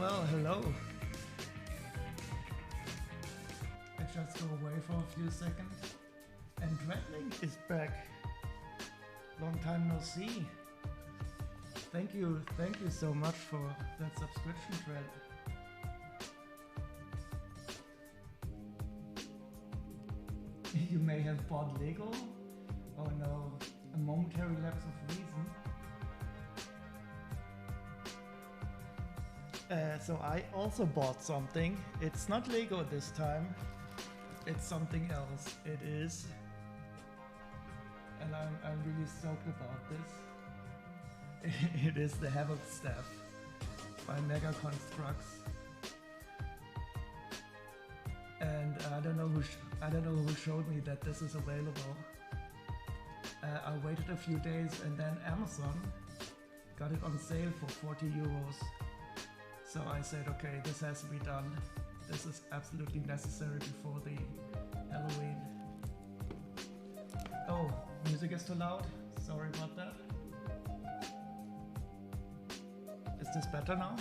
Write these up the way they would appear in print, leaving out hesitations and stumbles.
Well, hello. I just go away for a few seconds. And Dreadlink is back. Long time no see. Thank you so much for that subscription, Dread. You may have bought Lego? Oh no, a momentary lapse of reason. So I also bought something. It's not Lego this time. It's something else. It is. And I'm really stoked about this. It is the Havoc staff by Construx. And I don't know who showed me that this is available. I waited a few days and then Amazon got it on sale for 40 euros. So I said, okay, this has to be done. This is absolutely necessary before the Halloween. Oh, music is too loud. Sorry about that. Is this better now?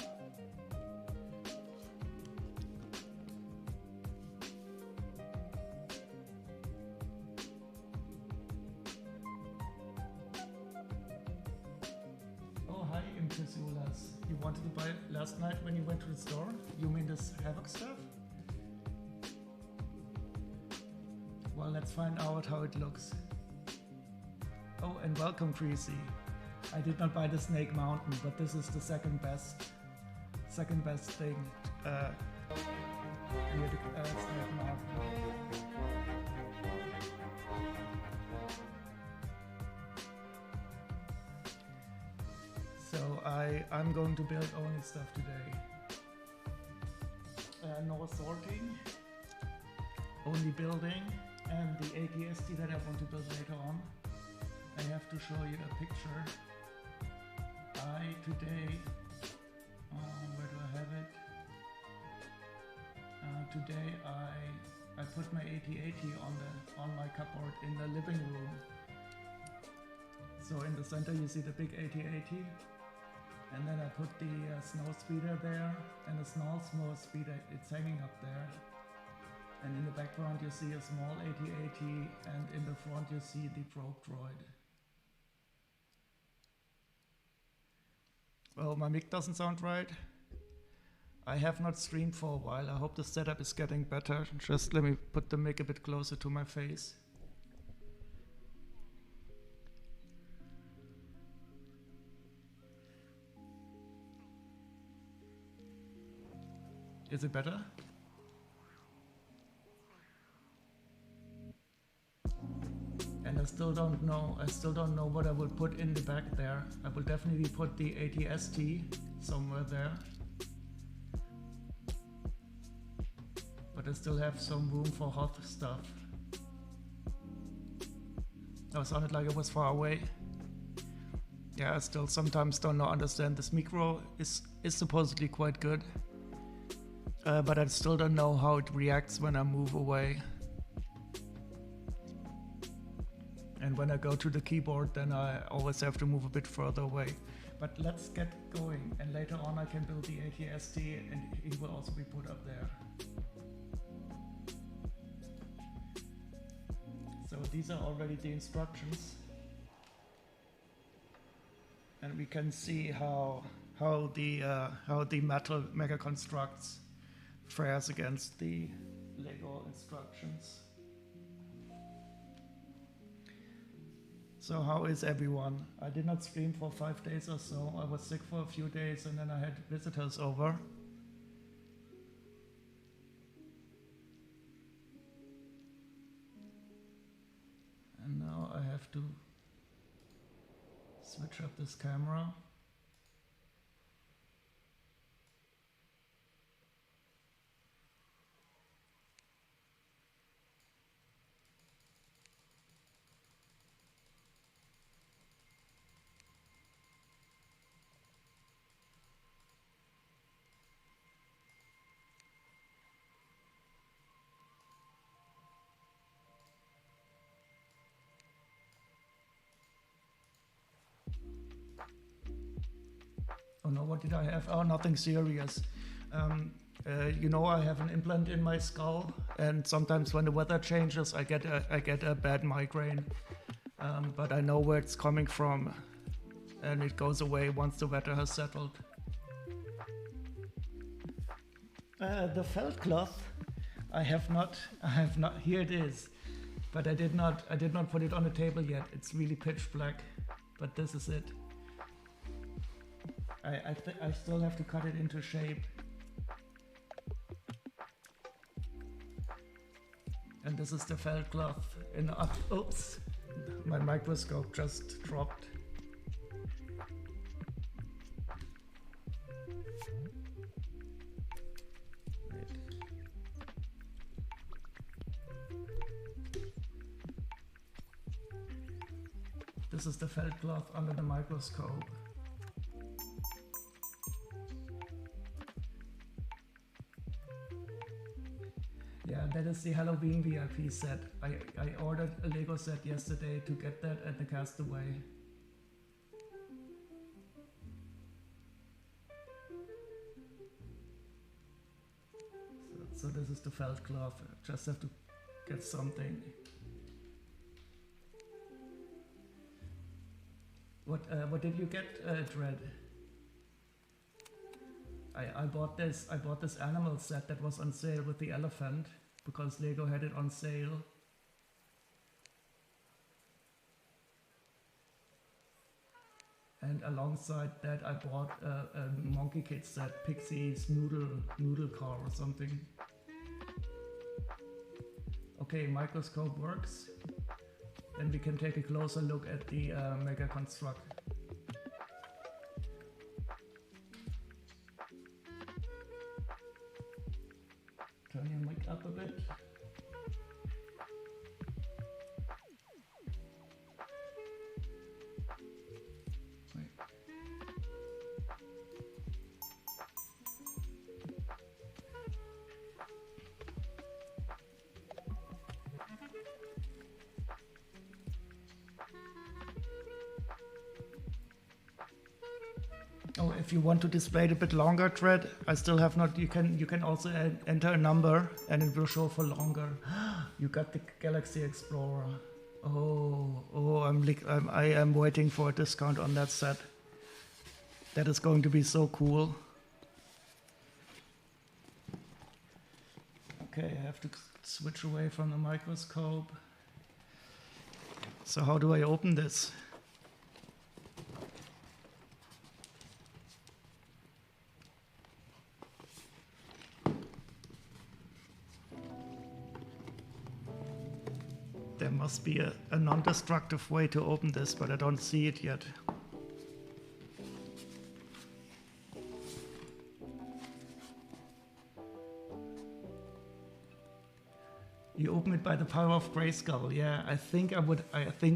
You wanted to buy it last night when you went to the store? You mean this Havoc stuff? Well, let's find out how it looks. Oh, and welcome, Creasy. I did not buy the Snake Mountain, but this is the second best thing near the Snake Mountain. So I'm going to build only stuff today. No sorting, only building, and the ATST that I want to build later on. I have to show you a picture. Today, where do I have it? Today I put my AT-AT on my cupboard in the living room. So in the center you see the big AT-AT. And then I put the snow speeder there, and the small speeder, it's hanging up there. And in the background you see a small AT-AT, and in the front you see the probe droid. Well, my mic doesn't sound right. I have not streamed for a while. I hope the setup is getting better. Just let me put the mic a bit closer to my face. Is it better? And I still don't know what I will put in the back there. I will definitely put the ATST somewhere there. But I still have some room for Hoth stuff. Oh, it sounded like it was far away. Yeah, I still sometimes don't understand. This micro is supposedly quite good. But I still don't know how it reacts when I move away. And when I go to the keyboard, then I always have to move a bit further away. But let's get going, and later on I can build the ATST, and it will also be put up there. So these are already the instructions. And we can see how the metal Mega Construx fares against the Lego instructions. So how is everyone? I did not stream for 5 days or so. I was sick for a few days and then I had visitors over. And now I have to switch up this camera. no, what did I have? Oh, nothing serious. You know, I have an implant in my skull, and sometimes when the weather changes, I get a bad migraine. But I know where it's coming from, and it goes away once the weather has settled. The felt cloth, I have not. Here it is, but I did not put it on the table yet. It's really pitch black, but this is it. I still have to cut it into shape. And this is the felt cloth. Oops, my microscope just dropped. This is the felt cloth under the microscope. Yeah, that is the Halloween VIP set. I ordered a Lego set yesterday to get that at the Castaway. So this is the felt cloth. Just have to get something. What did you get, Dread? I bought this animal set that was on sale with the elephant because Lego had it on sale. And alongside that I bought a Monkey Kid set, Pixie's noodle car or something. Okay, microscope works. Then we can take a closer look at the Mega Construct. Turn your mic up a bit. Wait. Oh, if you want to display it a bit longer, Dread, I still have not. You can also enter a number, and it will show for longer. You got the Galaxy Explorer. I am waiting for a discount on that set. That is going to be so cool. Okay, I have to switch away from the microscope. So how do I open this? There must be a non-destructive way to open this, but I don't see it yet. You open it by the power of Grayskull. Yeah, I think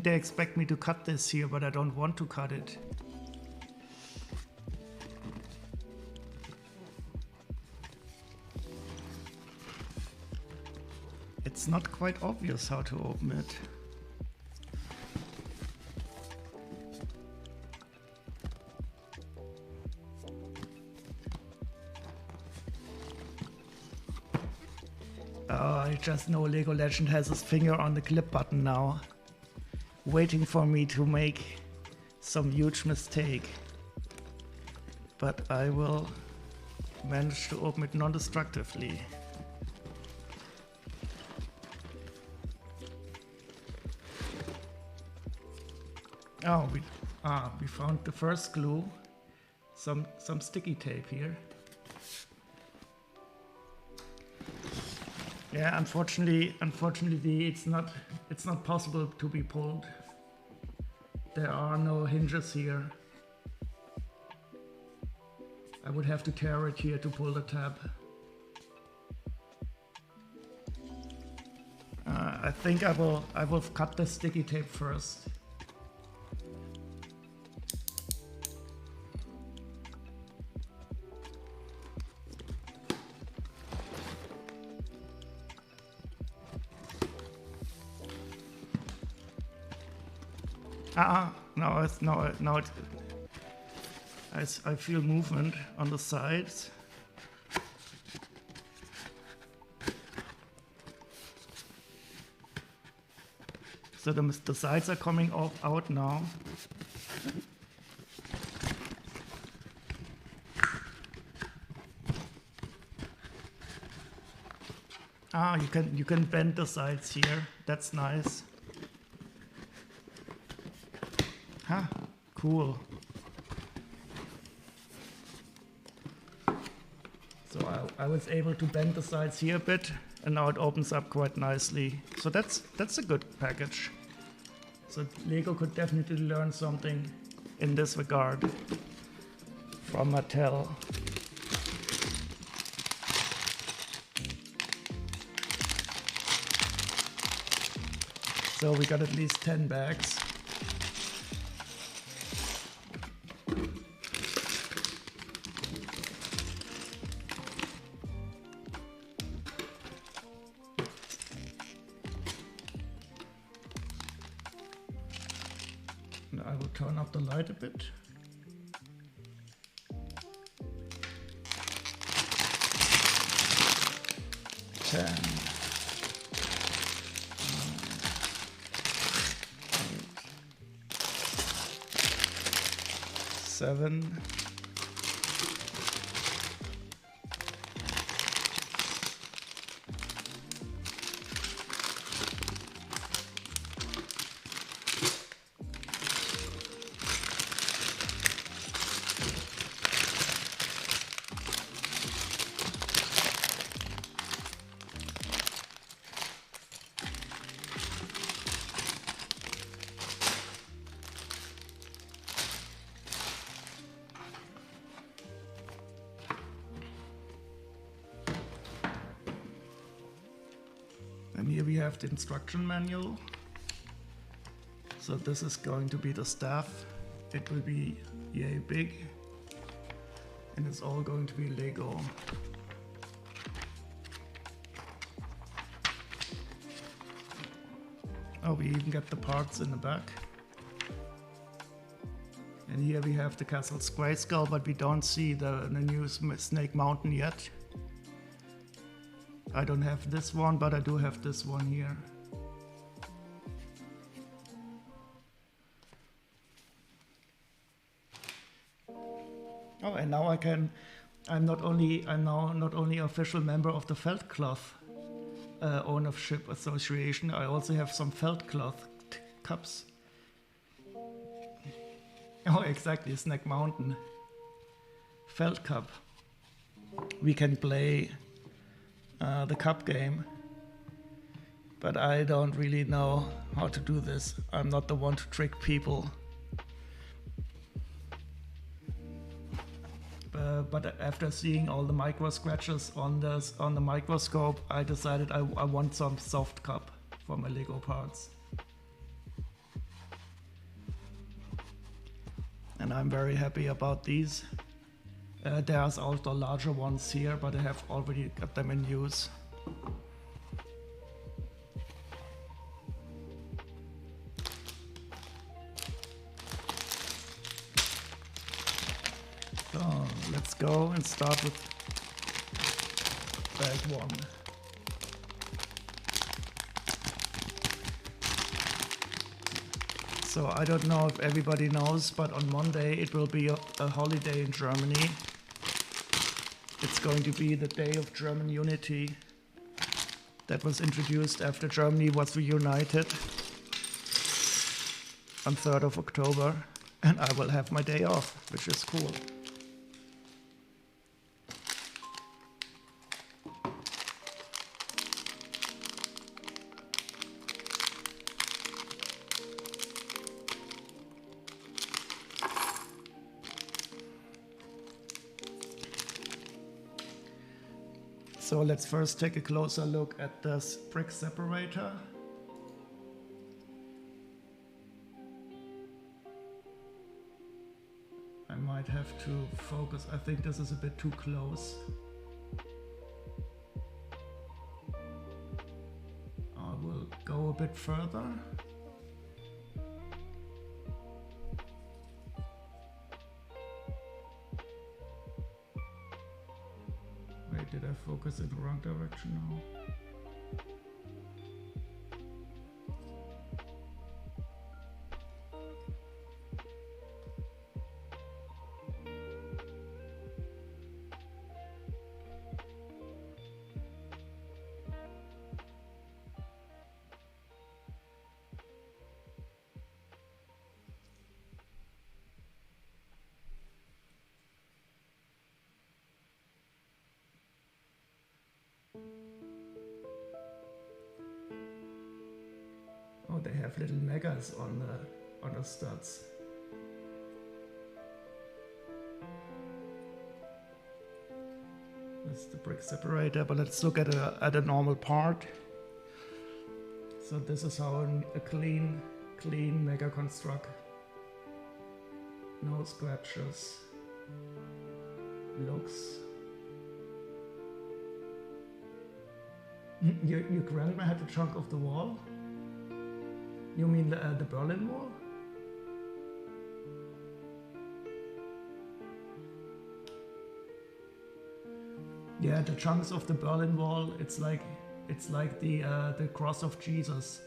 they expect me to cut this here, but I don't want to cut it. It's not quite obvious how to open it. Oh, I just know Lego Legend has his finger on the clip button now, waiting for me to make some huge mistake. But I will manage to open it non-destructively. Oh, we found the first glue, some sticky tape here. Yeah, unfortunately, it's not possible to be pulled. There are no hinges here. I would have to tear it here to pull the tab. I think I will cut the sticky tape first. No, I feel movement on the sides. So the sides are coming out now. Ah, you can bend the sides here. That's nice. Huh, cool. So I was able to bend the sides here a bit, and now it opens up quite nicely. So that's a good package. So Lego could definitely learn something in this regard from Mattel. So we got at least 10 bags. And I will turn up the light a bit. Seven. And here we have the instruction manual. So this is going to be the staff. It will be yay big. And it's all going to be Lego. Oh, we even got the parts in the back. And here we have the Castle's Grayskull, but we don't see the new Snake Mountain yet. I don't have this one, but I do have this one here. Oh, and now I'm now not only official member of the Feldcloth Ownership Association, I also have some Feldcloth cups. Oh, exactly, Snake Mountain. Feld Cup. We can play the cup game, but I don't really know how to do this. I'm not the one to trick people. But after seeing all the micro scratches on the microscope, I decided I want some soft cup for my Lego parts. And I'm very happy about these. There's also larger ones here, but I have already got them in use. So let's go and start with bag one. So I don't know if everybody knows, but on Monday it will be a holiday in Germany. It's going to be the Day of German Unity that was introduced after Germany was reunited on 3rd of October, and I will have my day off, which is cool. So let's first take a closer look at this brick separator. I might have to focus. I think this is a bit too close. I will go a bit further. Wait, did I focus in the wrong direction now? Oh, they have little megas on the studs. That's the brick separator, but let's look at a normal part. So this is how a clean mega Construx. No scratches. Looks. Your grandma had a chunk of the wall? You mean the Berlin Wall? Yeah, the chunks of the Berlin Wall. It's like the cross of Jesus.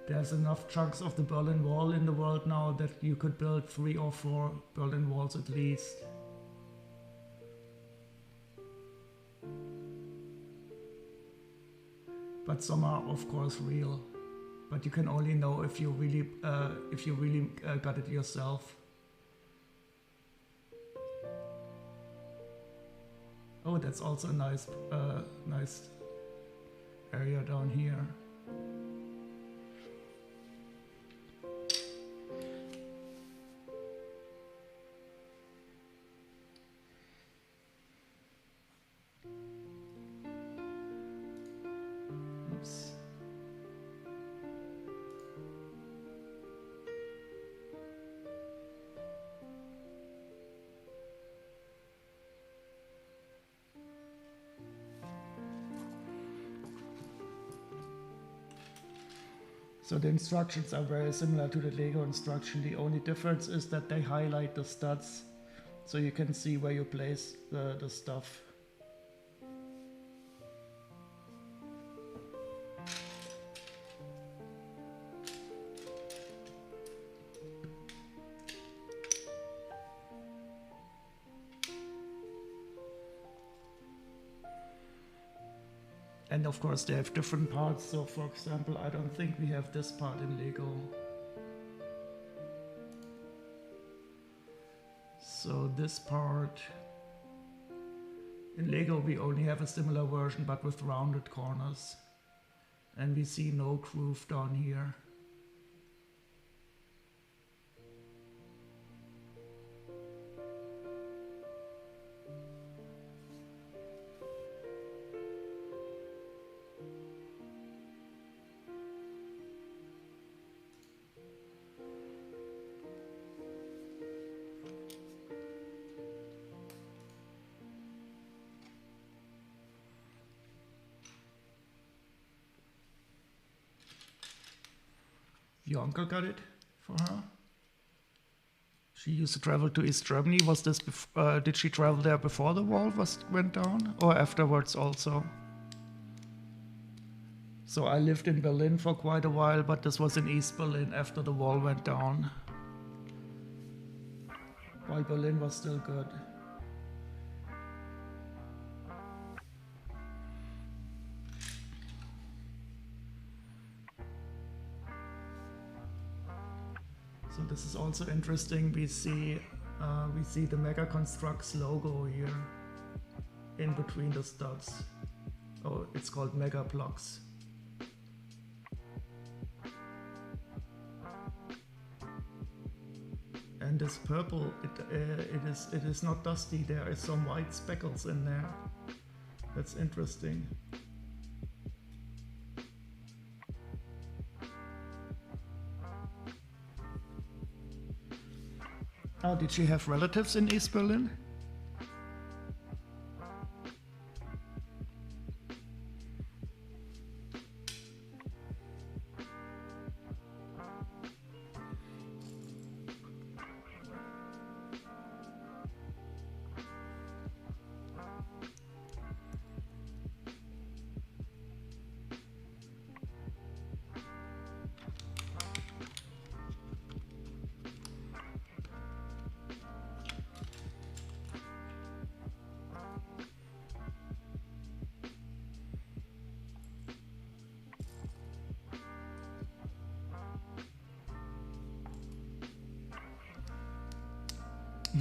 There's enough chunks of the Berlin Wall in the world now that you could build 3 or 4 Berlin Walls at least. But some are of course real. But you can only know if you really got it yourself. Oh, that's also a nice area down here. Oops. So the instructions are very similar to the Lego instruction. The only difference is that they highlight the studs so you can see where you place the stuff. And of course they have different parts, so for example I don't think we have this part in Lego. So this part, in Lego we only have a similar version but with rounded corners. And we see no groove down here. Your uncle got it for her? She used to travel to East Germany. Was this did she travel there before the wall went down or afterwards also? So I lived in Berlin for quite a while, but this was in East Berlin after the wall went down. While Berlin was still good. So this is also interesting. We see the Mega Construx logo here in between the studs. Oh, it's called Mega Blocks. And this purple, it is not dusty. There is some white speckles in there. That's interesting. Oh, did she have relatives in East Berlin?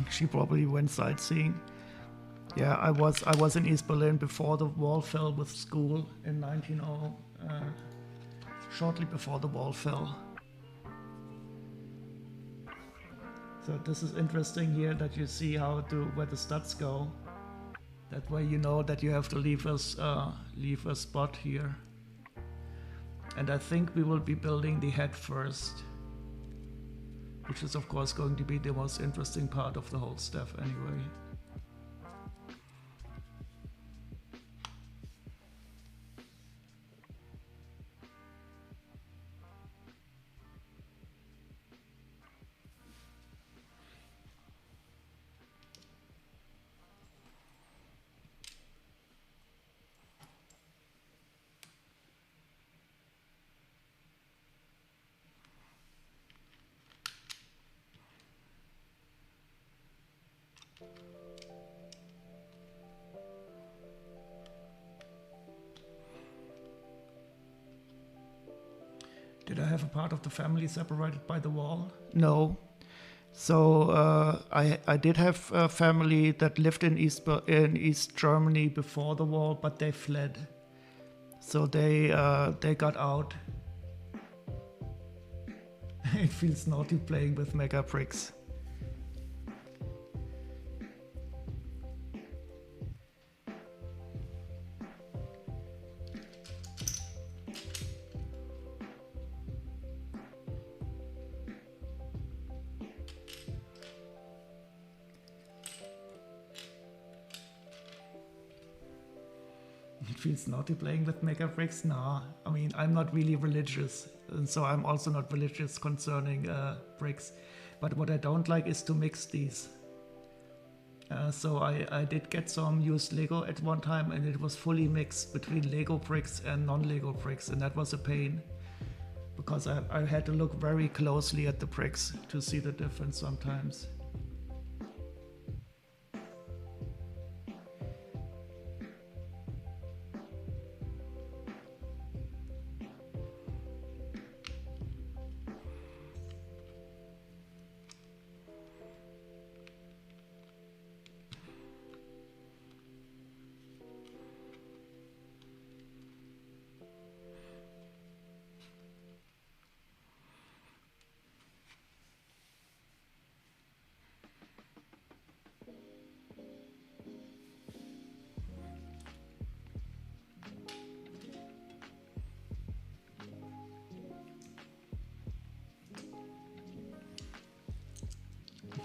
She probably went sightseeing. Yeah, I was in East Berlin before the wall fell with school in 1900, shortly before the wall fell. So this is interesting here that you see where the studs go. That way you know that you have to leave a spot here. And I think we will be building the head first, which is of course going to be the most interesting part of the whole stuff anyway. Did I have a part of the family separated by the wall? No. So I did have a family that lived in East Germany before the wall, but they fled. So they got out. It feels naughty playing with mega bricks. It feels naughty playing with mega bricks? Nah, I mean, I'm not really religious, and so I'm also not religious concerning bricks. But what I don't like is to mix these. So I did get some used Lego at one time, and it was fully mixed between Lego bricks and non-Lego bricks, and that was a pain. Because I had to look very closely at the bricks to see the difference sometimes.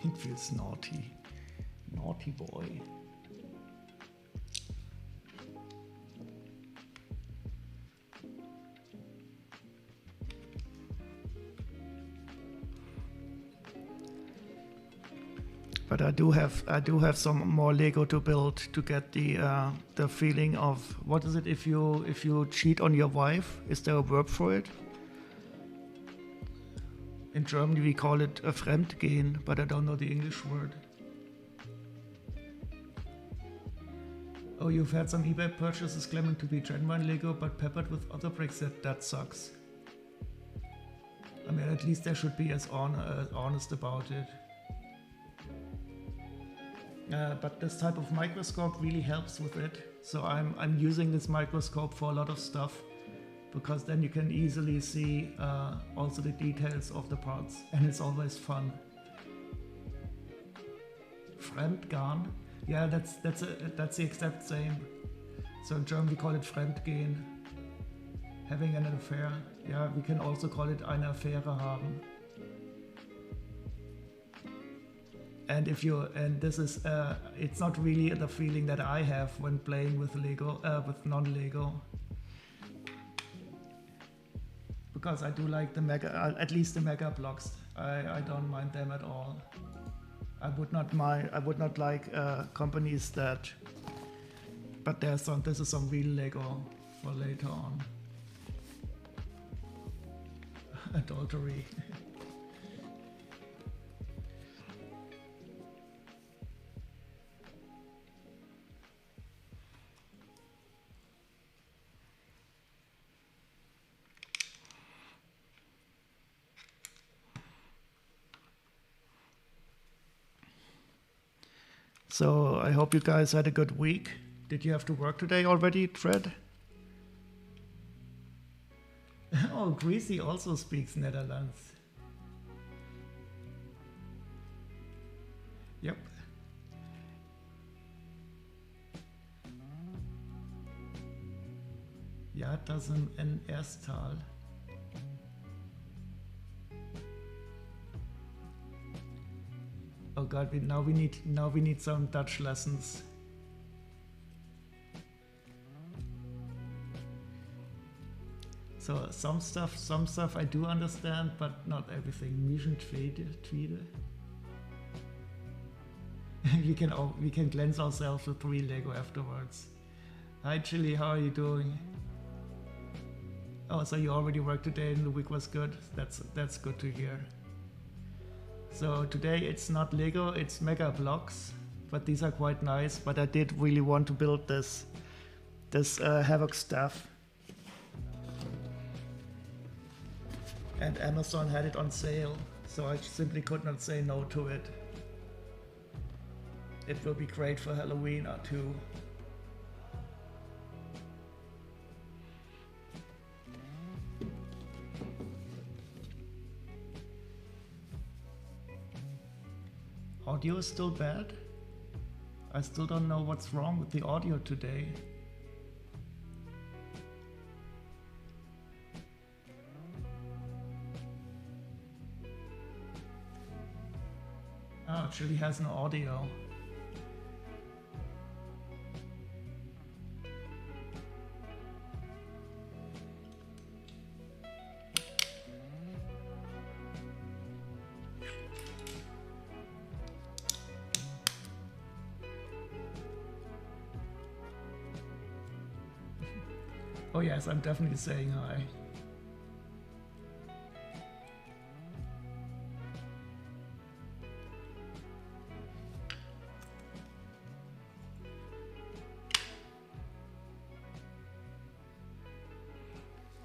It feels naughty. Naughty boy. But I do have some more Lego to build to get the feeling of, what is it if you cheat on your wife? Is there a verb for it? In Germany we call it a Fremdgehen, but I don't know the English word. Oh, you've had some eBay purchases claiming to be genuine Lego, but peppered with other bricks. That sucks. I mean, at least they should be as honest about it. But this type of microscope really helps with it. So I'm using this microscope for a lot of stuff, because then you can easily see also the details of the parts, and it's always fun. Fremdgehen? Yeah, that's the exact same. So in German we call it Fremdgehen. Having an affair. Yeah, we can also call it eine Affäre haben. And this is it's not really the feeling that I have when playing with Lego, with non-Lego. Because I do like the mega, at least the mega blocks. I don't mind them at all. I would not like companies that. But this is some real Lego for later on. Adultery. So I hope you guys had a good week. Did you have to work today already, Fred? Oh, Greasy also speaks Netherlands. Yep. Ja, das in Erstal. Oh God, now we need some Dutch lessons. So some stuff I do understand, but not everything. Mission Tweede. we can cleanse ourselves with 3 Lego afterwards. Hi Chili, how are you doing? Oh, so you already worked today and the week was good. That's good to hear. So today it's not Lego, it's Mega Blocks, but these are quite nice. But I did really want to build this Havoc stuff. And Amazon had it on sale, so I simply could not say no to it. It will be great for Halloween too. Audio is still bad? I still don't know what's wrong with the audio today. Oh, it really has no audio. Oh yes, I'm definitely saying hi.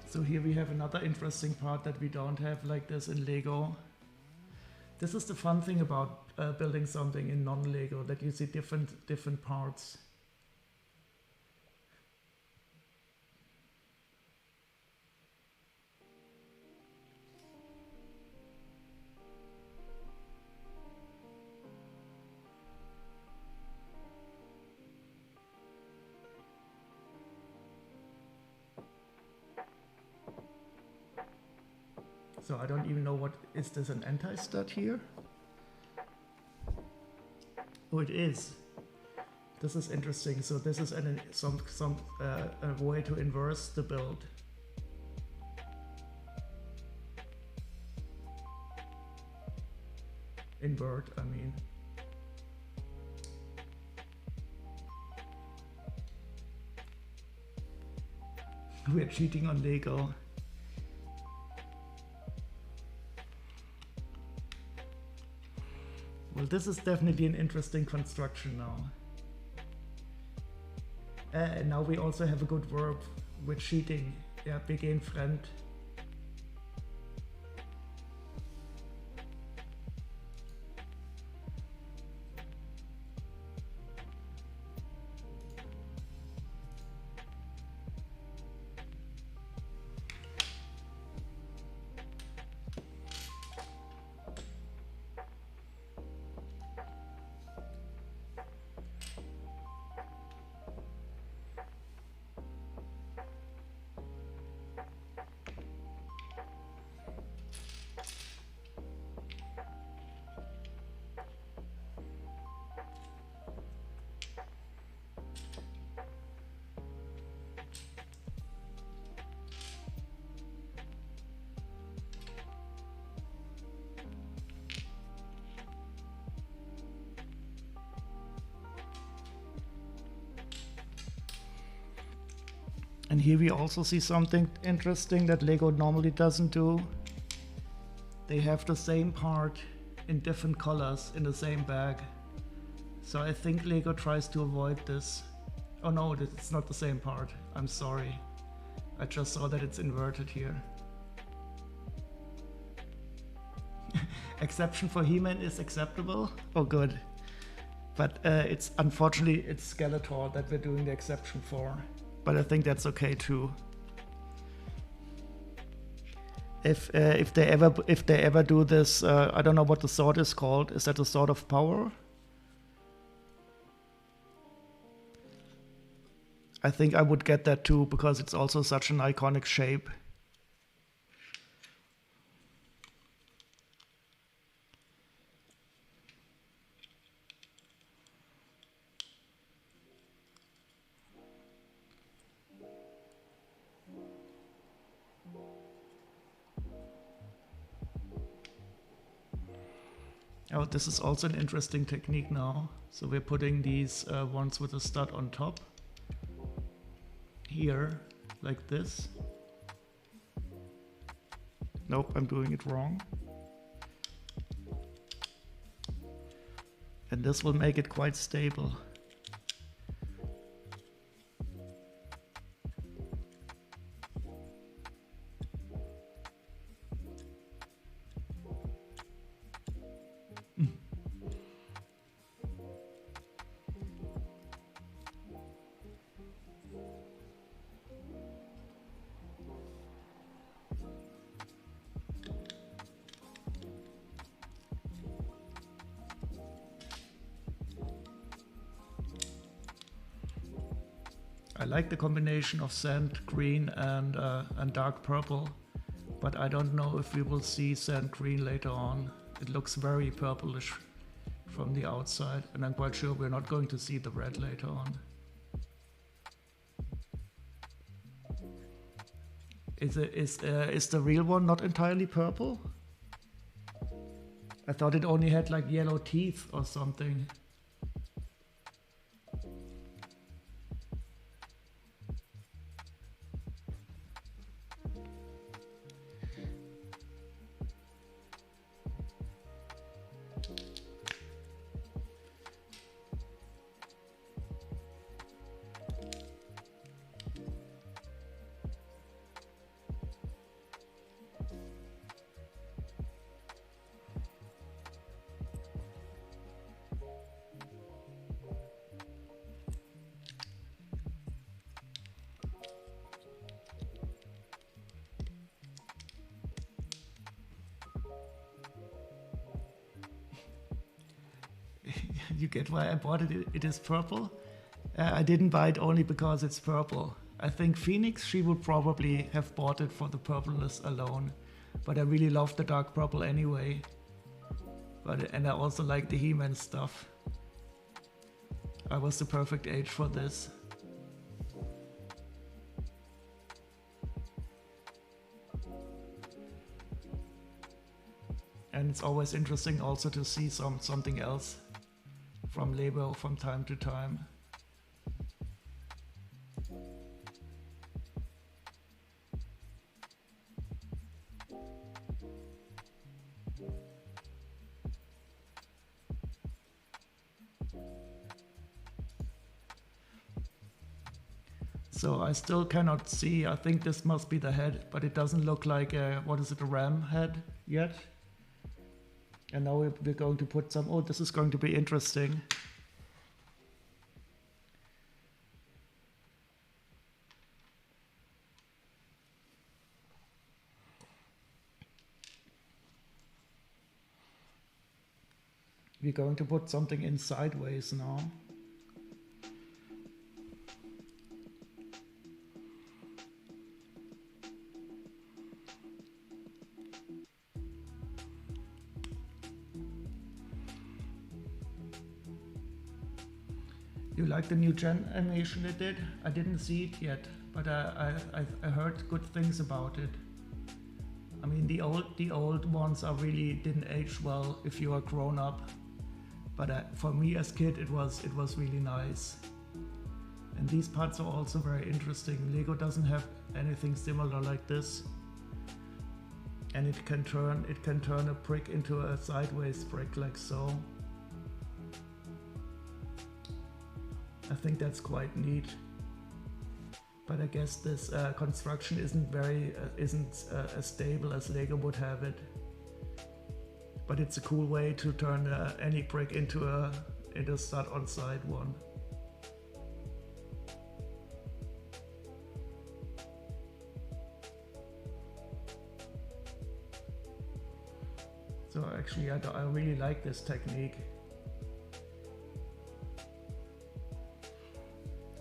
So here we have another interesting part that we don't have like this in Lego. This is the fun thing about building something in non-Lego, that you see different parts. So I don't even know what, is this an anti-stud here? Oh, it is. This is interesting. So this is a way to inverse the build. Invert, I mean. We're cheating on Lego. Well, this is definitely an interesting construction now. And now we also have a good verb with cheating. Yeah, begin friend. And here we also see something interesting that Lego normally doesn't do. They have the same part in different colors in the same bag. So I think Lego tries to avoid this. Oh no, it's not the same part. I'm sorry. I just saw that it's inverted here. Exception for He-Man is acceptable? Oh good. But it's unfortunately it's Skeletor that we're doing the exception for. But I think that's okay too. If they ever do this, I don't know what the sword is called. Is that the Sword of Power? I think I would get that too because it's also such an iconic shape. Oh, this is also an interesting technique now. So we're putting these ones with a stud on top. Here, like this. Nope, I'm doing it wrong. And this will make it quite stable. I like the combination of sand green and dark purple, but I don't know if we will see sand green later on. It looks very purplish from the outside, and I'm quite sure we're not going to see the red later on. Is the real one not entirely purple? I thought it only had like yellow teeth or something. You get why I bought it. It is purple. I didn't buy it only because it's purple. I think Phoenix, she would probably have bought it for the purpleness alone. But I really love the dark purple anyway. And I also like the He-Man stuff. I was the perfect age for this. And it's always interesting also to see something else from Lego from time to time. So I still cannot see, I think this must be the head, but it doesn't look like a, what is it, a ram head yet? And now we're going to put some, oh, this is going to be interesting. We're going to put something in sideways now. You like the new gen animation they did? I didn't see it yet, but I heard good things about it. I mean, the old ones are really didn't age well if you are grown up, but for me as kid it was really nice. And these parts are also very interesting. Lego doesn't have anything similar like this, and it can turn a brick into a sideways brick like so. I think that's quite neat, but I guess this construction isn't as stable as Lego would have it. But it's a cool way to turn any brick into in the stud on side one. So actually I really like this technique.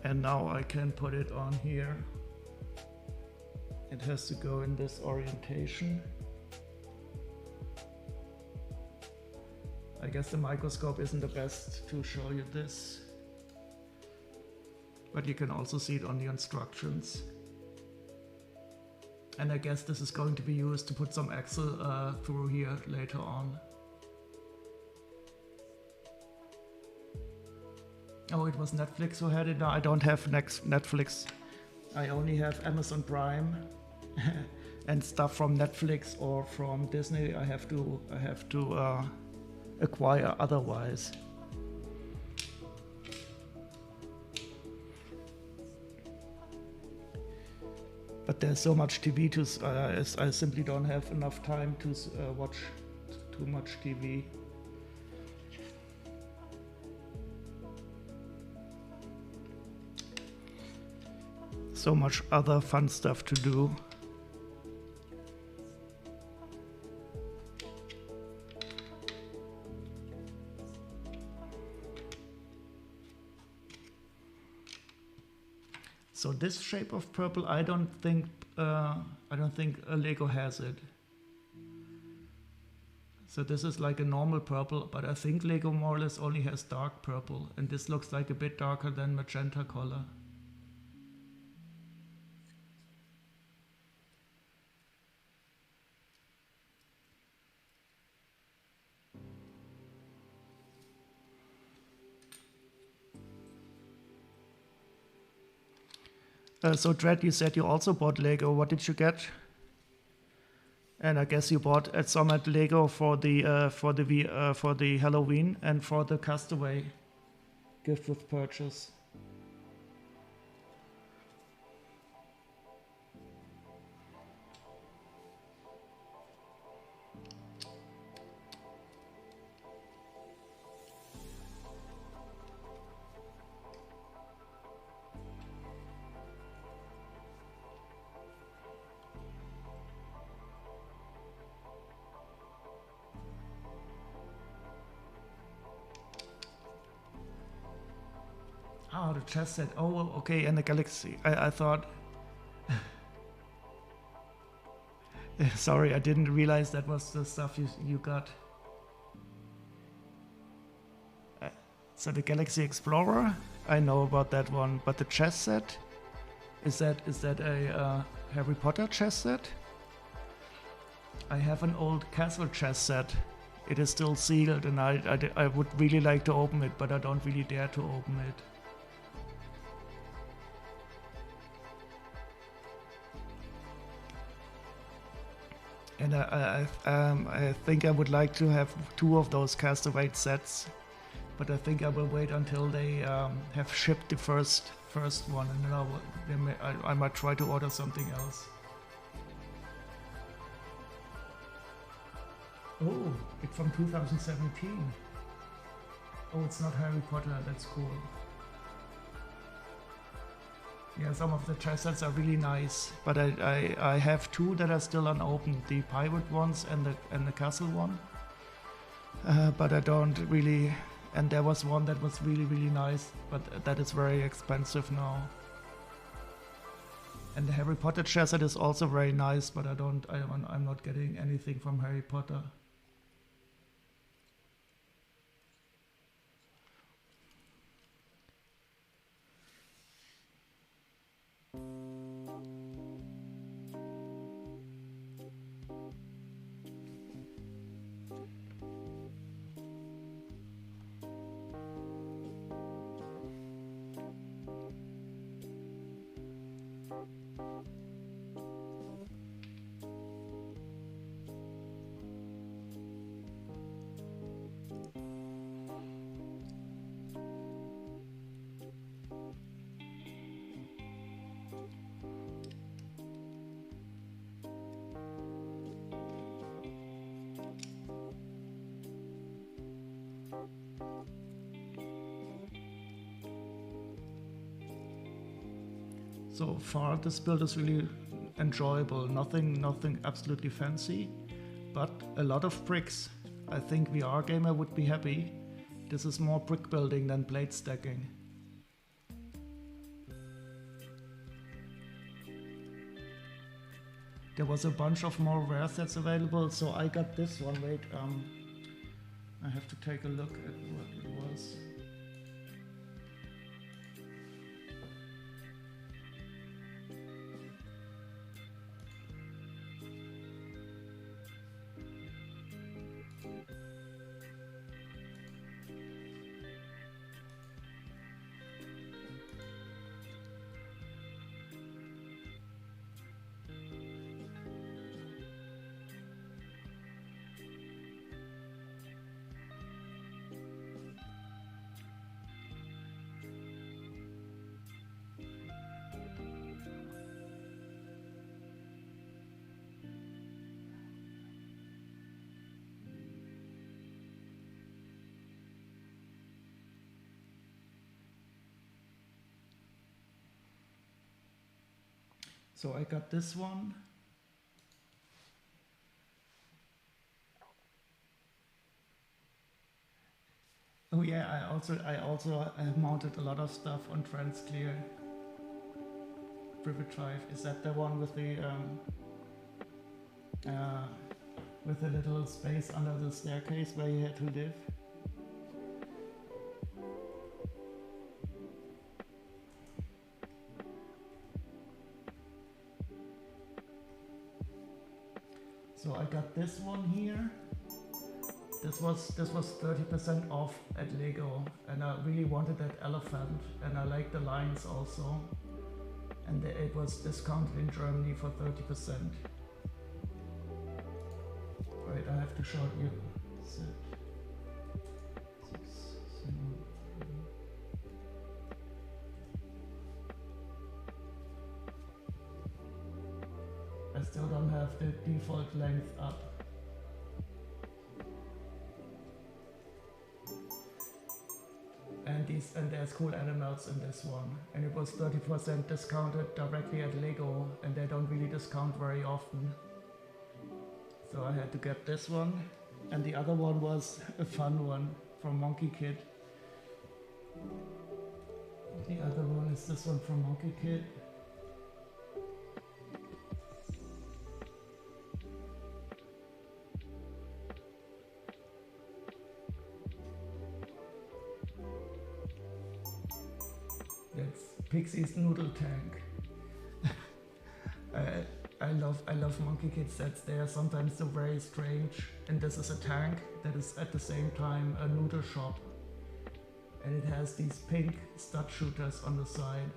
And now I can put it on here. It has to go in this orientation. I guess the microscope isn't the best to show you this, but you can also see it on the instructions. And I guess this is going to be used to put some axle through here later on. Oh, it was Netflix who had it. No, I don't have Netflix. I only have Amazon Prime and stuff from Netflix or from Disney. I have to acquire otherwise. But there's so much TV to. I simply don't have enough time to watch too much TV. So much other fun stuff to do. So this shape of purple, I don't think Lego has it. So this is like a normal purple, but I think Lego more or less only has dark purple, and this looks like a bit darker than magenta color. So Dread, you said you also bought Lego. What did you get? And I guess you bought at Summit Lego for the Halloween and for the Castaway gift with purchase. Oh, the chess set. Oh, okay, and the Galaxy. I thought... Sorry, I didn't realize that was the stuff you got. So the Galaxy Explorer, I know about that one, but the chess set? Is that a Harry Potter chess set? I have an old castle chess set. It is still sealed, and I would really like to open it, but I don't really dare to open it. And I think I would like to have 2 of those Castaway sets, but I think I will wait until they have shipped the first one, and then I might try to order something else. Oh, it's from 2017. Oh, it's not Harry Potter. That's cool. Yeah, some of the chess sets are really nice, but I have 2 that are still unopened, the pirate ones and the castle one. But I don't really, and there was one that was really nice, but that is very expensive now. And the Harry Potter chess set is also very nice, but I'm not getting anything from Harry Potter. So far this build is really enjoyable, nothing absolutely fancy, but a lot of bricks. I think VR gamer would be happy. This is more brick building than blade stacking. There was a bunch of more rare sets available, so I got this one. Wait, I have to take a look at what it was. So I got this one. Oh yeah, I also mounted a lot of stuff on TransClear. Privet Drive. Is that the one with the little space under the staircase where you had to live? So I got this one here. This was 30% off at Lego, and I really wanted that elephant, and I like the lines also. And it was discounted in Germany for 30%. Right, I have to show you. I still don't have the default length up. And there's cool animals in this one. And it was 30% discounted directly at Lego, and they don't really discount very often. So I had to get this one. And the other one was a fun one from Monkey Kid. The other one is this one from Monkey Kid. Pixie's Noodle Tank. I love Monkey Kid sets. They are sometimes so very strange. And this is a tank that is at the same time a noodle shop. And it has these pink stud shooters on the side.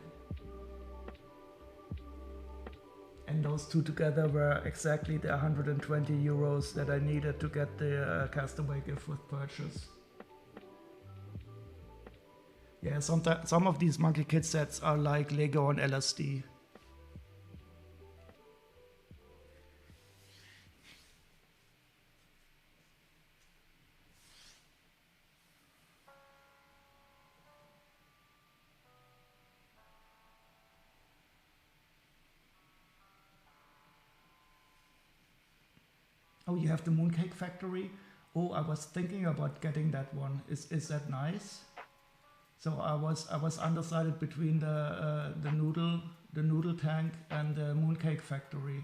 And those two together were exactly the 120 euros that I needed to get the Castaway gift with purchase. Yeah, some of these Monkey Kid sets are like Lego on LSD. Oh, you have the Mooncake Factory? Oh, I was thinking about getting that one. Is that nice? So I was undecided between the noodle tank and the Mooncake Factory,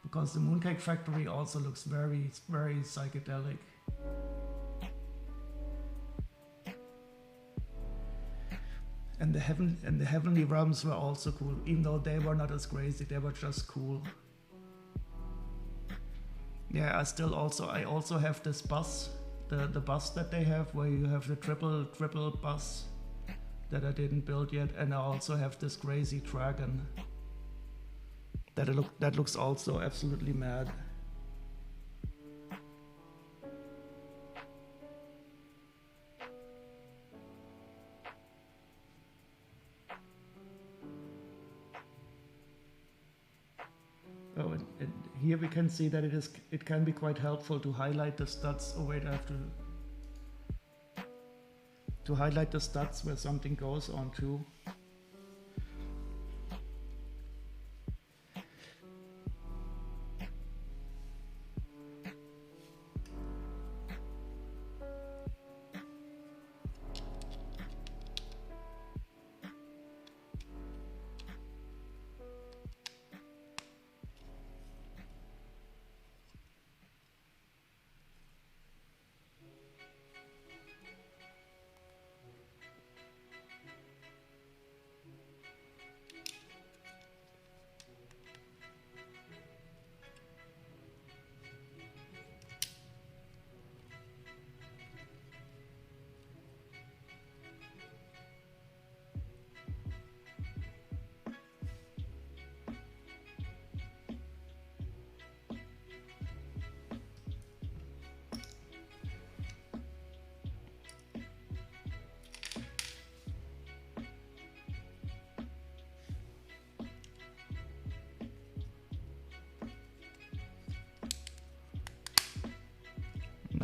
because the Mooncake Factory also looks very psychedelic. And the Heavenly Realms were also cool, even though they were not as crazy. They were just cool. Yeah, I also have this bus. The bus that they have, where you have the triple bus that I didn't build yet, and I also have this crazy dragon that looks also absolutely mad. Oh, and here we can see that it can be quite helpful to highlight the studs. Oh wait, I have to highlight the studs where something goes on too.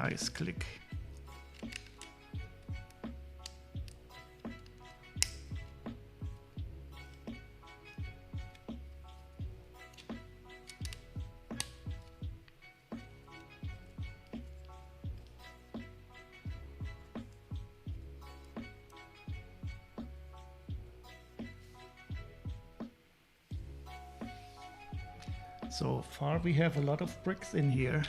Nice click. So far we have a lot of bricks in here.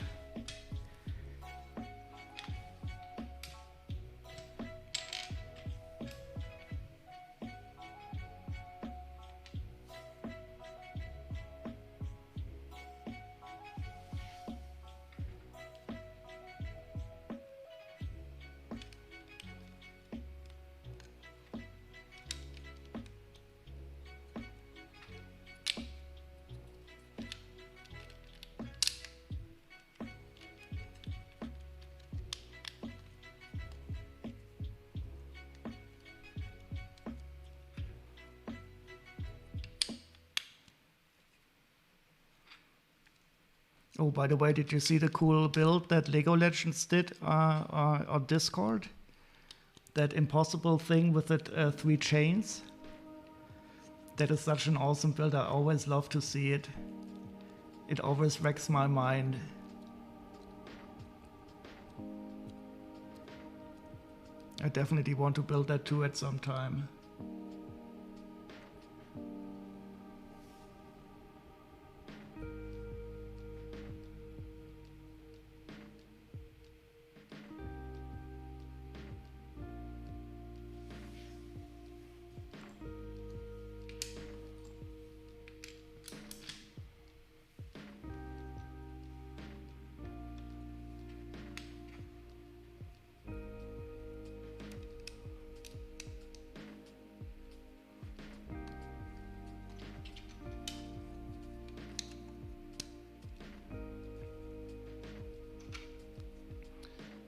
Oh, by the way, did you see the cool build that Lego Legends did on Discord? That impossible thing with the 3 chains? That is such an awesome build. I always love to see it. It always wrecks my mind. I definitely want to build that too at some time.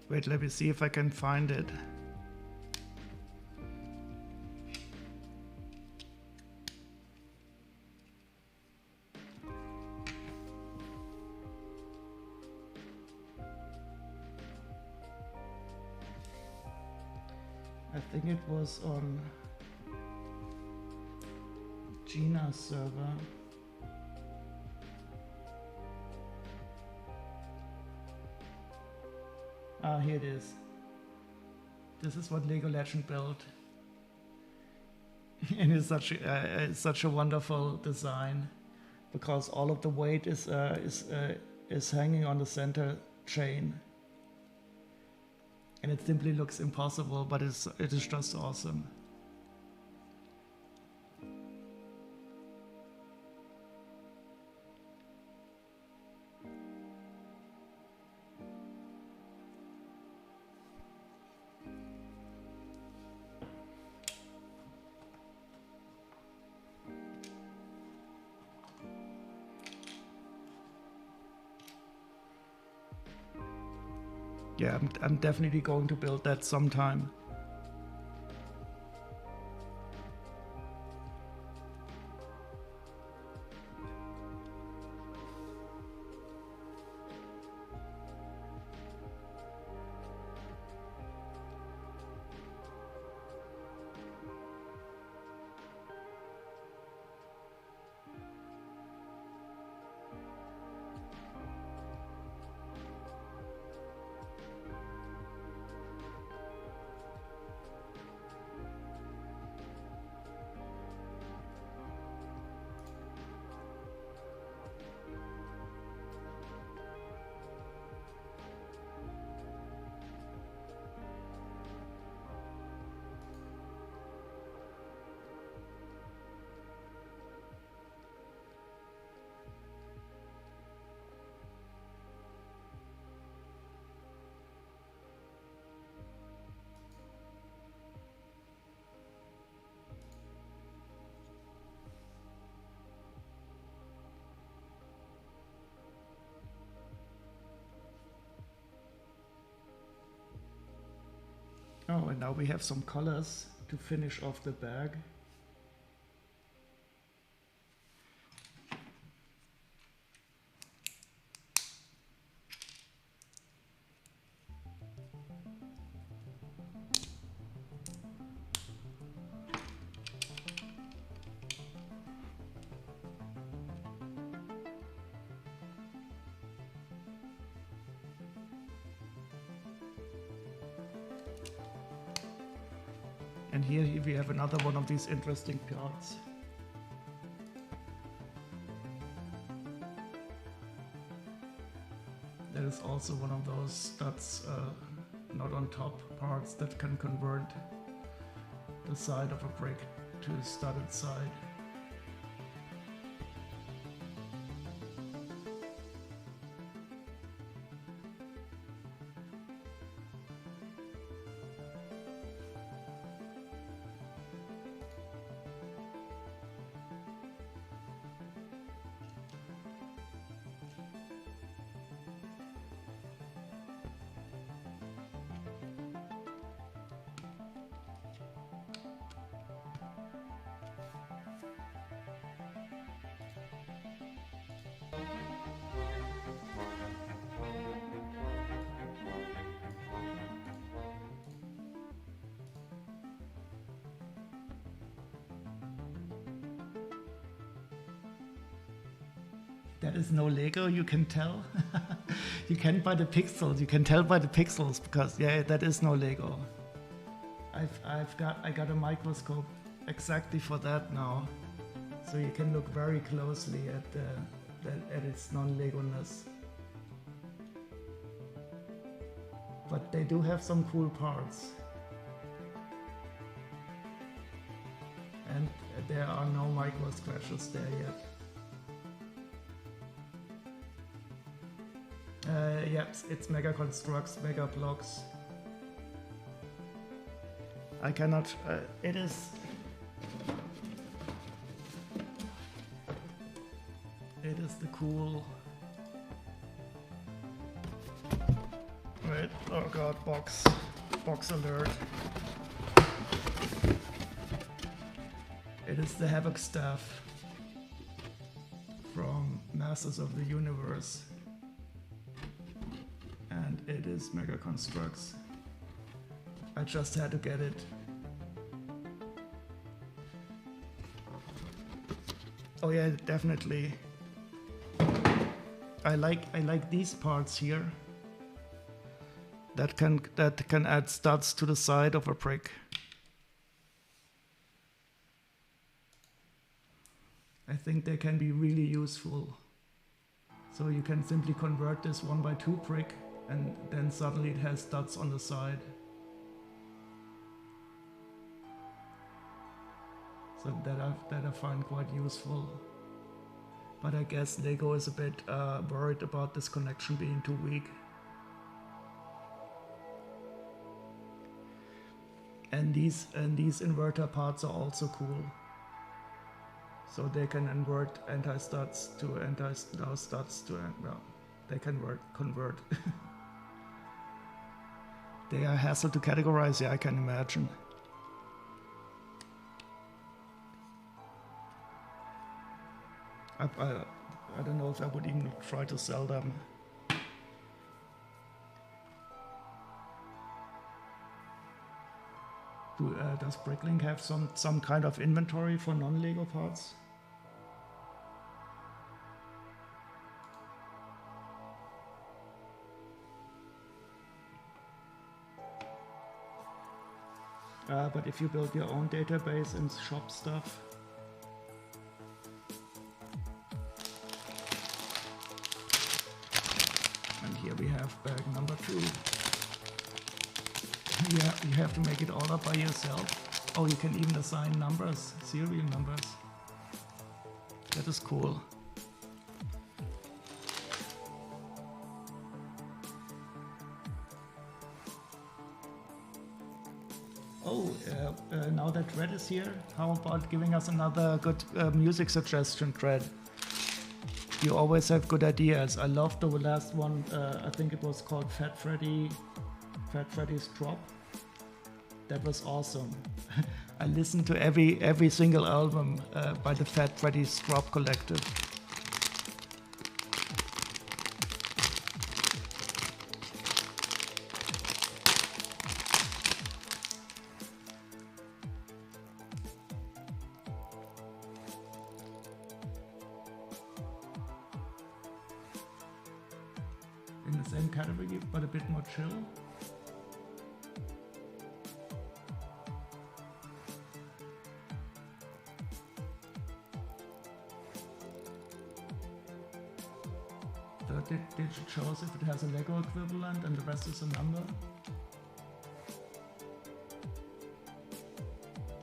Wait, let me see if I can find it. I think it was on Gina's server. Ah, here it is. This is what Lego Legend built. And it's such a wonderful design because all of the weight is hanging on the center chain. And it simply looks impossible, but it is just awesome. Yeah, I'm definitely going to build that sometime. Oh, and now we have some colors to finish off the bag. And here we have another one of these interesting parts. That is also one of those studs, not on top parts that can convert the side of a brick to a studded side. That is no Lego, you can tell. You can by the pixels, you can tell by the pixels, because yeah, that is no Lego. I got a microscope exactly for that now, so you can look very closely at its non-Lego-ness. But they do have some cool parts. And there are no micro scratches there yet. Yep, it's Mega Construx, Mega Blocks. I cannot, it is the cool, wait, oh god, box alert. It is the Havoc staff from Masters of the Universe. And it is Mega Construx. I just had to get it. Oh yeah, definitely. I like these parts here. That can add studs to the side of a brick. I think they can be really useful. So you can simply convert this 1x2 brick, and then suddenly it has studs on the side. So that I find quite useful. But I guess Lego is a bit worried about this connection being too weak. And these inverter parts are also cool. So they can invert anti-studs to anti-studs to, well, they can convert. They are a hassle to categorize, yeah, I can imagine. I don't know if I would even try to sell them. Does Bricklink have some kind of inventory for non-Lego parts? But if you build your own database and shop stuff, and here we have bag number 2. Yeah, you have to make it all up by yourself. Oh, you can even assign numbers, serial numbers. That is cool. Oh, now that Red is here, how about giving us another good music suggestion, Red? You always have good ideas. I loved the last one, I think it was called Fat Freddy's Drop. That was awesome. I listened to every single album by the Fat Freddy's Drop Collective. In the same category, but a bit more chill. digit shows if it has a Lego equivalent and the rest is a number.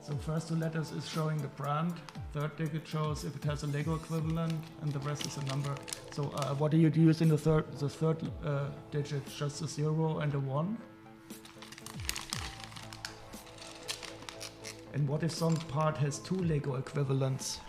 So first two letters is showing the brand, third digit shows if it has a Lego equivalent and the rest is a number. So what do you use in the third digit? Just a 0 and a 1? And what if some part has two Lego equivalents?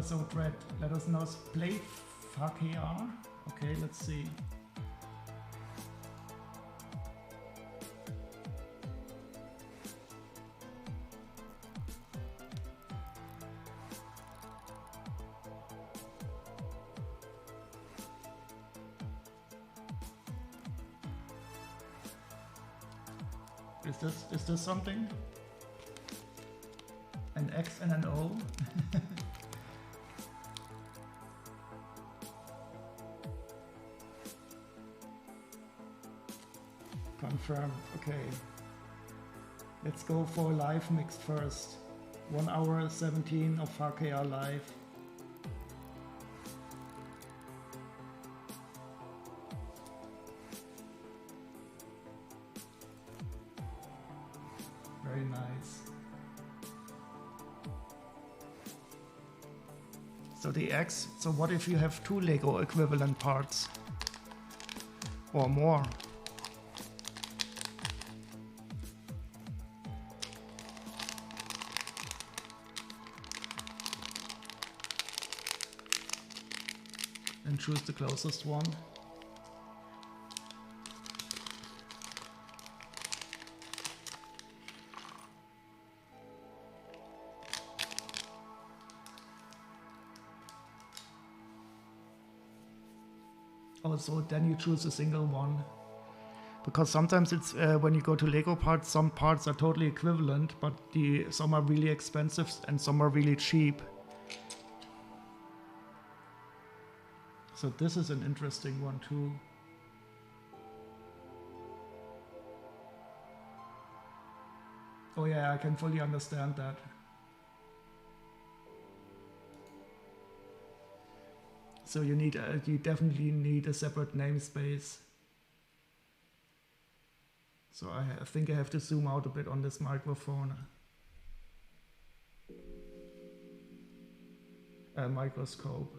So Brett, let us know. Play FAKR. Okay, let's see. Is this something? An X and an O? Confirmed. Okay. Let's go for live mixed first. 1 hour 17 of FAKR live. Very nice. So the X, so what if you have two Lego equivalent parts? Or more? And choose the closest one. Also, then you choose a single one. Because sometimes it's when you go to Lego parts, some parts are totally equivalent, but some are really expensive and some are really cheap. So this is an interesting one too. Oh yeah, I can fully understand that. So you definitely need a separate namespace. So I think I have to zoom out a bit on this microphone. Microscope.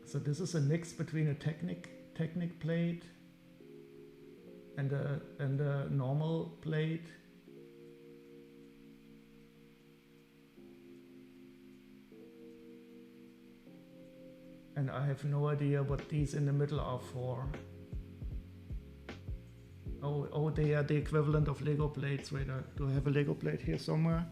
So this is a mix between a Technic plate and a normal plate. And I have no idea what these in the middle are for. Oh, they are the equivalent of Lego plates. Wait, do I have a Lego plate here somewhere?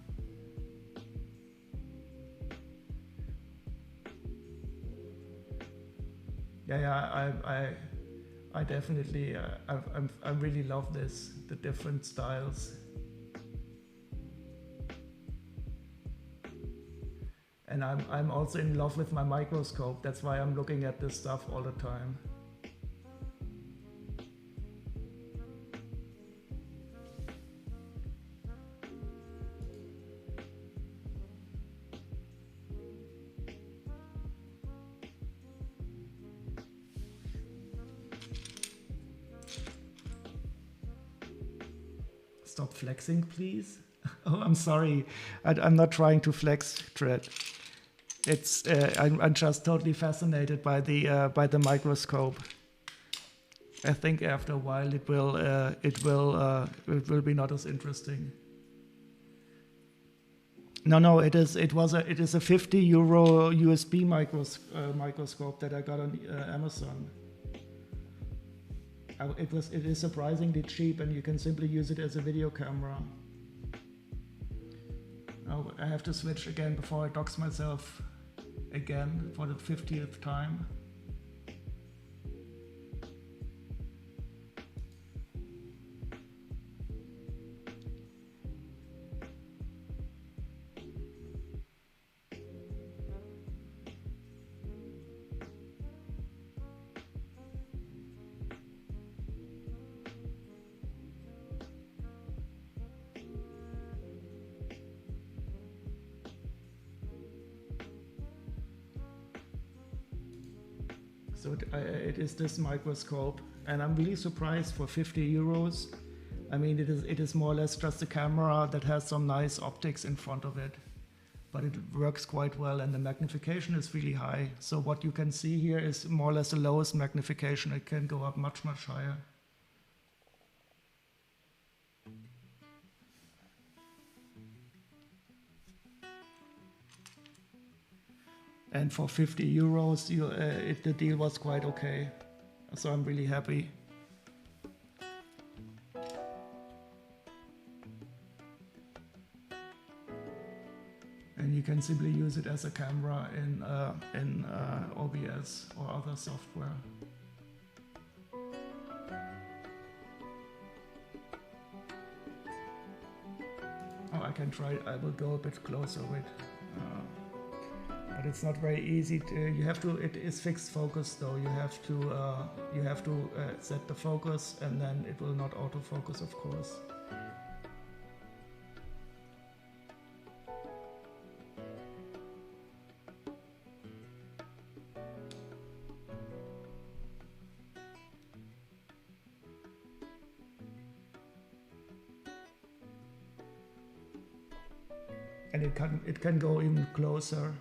Yeah, I definitely, I really love this, the different styles. And I'm also in love with my microscope. That's why I'm looking at this stuff all the time. Stop flexing, please. Oh, I'm sorry. I'm not trying to flex, Dread. It's I'm just totally fascinated by the microscope. I think after a while it will be not as interesting. No, it is a 50 euro USB microscope that I got on Amazon. It is surprisingly cheap, and you can simply use it as a video camera. Oh, I have to switch again before I dox myself again for the 50th time. So it is this microscope, and I'm really surprised for 50 euros. I mean, it is more or less just a camera that has some nice optics in front of it, but it works quite well, and the magnification is really high. So what you can see here is more or less the lowest magnification. It can go up much, much higher. And for 50 euros, the deal was quite okay. So I'm really happy. And you can simply use it as a camera in OBS or other software. Oh, I can try. I will go a bit closer with. But it's not very easy to, you have to, it is fixed focus though. You have to set the focus, and then it will not autofocus, of course. And it can go even closer.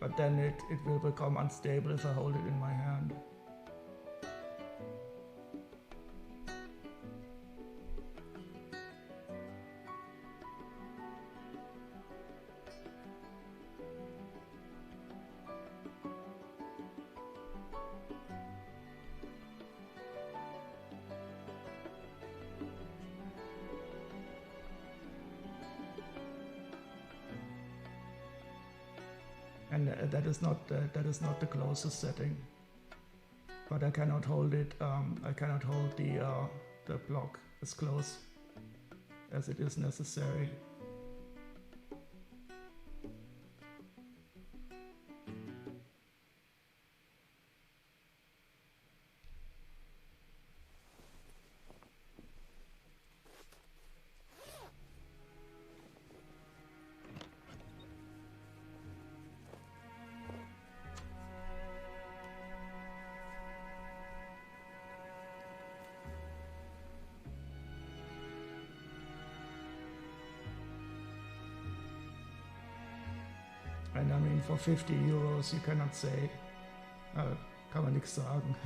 But then it will become unstable if I hold it in my hand. And that is not the closest setting, but I cannot hold it. I cannot hold the block as close as it is necessary. And I mean, for 50 euros, you cannot say, kann man nichts sagen.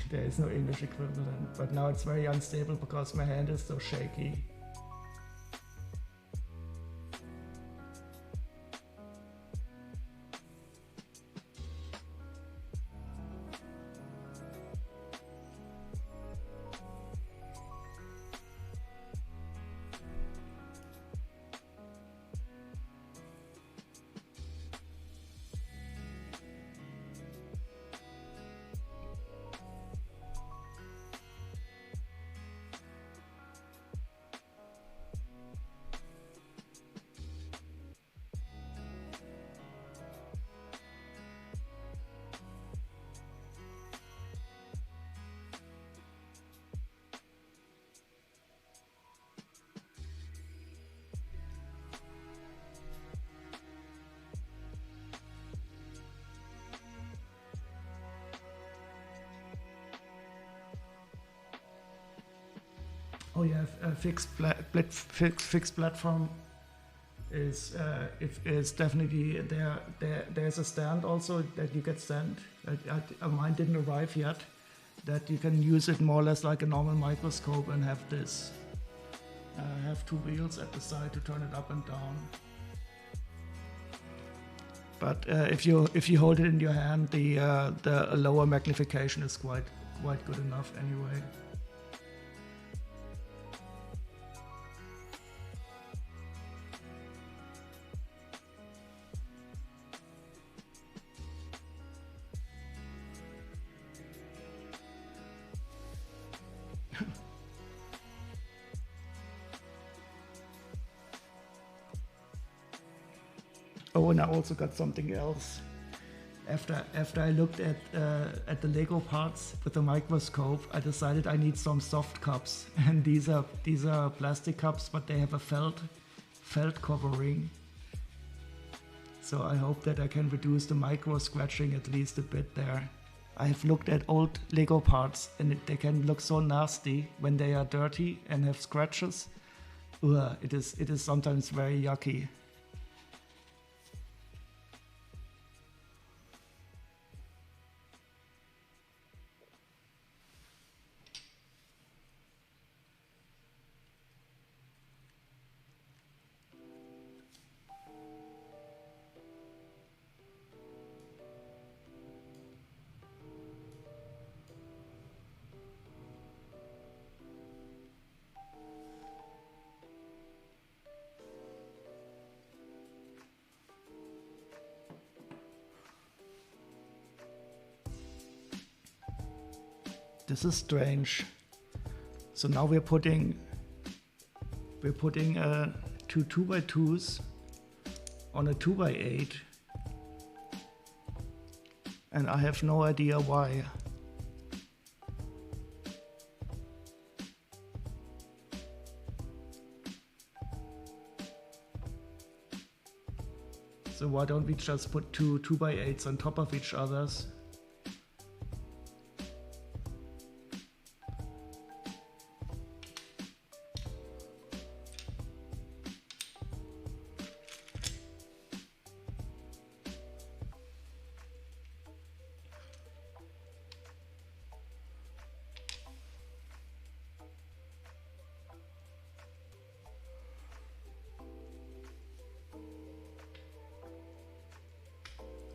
There is no English equivalent. But now it's very unstable because my hand is so shaky. Oh yeah, a fixed platform is definitely there. There's a stand also that you can stand. Mine didn't arrive yet. That you can use it more or less like a normal microscope and have this. Have two wheels at the side to turn it up and down. But if you hold it in your hand, the lower magnification is quite good enough anyway. Oh, and I also got something else. After I looked at the Lego parts with the microscope, I decided I need some soft cups. And these are plastic cups, but they have a felt felt covering. So I hope that I can reduce the micro scratching at least a bit there. I have looked at old Lego parts and they can look so nasty when they are dirty and have scratches. Ugh, it is sometimes very yucky. This is strange. So now we're putting 2 2x2s on a 2x8, and I have no idea why. So why don't we just put 2 2x8s on top of each other's?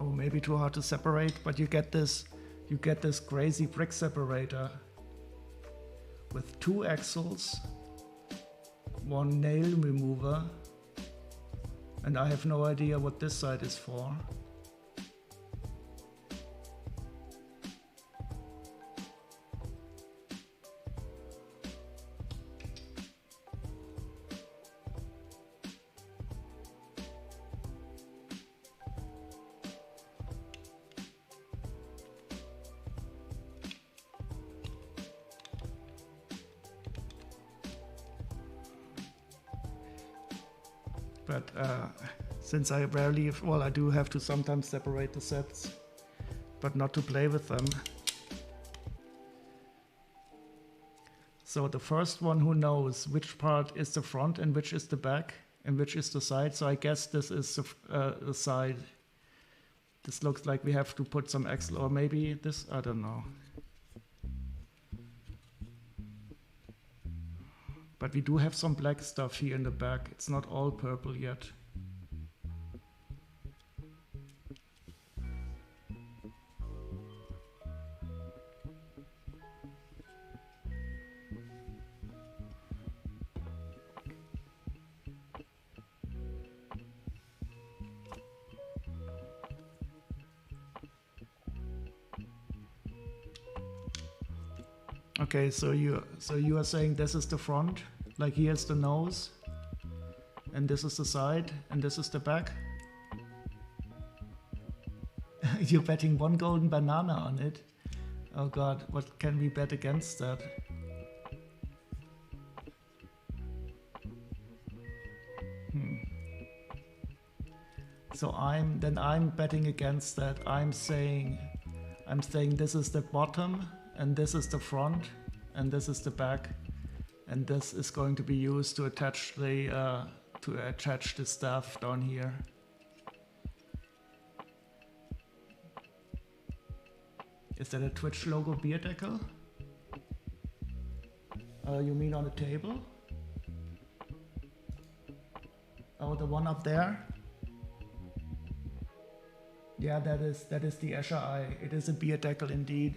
Oh, maybe too hard to separate, but you get this crazy brick separator with 2 axles, 1 nail remover, and I have no idea what this side is for. But since I rarely, well, I do have to sometimes separate the sets, but not to play with them. So the first one who knows which part is the front and which is the back and which is the side. So I guess this is the side. This looks like we have to put some axle, or maybe this, I don't know. But we do have some black stuff here in the back. It's not all purple yet. Okay, so you are saying this is the front, like here's the nose, and this is the side, and this is the back? You're betting 1 golden banana on it? Oh god, what can we bet against that? So I'm betting against that. I'm saying this is the bottom, and this is the front, and this is the back, and this is going to be used to attach the staff down here. Is that a Twitch logo beer decal? You mean on the table? Oh, the one up there? Yeah, that is the Escher Eye. It is a beer decal indeed.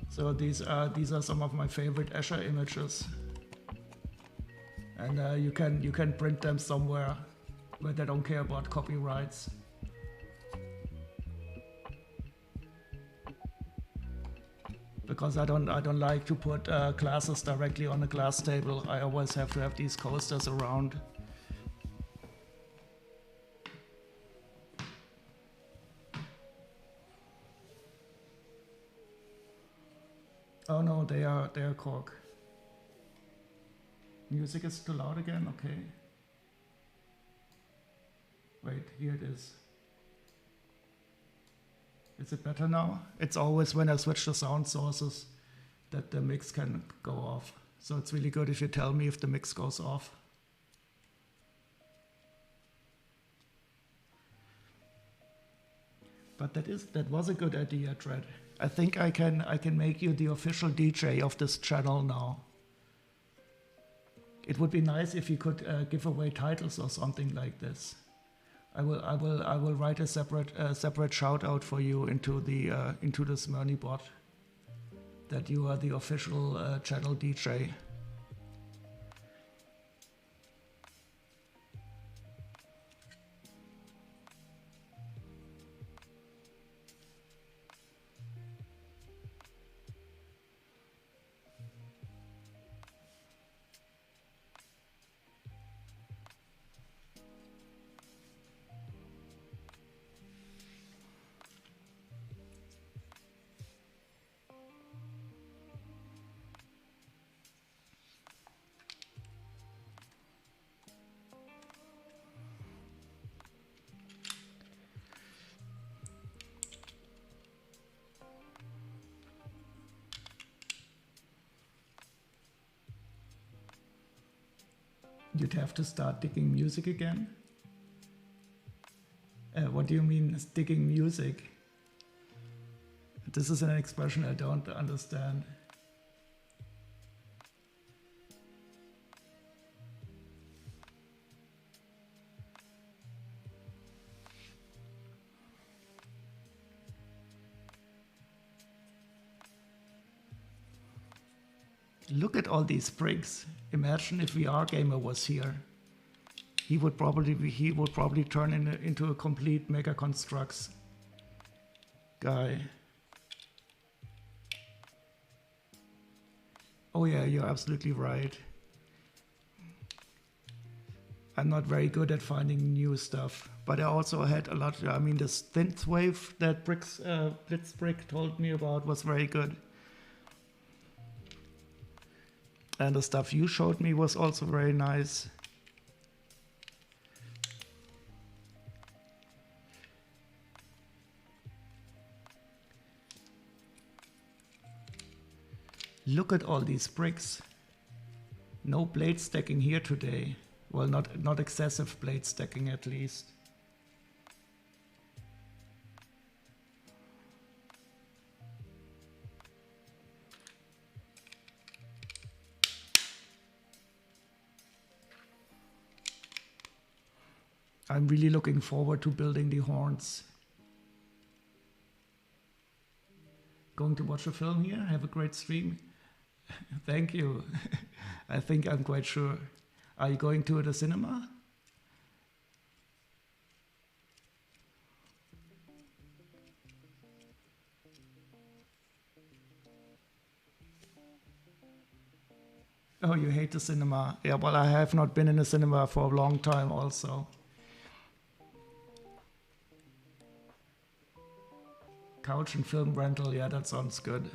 So these are some of my favorite Escher images, and you can print them somewhere where they don't care about copyrights. because I don't like to put classes directly on a glass table. I always have to have these coasters around. Oh no, they are cork. Music is too loud again. Okay. Wait, here it is. Is it better now? It's always when I switch the sound sources that the mix can go off. So it's really good if you tell me if the mix goes off. But that was a good idea, Dred. I think I can make you the official DJ of this channel now. It would be nice if you could give away titles or something like this. I will write a separate shout out for you into the Smyrny bot that you are the official channel DJ. You'd have to start digging music again? What do you mean digging music? This is an expression I don't understand. Look at all these bricks. Imagine if VR Gamer was here. He would probably turn into a complete mega Construx guy. Oh yeah, you're absolutely right. I'm not very good at finding new stuff, but I also had a lot. I mean, this synthwave that Blitzbrick told me about was very good. And the stuff you showed me was also very nice. Look at all these bricks. No blade stacking here today. Well, not excessive blade stacking at least. I'm really looking forward to building the horns. Going to watch a film here? Have a great stream. Thank you. I think I'm quite sure. Are you going to the cinema? Oh, you hate the cinema. Yeah, well, I have not been in a cinema for a long time also. Couch and film rental, yeah, that sounds good.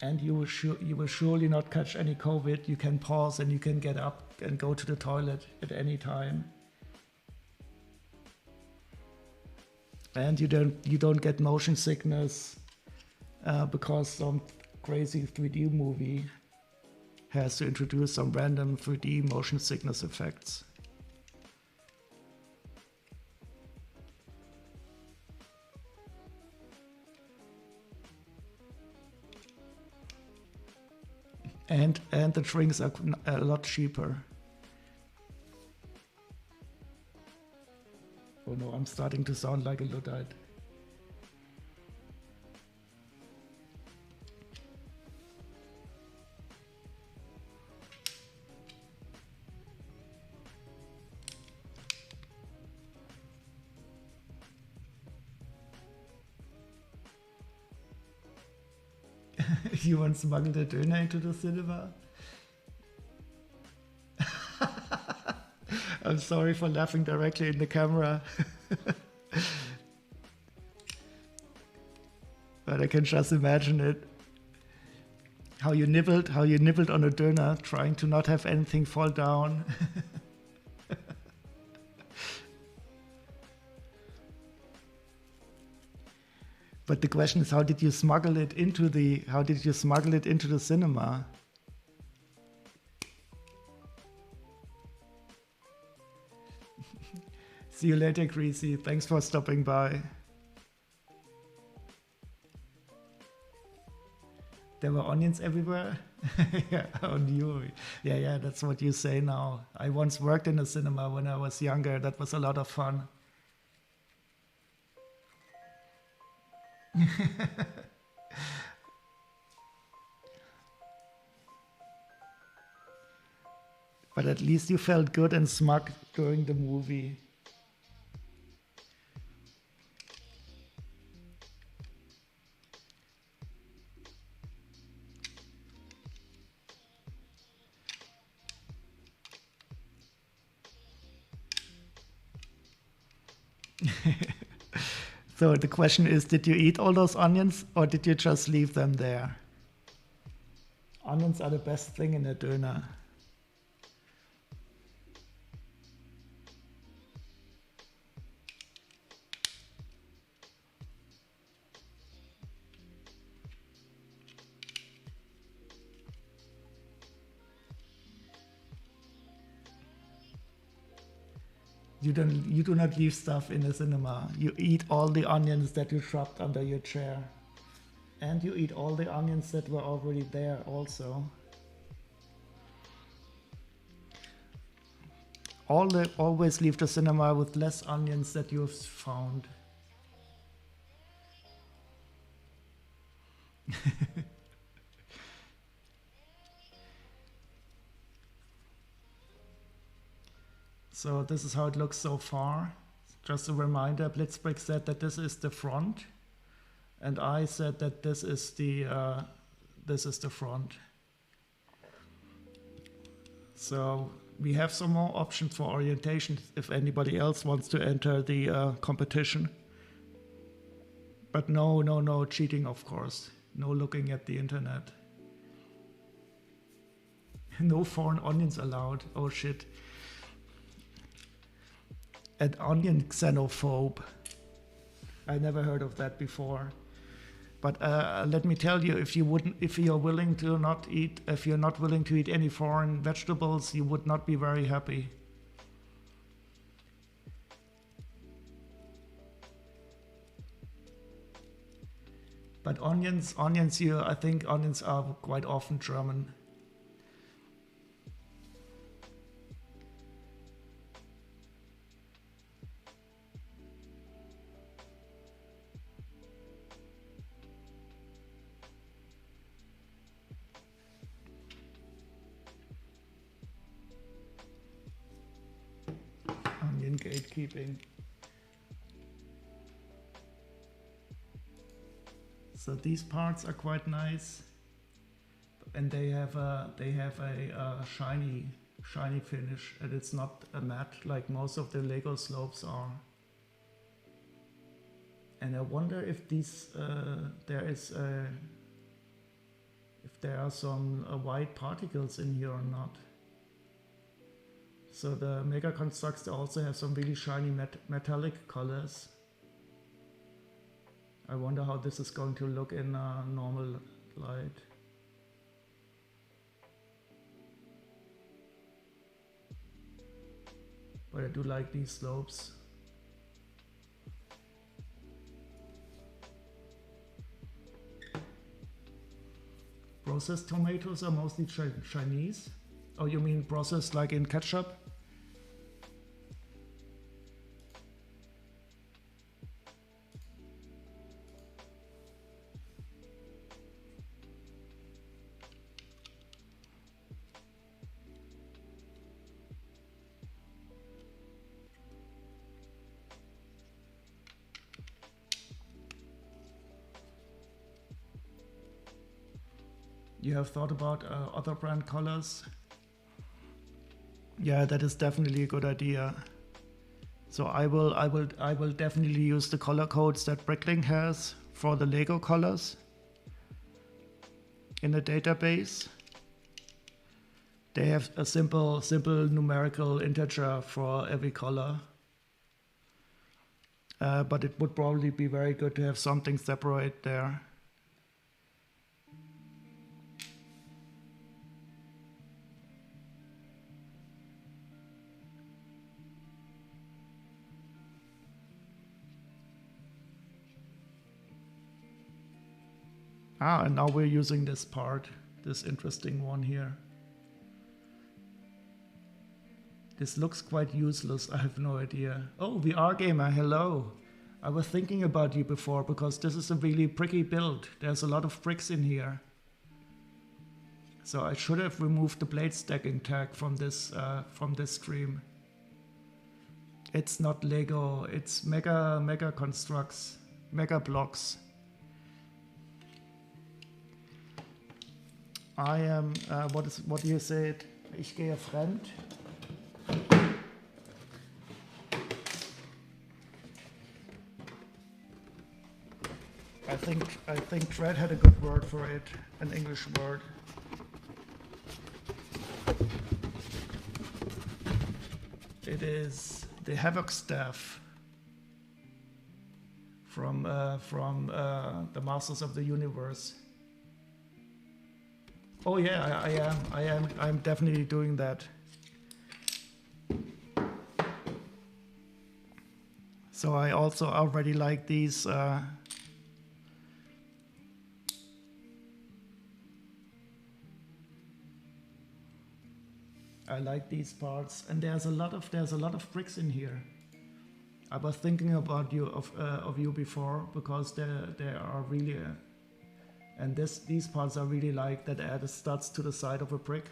And you will surely not catch any COVID. You can pause and you can get up and go to the toilet at any time. And you don't get motion sickness because some crazy 3D movie has to introduce some random 3D motion sickness effects. And the drinks are a lot cheaper. Oh no, I'm starting to sound like a Luddite. You once smuggled a döner into the cinema? I'm sorry for laughing directly in the camera. But I can just imagine it. How you nibbled on a döner, trying to not have anything fall down. But the question is, how did you smuggle it into the cinema? See you later, Greasy. Thanks for stopping by. There were onions everywhere? Yeah, on you. Yeah, that's what you say now. I once worked in a cinema when I was younger. That was a lot of fun. But at least you felt good and smug during the movie. So the question is, did you eat all those onions or did you just leave them there? Onions are the best thing in a döner. You do not leave stuff in the cinema. You eat all the onions that you shoved under your chair. And you eat all the onions that were already there also. Always leave the cinema with less onions that you've found. So this is how it looks so far. Just a reminder, Blitzbrick said that this is the front, and I said that this is the front. So we have some more options for orientation if anybody else wants to enter the competition. But no cheating, of course. No looking at the internet. No foreign onions allowed. Oh shit. An onion xenophobe. I never heard of that before. But let me tell you, if you're not willing to eat any foreign vegetables, you would not be very happy. But onions here, I think onions are quite often German. Onion gatekeeping. So these parts are quite nice, and they have a shiny finish, and it's not a matte like most of the Lego slopes are. And I wonder if these if there are some white particles in here or not. So the Mega Construx also have some really shiny metallic colors. I wonder how this is going to look in normal light. But I do like these slopes. Processed tomatoes are mostly Chinese. Oh, you mean processed like in ketchup? You have thought about other brand colors? Yeah, that is definitely a good idea. So I will definitely use the color codes that Bricklink has for the Lego colors in the database. They have a simple numerical integer for every color. But it would probably be very good to have something separate there. And now we're using this part, this interesting one here. This looks quite useless, I have no idea. Oh, VR Gamer, hello. I was thinking about you before because this is a really bricky build. There's a lot of bricks in here. So I should have removed the blade stacking tag from this stream. It's not Lego, it's Mega Construx, Mega Blocks. I am, what do you say? Ich gehe fremd. I think Fred had a good word for it, an English word. It is the Havoc staff from the Masters of the Universe. Oh yeah, I'm definitely doing that. So I also already like these I like these parts, and there's a lot of bricks in here. I was thinking about you before because they are really and these parts I really like that add the studs to the side of a brick.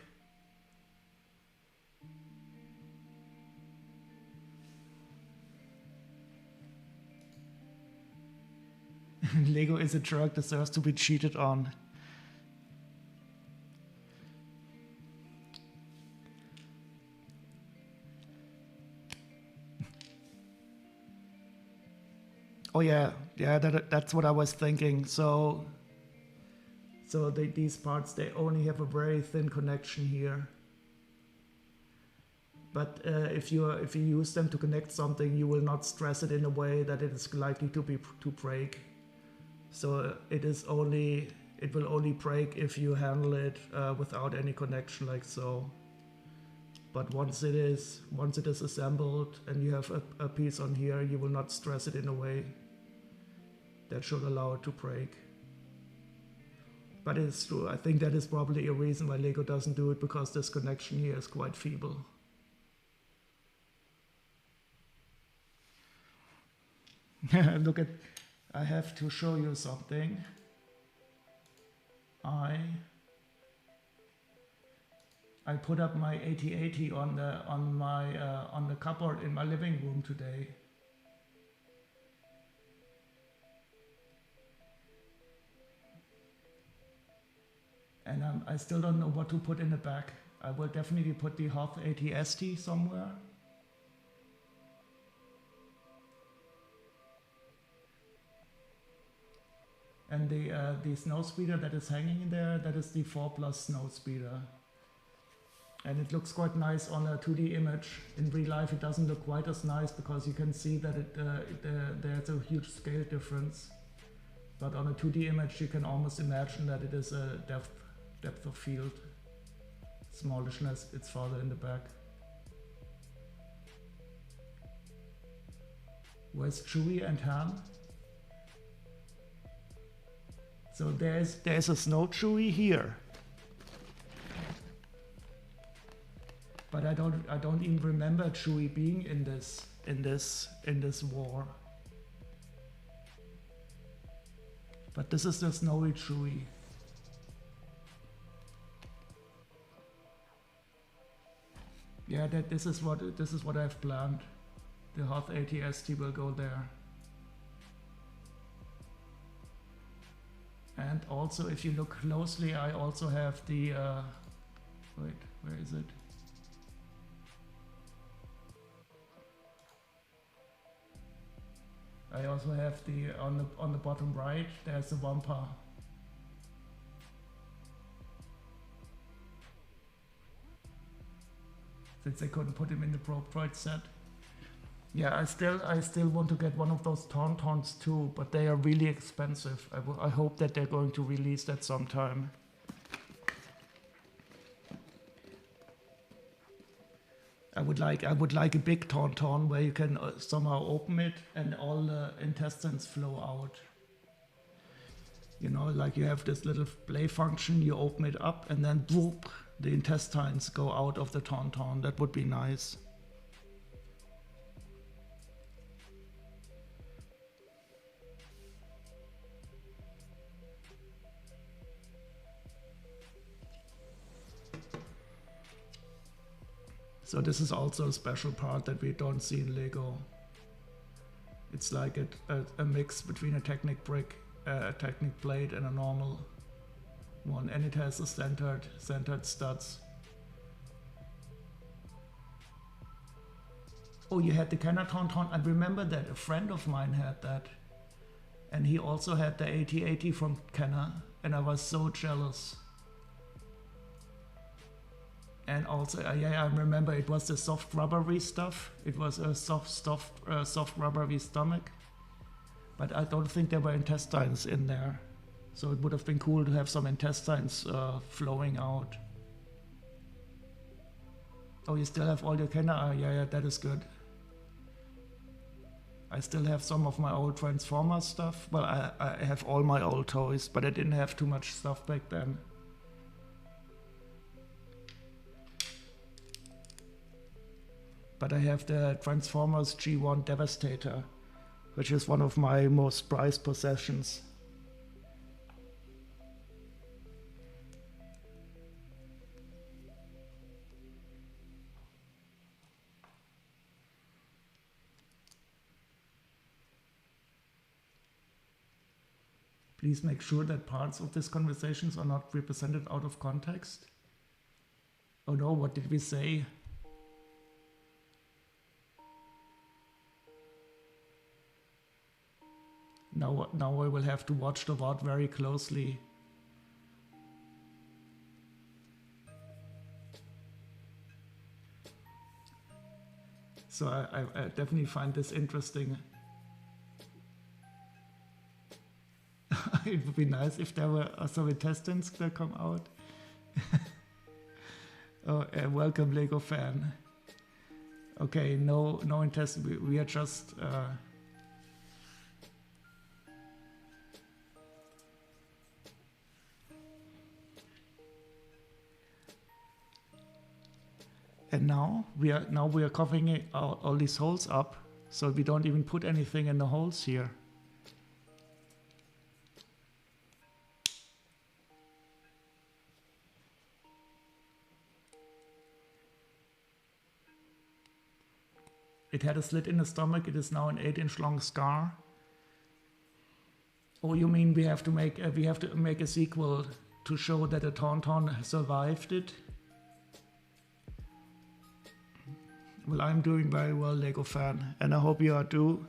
Lego is a jerk, deserves to be cheated on. Oh yeah, that's what I was thinking. So these parts, they only have a very thin connection here. But if you use them to connect something, you will not stress it in a way that it is likely to break. So it will only break if you handle it without any connection like so. But once it is assembled and you have a piece on here, you will not stress it in a way that should allow it to break. But it's true, I think that is probably a reason why Lego doesn't do it, because this connection here is quite feeble. Look at, I have to show you something. I put up my 8080 on the cupboard in my living room today. And I still don't know what to put in the back. I will definitely put the Hoth 80ST somewhere. And the snow speeder that is hanging in there, that is the 4+ snow speeder. And it looks quite nice on a 2D image. In real life it doesn't look quite as nice because you can see that there's a huge scale difference. But on a 2D image you can almost imagine that it is a depth of field. Smallishness, it's farther in the back. Where's Chewie and Han? So there's a snow Chewie here. But I don't even remember Chewie being in this war. But this is the snowy Chewie. Yeah, this is what I've planned. The Hoth 80ST will go there. And also, if you look closely, I also have the, wait, where is it? I also have the, on the bottom right, there's the bumper. Since I couldn't put him in the Probe Droid set. Yeah, I still want to get one of those Tauntauns too, but they are really expensive. I hope that they're going to release that sometime. I would like a big Tauntaun where you can somehow open it and all the intestines flow out. You know, like you have this little play function, you open it up and then whoop, the intestines go out of the Tauntaun. That would be nice. So this is also a special part that we don't see in Lego. It's like a mix between a Technic brick, a Technic plate and a normal one, and it has a centered studs. Oh, you had the Kenner Tauntaun. I remember that a friend of mine had that, and he also had the AT-AT from Kenner, and I was so jealous. And also, yeah, I remember it was the soft rubbery stuff. It was a soft rubbery stomach. But I don't think there were intestines in there. So it would have been cool to have some intestines flowing out. Oh, you still have all your Kenner? Yeah, that is good. I still have some of my old Transformers stuff. Well, I have all my old toys, but I didn't have too much stuff back then. But I have the Transformers G1 Devastator, which is one of my most prized possessions. Please make sure that parts of these conversations are not represented out of context. Oh no, what did we say? Now I will have to watch the VOD very closely. So I definitely find this interesting. It would be nice if there were some intestines that come out. Oh, welcome Lego fan. Okay, no intestines. We are just... And now we are covering all these holes up, so we don't even put anything in the holes here. It had a slit in the stomach. It is now an 8-inch long scar. Oh, you mean we have to make a sequel to show that a Tauntaun survived it? Well, I'm doing very well, Lego fan, and I hope you are too.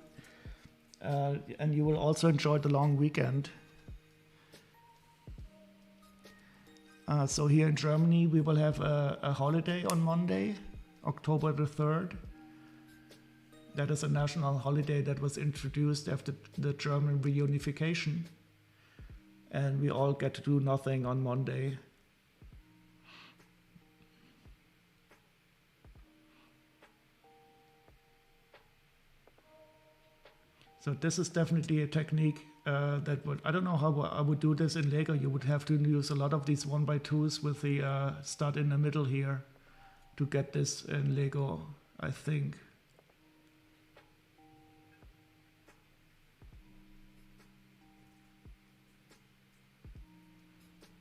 And you will also enjoy the long weekend. So here in Germany, we will have a holiday on Monday, October the 3rd. That is a national holiday that was introduced after the German reunification. And we all get to do nothing on Monday. So this is definitely a technique that would, I don't know how I would do this in Lego. You would have to use a lot of these 1x2s with the stud in the middle here to get this in Lego, I think.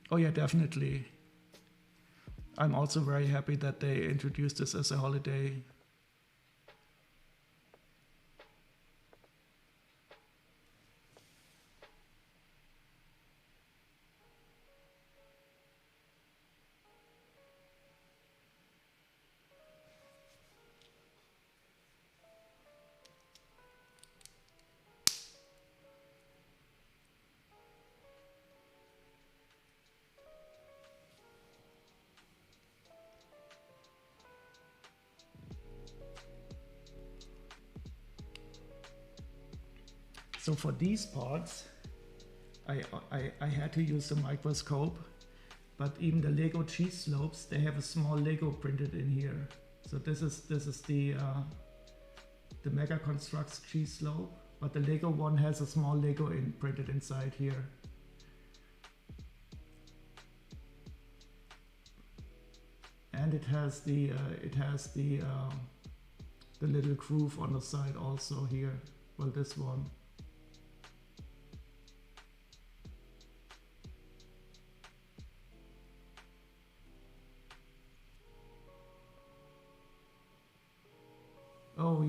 Oh yeah, definitely. I'm also very happy that they introduced this as a holiday. So for these parts, I had to use a microscope, but even the Lego cheese slopes, they have a small Lego printed in here. So this is the Mega Construx cheese slope, but the Lego one has a small Lego printed inside here. And it has the little groove on the side also here. Well, this one. Oh,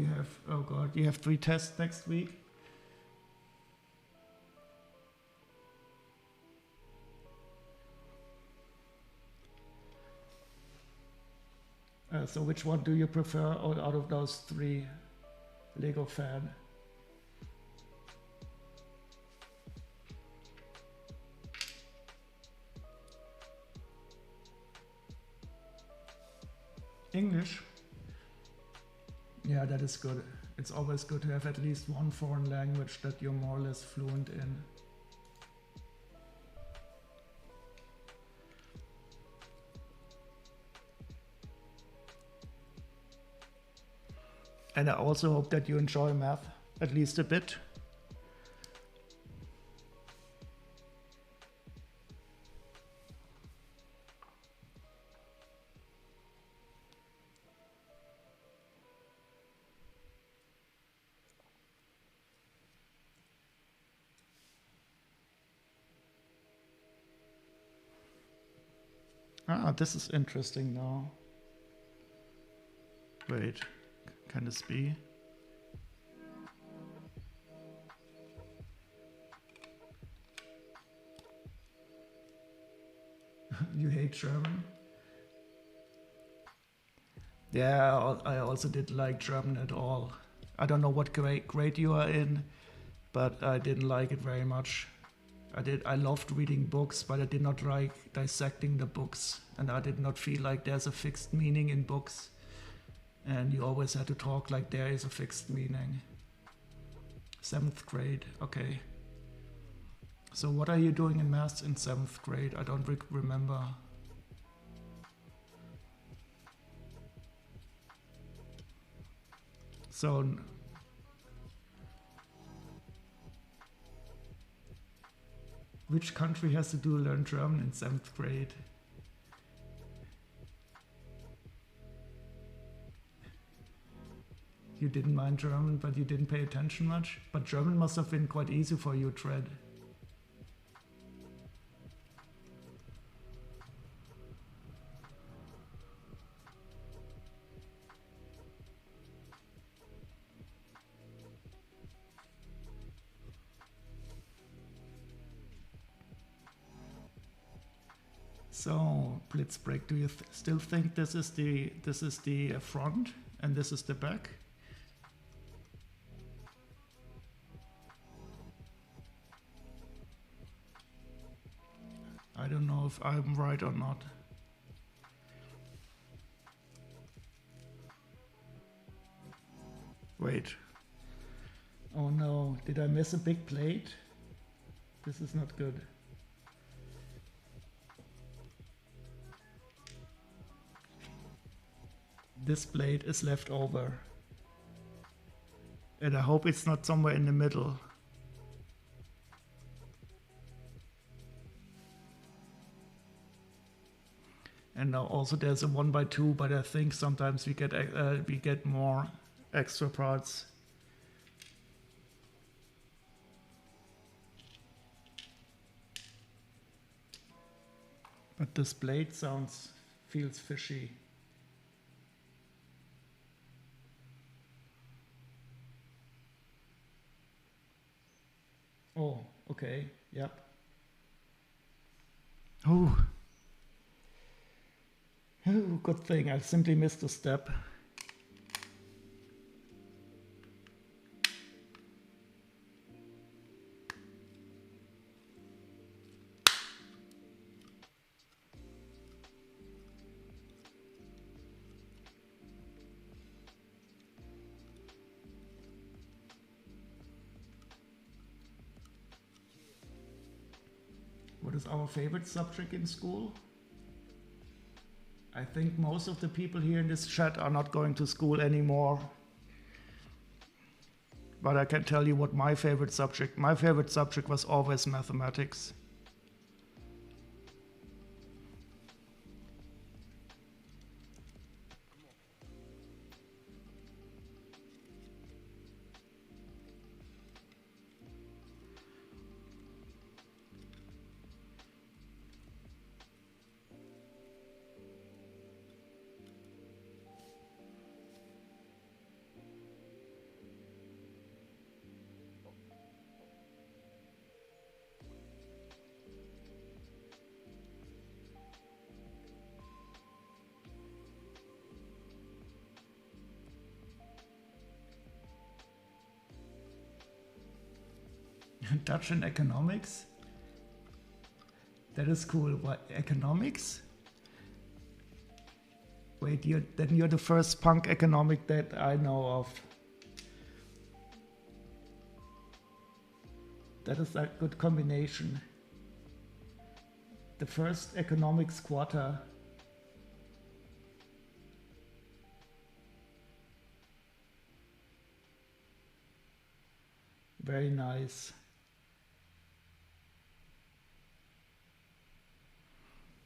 oh God, you have 3 tests next week? So which one do you prefer out of those 3? Lego fan. English? Yeah, that is good. It's always good to have at least one foreign language that you're more or less fluent in. And I also hope that you enjoy math, at least a bit. Ah, this is interesting now. Wait, can this be? You hate German? Yeah, I also didn't like German at all. I don't know what grade you are in, but I didn't like it very much. I loved reading books, but I did not like dissecting the books, and I did not feel like there's a fixed meaning in books, and you always had to talk like there is a fixed meaning. 7th grade, okay. So what are you doing in maths in 7th grade? I don't remember. So which country has to learn German in 7th grade? You didn't mind German, but you didn't pay attention much? But German must have been quite easy for you, Tread. So, Blitzbreak, do you still think this is the front and this is the back? I don't know if I'm right or not. Wait. Oh no, did I miss a big plate? This is not good. This plate is left over. And I hope it's not somewhere in the middle. And now also there's a 1x2, but I think sometimes we get more extra parts. But this blade feels fishy. Oh, okay, yep. Oh. Oh, good thing, I simply missed a step. is our favorite subject in school? I think most of the people here in this chat are not going to school anymore. But I can tell you what my favorite subject was always mathematics. Dutch and economics? That is cool. What, economics? Wait, then you're the first punk economic that I know of. That is a good combination. The first economics quarter. Very nice.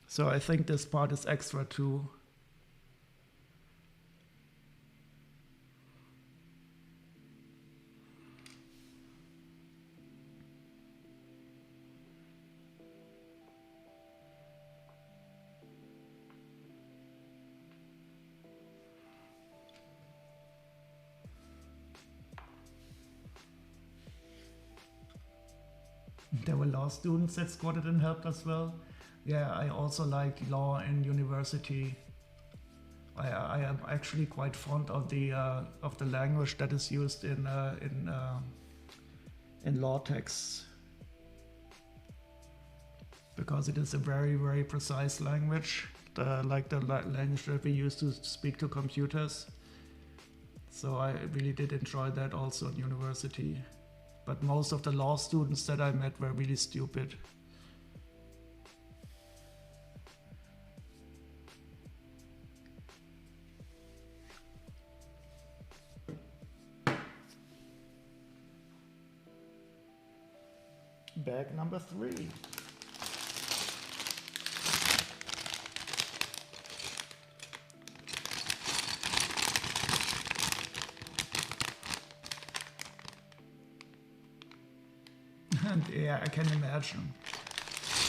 So I think this part is extra too. There were law students that squatted and helped as well. Yeah, I also like law in university. I am actually quite fond of the language that is used in law texts, because it is a very, very precise language, like the language that we use to speak to computers. So I really did enjoy that also in university. But most of the law students that I met were really stupid. Bag number 3. And yeah, I can imagine.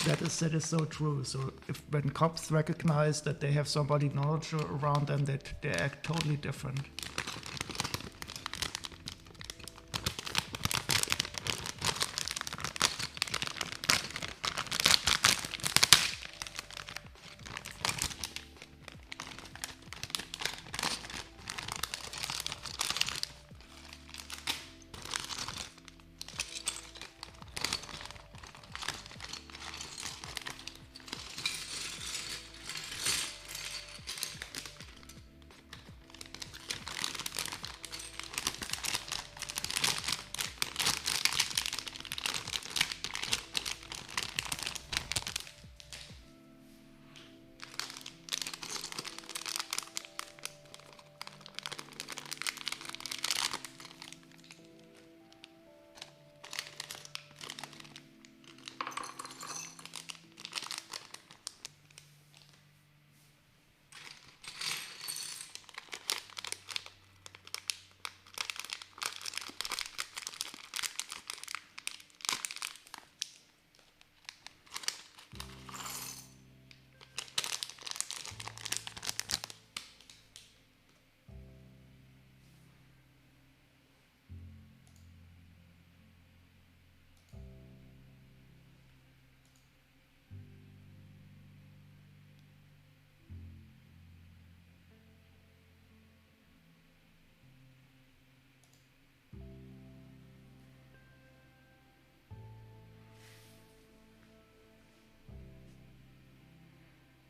That is so true. So when cops recognize that they have somebody knowledge around them, that they act totally different.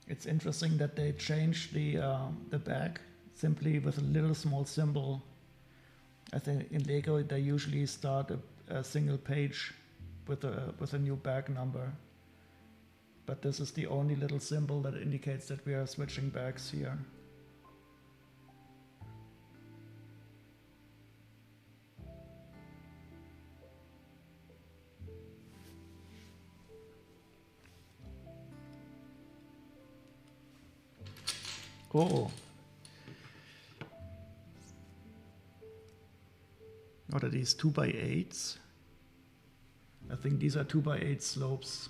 It's interesting that they changed the bag simply with a little small symbol. I think in Lego they usually start a single page with a new bag number. But this is the only little symbol that indicates that we are switching backs here. Oh. What are these 2x8s? I think these are 2x8 slopes.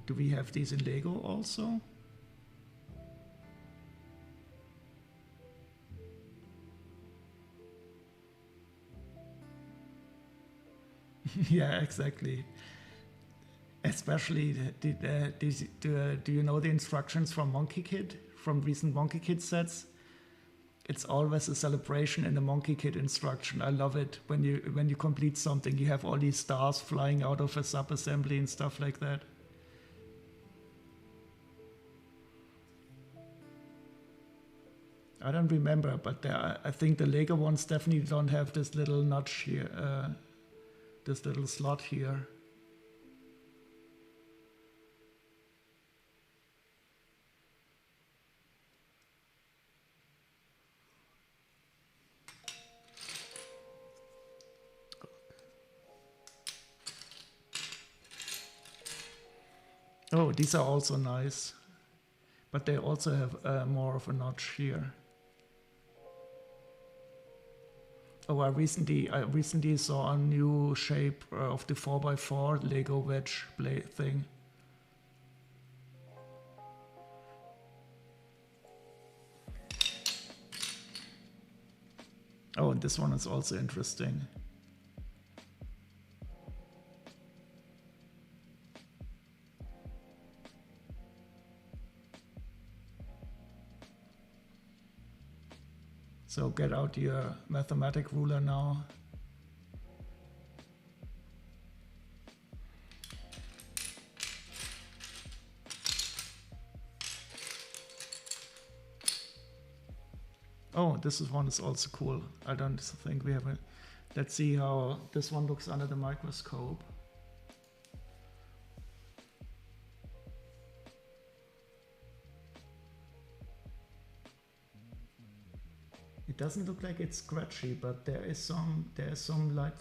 Do we have these in Lego also? Yeah, exactly. Especially, do you know the instructions from Monkey Kid, from recent Monkey Kid sets? It's always a celebration in the Monkey Kid instruction. I love it. When you complete something, you have all these stars flying out of a sub-assembly and stuff like that. I don't remember, but I think the Lego ones definitely don't have this little notch here, this little slot here. Oh, these are also nice, but they also have more of a notch here. Oh, I recently saw a new shape of the 4x4 Lego wedge blade thing. Oh, and this one is also interesting. So get out your mathematic ruler now. Oh, this one is also cool. I don't think we have a... Let's see how this one looks under the microscope. It doesn't look like it's scratchy, but there is some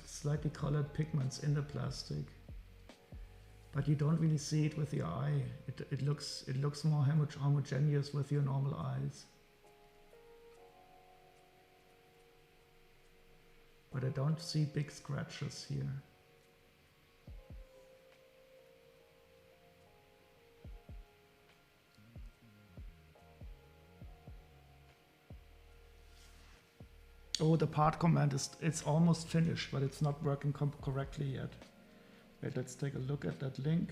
slightly colored pigments in the plastic. But you don't really see it with your eye. It looks more homogeneous with your normal eyes. But I don't see big scratches here. Oh, the part command it's almost finished, but it's not working correctly yet. Wait, let's take a look at that link.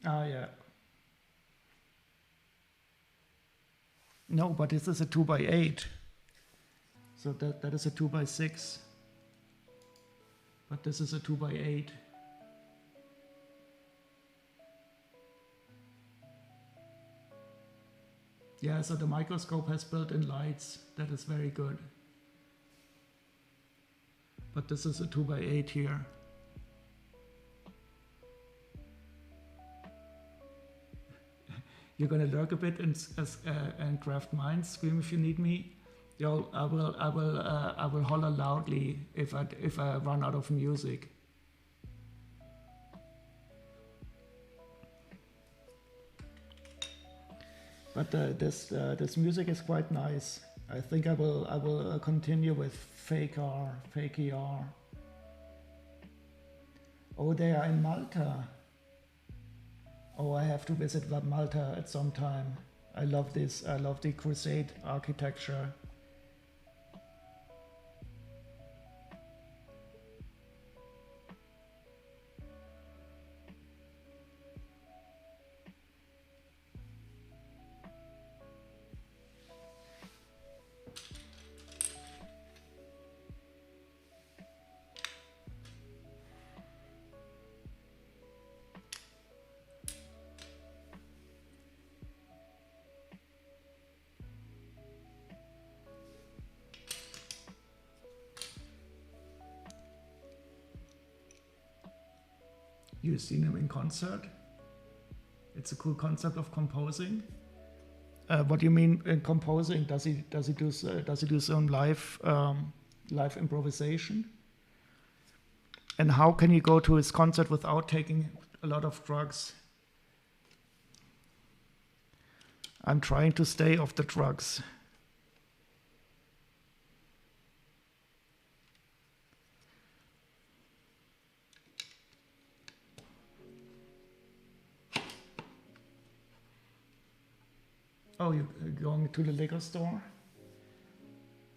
Ah, yeah. No, but this is a 2x8. So that is a 2x6. But this is a 2x8. Yeah, so the microscope has built-in lights. That is very good. But this is a 2x8 here. You're gonna lurk a bit and craft mines. Scream if you need me. Yo, I will holler loudly if I run out of music. But this music is quite nice. I think I will continue with fake ER. Oh, they are in Malta. Oh, I have to visit Malta at some time. I love this. I love the Crusade architecture. You've seen him in concert. It's a cool concept of composing. What do you mean in composing? Does he do some live improvisation? And how can you go to his concert without taking a lot of drugs? I'm trying to stay off the drugs. Oh, you're going to the Lego store?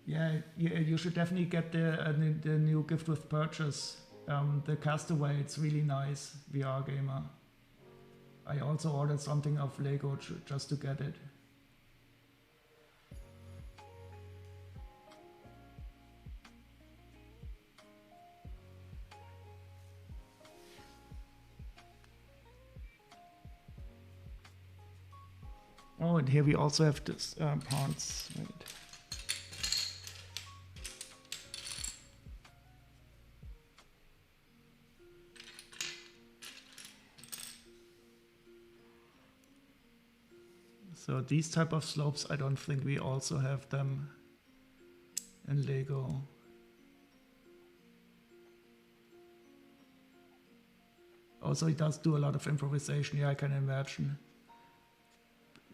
Yeah, you should definitely get the new gift with purchase. The Castaway, it's really nice, VR gamer. I also ordered something of Lego just to get it. Oh, and here we also have this parts. Wait. So these type of slopes, I don't think we also have them in Lego. Also, it does do a lot of improvisation, yeah, I can imagine.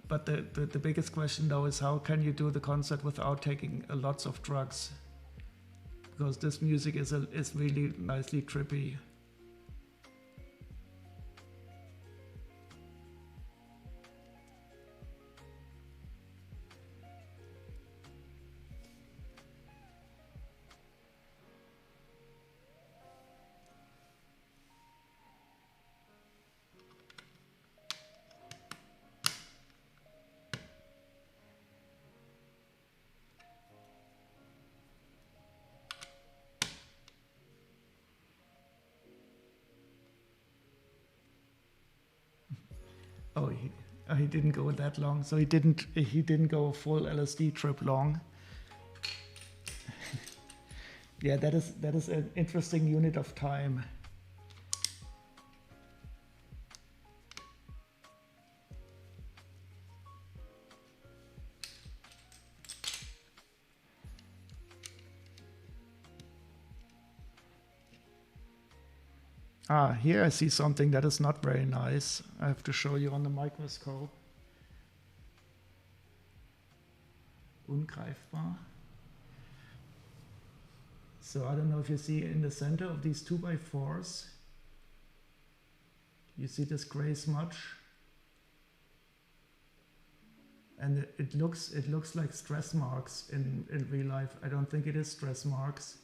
But the biggest question though is how can you do the concert without taking lots of drugs? Because this music is really nicely trippy. Oh, he didn't go that long, so he didn't go a full LSD trip long. Yeah, that is an interesting unit of time. Ah, here I see something that is not very nice. I have to show you on the microscope. Ungreifbar. So I don't know if you see in the center of these 2x4s, you see this gray smudge? And it looks like stress marks in real life. I don't think it is stress marks.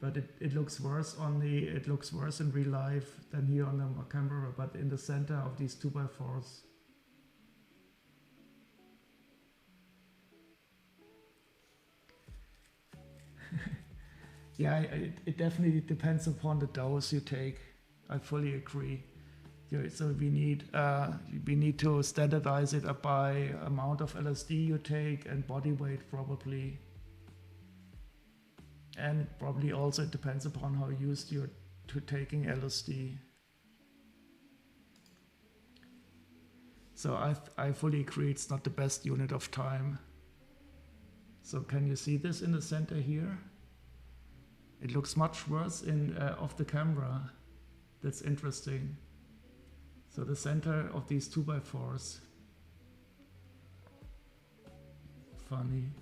But it looks worse in real life than here on the camera, but in the center of these 2x4s. Yeah, it definitely depends upon the dose you take. I fully agree. So we need to standardize it by amount of LSD you take and body weight probably. And probably also it depends upon how used you're to taking LSD. So I fully agree it's not the best unit of time. So can you see this in the center here? It looks much worse off the camera. That's interesting. So the center of these 2x4s. Funny.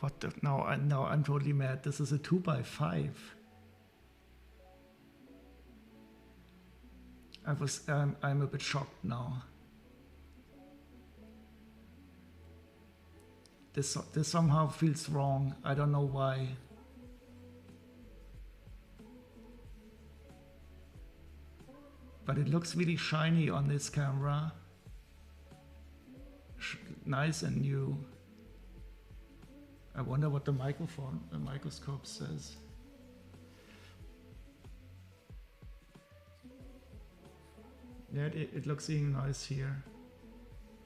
What the? No, I'm totally mad. This is a 2x5. I'm a bit shocked now. This somehow feels wrong. I don't know why. But it looks really shiny on this camera. Nice and new. I wonder what the microscope says. Yeah, it looks really nice here.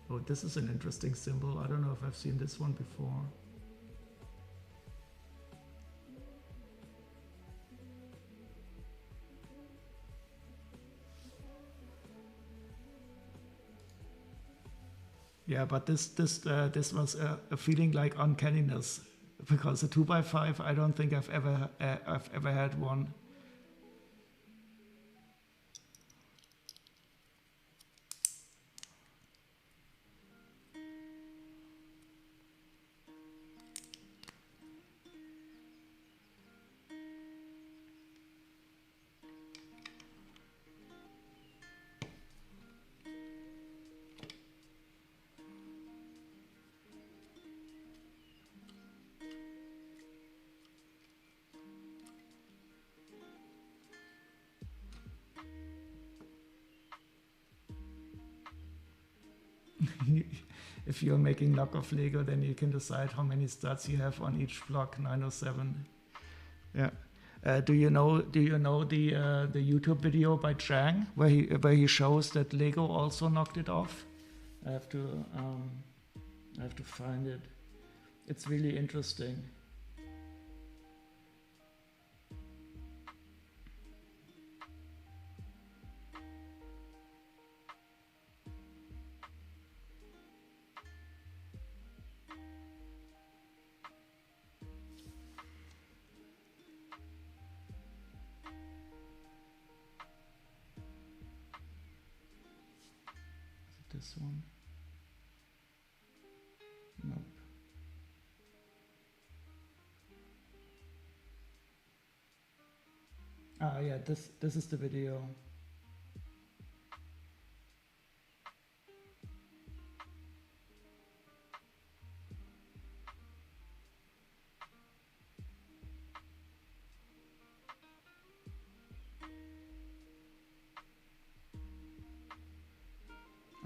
Oh, this is an interesting symbol. I don't know if I've seen this one before. Yeah, but this was a feeling like uncanniness, because a 2x5, I don't think I've ever had one. If you're making knockoff Lego, then you can decide how many studs you have on each block. 907. Yeah. Do you know the YouTube video by Chang where he shows that Lego also knocked it off? I have to find it. It's really interesting. This one? Nope. Ah, yeah, this is the video.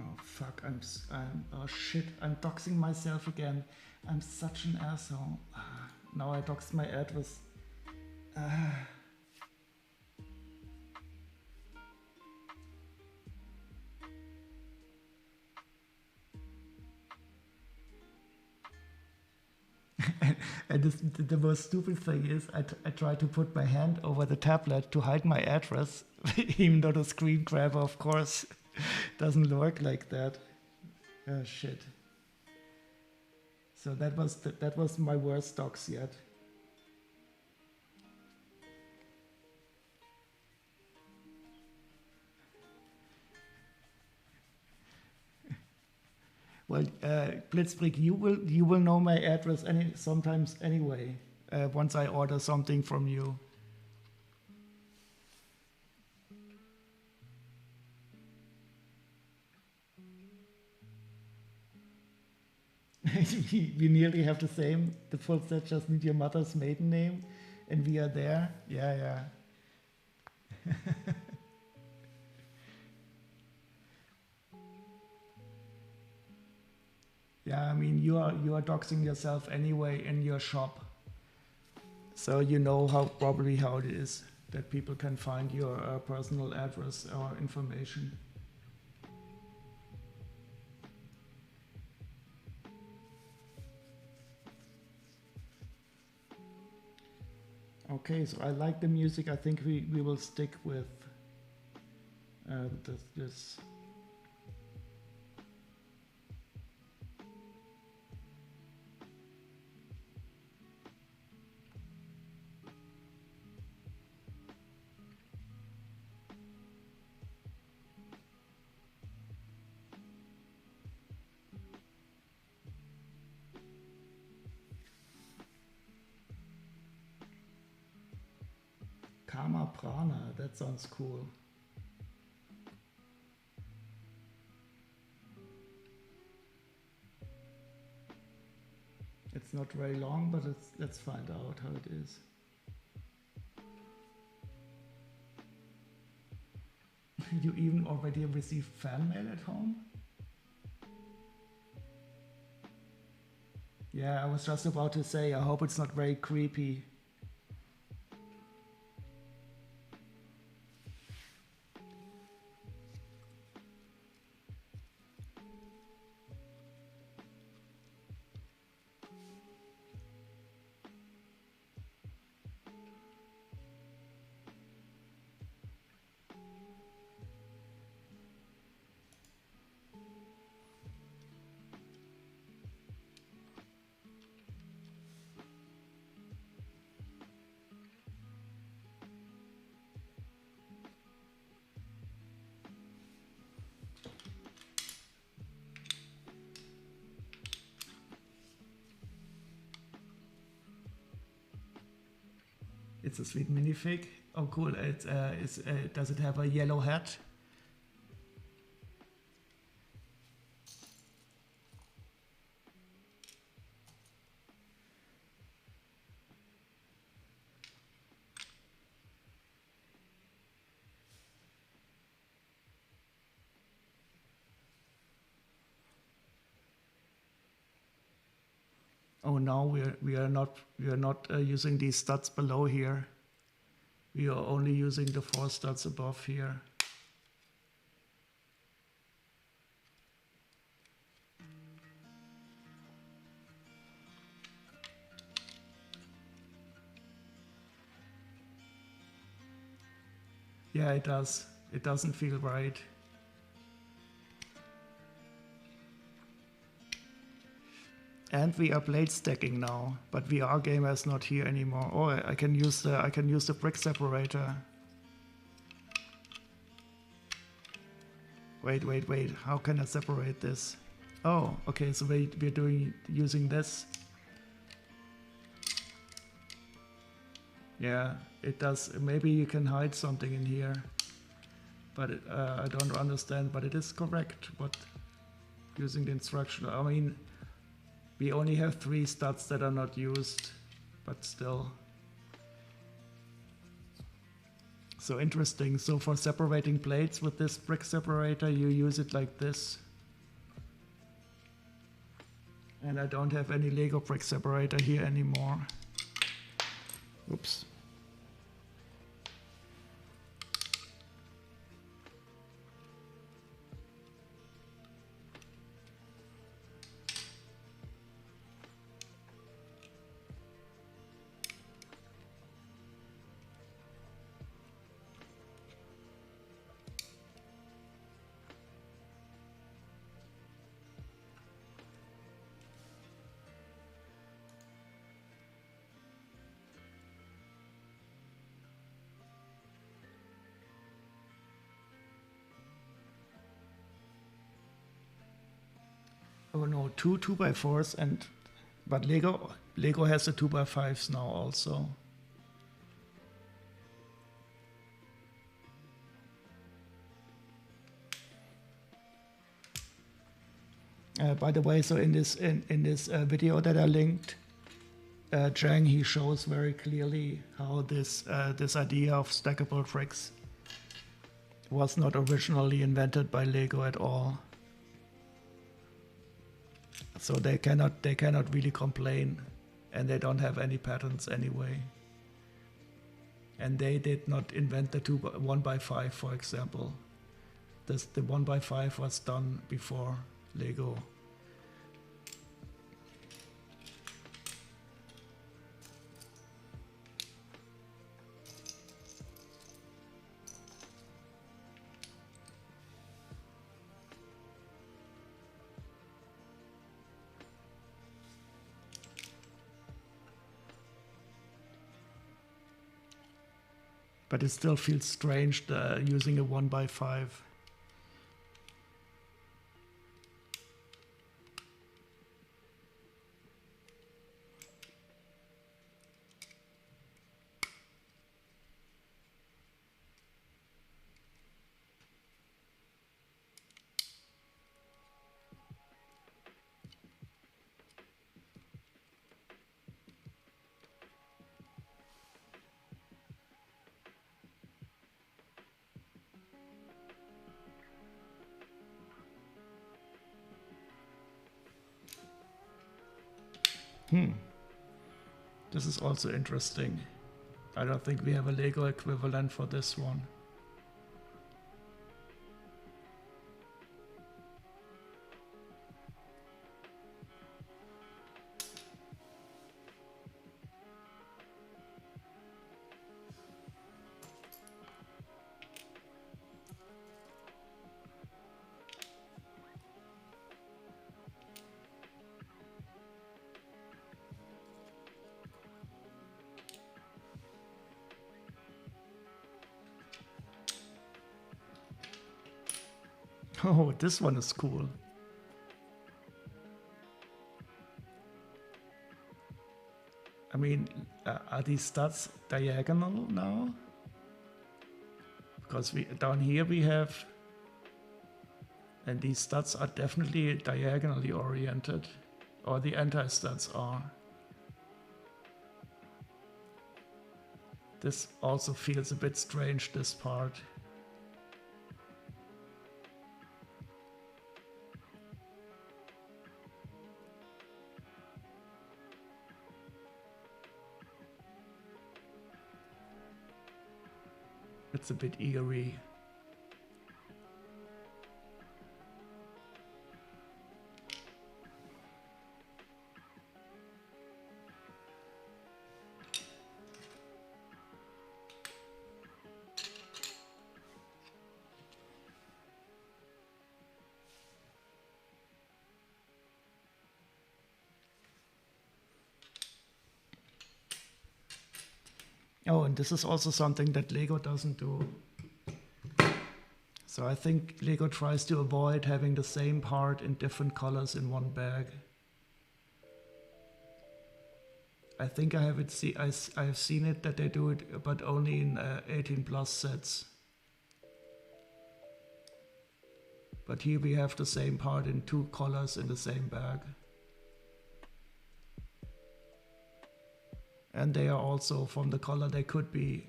Oh fuck, oh shit, I'm doxing myself again. I'm such an asshole. Now I doxed my address. And the most stupid thing is I try to put my hand over the tablet to hide my address, even though the screen grabber, of course, doesn't work like that. Oh shit. So that was my worst dox yet. Well, Blitzbrick, you will know my address sometimes anyway. Once I order something from you. We nearly have the same. The full set just need your mother's maiden name, and we are there. Yeah. Yeah, I mean you are doxing yourself anyway in your shop, so you know probably how it is that people can find your personal address or information. Okay, so I like the music. I think we will stick with this. Karma Prana, that sounds cool. It's not very long, but let's find out how it is. You even already received fan mail at home? Yeah, I was just about to say, I hope it's not very creepy. It's a sweet minifig. Oh, cool. Does it have a yellow hat? Oh no, we are not using these studs below here. We are only using the 4 studs above here. Yeah, it does. It doesn't feel right. And we are blade stacking now, but VR Gamer is not here anymore. Oh, I can use the brick separator. Wait. How can I separate this? Oh, okay. So we're using this. Yeah, it does. Maybe you can hide something in here, but I don't understand. But it is correct. But using the instruction, I mean. We only have 3 studs that are not used, but still. So interesting. So for separating plates with this brick separator, you use it like this. And I don't have any Lego brick separator here anymore. Oops. Oh no, 2 2x4s but Lego has the 2x5s now also. By the way, so in this video that I linked, Zhang, he shows very clearly how this idea of stackable bricks was not originally invented by Lego at all. So they cannot really complain, and they don't have any patents anyway. And they did not invent the 1x5, for example. The 1x5 was done before Lego. But it still feels strange using a 1x5. This is also interesting. I don't think we have a Lego equivalent for this one. Oh, this one is cool. I mean, are these studs diagonal now? Because down here we have, and these studs are definitely diagonally oriented, or the anti-studs are. This also feels a bit strange, this part. It's a bit eerie. Oh, and this is also something that Lego doesn't do. So I think Lego tries to avoid having the same part in different colors in one bag. I think I have seen it that they do it, but only in 18 plus sets. But here we have the same part in two colors in the same bag. And they are also from the color they could be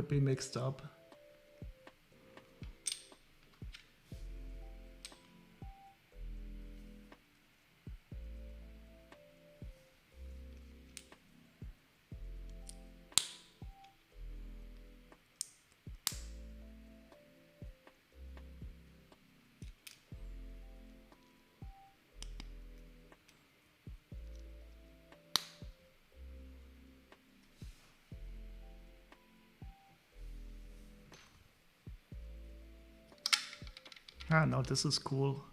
mixed up. Ah, no, this is cool.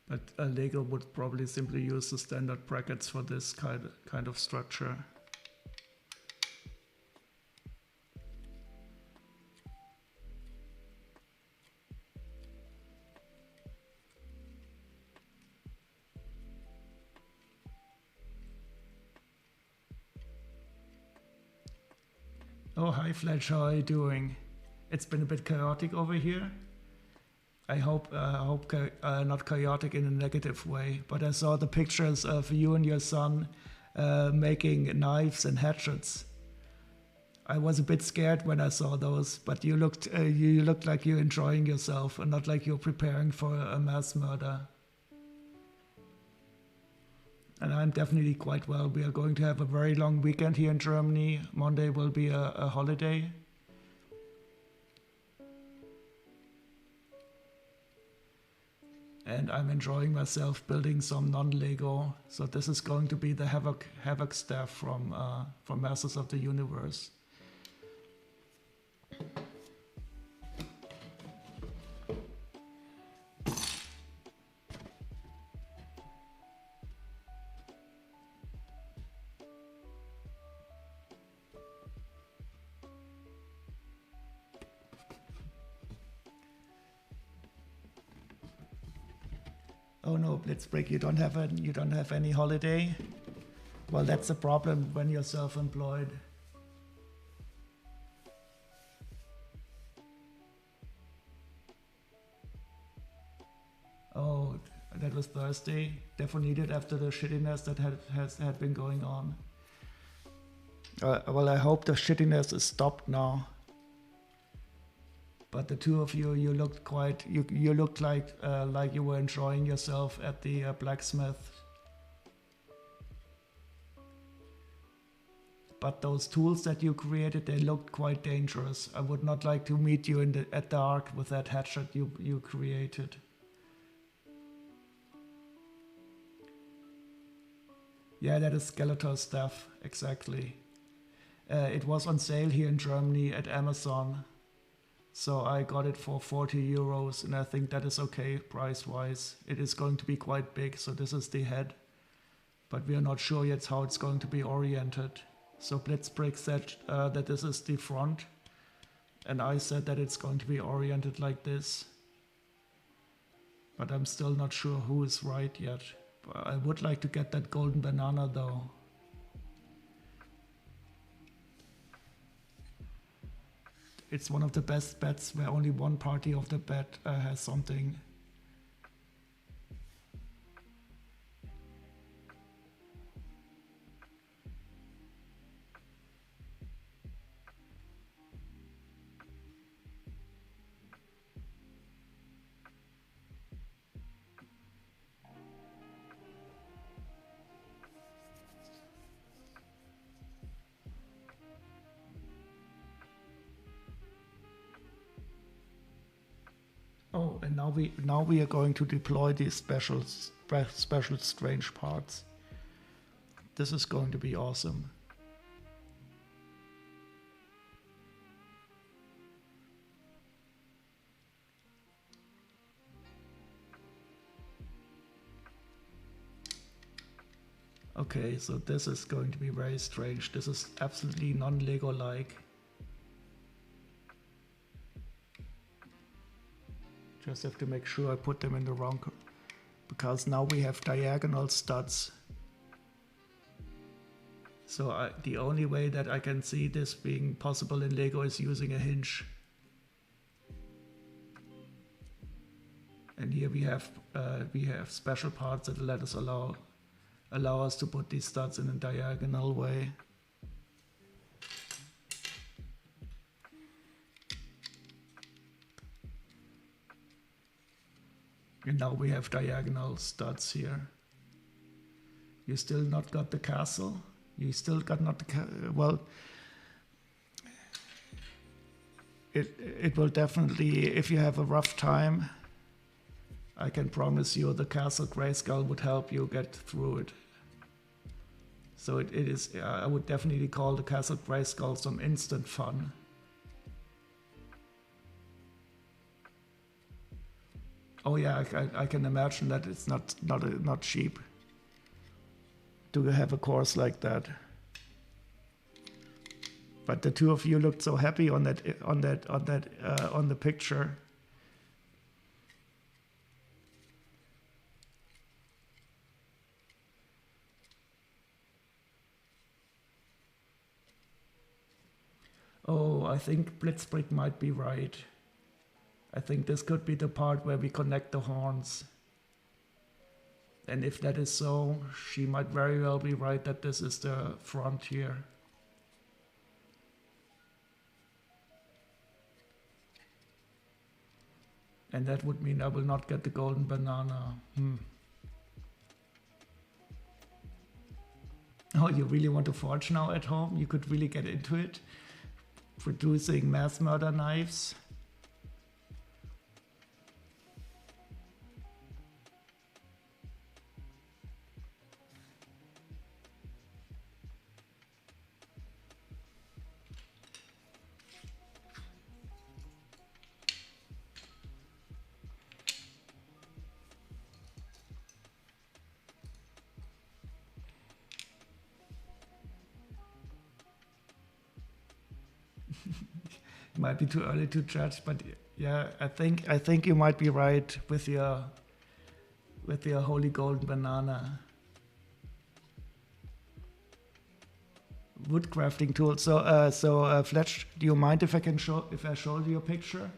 But Lego would probably simply use the standard brackets for this kind of structure. Oh, hi Fletch, how are you doing? It's been a bit chaotic over here. I hope not chaotic in a negative way, but I saw the pictures of you and your son making knives and hatchets. I was a bit scared when I saw those, but you looked like you're enjoying yourself and not like you're preparing for a mass murder. And I'm definitely quite well. We are going to have a very long weekend here in Germany. Monday will be a holiday. And I'm enjoying myself building some non-Lego. So this is going to be the Havoc staff from Masters of the Universe. Oh no, Blitzbreak, you don't have any holiday? Well, that's a problem when you're self-employed. Oh, that was Thursday. Therefore needed after the shittiness that had been going on. Well, I hope the shittiness is stopped now. But the two of you, you looked quite, you looked like you were enjoying yourself at the blacksmith. But those tools that you created, they looked quite dangerous. I would not like to meet you at dark with that hatchet you created. Yeah, that is Skeletor stuff, exactly. It was on sale here in Germany at Amazon. So I got it for 40 euros, and I think that is okay price-wise. It is going to be quite big, so this is the head. But we are not sure yet how it's going to be oriented. So Blitzbrick said that this is the front, and I said that it's going to be oriented like this. But I'm still not sure who is right yet. But I would like to get that golden banana though. It's one of the best bets where only one party of the bet has something. Oh, and now we are going to deploy these special strange parts. This is going to be awesome. Okay, so this is going to be very strange. This is absolutely non-Lego-like. Just have to make sure I put them in the wrong, because now we have diagonal studs. So the only way that I can see this being possible in Lego is using a hinge. And here we have special parts that let us allow us to put these studs in a diagonal way. And now we have diagonal studs here. You still not got the castle? You still got not the well, it will definitely, if you have a rough time, I can promise you the Castle Grayskull would help you get through it. So it is, I would definitely call the Castle Grayskull some instant fun. Oh yeah, I can imagine that it's not cheap to have a course like that. But the two of you looked so happy on the picture. Oh, I think Blitzbrick might be right. I think this could be the part where we connect the horns. And if that is so, she might very well be right that this is the front here. And that would mean I will not get the golden banana. Oh, you really want to forge now at home? You could really get into it? Producing mass murder knives? It might be too early to judge, but yeah, I think you might be right with your holy golden banana. Wood crafting tool. So Fletch, do you mind if I show you a picture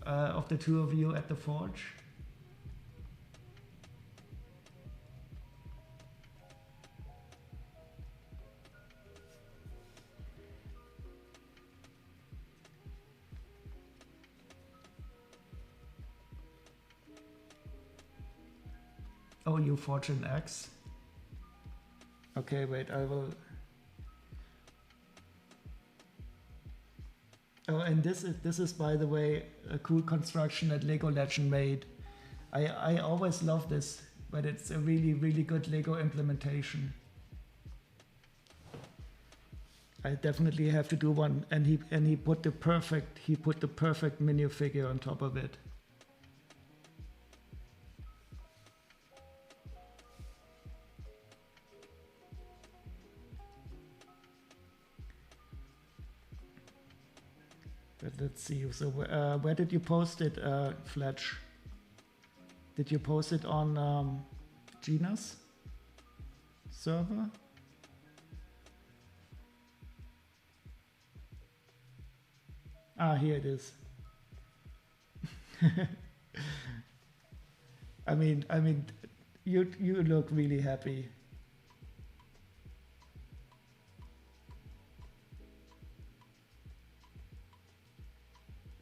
of the two of you at the forge? Oh, U-Fortune X. Okay, wait, I will... Oh, and this is by the way a cool construction that Lego Legend made. I always love this, but it's a really good Lego implementation. I definitely have to do one, and he put the perfect minifigure on top of it. But let's see. So where did you post it, Fletch? Did you post it on Gina's server? Ah, here it is. I mean, you look really happy.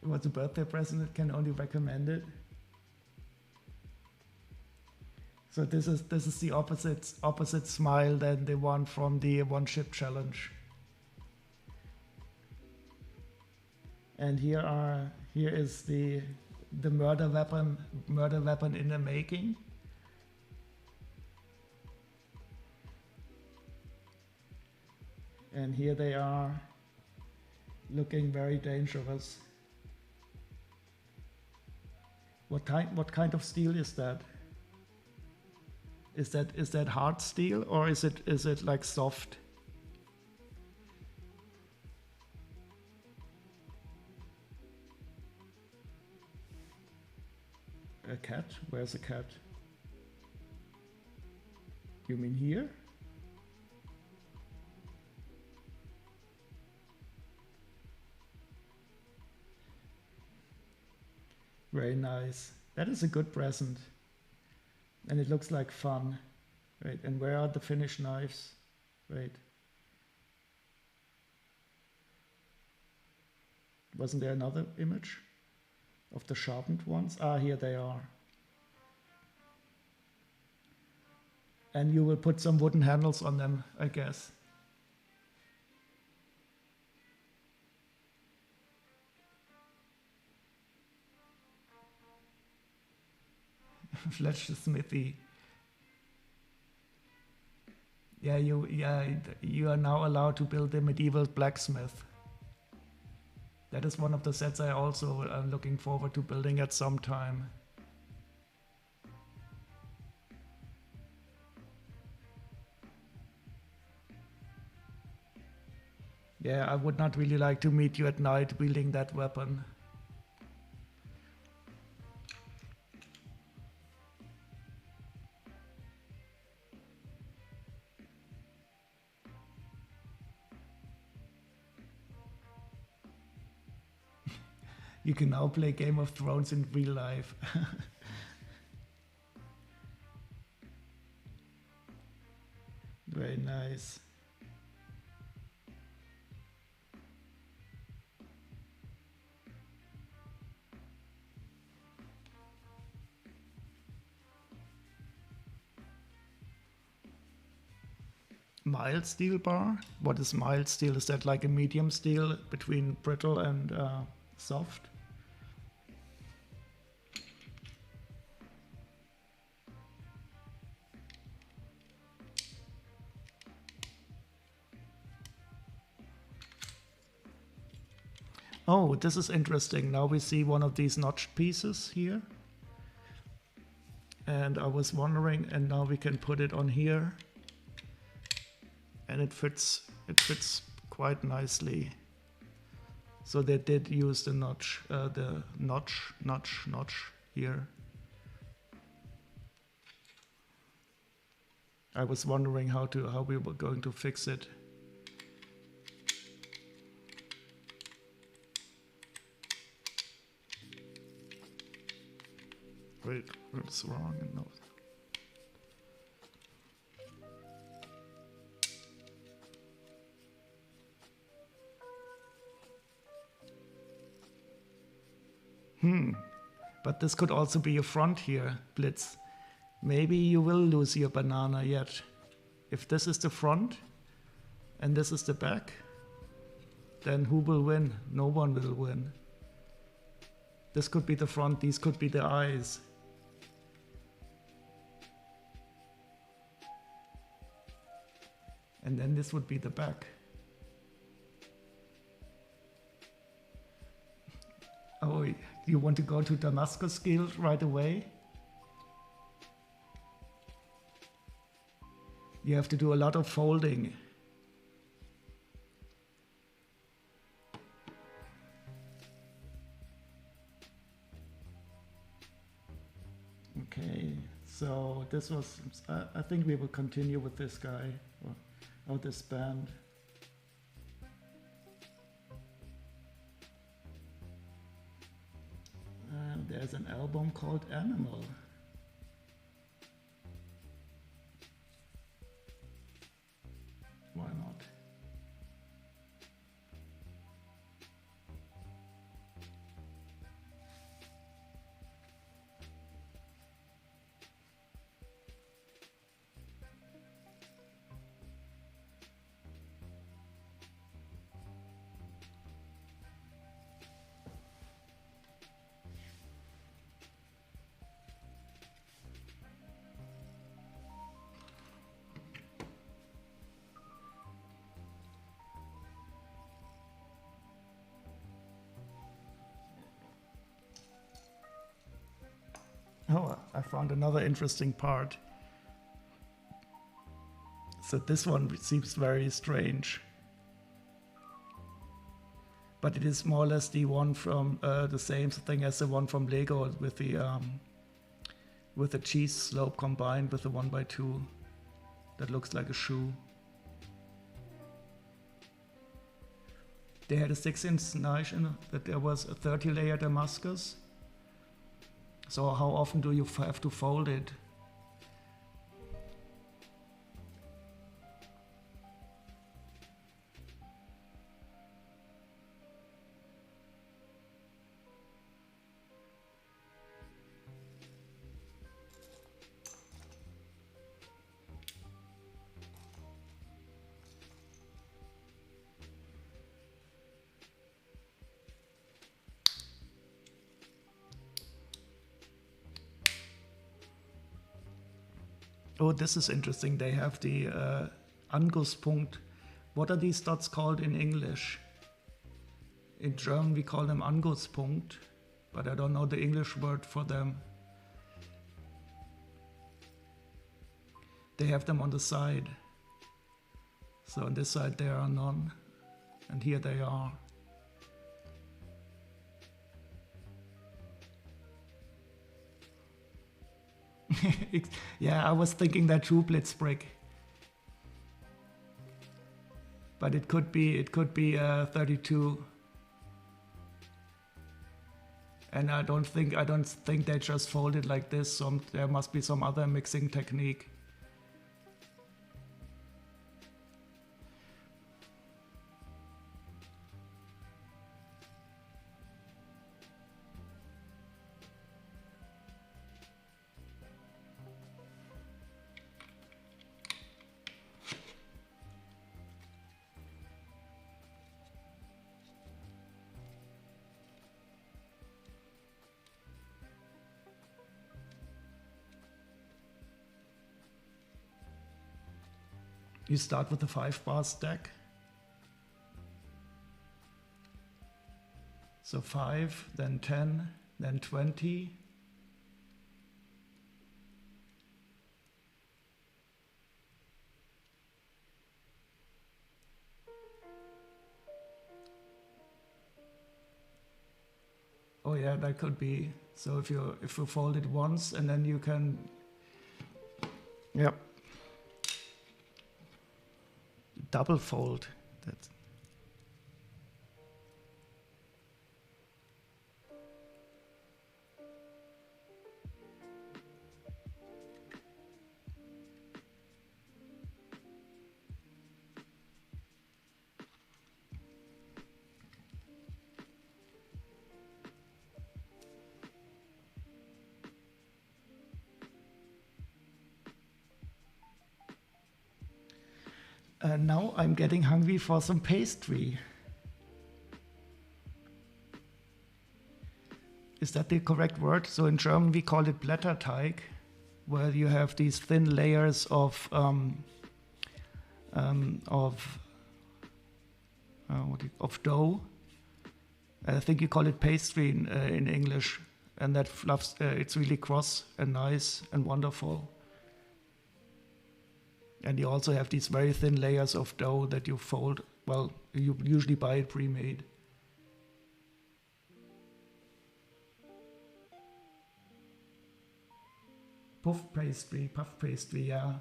It was a birthday present. Can only recommend it. So this is the opposite smile than the one from the one ship challenge. And here is the murder weapon in the making. And here they are, looking very dangerous. What kind of steel is that? Is that hard steel, or is it like soft? A cat? Where's a cat? You mean here? Very nice. That is a good present. And it looks like fun. Right, and where are the finished knives? Right. Wasn't there another image of the sharpened ones? Ah, here they are. And you will put some wooden handles on them, I guess. Fletch the smithy. Yeah, you are now allowed to build a medieval blacksmith. That is one of the sets I also am looking forward to building at some time. Yeah, I would not really like to meet you at night wielding that weapon. You can now play Game of Thrones in real life. Very nice. Mild steel bar? What is mild steel? Is that like a medium steel between brittle and soft? Oh, this is interesting. Now we see one of these notched pieces here. And I was wondering, and now we can put it on here. And it fits quite nicely. So they did use the notch here. I was wondering how we were going to fix it. Wait, what's wrong? No. But this could also be a front here, Blitz. Maybe you will lose your banana yet. If this is the front and this is the back, then who will win? No one will win. This could be the front, these could be the eyes. And then this would be the back. Oh, you want to go to Damascus Guild right away? You have to do a lot of folding. Okay, so this was, I think we will continue with this guy, or this band. And there's an album called Animal. Why not? Oh, I found another interesting part. So this one seems very strange. But it is more or less the one from the same thing as the one from Lego with the cheese slope combined with the 1x2 that looks like a shoe. They had a 6-inch knife in that there was a 30-layer Damascus. So how often do you have to fold it? Oh, this is interesting. They have the Angusspunkt. What are these dots called in English? In German we call them Angusspunkt, but I don't know the English word for them. They have them on the side. So on this side there are none, and here they are. Yeah, I was thinking that true blitz brick, but it could be 32, and I don't think they just fold it like this. There must be some other mixing technique. You start with a 5-bar stack. So 5, then 10, then 20. Oh yeah, that could be. So if you fold it once and then you can, yep. Double fold. That's Now I'm getting hungry for some pastry. Is that the correct word? So in German we call it Blätterteig, where you have these thin layers of dough. I think you call it pastry in English, and that fluffs. It's really cross and nice and wonderful. And you also have these very thin layers of dough that you fold. Well, you usually buy it pre-made. Puff pastry, yeah.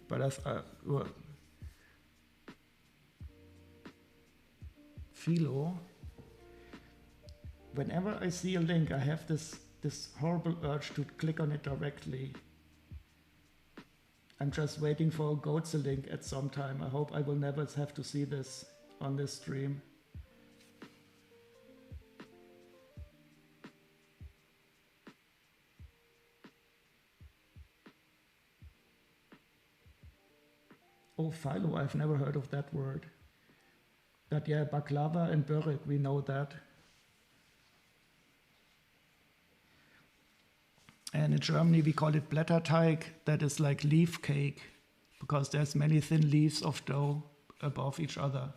But as phyllo, whenever I see a link, I have this horrible urge to click on it directly. I'm just waiting for a Goatse link at some time. I hope I will never have to see this on this stream. Oh, phyllo, I've never heard of that word. But yeah, baklava and börek, we know that. And in Germany we call it Blätterteig, that is like leaf cake, because there's many thin leaves of dough above each other.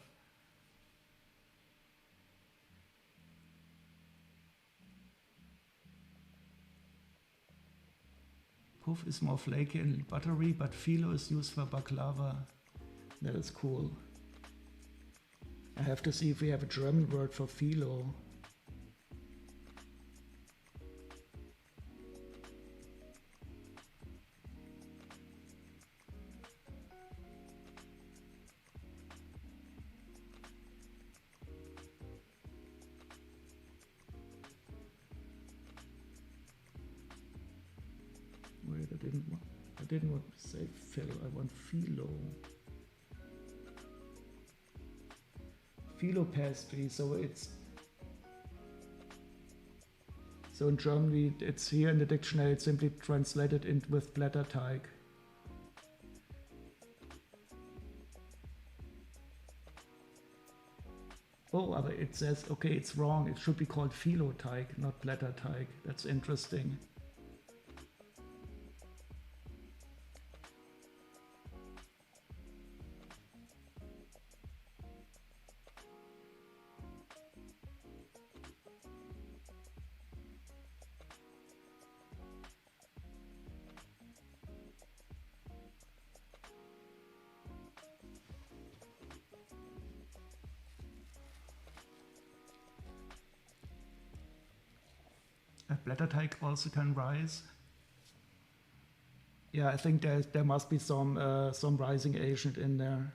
Puff is more flaky and buttery, but phyllo is used for baklava. That is cool. I have to see if we have a German word for phyllo. Wait, I didn't want to say fill, I want phyllo. Phyllo pastry, so in Germany it's here in the dictionary, it's simply translated in with Blätterteig. Oh, but it says, okay, it's wrong, it should be called Phylloteig, not Blätterteig. That's interesting. Blätterteig also can rise. Yeah, I think there must be some rising agent in there.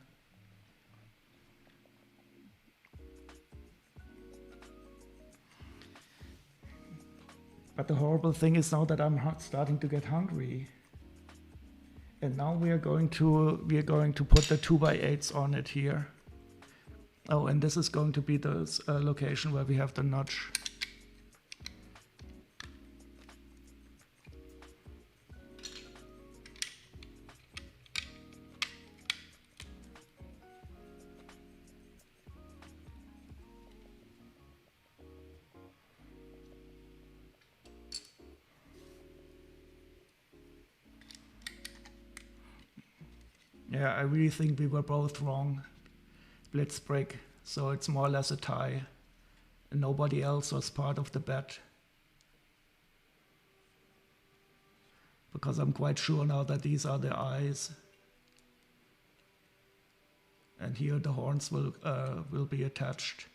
But the horrible thing is now that I'm starting to get hungry. And now we are going to put the 2x8s on it here. Oh, and this is going to be the location where we have the notch. Yeah, I really think we were both wrong. Blitzbrick, so it's more or less a tie. And nobody else was part of the bet. Because I'm quite sure now that these are the eyes. And here the horns will be attached.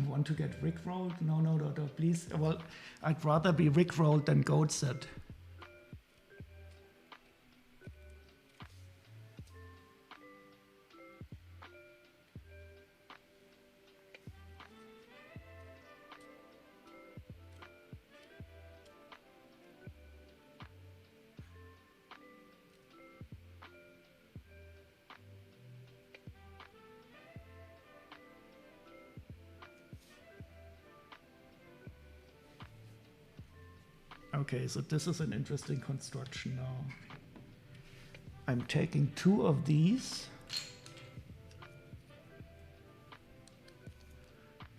Want to get rickrolled? No, please. Well, I'd rather be rickrolled than Goatse. Okay, so this is an interesting construction now. I'm taking 2 of these.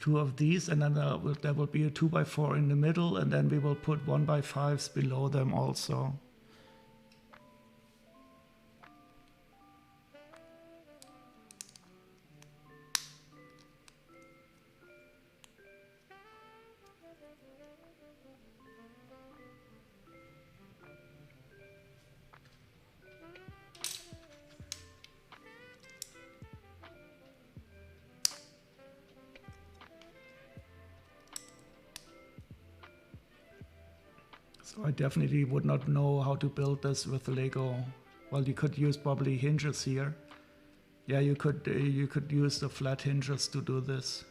2 of these, and then there will be a 2x4 in the middle, and then we will put 1x5s below them also. So I definitely would not know how to build this with Lego. Well, you could use probably hinges here. Yeah, you could use the flat hinges to do this.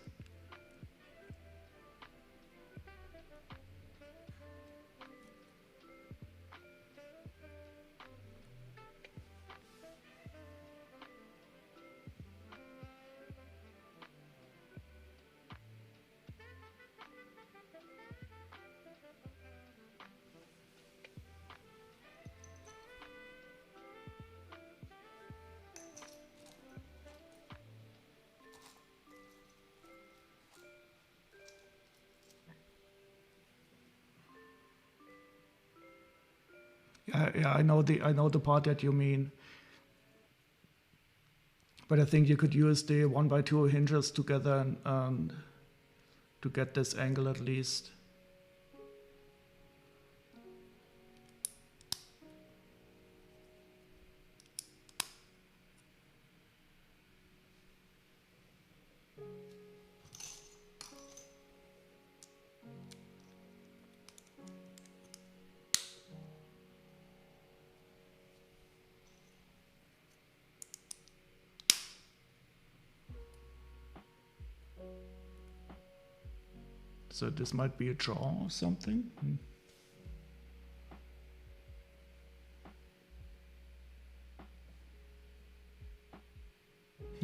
Yeah, I know the part that you mean. But I think you could use the 1x2 hinges together and to get this angle at least. So this might be a draw or something.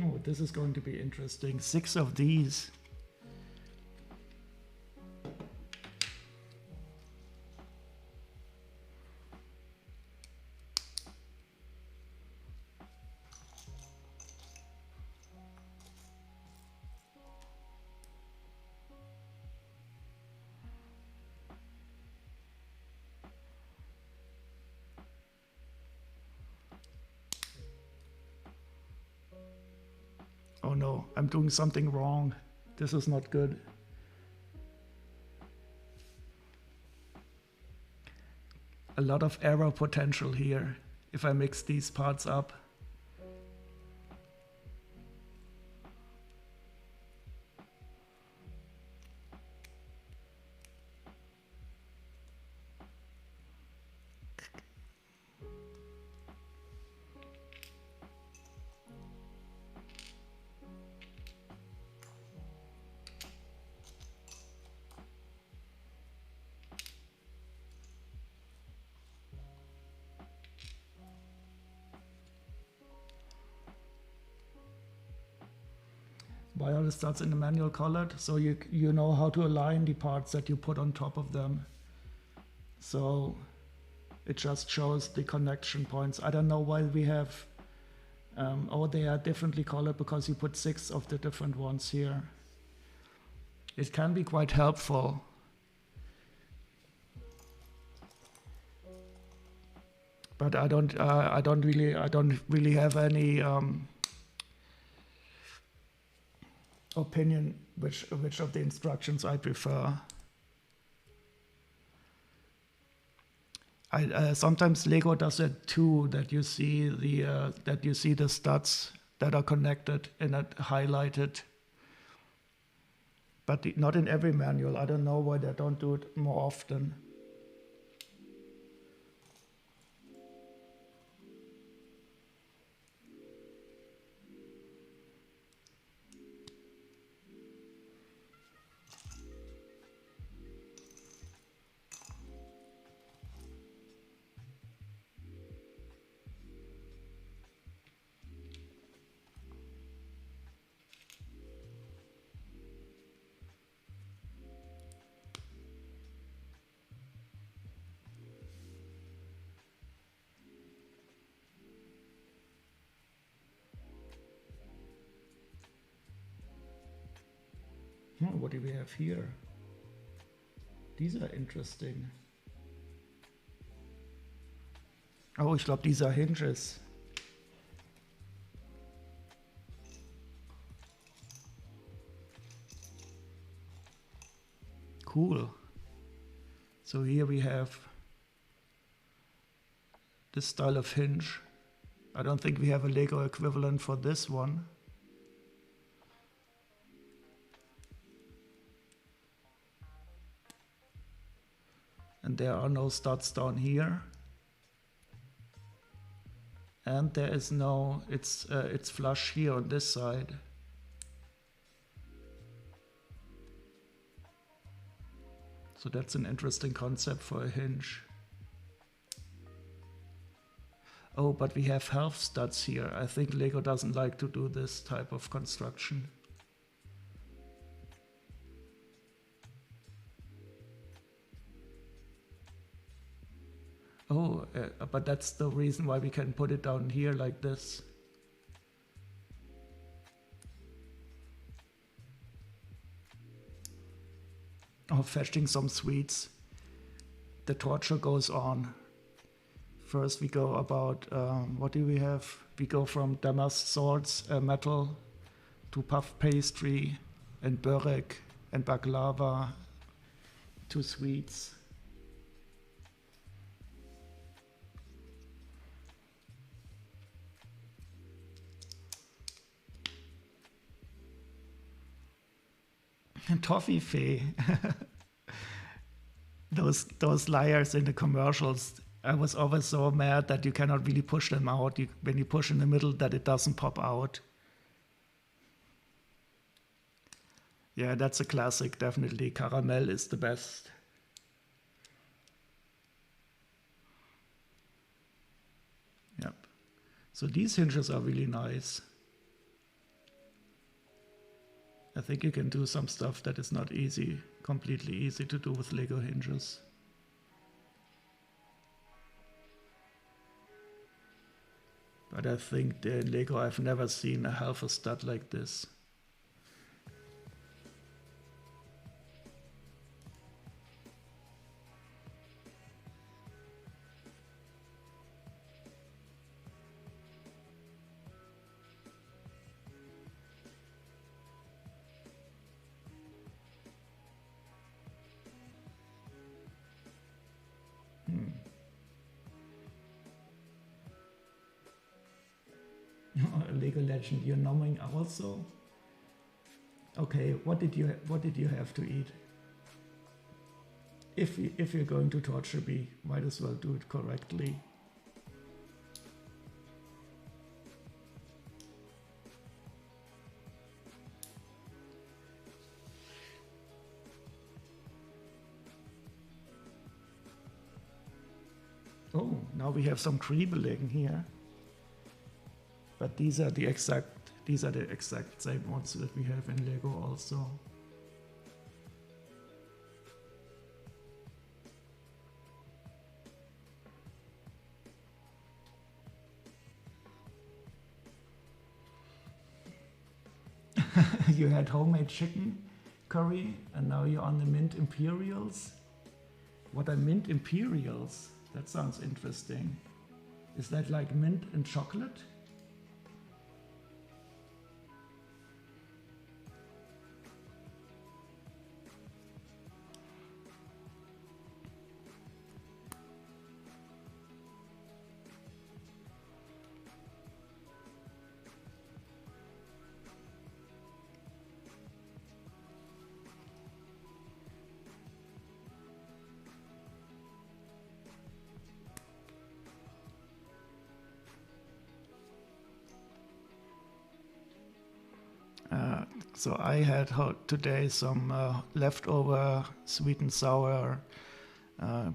Oh, this is going to be interesting. 6 of these. Oh no, I'm doing something wrong. This is not good. A lot of error potential here if I mix these parts up. Why are the studs in the manual colored? So you know how to align the parts that you put on top of them. So it just shows the connection points. I don't know why we have, oh, they are differently colored because you put 6 of the different ones here. It can be quite helpful. But I don't really have any opinion which of the instructions I prefer. Sometimes Lego does it too, that you see the studs that are connected and highlighted, but not in every manual. I don't know why they don't do it more often. what do we have here? These are interesting. Oh, ich glaube, these are hinges. Cool. So here we have this style of hinge. I don't think we have a Lego equivalent for this one. And there are no studs down here. And there is no, it's flush here on this side. So that's an interesting concept for a hinge. Oh, but we have half studs here. I think Lego doesn't like to do this type of construction. Oh, but that's the reason why we can put it down here like this. Oh, fetching some sweets. The torture goes on. First we go about, what do we have? We go from damask swords, metal, to puff pastry, and börek, and baklava, to sweets. Toffee. Those liars in the commercials. I was always so mad that you cannot really push them out. When you push in the middle, that it doesn't pop out. Yeah, that's a classic, definitely. Caramel is the best. Yep. So these hinges are really nice. I think you can do some stuff that is not easy, completely easy to do with Lego hinges. But I think in Lego I've never seen a half a stud like this. Lego Legend, you're numbing also. Okay, what did you have to eat? If you're going to torture me, might as well do it correctly. Oh, now we have some kribbling here. But these are the exact same ones that we have in Lego also. You had homemade chicken curry and now you're on the mint imperials. What are mint imperials? That sounds interesting. Is that like mint and chocolate? So I had today some leftover sweet and sour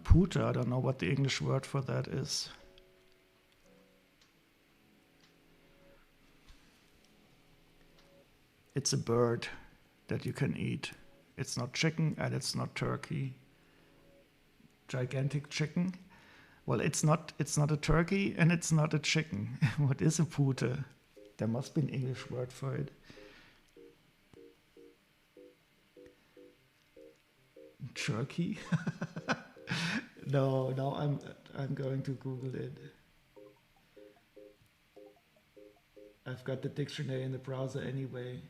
pute. I don't know what the English word for that is. It's a bird that you can eat. It's not chicken and it's not turkey. Gigantic chicken. Well, it's not a turkey and it's not a chicken. What is a pute? There must be an English word for it. Turkey? No, no, I'm going to Google it. I've got the dictionary in the browser anyway.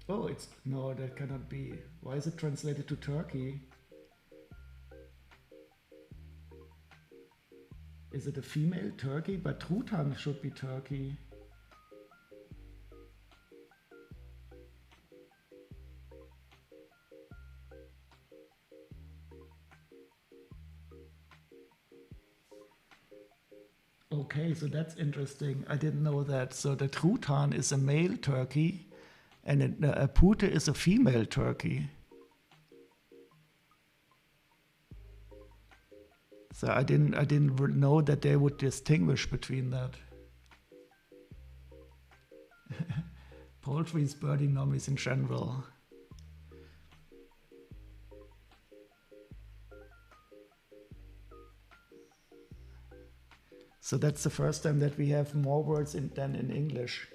Oh, it's no, that cannot be. Why is it translated to Turkey? Is it a female turkey? But Truthahn should be Turkey. Okay, so that's interesting. I didn't know that. So the Truthahn is a male turkey, and a Pute is a female turkey. So I didn't know that they would distinguish between that. Poultry is birding normies in general. So that's the first time that we have more words than in English.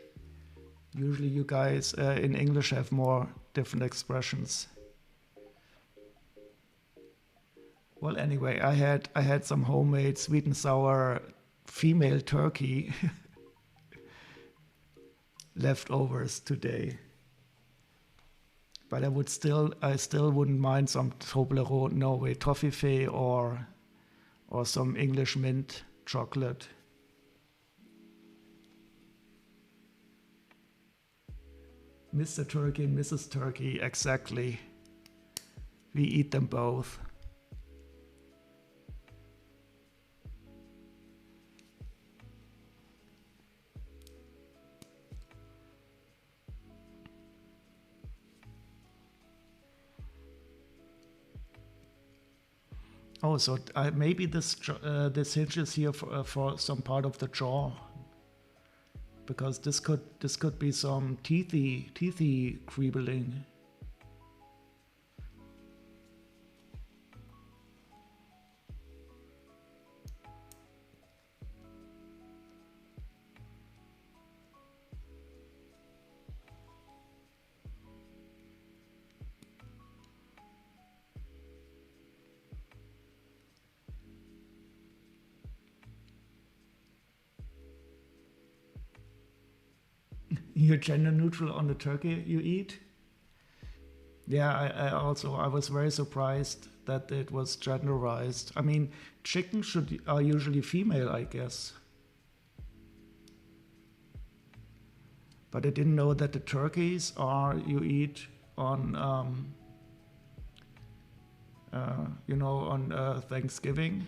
Usually you guys in English have more different expressions. Well, anyway, I had some homemade sweet and sour female turkey leftovers today. But I still wouldn't mind some Toblerone, Norway toffee or some English mint chocolate. Mr. Turkey and Mrs. Turkey, exactly. We eat them both. Oh, so maybe this hinges here for some part of the jaw, because this could be some teethy creebling. You're gender neutral on the turkey you eat? Yeah, I was very surprised that it was genderized. I mean, chickens are usually female, I guess. But I didn't know that the turkeys you eat on, on Thanksgiving.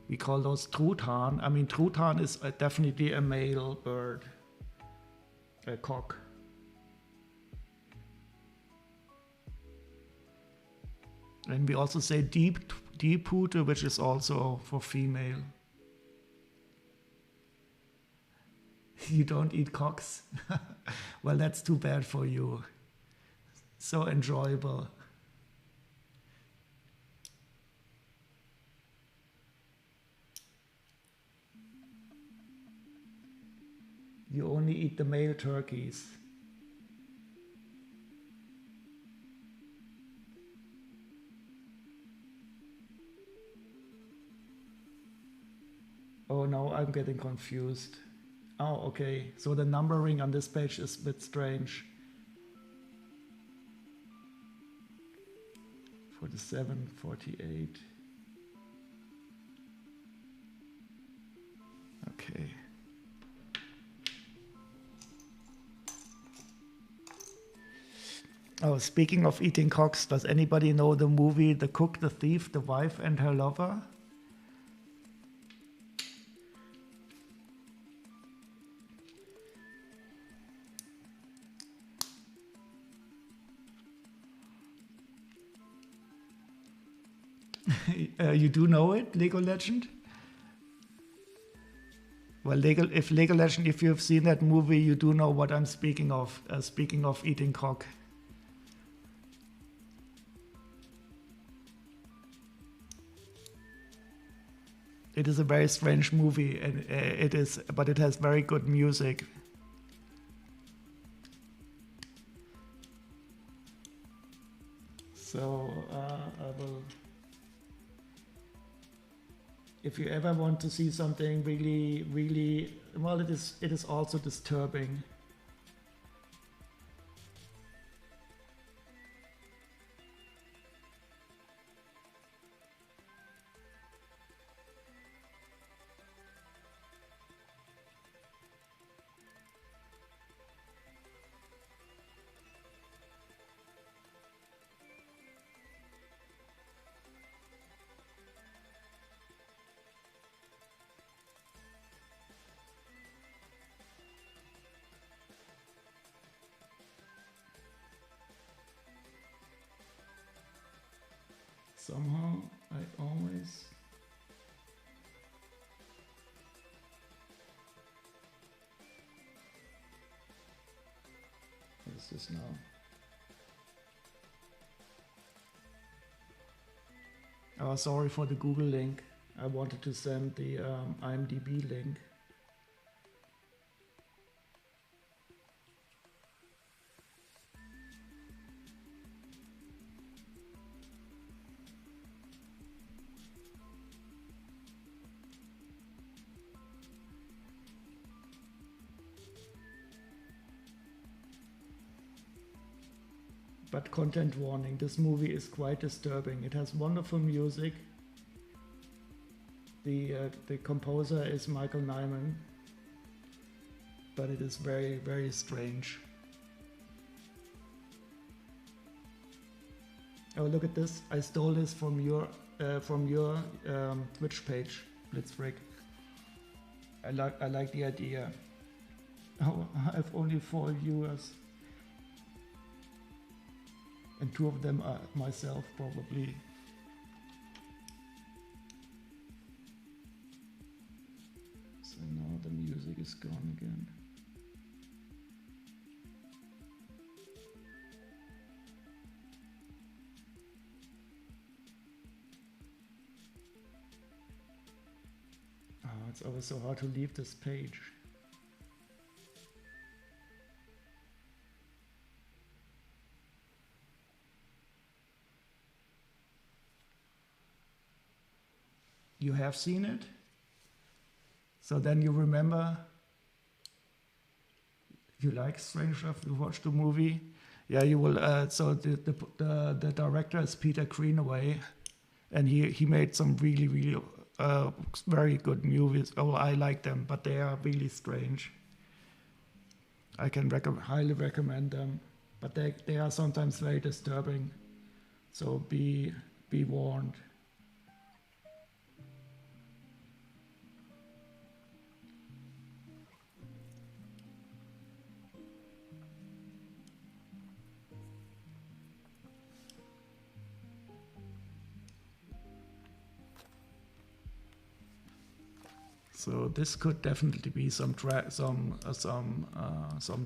We call those Truthahn. I mean, Truthahn is definitely a male bird. A cock. And we also say Diepute, which is also for female. You don't eat cocks? Well, that's too bad for you. So enjoyable. You only eat the male turkeys. Oh no, I'm getting confused. Oh, okay. So the numbering on this page is a bit strange. 47, 48. Okay. Oh, speaking of eating cocks, does anybody know the movie The Cook, the Thief, the Wife and Her Lover? You do know it, Lego Legend? Well, if Lego Legend, if you've seen that movie, you do know what I'm speaking of eating cock. It is a very strange movie, and but it has very good music. So I will. If you ever want to see something really, really well, it is also disturbing. Somehow I always. What is this now? Oh, sorry for the Google link. I wanted to send the IMDb link. But content warning, this movie is quite disturbing. It has wonderful music. The composer is Michael Nyman, but it is very, very strange. Oh, look at this! I stole this from your Twitch page, Blitzfrick. I like the idea. Oh, I have only 4 viewers. And 2 of them are myself, probably. So now the music is gone again. Oh, it's always so hard to leave this page. You have seen it? So then you remember you like Strange Love, you watched the movie. Yeah, you will. So the director is Peter Greenaway, and he made some really, really very good movies. Oh, I like them, but they are really strange. I can highly recommend them, but they are sometimes very disturbing. So be warned. So this could definitely be some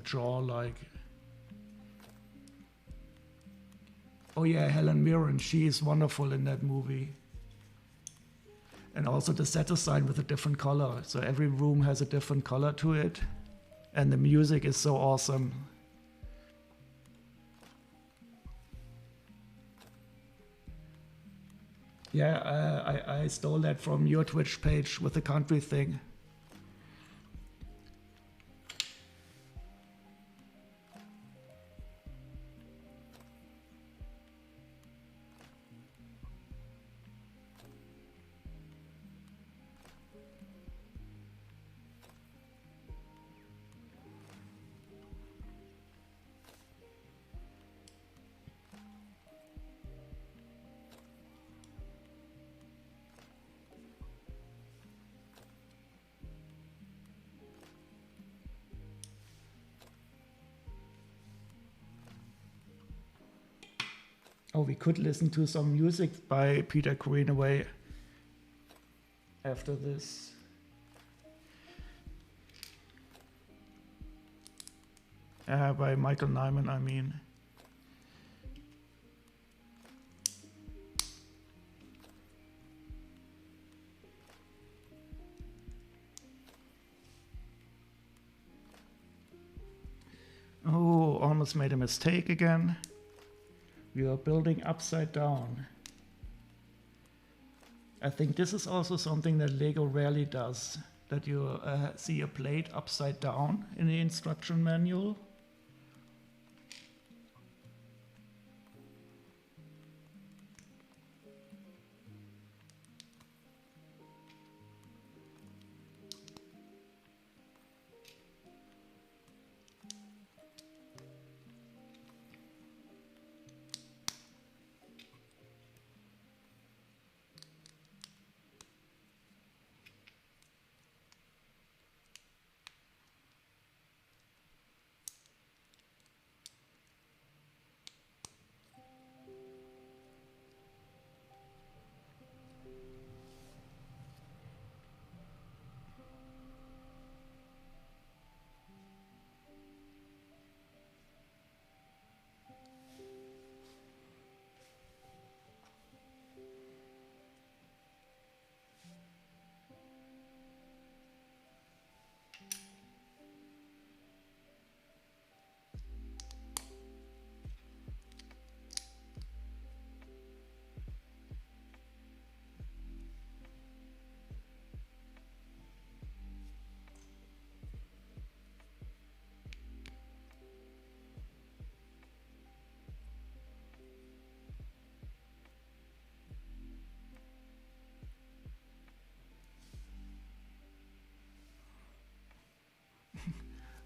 jaw like. Oh yeah, Helen Mirren, she is wonderful in that movie. And also the set design with a different color. So every room has a different color to it. And the music is so awesome. Yeah, I stole that from your Twitch page with the country thing. Oh, we could listen to some music by Peter Greenaway after this. By Michael Nyman, I mean. almost made a mistake again. We are building upside down. I think this is also something that Lego rarely does, that you see a plate upside down in the instruction manual.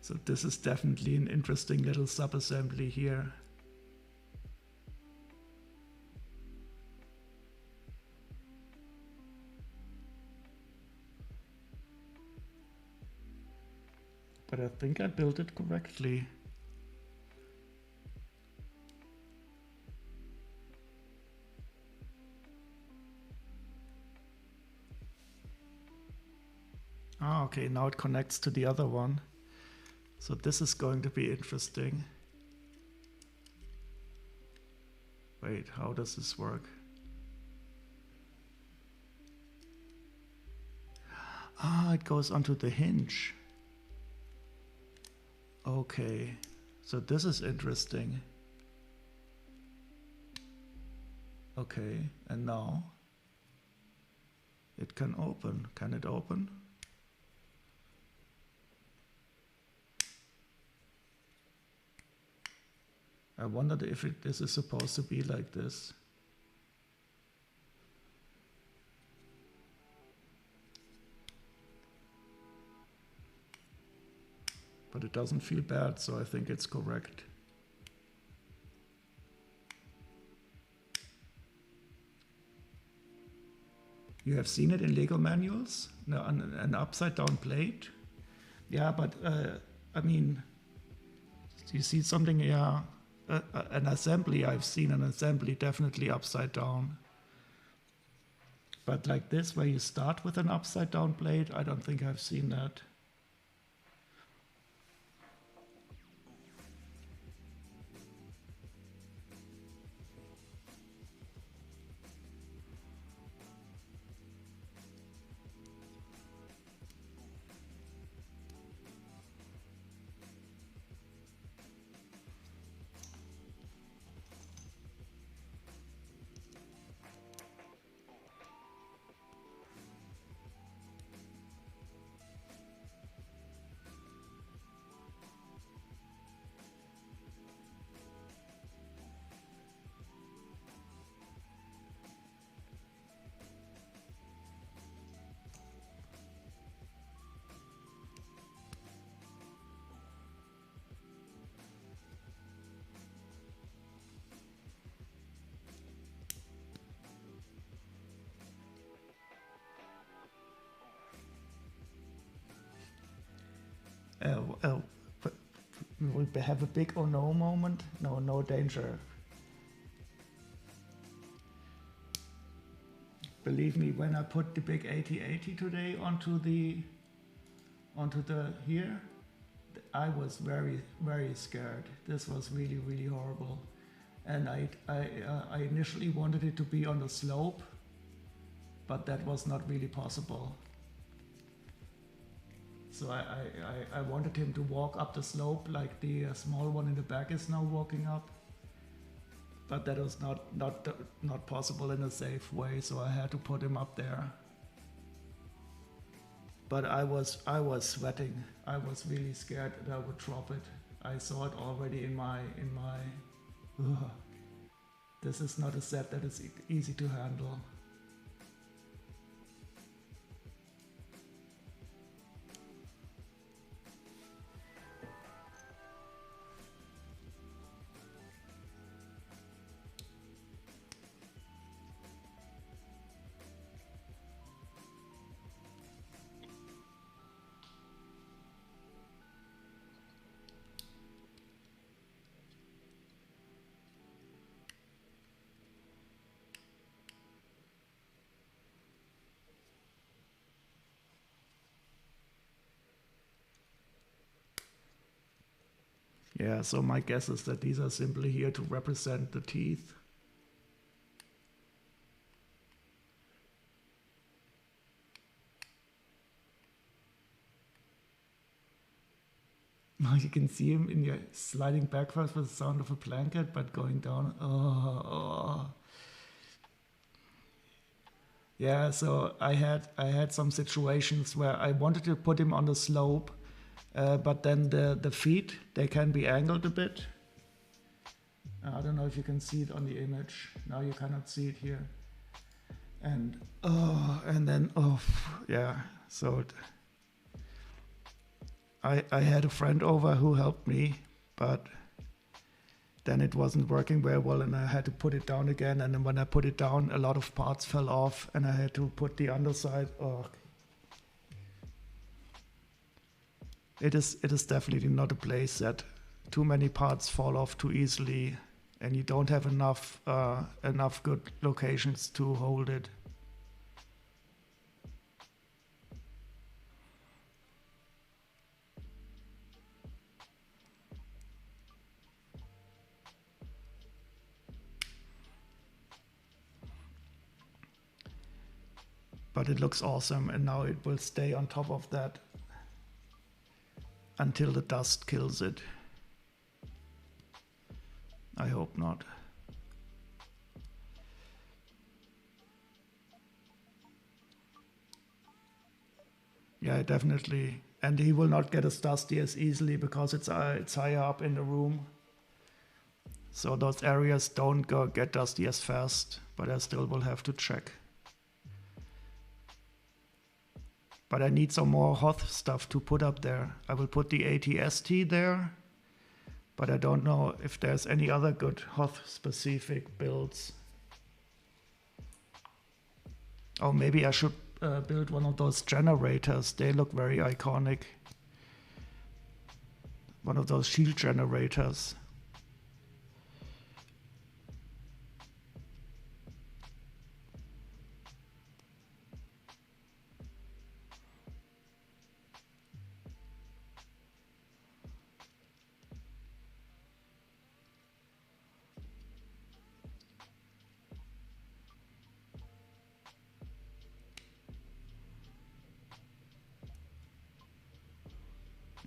So this is definitely an interesting little sub-assembly here. But I think I built it correctly. Ah, okay, now it connects to the other one. So this is going to be interesting. Wait, how does this work? Ah, it goes onto the hinge. Okay, so this is interesting. Okay, and now it can open. Can it open? I wondered if this is supposed to be like this. But it doesn't feel bad, so I think it's correct. You have seen it in Lego manuals? No, an upside down plate? Yeah, but I mean, you see something, yeah. An assembly, I've seen an assembly definitely upside down. But like this, where you start with an upside down plate, I don't think I've seen that. We will have a big oh no moment. No, no danger. Believe me, when I put the big 8080 today onto the here, I was very, very scared. This was really, really horrible. And I initially wanted it to be on the slope, but that was not really possible. So I wanted him to walk up the slope like the small one in the back is now walking up. But that was not possible in a safe way, so I had to put him up there. But I was sweating. I was really scared that I would drop it. I saw it already in my this is not a set that is easy to handle. Yeah, so my guess is that these are simply here to represent the teeth. Now you can see him in your sliding backwards with the sound of a blanket, but going down. Yeah, so I had some situations where I wanted to put him on the slope, but then the feet, they can be angled a bit. I don't know if you can see it on the image. Now you cannot see it here. And then yeah. So I had a friend over who helped me, but then it wasn't working very well, and I had to put it down again. And then when I put it down, a lot of parts fell off, and I had to put the underside. It is definitely not a place that too many parts fall off too easily, and you don't have enough good locations to hold it. But it looks awesome, and now it will stay on top of that until the dust kills it. I hope not. Yeah, definitely. And he will not get as dusty as easily because it's higher up in the room. So those areas don't get dusty as fast, but I still will have to check. But I need some more Hoth stuff to put up there. I will put the ATST there, but I don't know if there's any other good Hoth specific builds. Oh, maybe I should build one of those generators. They look very iconic. One of those shield generators.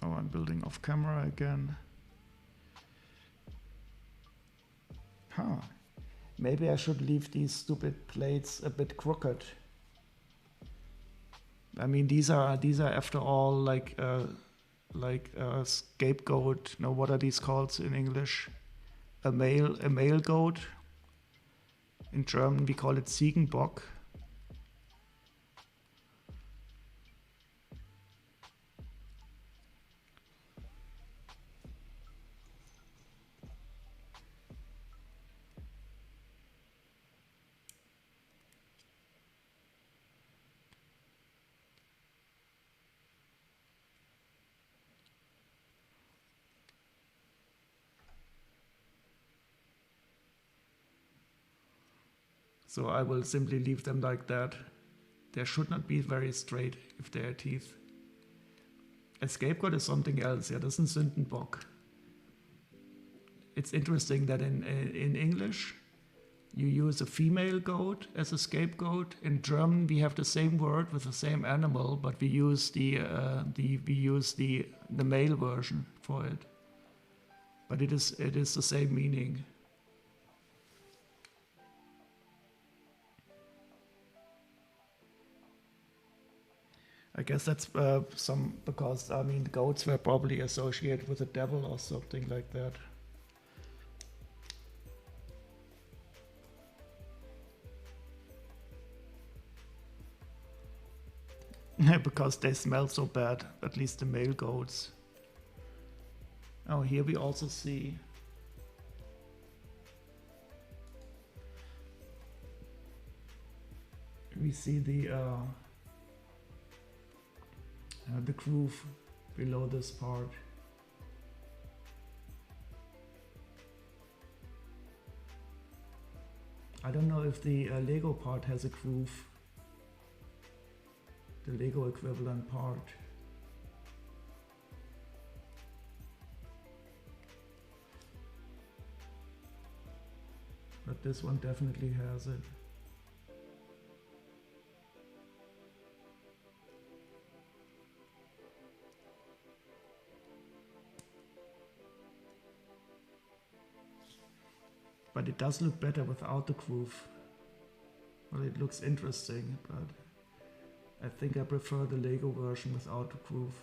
Oh, I'm building off camera again. Huh. Maybe I should leave these stupid plates a bit crooked. I mean, these are after all like a scapegoat. No, what are these called in English? A male goat. In German, we call it Ziegenbock. So I will simply leave them like that. They should not be very straight if they are teeth. A scapegoat is something else. Yeah, das ist ein Sündenbock. It's interesting that in English, you use a female goat as a scapegoat. In German, we have the same word with the same animal, but we use the male version for it. But it is the same meaning. I guess that's because I mean goats were probably associated with the devil or something like that. Because they smell so bad, at least the male goats. Oh, here we also see the groove below this part. I don't know if the Lego part has a groove. The Lego equivalent part. But this one definitely has it. But it does look better without the groove. Well, it looks interesting, but I think I prefer the Lego version without the groove.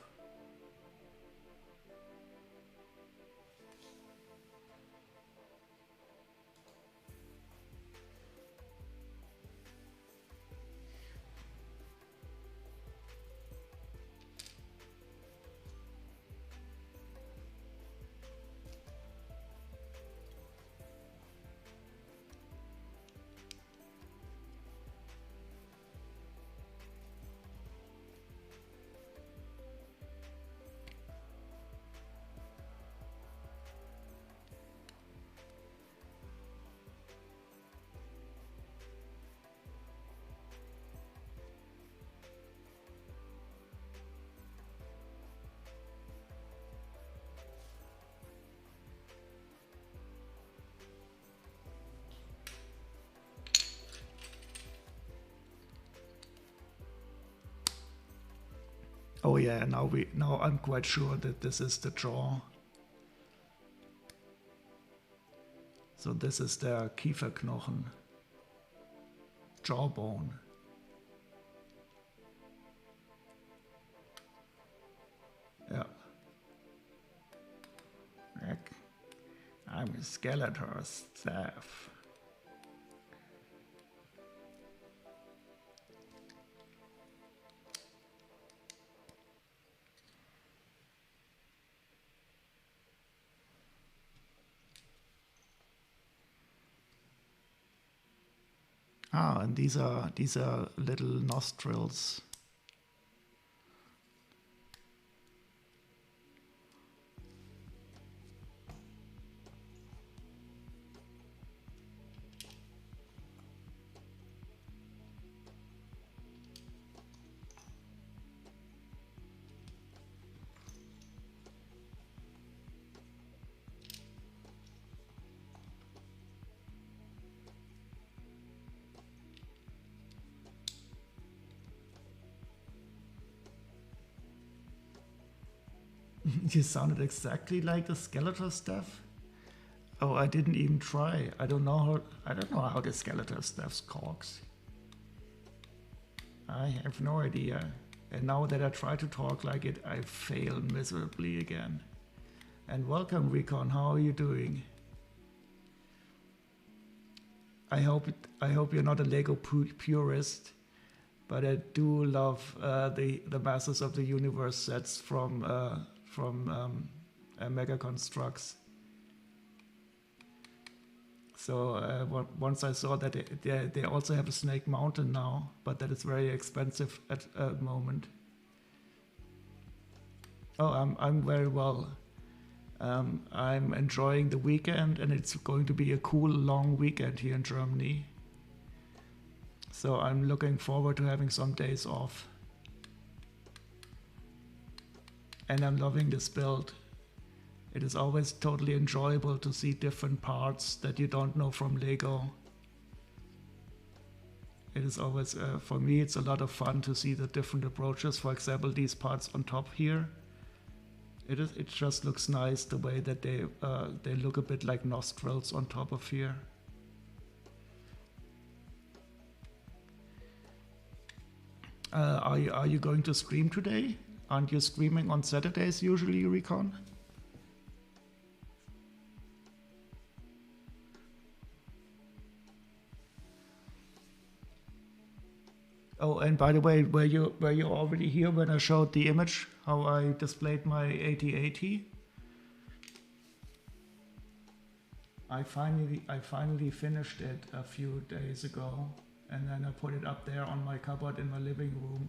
Oh yeah, now I'm quite sure that this is the jaw. So this is the Kieferknochen, jawbone. Yeah. I'm a Skeletor staff. Ah, and these are little nostrils. You sounded exactly like the Skeletor staff. Oh, I didn't even try. I don't know how the Skeletor staff talks. I have no idea. And now that I try to talk like it, I fail miserably again. And welcome, Recon. How are you doing? I hope you're not a Lego purist, but I do love the Masters of the Universe sets from Mega Construx. So once I saw that they also have a Snake Mountain now, but that is very expensive at the moment. Oh, I'm very well. I'm enjoying the weekend, and it's going to be a cool long weekend here in Germany. So I'm looking forward to having some days off. And I'm loving this build. It is always totally enjoyable to see different parts that you don't know from Lego. It is always, for me, it's a lot of fun to see the different approaches. For example, these parts on top here. It just looks nice the way that they look a bit like nostrils on top of here. Are you going to stream today? Aren't you streaming on Saturdays usually, Recon? Oh, and by the way, were you already here when I showed the image how I displayed my 8080? I finally finished it a few days ago, and then I put it up there on my cupboard in my living room.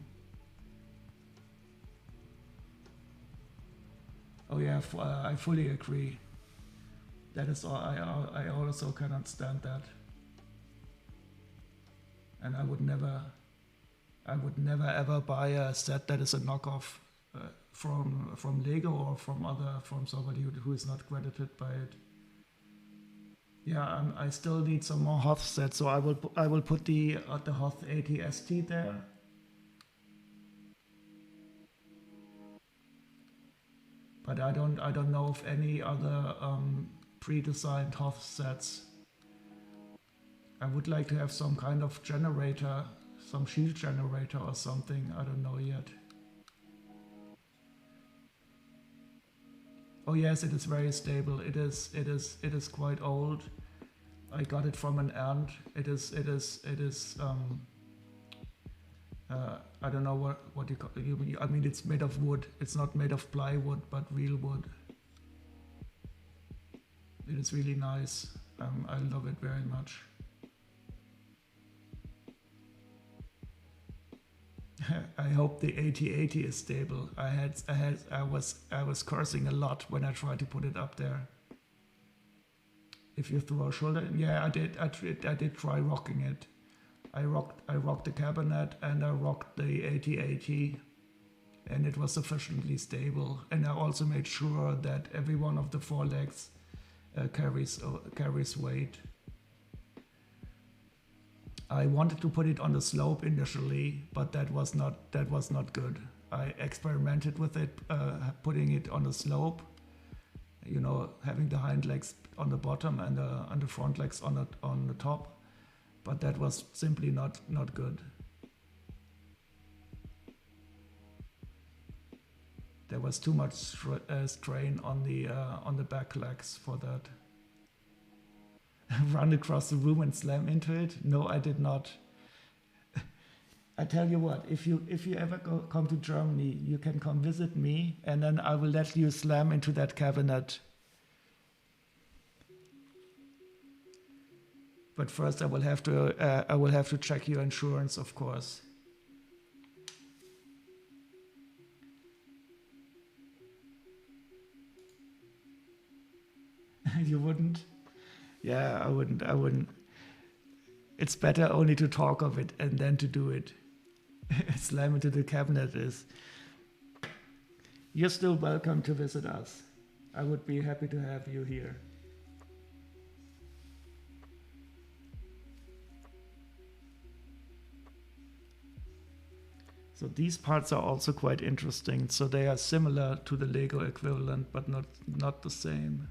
Oh yeah, I fully agree. That is all. I also cannot stand that, and I would never ever buy a set that is a knockoff from Lego or from somebody who is not credited by it. Yeah, I still need some more Hoth sets, so I will put the Hoth 80 ST there. But I don't know of any other pre-designed Hoth sets. I would like to have some kind of generator, some shield generator or something. I don't know yet. Oh yes, it is very stable. It is quite old. I got it from an aunt. It is I don't know what you call it. I mean, it's made of wood. It's not made of plywood, but real wood. It is really nice. I love it very much. I hope the 8080 is stable. I was cursing a lot when I tried to put it up there. If you throw a shoulder, yeah, I did try rocking it. I rocked the cabinet and I rocked the 8080, and it was sufficiently stable. And I also made sure that every one of the four legs carries weight. I wanted to put it on the slope initially, but that was not good. I experimented with it, putting it on the slope, you know, having the hind legs on the bottom and the front legs on the top, but that was simply not good. There was too much strain on the back legs for that. Run across the room and slam into it? No, I did not. I tell you what, if you ever come to Germany, you can come visit me, and then I will let you slam into that cabinet. But first, I will have to check your insurance, of course. You wouldn't? Yeah, I wouldn't. It's better only to talk of it and then to do it. Slam into the cabinet is. You're still welcome to visit us. I would be happy to have you here. So these parts are also quite interesting. So they are similar to the Lego equivalent, but not the same.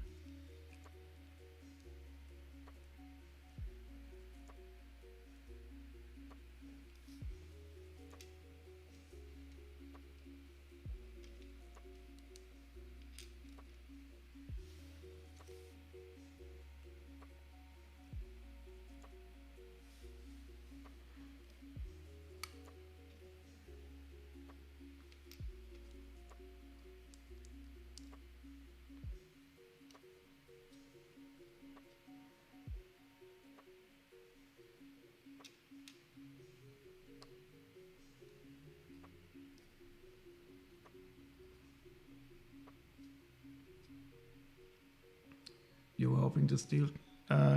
You were hoping to steal.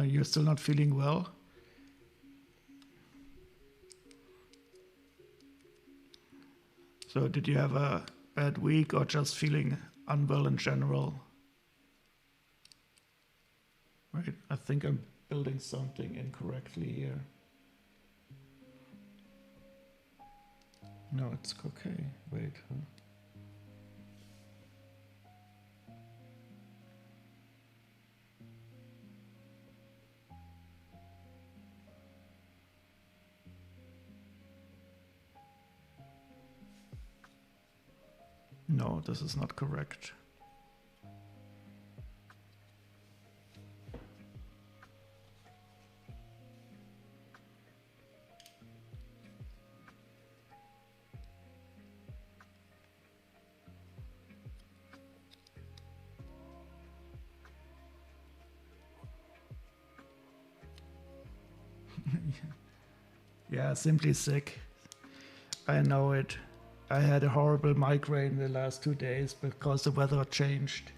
You're still not feeling well? So did you have a bad week or just feeling unwell in general? Right, I think I'm building something incorrectly here. No, it's okay. Wait. Huh? No, this is not correct. Yeah, simply sick. I know it. I had a horrible migraine the last 2 days because the weather changed.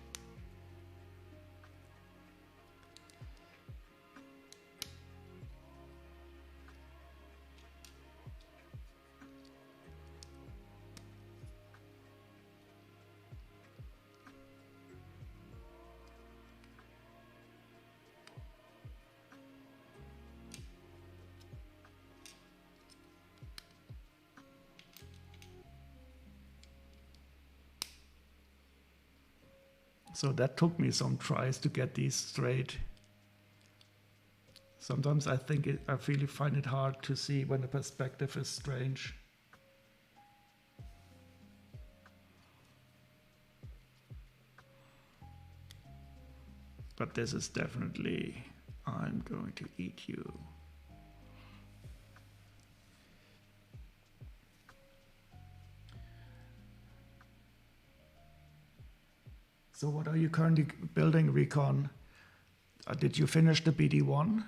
So that took me some tries to get these straight. Sometimes I really find it hard to see when the perspective is strange. But this is definitely, I'm going to eat you. So what are you currently building, Recon? Did you finish the BD1?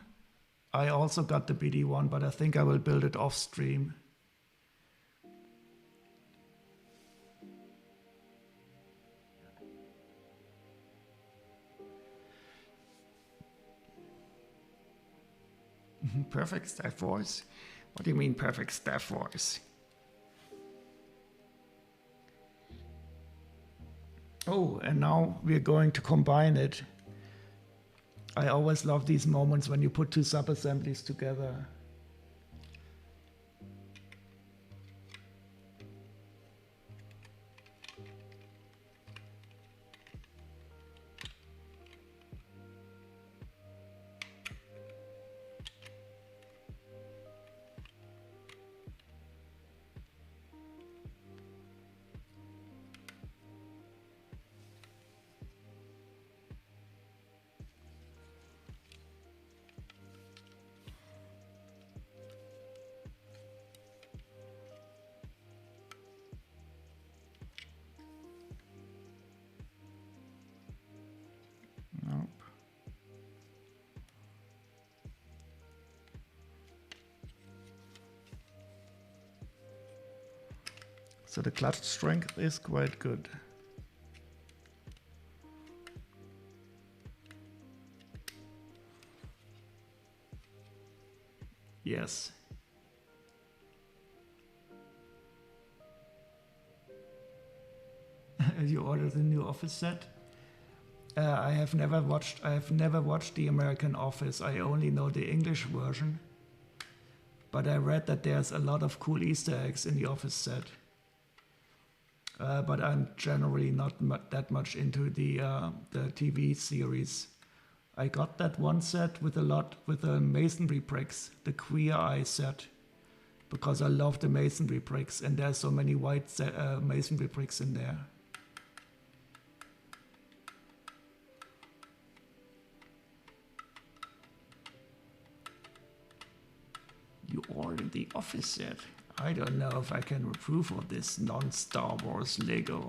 I also got the BD1, but I think I will build it off stream. Perfect staff voice? What do you mean perfect staff voice? Oh, and now we're going to combine it. I always love these moments when you put two sub-assemblies together. Nope. So the clutch strength is quite good. Yes. You ordered the new Office set? I have never watched the American Office. I only know the English version. But I read that there's a lot of cool Easter eggs in the Office set. But I'm generally not that much into the TV series. I got that one set with the masonry bricks, the Queer Eye set, because I love the masonry bricks, and there's so many white masonry bricks in there. You ordered the Office set. I don't know if I can approve of this non-Star Wars Lego.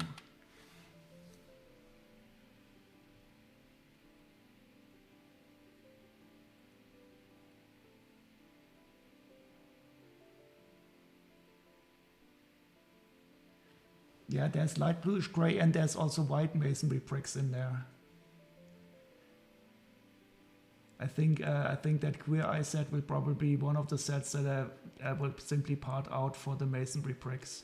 Yeah, there's light bluish gray and there's also white masonry bricks in there. I think that Queer Eye set will probably be one of the sets that I will simply part out for the masonry bricks.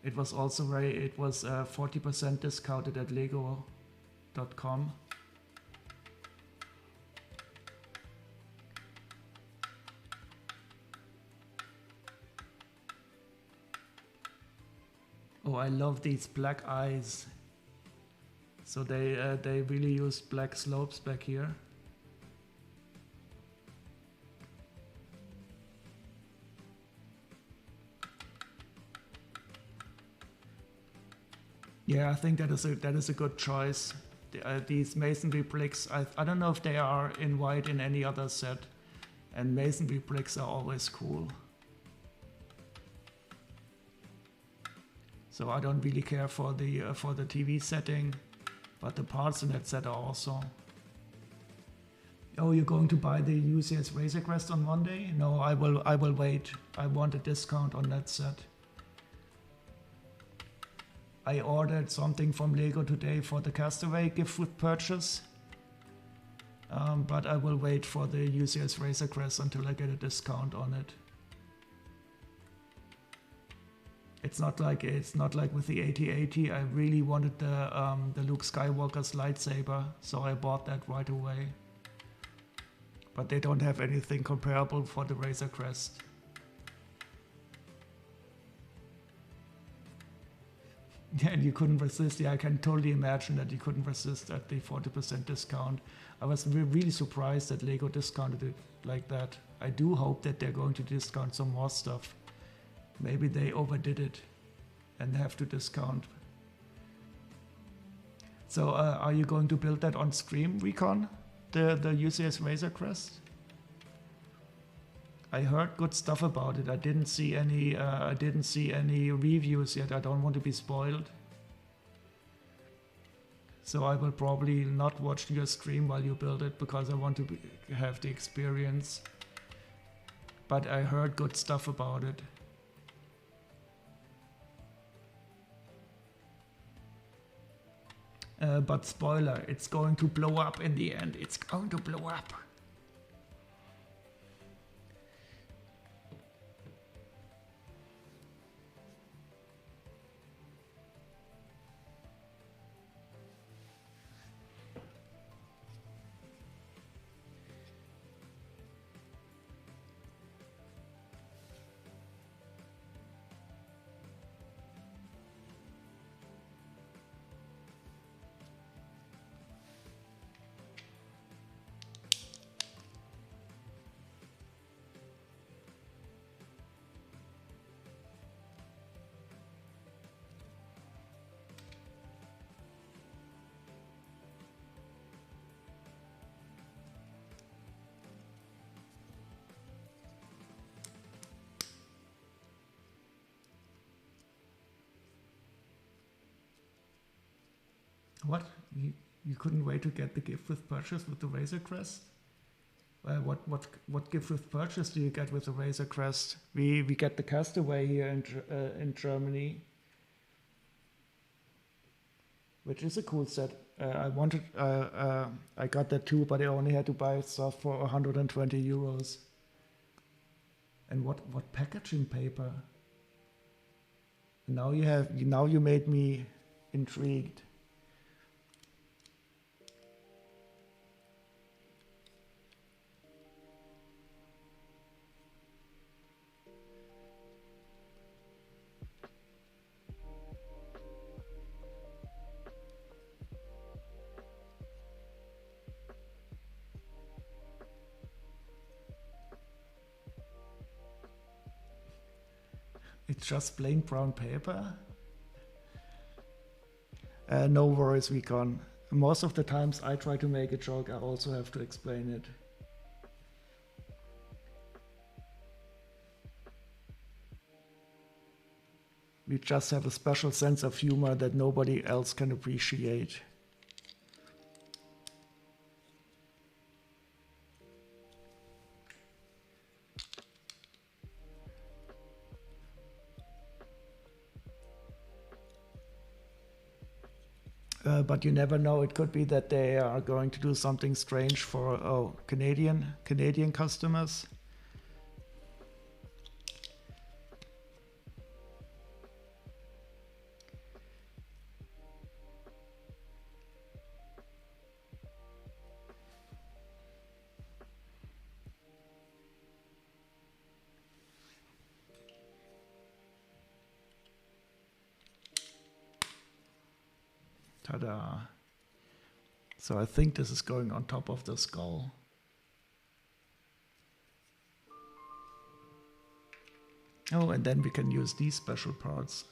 It was also 40% discounted at lego.com. Oh, I love these black eyes. So they really use black slopes back here. Yeah, I think that is a good choice. These masonry bricks, I don't know if they are in white in any other set, and masonry bricks are always cool. So I don't really care for the TV setting, but the parts in that set are awesome. Oh, you're going to buy the UCS Razor Crest on Monday? No, I will wait. I want a discount on that set. I ordered something from Lego today for the Castaway gift with purchase. But I will wait for the UCS Razor Crest until I get a discount on it. It's not like with the AT-AT. I really wanted the Luke Skywalker's lightsaber, so I bought that right away. But they don't have anything comparable for the Razor Crest. Yeah, and you couldn't resist. Yeah, I can totally imagine that you couldn't resist at the 40% discount. I was really surprised that Lego discounted it like that. I do hope that they're going to discount some more stuff. Maybe they overdid it and have to discount. So are you going to build that on stream, Recon? The UCS Razor Crest? I heard good stuff about it. I didn't see any reviews yet. I don't want to be spoiled. So I will probably not watch your stream while you build it because I want to have the experience. But I heard good stuff about it. But spoiler, it's going to blow up in the end. It's going to blow up. What? You couldn't wait to get the gift with purchase with the Razor Crest? What gift with purchase do you get with the Razor Crest? We get the Castaway here in Germany, which is a cool set. I got that too, but I only had to buy stuff for 120 euros. And what packaging paper? Now you made me intrigued. It's just plain brown paper? No worries, Recon. Most of the times I try to make a joke, I also have to explain it. We just have a special sense of humor that nobody else can appreciate. But you never know. It could be that they are going to do something strange for Canadian customers. Ta-da. So I think this is going on top of the skull. Oh, and then we can use these special parts.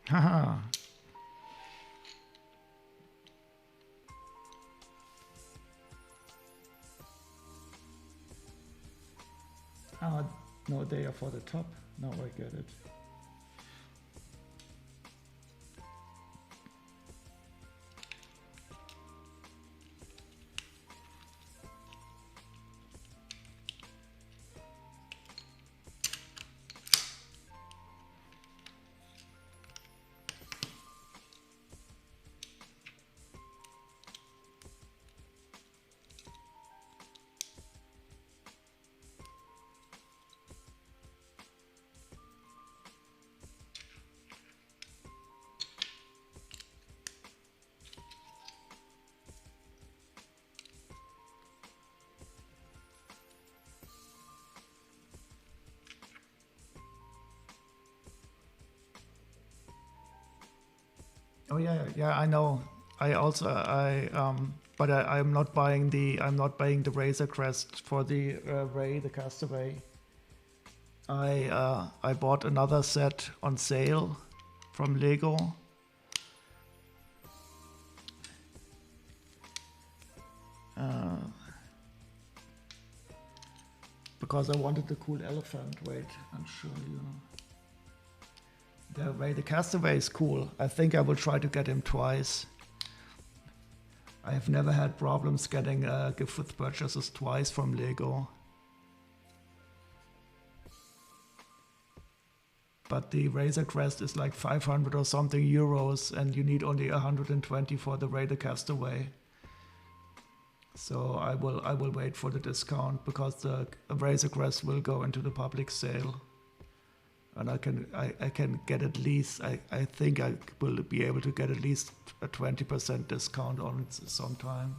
Haha. Ah, no, they are for the top. Now I get it. Oh yeah, I know. But I'm not buying the Razor Crest for the Ray, the Castaway. I bought another set on sale from Lego. Because I wanted the cool elephant. Wait, I'll show you. The Castaway is cool. I think I will try to get him twice. I have never had problems getting gift with purchases twice from Lego. But the Razor Crest is like 500 or something euros, and you need only 120 for the Raider Castaway. So I will wait for the discount, because the Razor Crest will go into the public sale. And I can get at least, I think I will be able to get at least a 20% discount on it sometime.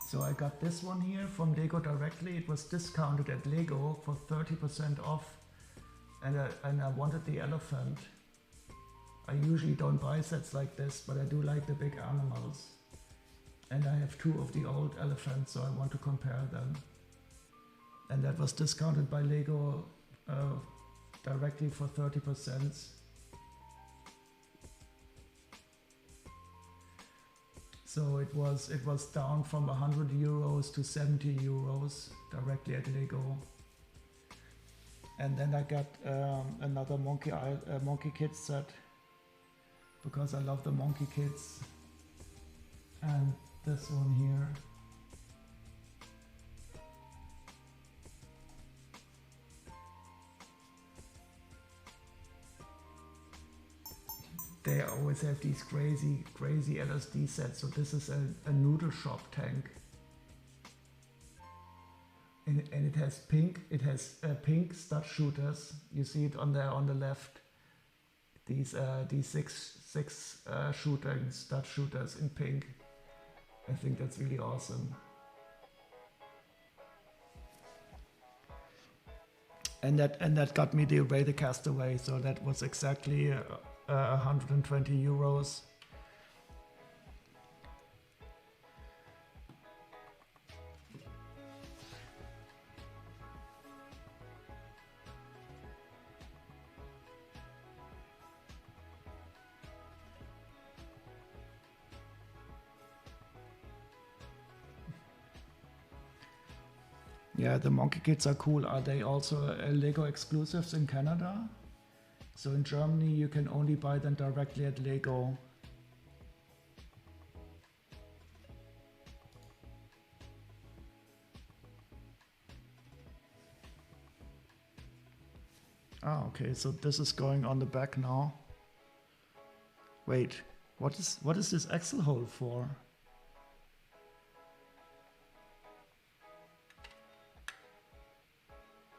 So I got this one here from Lego directly. It was discounted at Lego for 30% off, and I wanted the elephant. I usually don't buy sets like this, but I do like the big animals. And I have two of the old elephants, so I want to compare them. And that was discounted by Lego directly for 30%. So it was down from 100 euros to 70 euros directly at Lego. And then I got another Monkey Kids set, because I love the Monkey Kids. And this one here. They always have these crazy LSD sets. So this is a noodle shop tank. And it has pink stud shooters. You see it on the left. These six stud shooters in pink. I think that's really awesome. And that got me the Raider Castaway. So that was exactly 120 euros. Yeah, the monkey kits are cool. Are they also Lego exclusives in Canada? So in Germany you can only buy them directly at Lego. Ah, okay, so this is going on the back now. Wait, what is this axle hole for?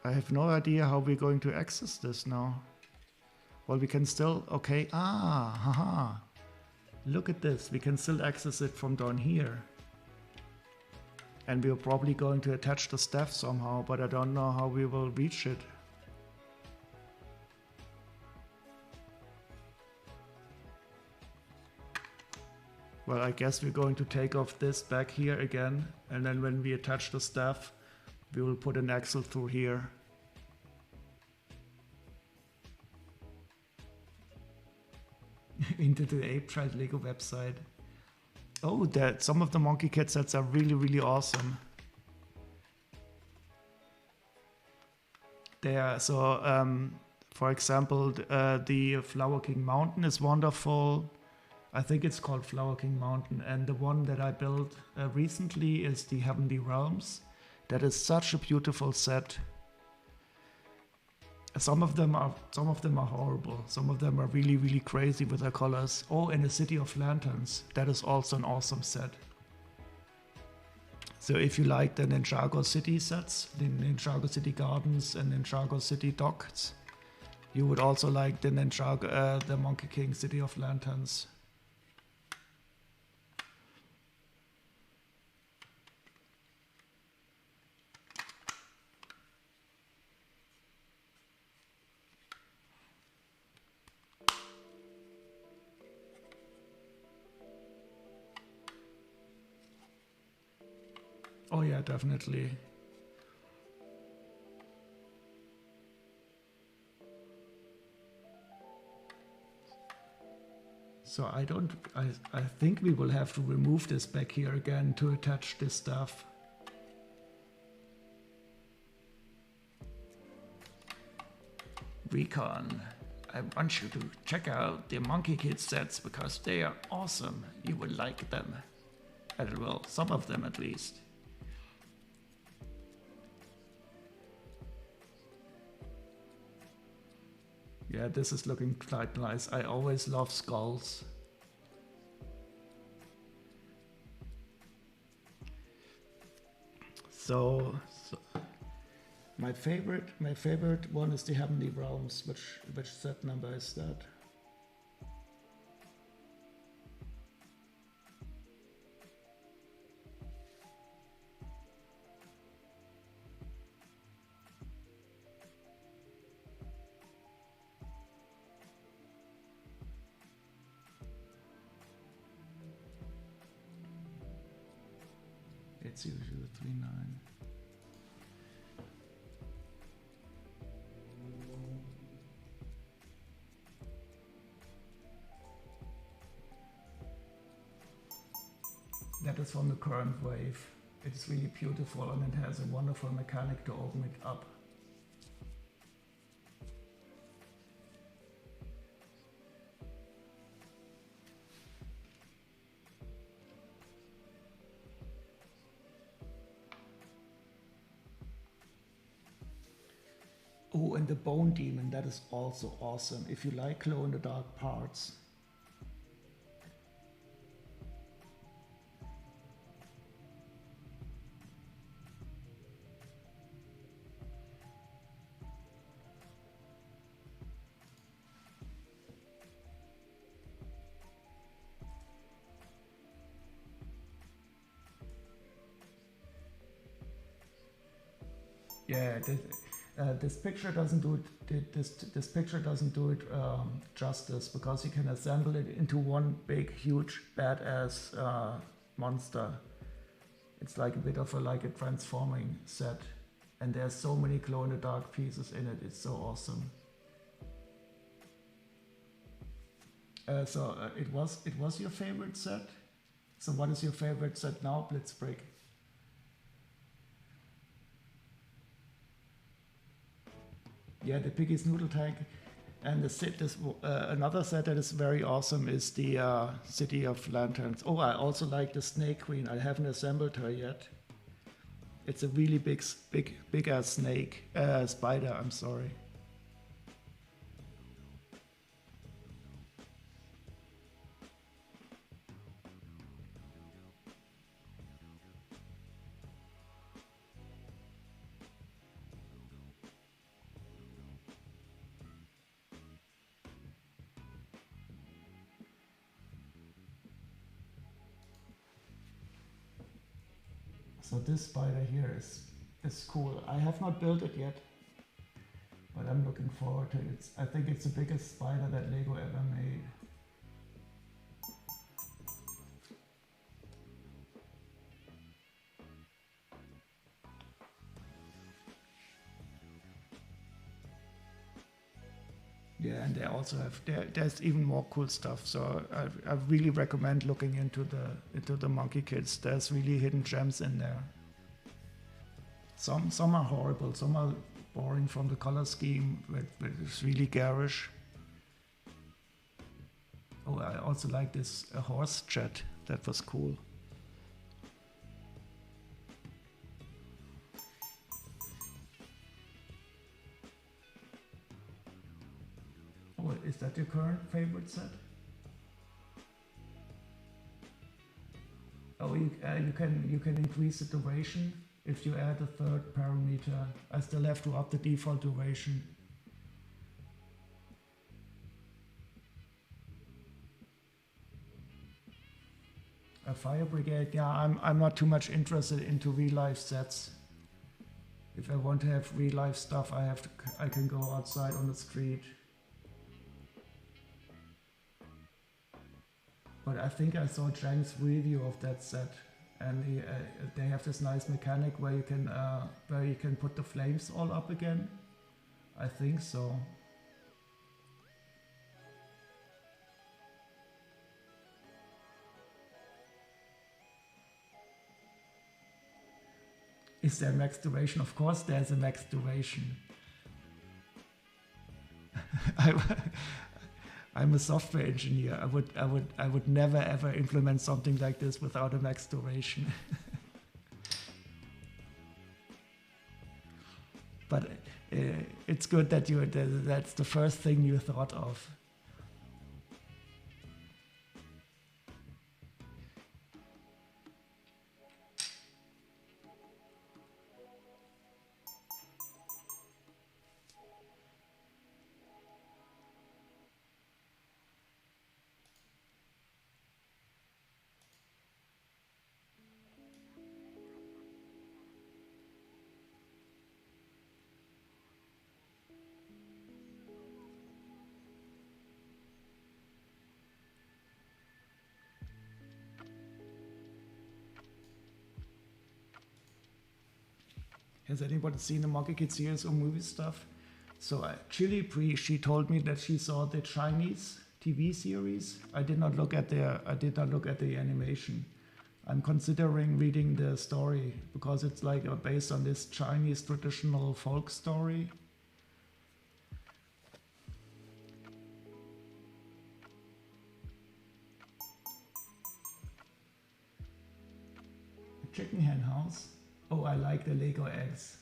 I have no idea how we're going to access this now. Well, we can still, okay, haha. Look at this, we can still access it from down here. And we're probably going to attach the staff somehow, but I don't know how we will reach it. Well, I guess we're going to take off this back here again, and then when we attach the staff, we will put an axle through here. Into the Ape Child Lego website. Oh, that some of the monkey kit sets are really awesome. They are so. For example, the Flower King Mountain is wonderful. I think it's called Flower King Mountain, and the one that I built recently is the Heavenly Realms. That is such a beautiful set. Some of them are horrible. Some of them are really crazy with their colors. Oh, and the City of Lanterns. That is also an awesome set. So if you like the Ninjago City sets, the Ninjago City Gardens and Ninjago City Docks, you would also like the Ninjago, the Monkey King City of Lanterns. Oh yeah, definitely. So I think we will have to remove this back here again to attach this stuff. Recon, I want you to check out the Monkey Kid sets because they are awesome. You will like them. Well, some of them at least. Yeah, this is looking quite nice. I always love skulls. So my favorite one is the Heavenly Realms. Which set number is that? It's usually 39. That is from the current wave. It's really beautiful and it has a wonderful mechanic to open it up. Oh, and the Bone Demon, that is also awesome. If you like glow-in-the-dark parts. Yeah, this picture doesn't do it. This picture doesn't do it justice because you can assemble it into one big, huge, badass monster. It's like a bit of a transforming set, and there's so many glow-in-the-dark pieces in it. It's so awesome. So it was your favorite set. So what is your favorite set now, Blitzbrick? Yeah, the Piggy's Noodle Tank. And the set is, another set that is very awesome is the City of Lanterns. Oh, I also like the Snake Queen. I haven't assembled her yet. It's a really big ass snake, spider, I'm sorry. So this spider here is cool. I have not built it yet, but I'm looking forward to it. I think it's the biggest spider that Lego ever made. Yeah, and they also have there's even more cool stuff. So I really recommend looking into the Monkey Kits. There's really hidden gems in there. Some are horrible, some are boring from the color scheme, but it's really garish. Oh, I also like this horse jet. That was cool. Oh, is that your current favorite set? Oh, you can increase the duration if you add a third parameter. I still have to up the default duration. A fire brigade, yeah, I'm not too much interested into real life sets. If I want to have real life stuff, I can go outside on the street. But I think I saw Jank's review of that set, and they have this nice mechanic where you can put the flames all up again. I think so. Is there max duration? Of course there's a max duration. I'm a software engineer. I would never ever implement something like this without a max duration. But it's good that that's the first thing you thought of. Has anybody seen the Monkey Kid series or movie stuff? So Chili Pre, she told me that she saw the Chinese TV series. I did not look at the animation. I'm considering reading the story because it's like based on this Chinese traditional folk story. Chicken hen house. Oh, I like the Lego eggs.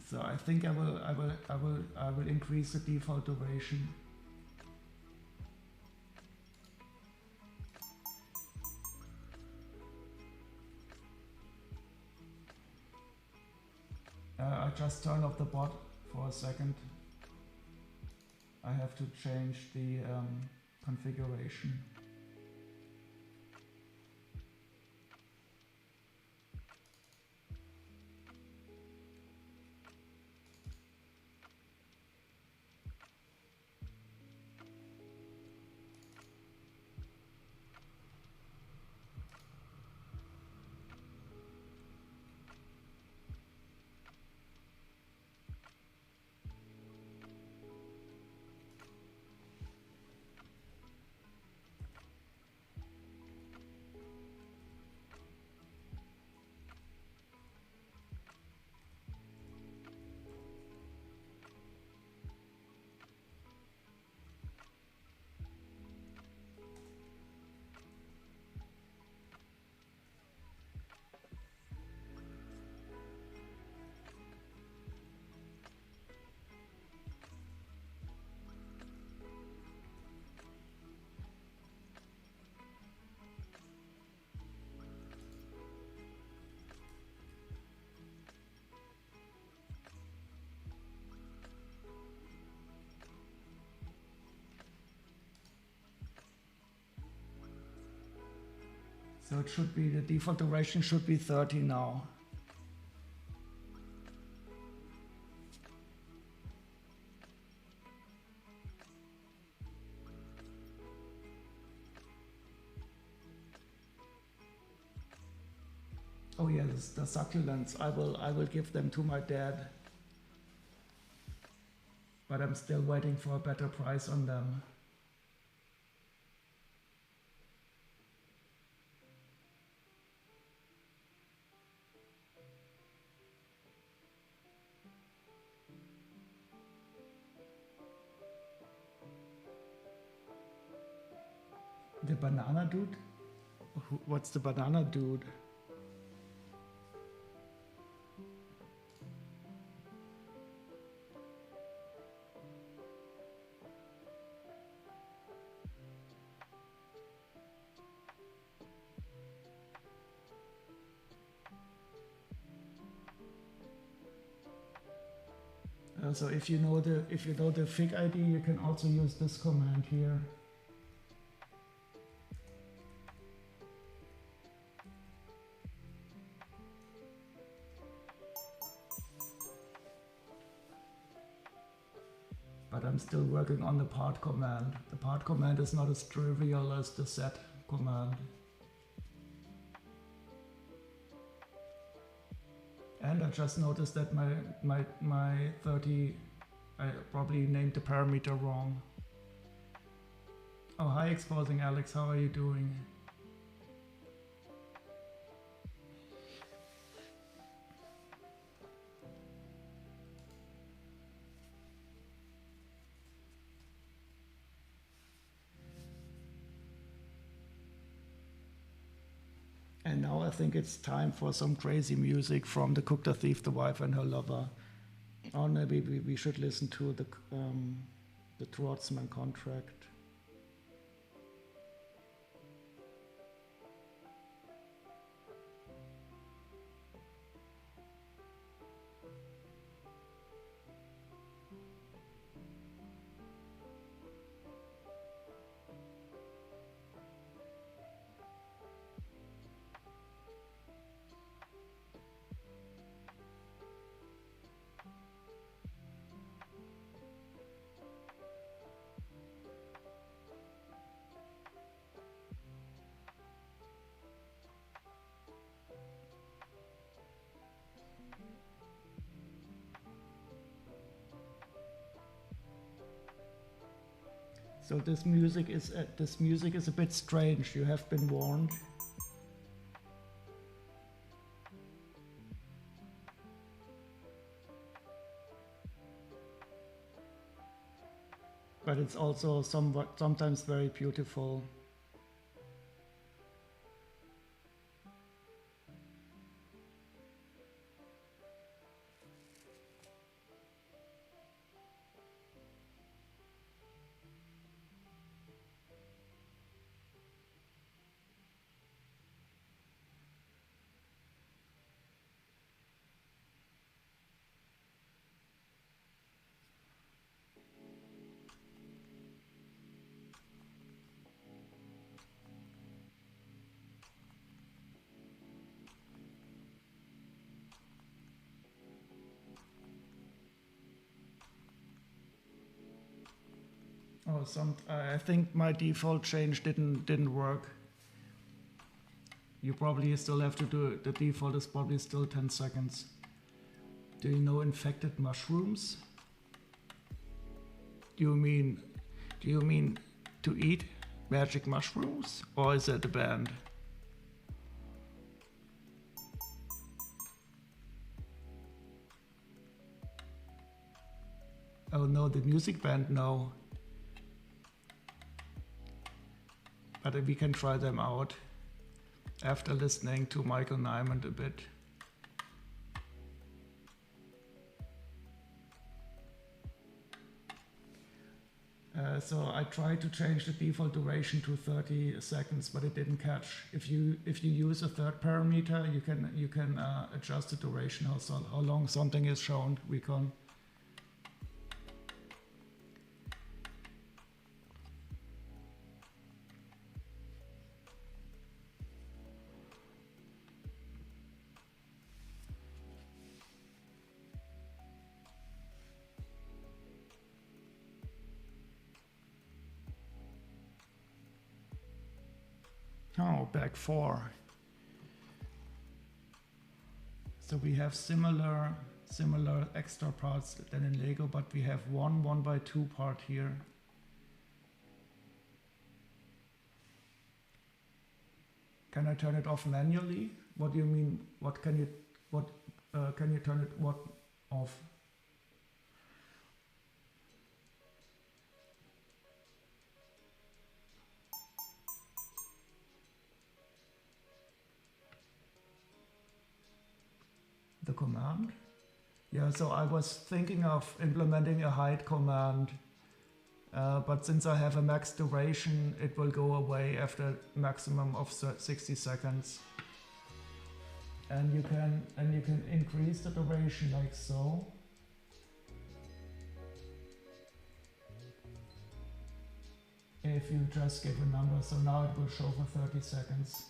So I think I will increase the default duration. I just turned off the bot for a second. I have to change the configuration. So it should be, the default duration should be 30 now. Oh yes, the succulents. I will give them to my dad. But I'm still waiting for a better price on them. The banana dude? What's the banana dude? So if you know the fig ID, you can also use this command here. But I'm still working on the part command. The part command is not as trivial as the set command. And I just noticed that my 30, I probably named the parameter wrong. Oh, hi Exposing Alex, how are you doing? And now I think it's time for some crazy music from The Cook, the Thief, the Wife and Her Lover. Or maybe we should listen to the Trotsman Contract. So this music is a bit strange. You have been warned. But it's also sometimes very beautiful. Oh, I think my default change didn't work. You probably still have to do it. The default is probably still 10 seconds. Do you know Infected Mushrooms? Do you mean to eat magic mushrooms, or is it a band? Oh no, the music band, no. But we can try them out after listening to Michael Nyman a bit. So I tried to change the default duration to 30 seconds, but it didn't catch. If you use a third parameter, you can adjust the duration, how long something is shown. We can. Oh, back 4. So we have similar extra parts than in Lego, but we have one 1x2 part here. Can I turn it off manually? What do you mean? What can you turn it off? The command? Yeah, so I was thinking of implementing a hide command, but since I have a max duration, it will go away after maximum of 60 seconds. And you can increase the duration like so. If you just give a number, so now it will show for 30 seconds.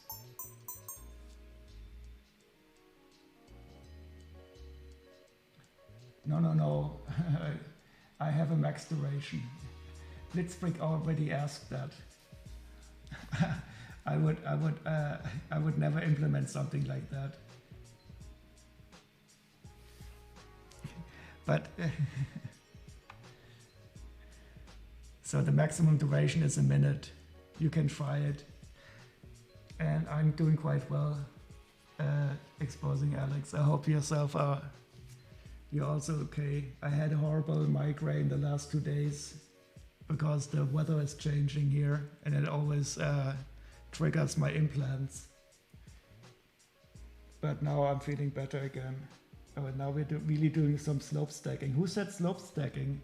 No, I have a max duration. Blitzbrick already asked that. I would never implement something like that. But so the maximum duration is a minute. You can try it. And I'm doing quite well exposing Alex. I hope you're also okay. I had a horrible migraine the last 2 days because the weather is changing here and it always triggers my implants. But now I'm feeling better again. Oh, and now we're really doing some slope stacking. Who said slope stacking?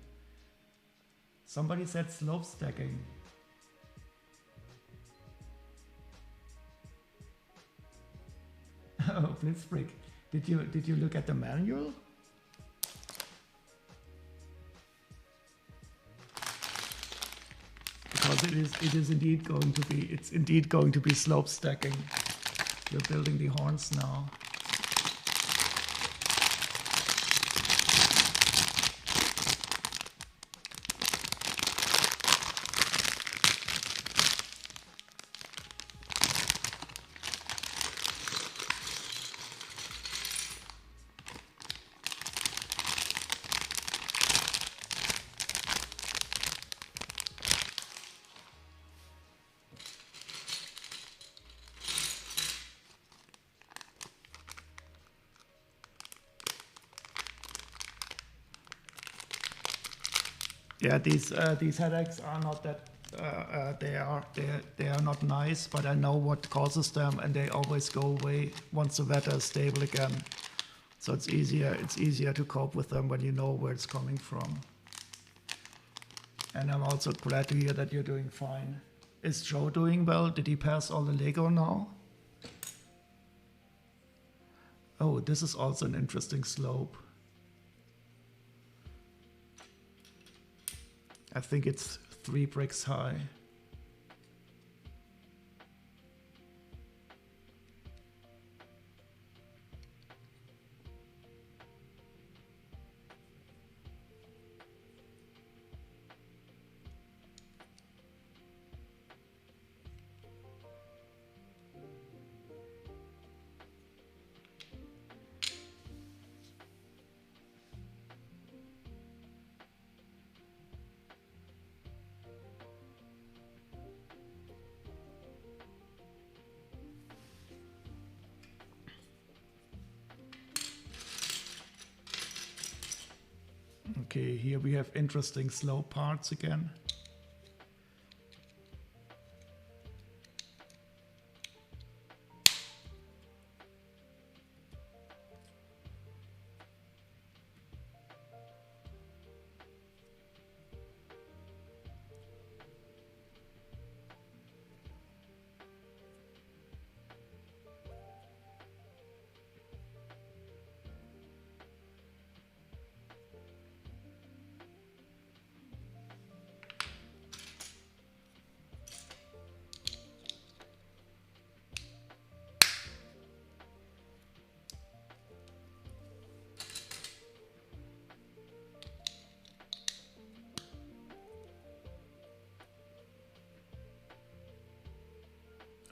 Somebody said slope stacking. Oh, Blitzbrick. Did you look at the manual? Because it is indeed going to be, it's indeed going to be slope stacking. We're building the horns now. Yeah, these headaches are not that they are not nice, but I know what causes them, and they always go away once the weather is stable again. So it's easier to cope with them when you know where it's coming from. And I'm also glad to hear that you're doing fine. Is Joe doing well? Did he pass all the Lego now? Oh, this is also an interesting slope. I think it's 3 bricks high. Okay, here we have interesting slope parts again.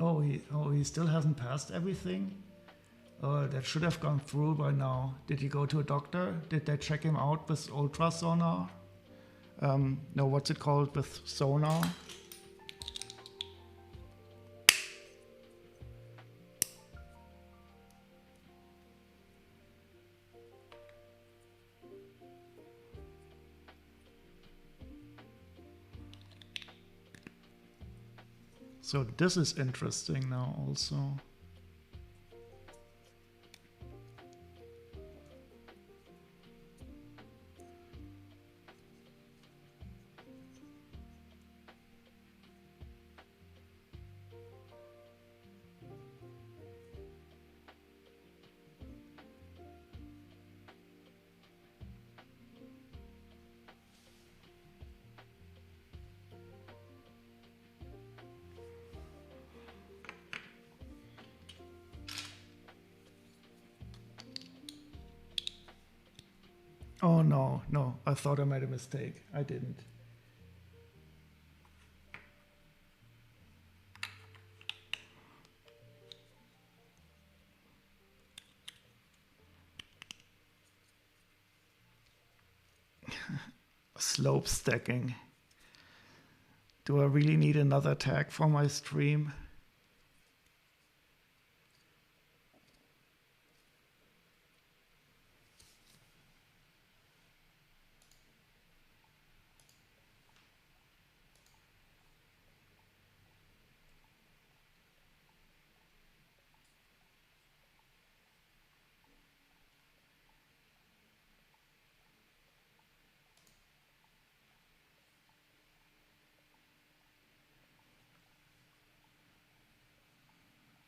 Oh, he still hasn't passed everything? Oh, that should have gone through by now. Did he go to a doctor? Did they check him out with ultrasonar? No, what's it called with sonar? So this is interesting now also. Oh no, I thought I made a mistake. I didn't. Slope stacking. Do I really need another tag for my stream?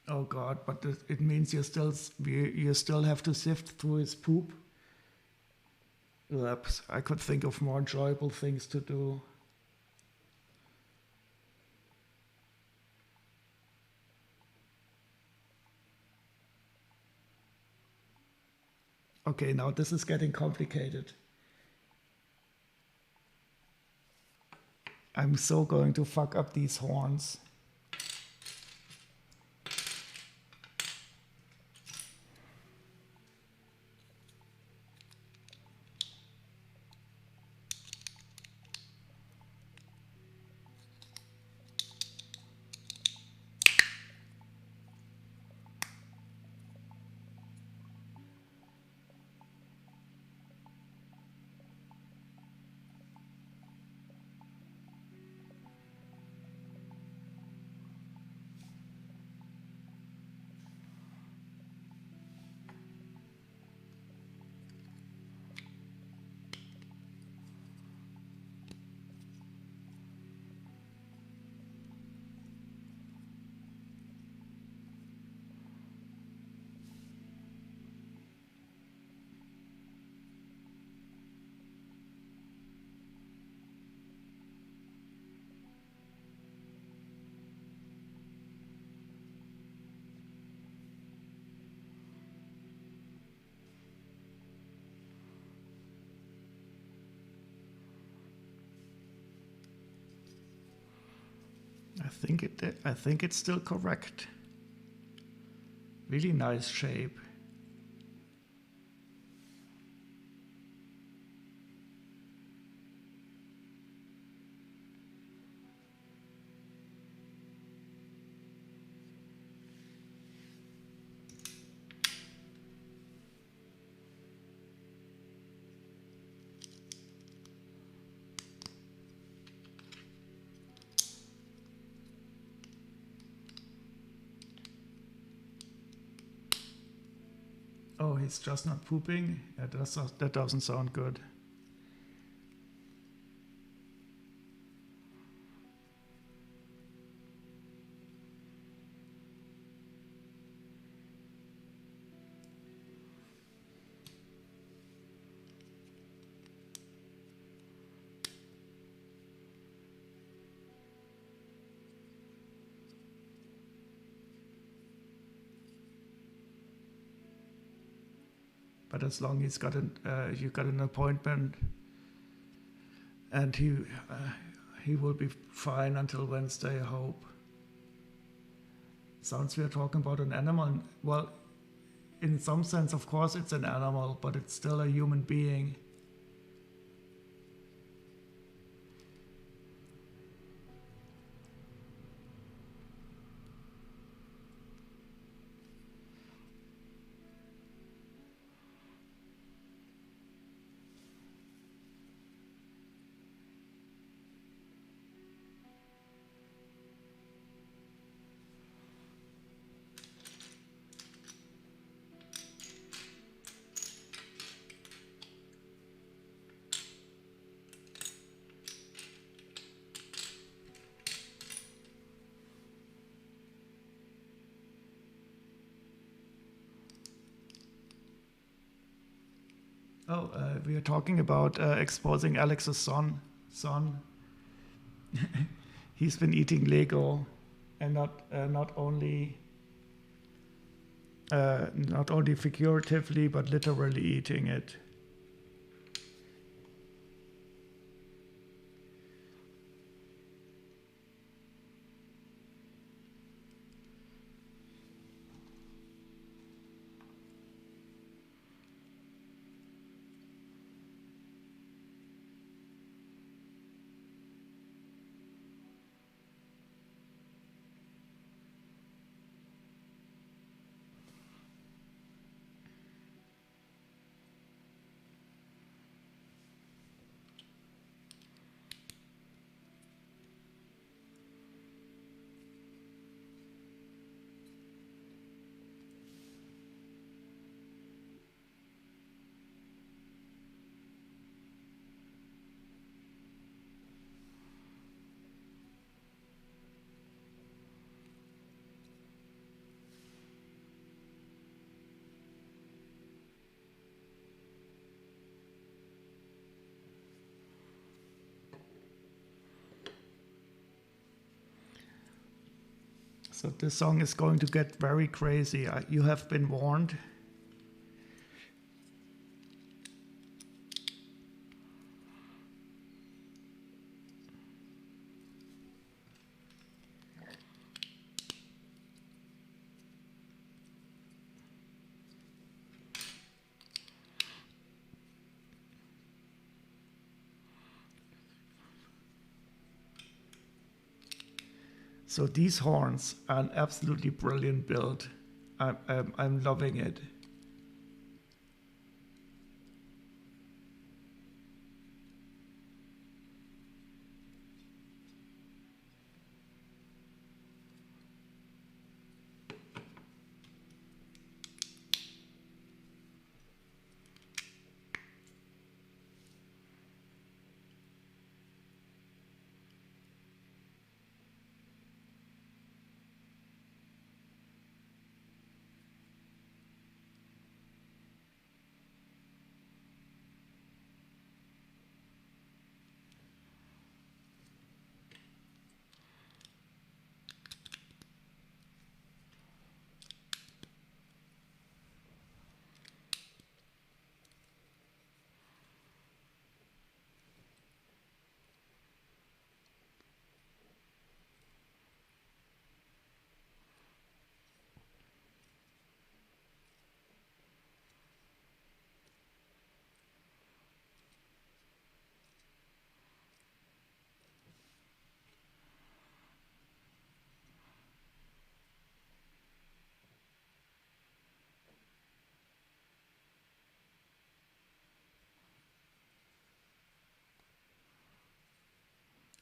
Oh God, but it means you still have to sift through his poop. Oops, I could think of more enjoyable things to do. Okay, now this is getting complicated. I'm so going to fuck up these horns. I think it's still correct. Really nice shape. Oh, he's just not pooping? That doesn't sound good. But as long as you got an appointment, and he will be fine until Wednesday, I hope. Sounds we are talking about an animal. Well, in some sense, of course, it's an animal, but it's still a human being. Oh, we are talking about exposing Alex's son. He's been eating Lego, and not only figuratively but literally eating it. So this song is going to get very crazy. You have been warned. So these horns are an absolutely brilliant build. I'm loving it.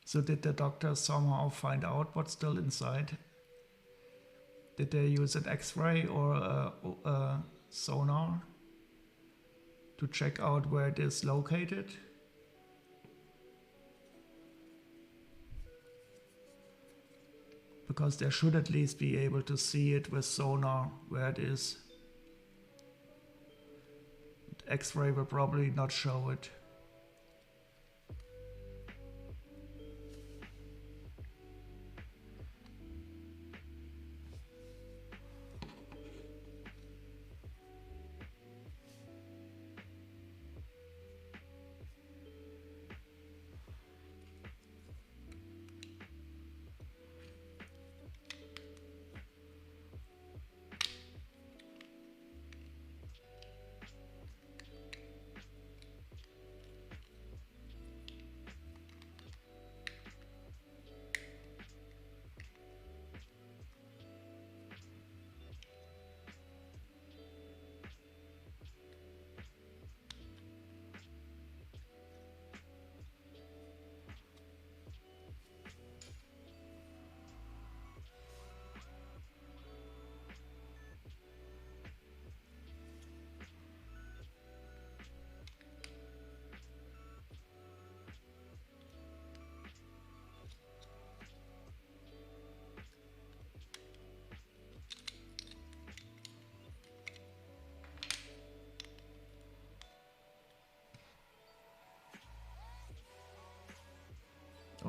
So did the doctor somehow find out what's still inside? Did they use an X-ray or a sonar to check out where it is located? Because they should at least be able to see it with sonar where it is. X-ray will probably not show it.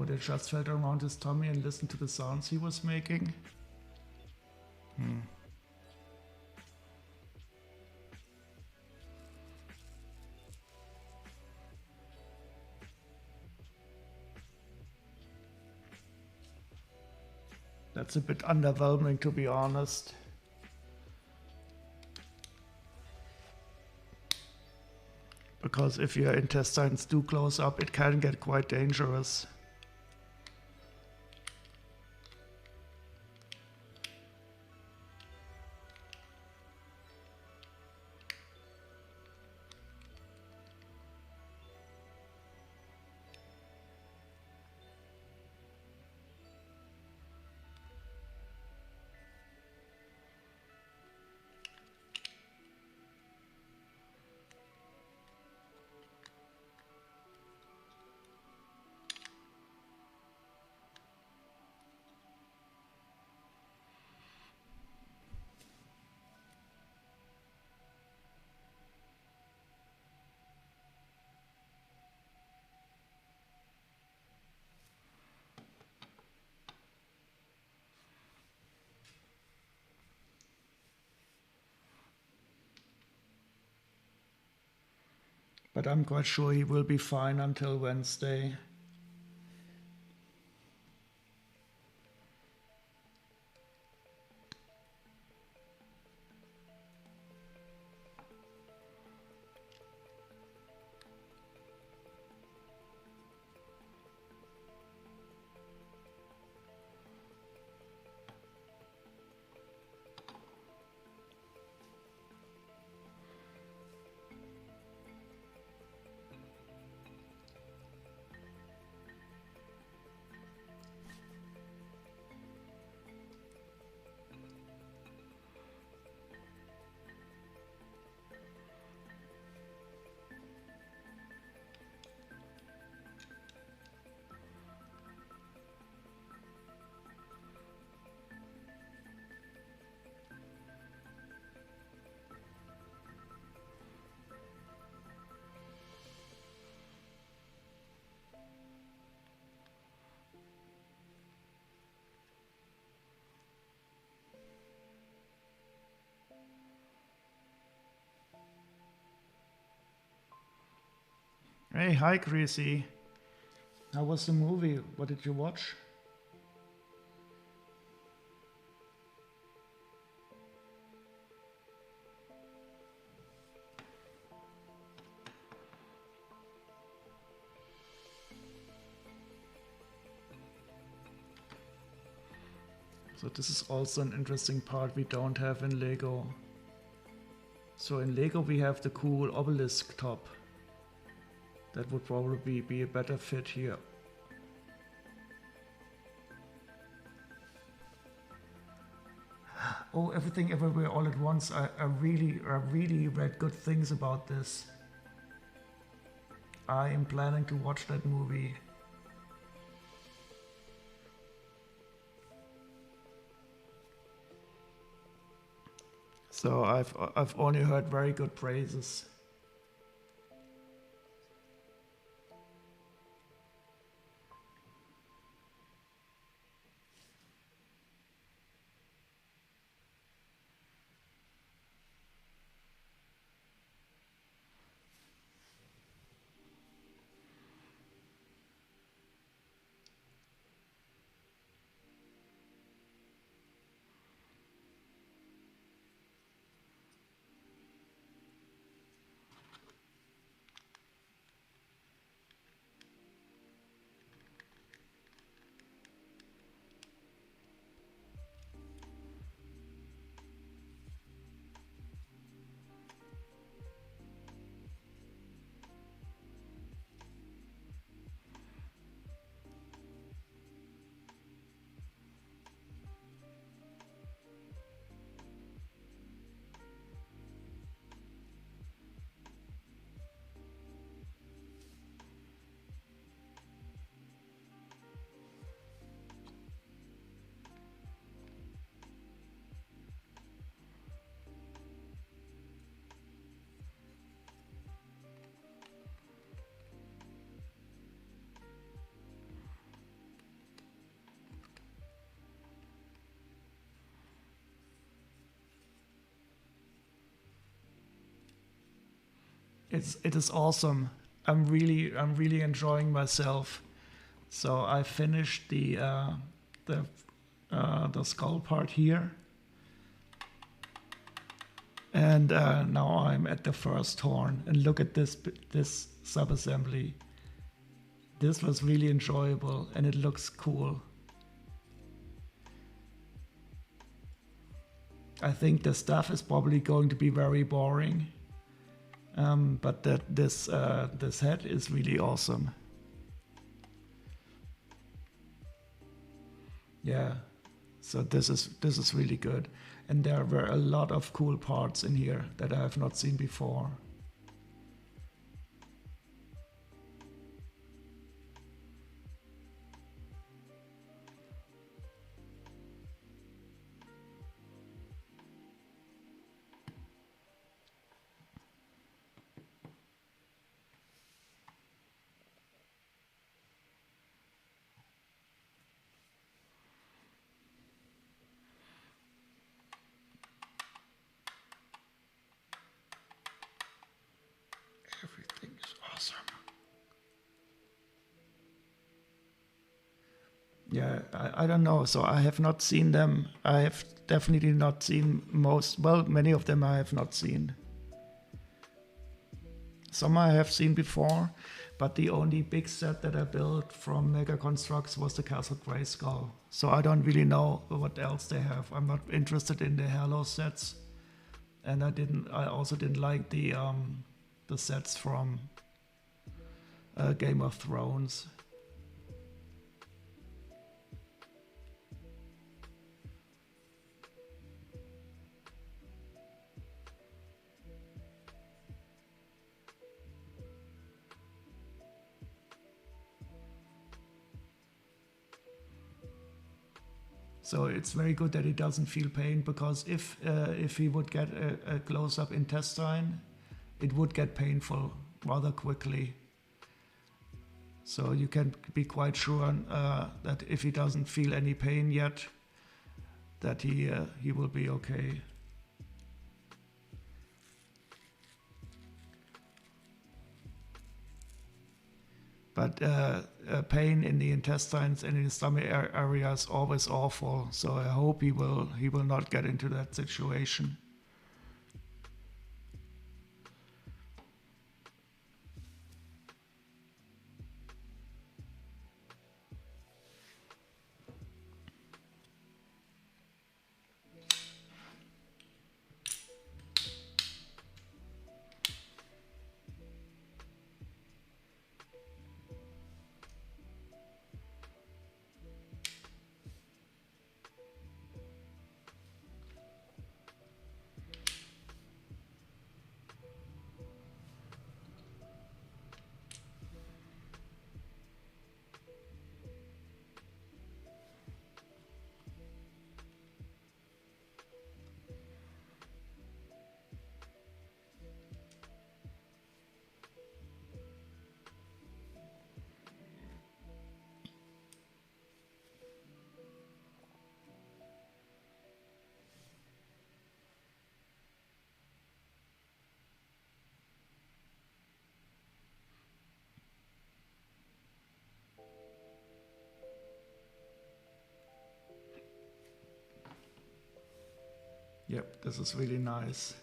Oh, they just felt around his tummy and listened to the sounds he was making. That's a bit underwhelming, to be honest. Because if your intestines do close up, it can get quite dangerous. But I'm quite sure he will be fine until Wednesday. Hey, hi, Chrissy. How was the movie? What did you watch? So this is also an interesting part we don't have in Lego. So in Lego we have the cool obelisk top. That would probably be a better fit here. Oh, Everything Everywhere All at Once. I really read good things about this. I am planning to watch that movie. So I've only heard very good praises. it is awesome. I'm really enjoying myself. So I finished the skull part here, and now I'm at the first horn. And look at this subassembly. This was really enjoyable, and it looks cool. I think the stuff is probably going to be very boring, but this head is really awesome. Yeah, so this is really good, and there were a lot of cool parts in here that I have not seen before. Everything is awesome. Yeah, I don't know. So I have not seen them. I have definitely not seen many of them I have not seen. Some I have seen before, but the only big set that I built from Mega Construx was the Castle Grayskull. So I don't really know what else they have. I'm not interested in the Halo sets, and I also didn't like the sets from Game of Thrones. So it's very good that he doesn't feel pain, because if he would get a close-up intestine, it would get painful rather quickly. So you can be quite sure that if he doesn't feel any pain yet, that he will be okay. But pain in the intestines and in the stomach area is always awful. So I hope he will not get into that situation. Yep, this is really nice.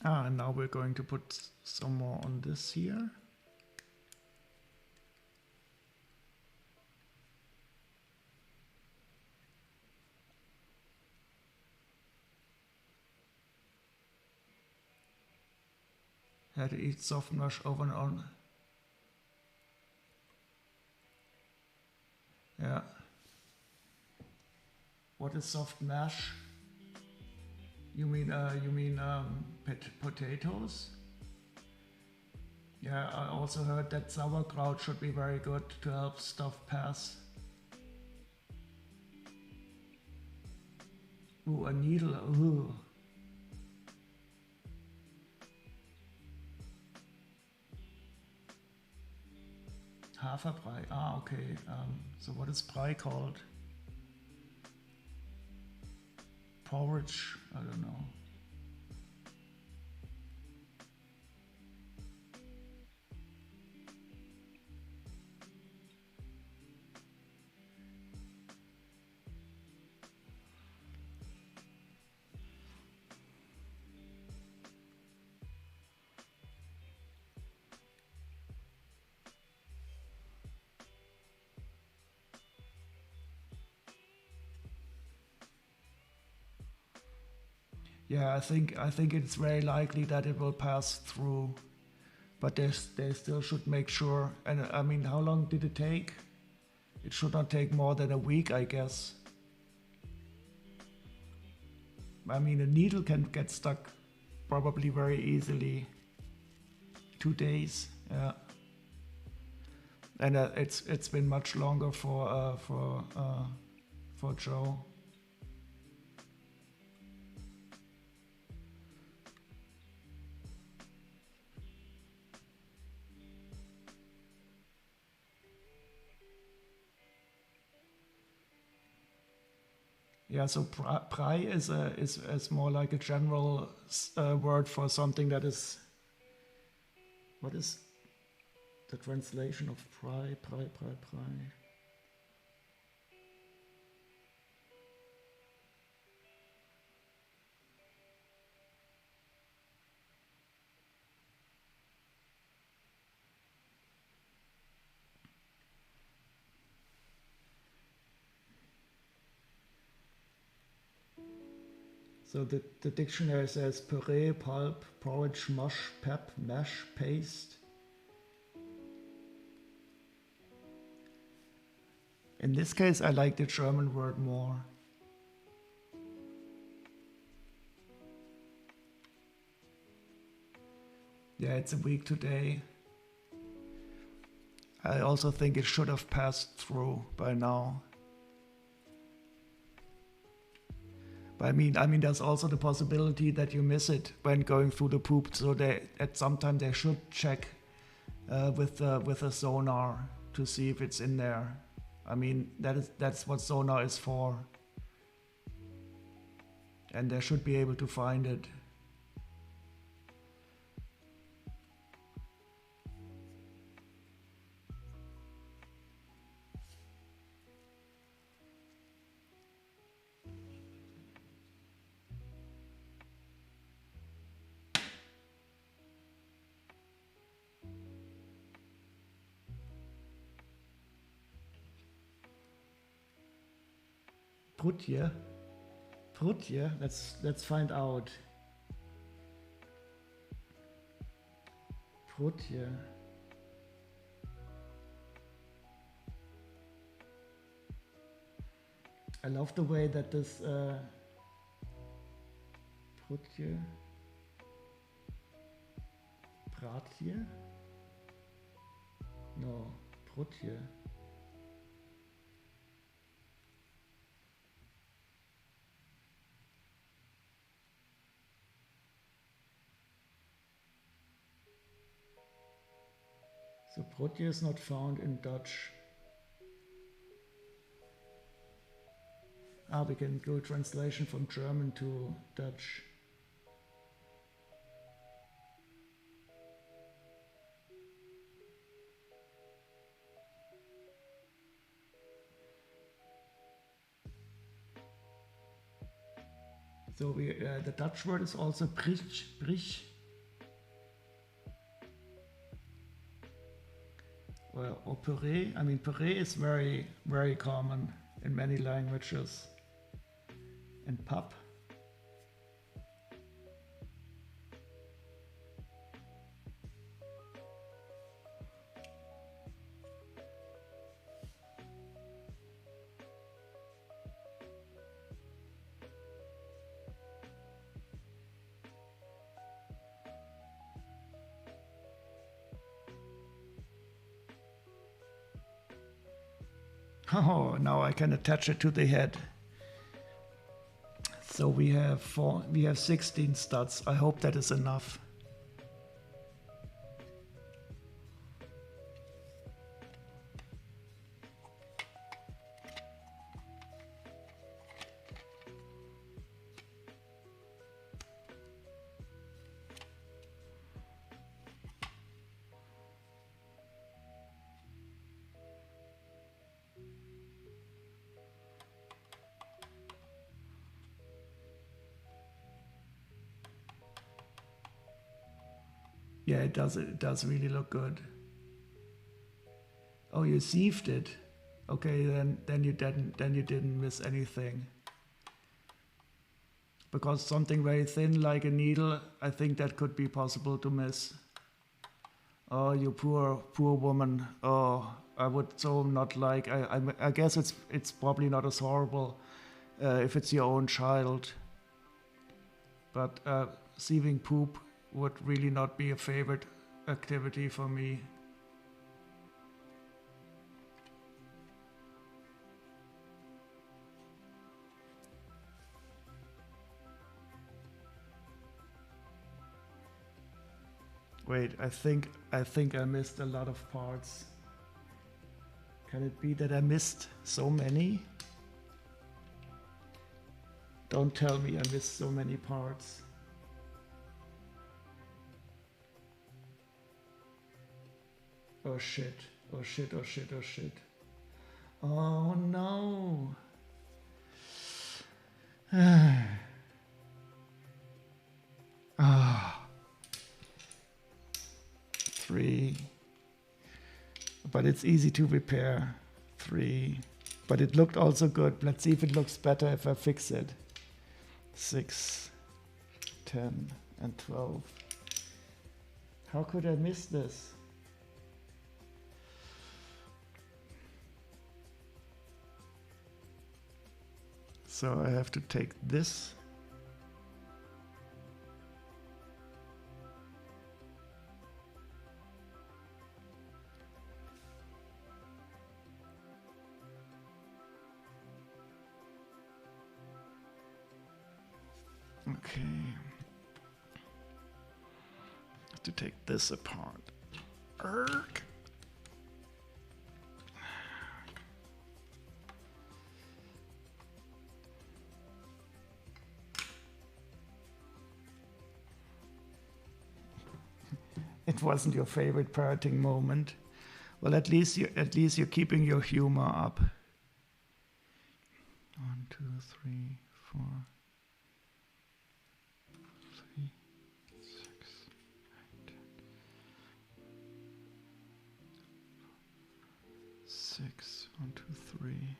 And now we're going to put some more on this here. Had to eat soft mesh over and on. Yeah. What is soft mash? You mean potatoes? Yeah, I also heard that sauerkraut should be very good to help stuff pass. Ooh, a needle. Ooh. Haferbrei. Ah, okay. So what is brei called? Porridge. I don't know. Yeah, I think it's very likely that it will pass through, but they still should make sure. And I mean, how long did it take? It should not take more than a week, I guess. I mean, a needle can get stuck probably very easily. 2 days, yeah. And it's been much longer for Joe. Yeah, so brei is more like a general word for something that is. What is the translation of brei? So the dictionary says puree, pulp, porridge, mush, pap, mash, paste. In this case, I like the German word more. Yeah, it's a week today. I also think it should have passed through by now. But I mean, there's also the possibility that you miss it when going through the poop. So at some time they should check with a sonar to see if it's in there. I mean, that's what sonar is for, and they should be able to find it. Prutje? Let's find out. Prutje. I love the way that this Prutje. Bratje? No, Prutje. So Prutje is not found in Dutch. We can go translation from German to Dutch. So the Dutch word is also brich. or puree. I mean, puree is very, very common in many languages. And pup. Oh, now I can attach it to the head. So we have 16 studs. I hope that is enough. Yeah, it does really look good. Oh, you sieved it. Okay, then you didn't miss anything. Because something very thin like a needle, I think that could be possible to miss. Oh, you poor woman. Oh, I would so not like. I guess it's probably not as horrible if it's your own child. But sieving poop would really not be a favorite activity for me. Wait, I think I missed a lot of parts. Can it be that I missed so many? Don't tell me I missed so many parts. Oh shit, oh shit, oh shit, oh shit. Oh no. Ah. 3. But it's easy to repair. 3. But it looked also good. Let's see if it looks better if I fix it. 6, 10, and 12. How could I miss this? So I have to take this. Okay. Have to take this apart. Erk. It wasn't your favorite parroting moment. Well, at least you're keeping your humor up. 1, 2, 3, 4, 3, 6, 8, 6, 1, 2, 3.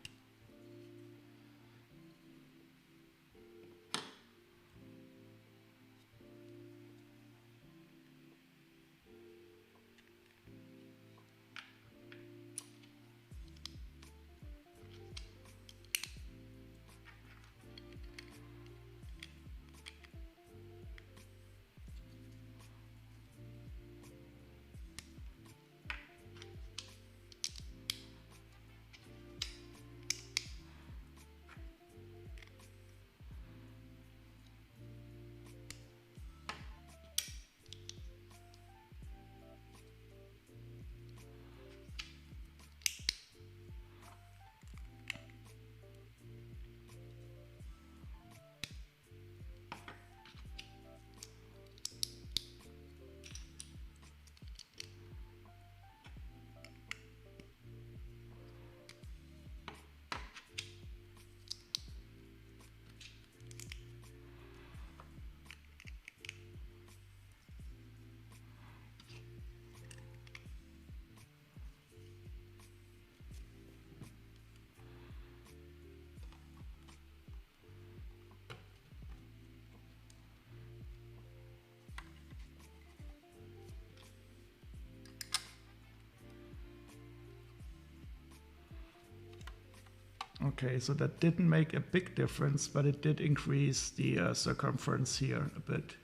Okay, so that didn't make a big difference, but it did increase the circumference here a bit.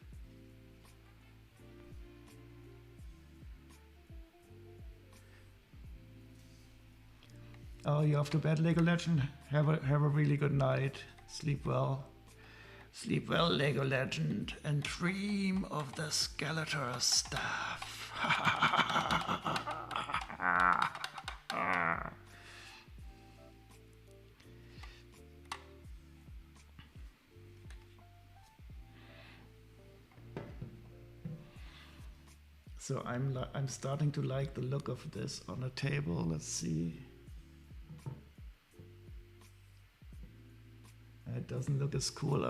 Oh, you have to bed, Lego Legend. Have a really good night. Sleep well. Sleep well, Lego Legend, and dream of the Skeletor stuff. So I'm starting to like the look of this on a table. Let's see. It doesn't look as cool.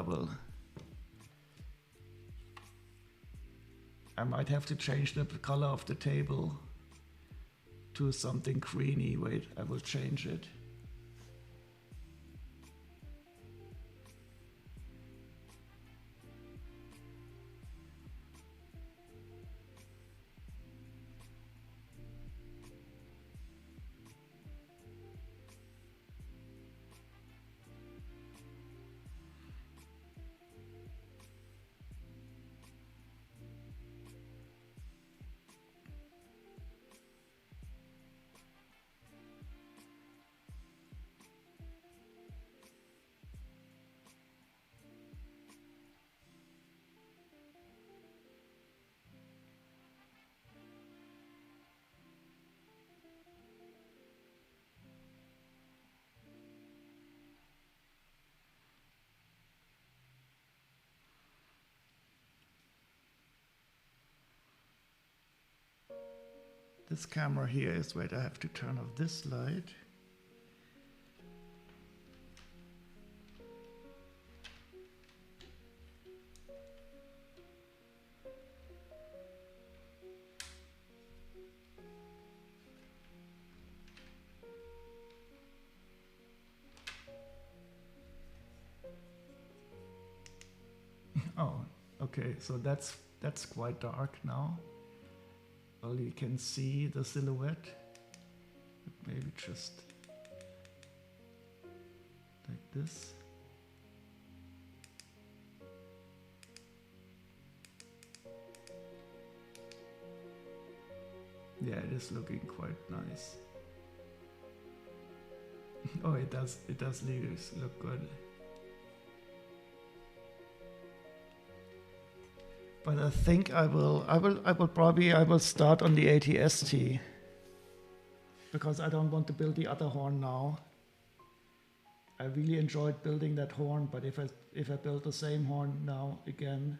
I might have to change the color of the table to something greeny. Wait, I will change it. This camera here is, wait, I have to turn off this light. Oh, okay, so that's quite dark now. Well, you can see the silhouette. Maybe just like this. Yeah, it is looking quite nice. Oh, it does look good. But I think I will start on the ATST because I don't want to build the other horn now. I really enjoyed building that horn, but if I build the same horn now again,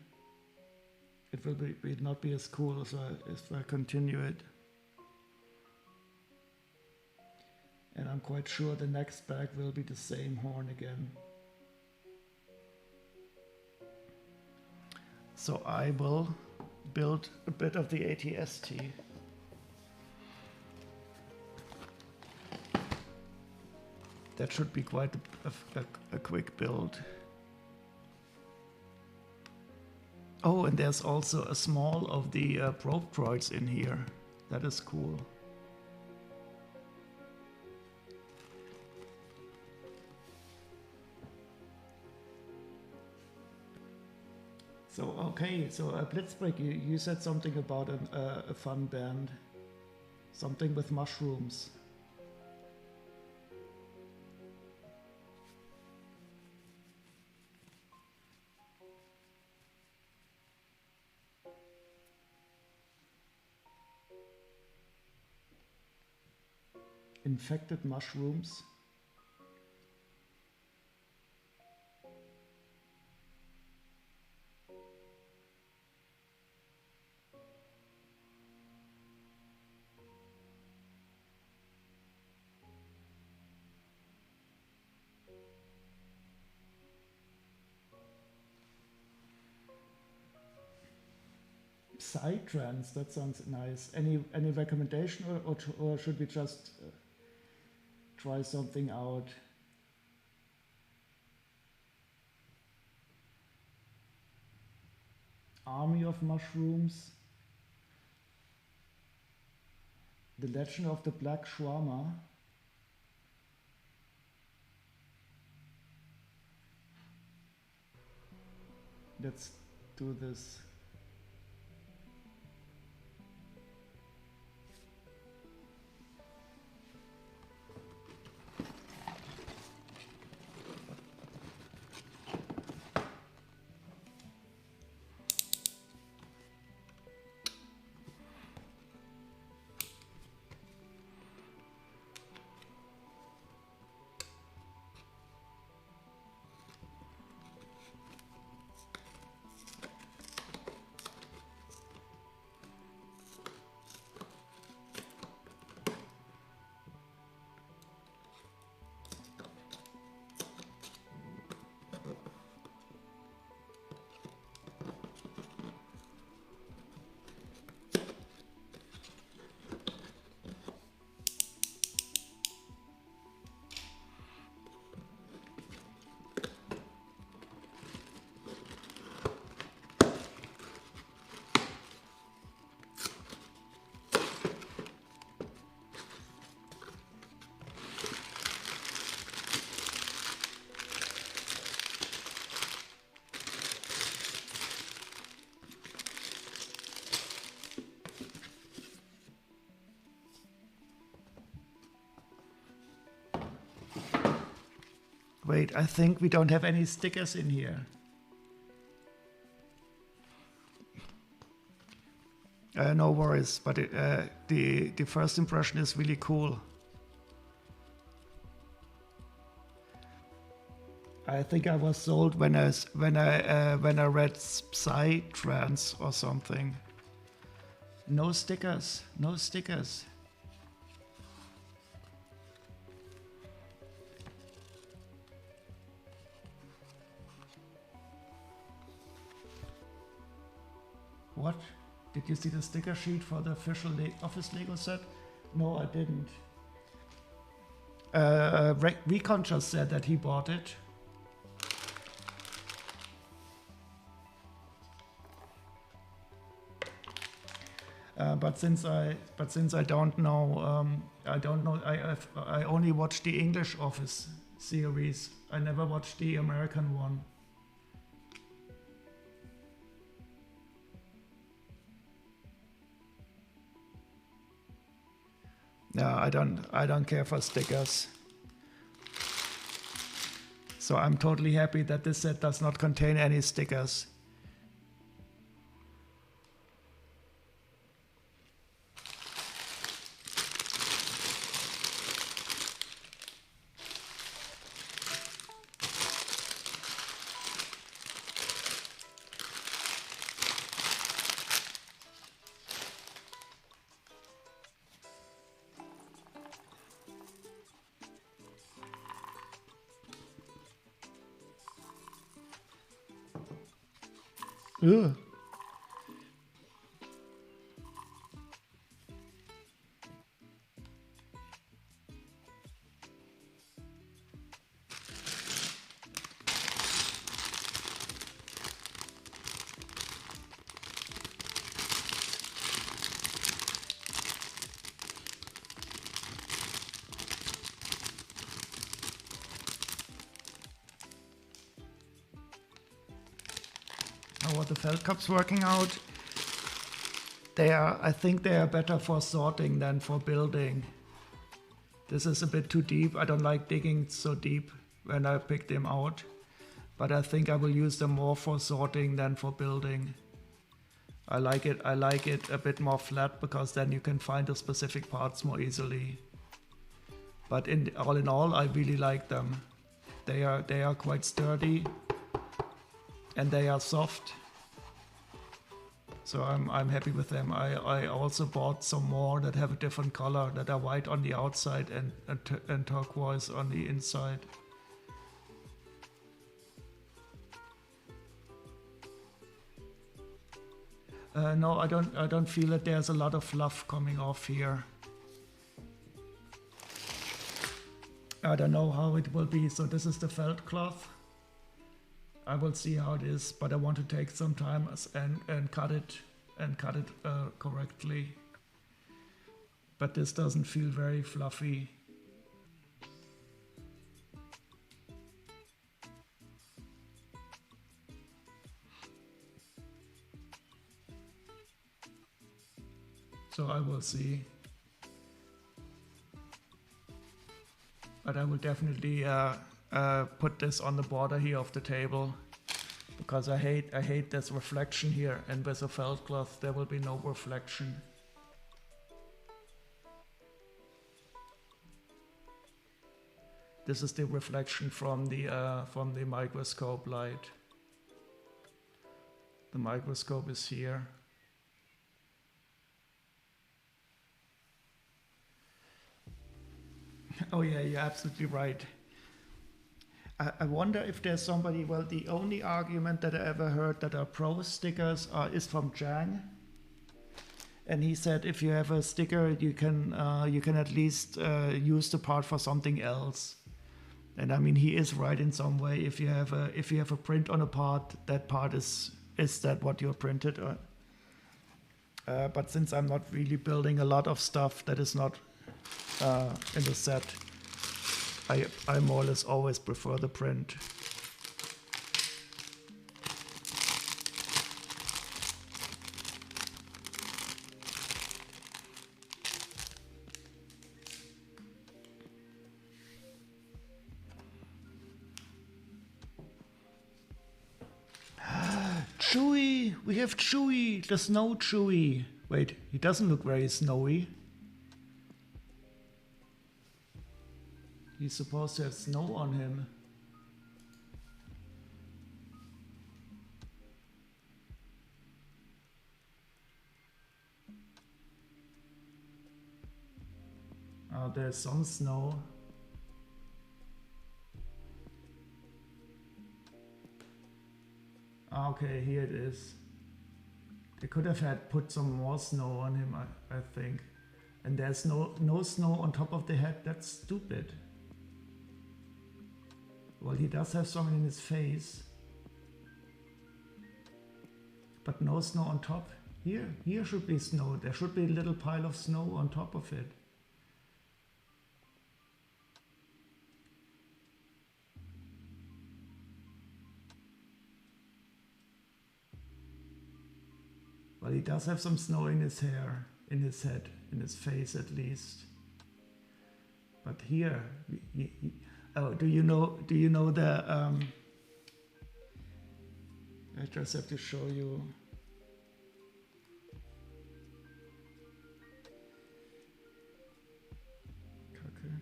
it will not be as cool as if I continue it. And I'm quite sure the next bag will be the same horn again. So I will build a bit of the ATST. That should be quite a quick build. Oh, and there's also a small of the probe droids in here. That is cool. So, okay, so Blitzbreak, you said something about a fun band. Something with mushrooms. Infected mushrooms. Psytrance, that sounds nice. Any recommendation, or should we just try something out? Army of Mushrooms. The Legend of the Black Shawarma. Let's do this. Wait, I think we don't have any stickers in here. No worries, but the first impression is really cool. I think I was sold when I read Psytrance or something. No stickers, no stickers. What? Did you see the sticker sheet for the official office Lego set? No, I didn't. Recon just said that he bought it. But since I don't know, I only watched the English Office series. I never watched the American one. No, I don't care for stickers. So I'm totally happy that this set does not contain any stickers. Ugh. How are the felt cups working out? I think they are better for sorting than for building. This is a bit too deep. I don't like digging so deep when I pick them out. But I think I will use them more for sorting than for building. I like it a bit more flat because then you can find the specific parts more easily. But all in all, I really like them. They are quite sturdy and they are soft. So I'm happy with them. I also bought some more that have a different color, that are white on the outside and turquoise on the inside. No, I don't feel that there's a lot of fluff coming off here. I don't know how it will be. So this is the felt cloth. I will see how it is, but I want to take some time and cut it correctly. But this doesn't feel very fluffy. So I will see. But I will definitely put this on the border here of the table, because I hate this reflection here, and with a felt cloth there will be no reflection. This is the reflection from the microscope light. The microscope is here. Oh yeah, you're absolutely right. I wonder if there's somebody, well, the only argument that I ever heard that are pro stickers is from Jang. And he said if you have a sticker, you can at least use the part for something else. And I mean, he is right in some way. If you have a print on a part, that part is that what you're printed on. But since I'm not really building a lot of stuff that is not in the set, I more or less always prefer the print. Chewy! We have Chewy! The snow Chewy! Wait, he doesn't look very snowy. He's supposed to have snow on him. Oh, there's some snow. Okay, here it is. They could have put some more snow on him, I think. And there's no snow on top of the head. That's stupid. Well, he does have some in his face. But no snow on top. Here should be snow. There should be a little pile of snow on top of it. Well, he does have some snow in his hair, in his head, in his face at least. But here, oh, do you know the? I just have to show you. Okay.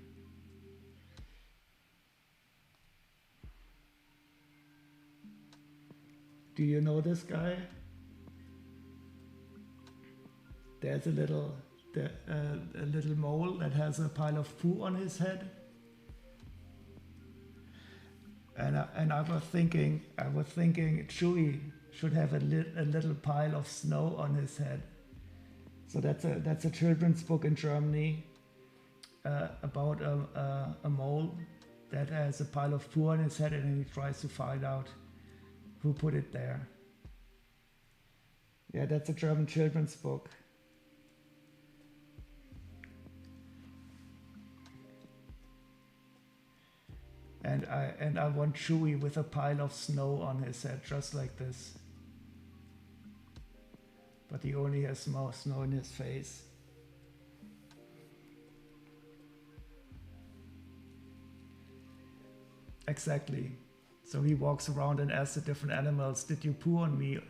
Do you know this guy? There's a little mole that has a pile of poo on his head. And I was thinking Chewy should have a little pile of snow on his head. So that's a children's book in Germany about a mole that has a pile of poo on his head, and he tries to find out who put it there. Yeah, that's a German children's book. And I want Chewy with a pile of snow on his head, just like this. But he only has more snow in his face. Exactly. So he walks around and asks the different animals, "Did you poo on me?"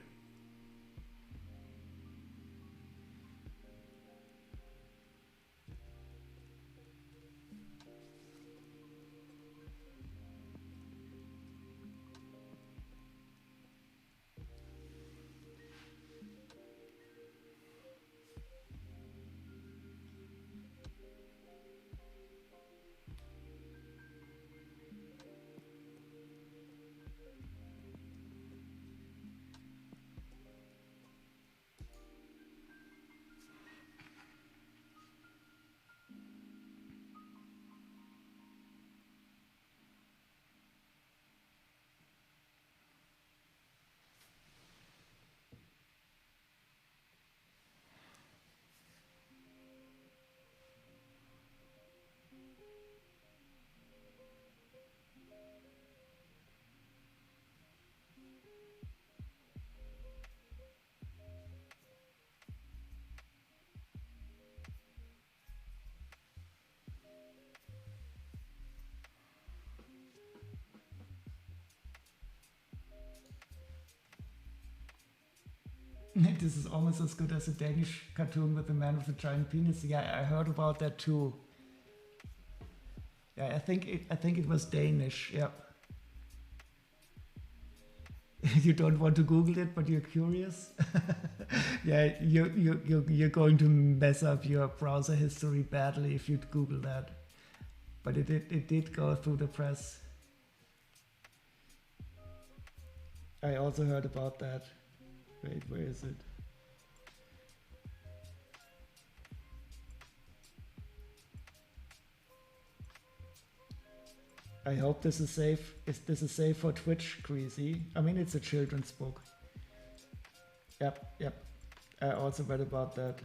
This is almost as good as a Danish cartoon with the man with a giant penis. Yeah, I heard about that too. Yeah, I think it was Danish. Yeah. You don't want to Google it, but you're curious. Yeah, you're going to mess up your browser history badly if you Google that. But it did go through the press. I also heard about that. Wait, where is it? I hope this is safe. This is safe for Twitch, Greasy. I mean, it's a children's book. Yep, yep. I also read about that.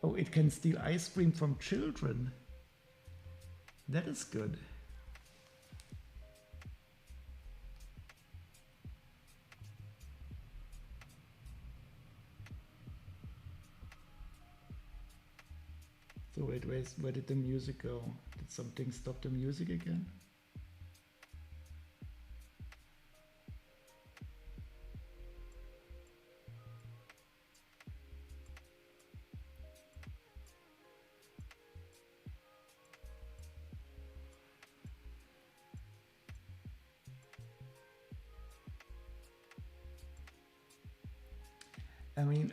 Oh, it can steal ice cream from children. That is good. So wait, where did the music go? Did something stop the music again? I mean,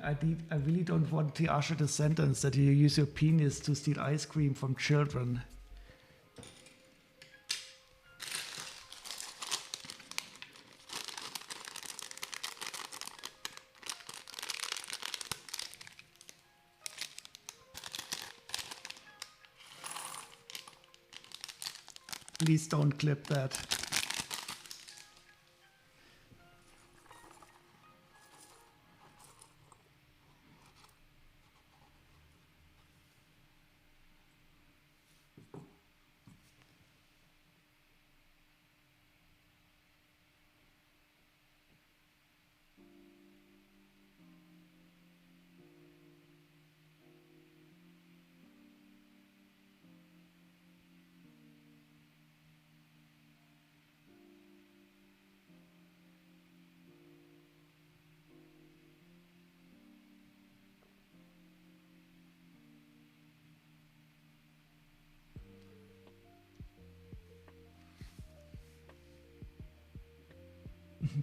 I really don't want to usher the sentence that you use your penis to steal ice cream from children. Please don't clip that.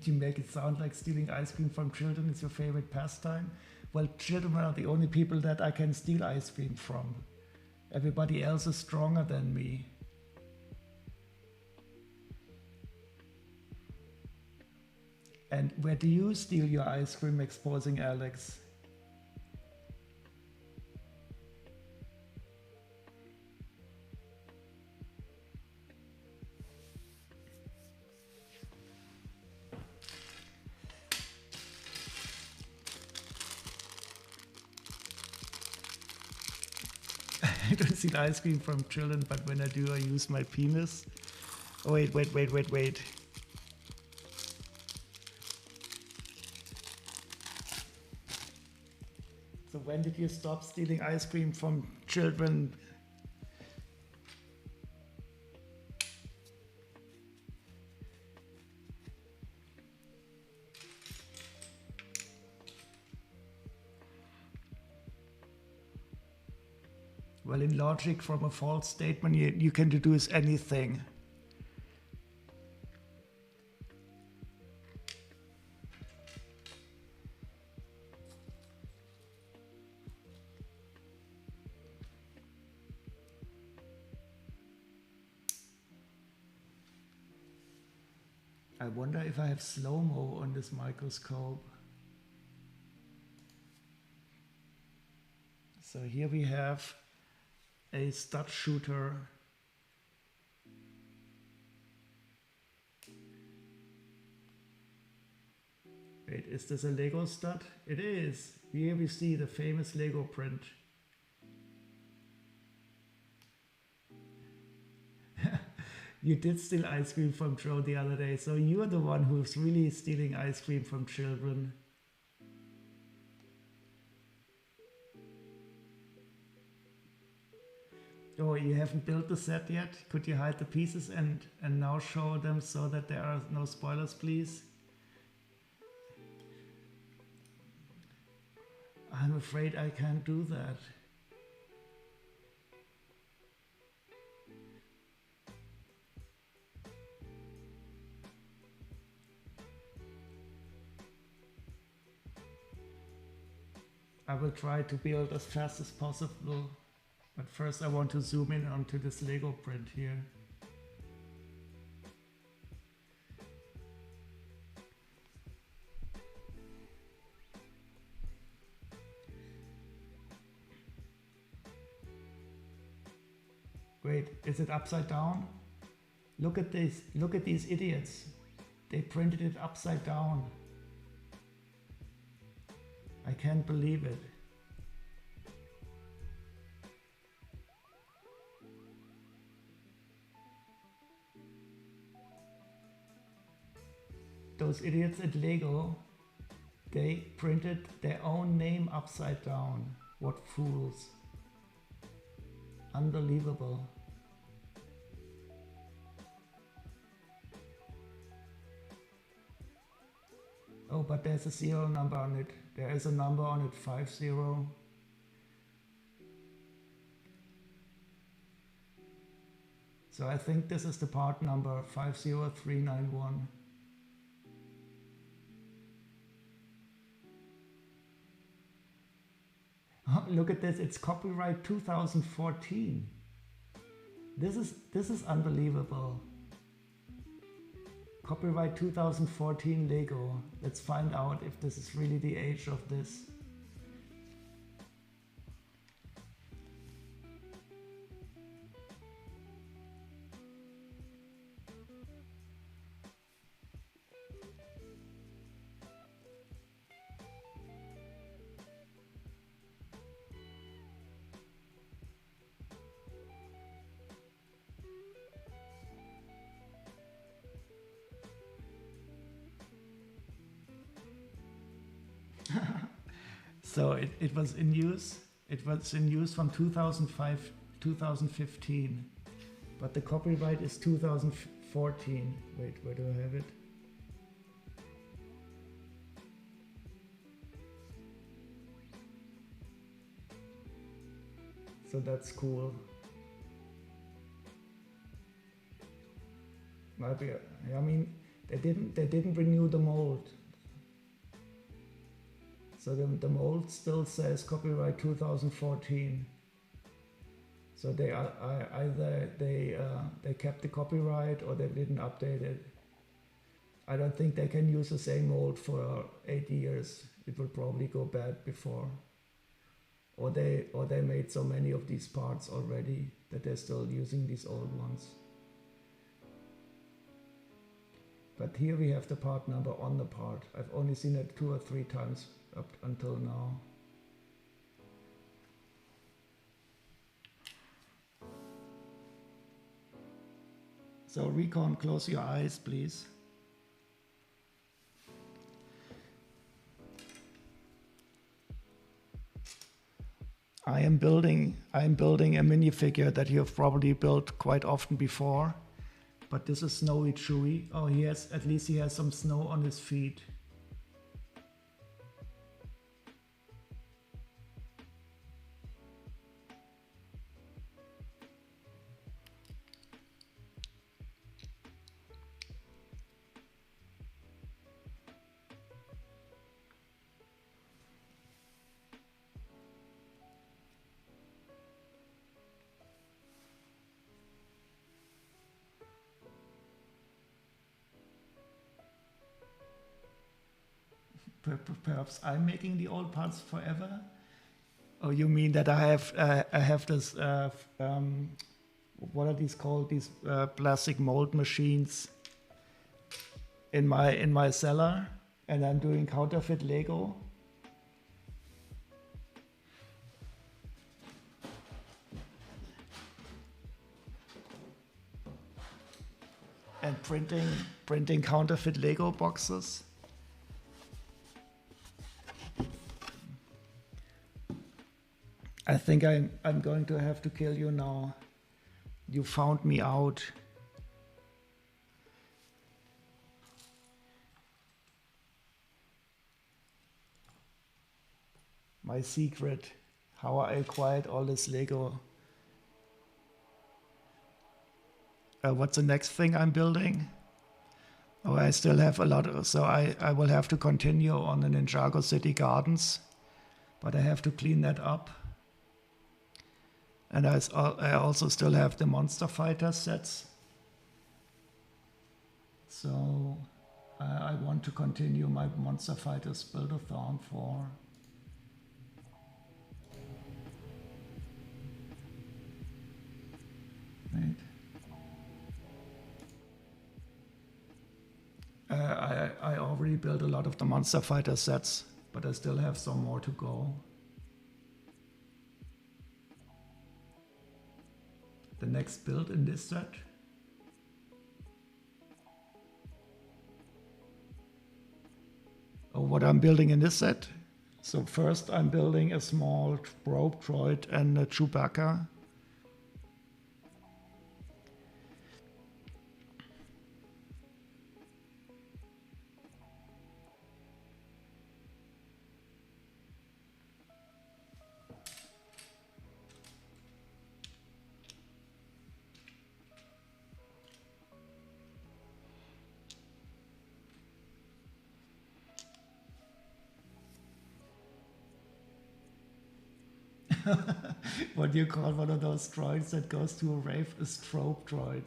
You make it sound like stealing ice cream from children is your favorite pastime. Well, children are the only people that I can steal ice cream from. Everybody else is stronger than me. And where do you steal your ice cream, exposing Alex? I don't steal ice cream from children, but when I do, I use my penis. Oh, wait. So when did you stop stealing ice cream from children? Well, in logic, from a false statement, you can deduce anything. I wonder if I have slow-mo on this microscope. So here we have a stud shooter. Wait, is this a Lego stud? It is. Here we see the famous Lego print. You did steal ice cream from Joe the other day, so you're the one who's really stealing ice cream from children. you haven't built the set yet? Could you hide the pieces and now show them so that there are no spoilers, please? I'm afraid I can't do that. I will try to build as fast as possible, but first I want to zoom in onto this Lego print here. Wait, is it upside down? Look at this, look at these idiots. They printed it upside down. I can't believe it. Those idiots at Lego, they printed their own name upside down. What fools. Unbelievable. Oh, but there's a 0 number on it. There is a number on it, 50. So I think this is the part number 50391. Oh, look at this, it's copyright 2014. This is unbelievable. Copyright 2014 Lego. Let's find out if this is really the age of this. So it was in use. It was in use from 2005, 2015, but the copyright is 2014. Wait, where do I have it? So that's cool. Maybe, I mean, they didn't renew the mold. So the mold still says copyright 2014. So they are either they kept the copyright or they didn't update it. I don't think they can use the same mold for 8 years. It will probably go bad before. Or they made so many of these parts already that they're still using these old ones. But here we have the part number on the part. I've only seen it 2 or 3 times up until now. So Recon, close your eyes, please. I am building a minifigure that you have probably built quite often before, but this is Snowy Chewy. Oh, at least he has some snow on his feet. Perhaps I'm making the old parts forever? Oh, you mean that I have this, what are these called? These plastic mold machines in my cellar, and I'm doing counterfeit Lego. And printing counterfeit Lego boxes. I think I'm going to have to kill you now. You found me out. My secret. How I acquired all this Lego. What's the next thing I'm building? Oh, I still have a lot of, so I will have to continue on the Ninjago City Gardens, but I have to clean that up. And I also still have the Monster Fighter sets. So I want to continue my Monster Fighters Build-A-thon for. Wait. I already built a lot of the Monster Fighter sets, but I still have some more to go. The next build in this set. Oh, what I'm building in this set? So first I'm building a small probe droid and a Chewbacca. What do you call one of those droids that goes to a rave? A strobe droid.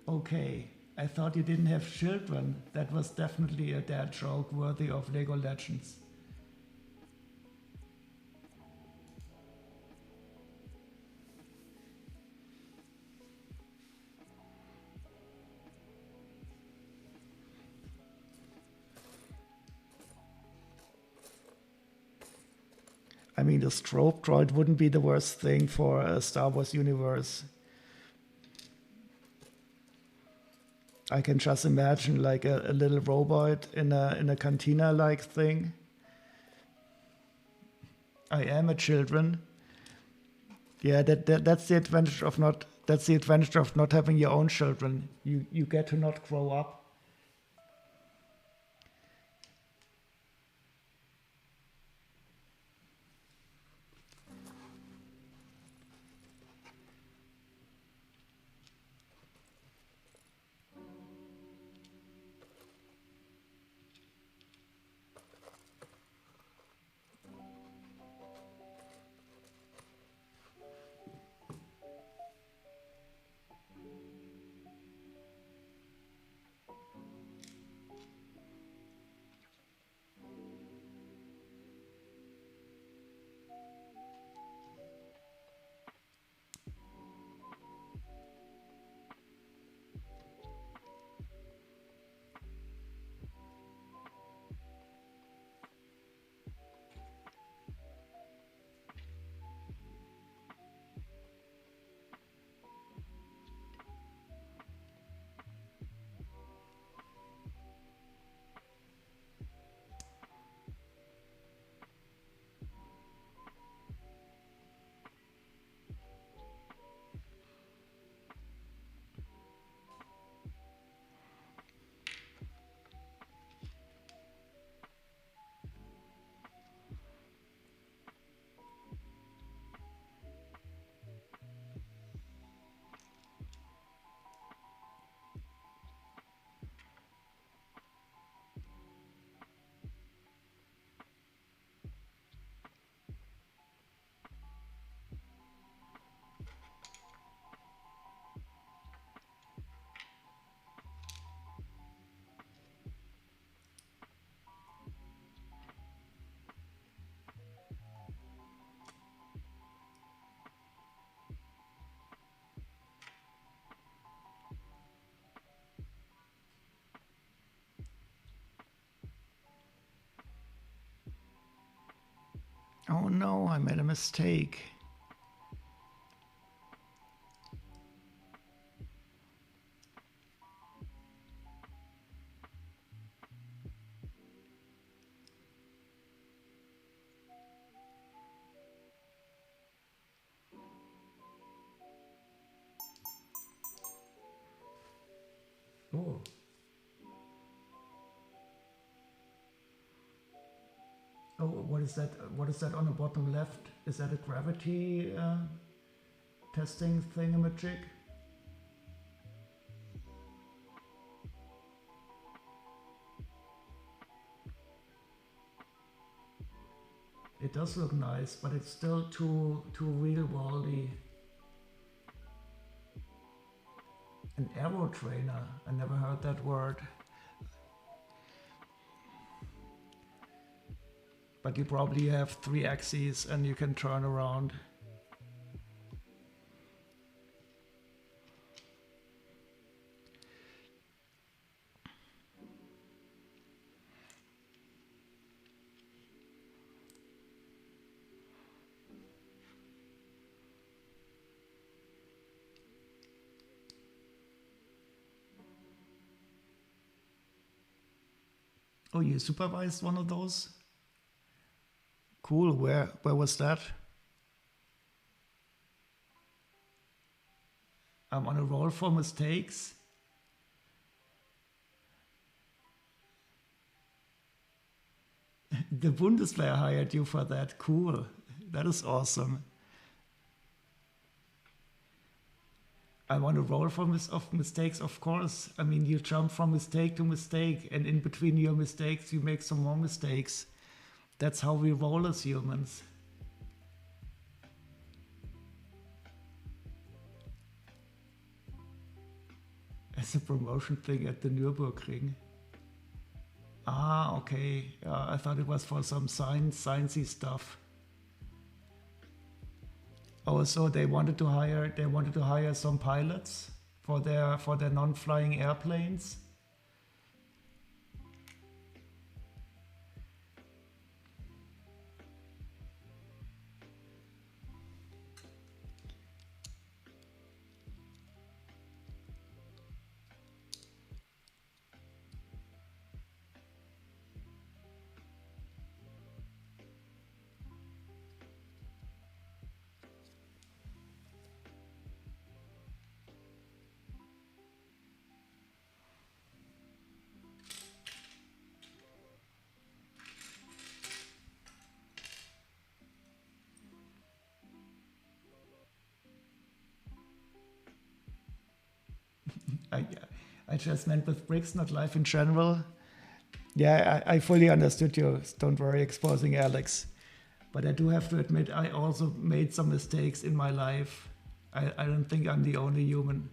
Okay, I thought you didn't have children. That was definitely a dad joke worthy of Lego Legends. I mean, the strobe droid wouldn't be the worst thing for a Star Wars universe. I can just imagine like a little robot in a cantina-like thing. I am a children. Yeah, that's the advantage of not having your own children. You get to not grow up. Oh no, I made a mistake. Oh. Oh, what is that? What is that on the bottom left? Is that a gravity testing thingamajig? It does look nice, but it's still too real worldy. An aero trainer. I never heard that word. But you probably have 3 axes and you can turn around. Oh, you supervised one of those? Cool. Where was that? I'm on a roll for mistakes. The Bundeswehr hired you for that. Cool. That is awesome. I want to roll for mistakes, of course. I mean, you jump from mistake to mistake, and in between your mistakes, you make some more mistakes. That's how we roll as humans. As a promotion thing at the Nürburgring. Ah, okay. I thought it was for some sciencey stuff. Oh, so they wanted to hire some pilots for their non-flying airplanes. I just meant with bricks, not life in general. Yeah, I fully understood you. Don't worry, exposing Alex. But I do have to admit, I also made some mistakes in my life. I don't think I'm the only human.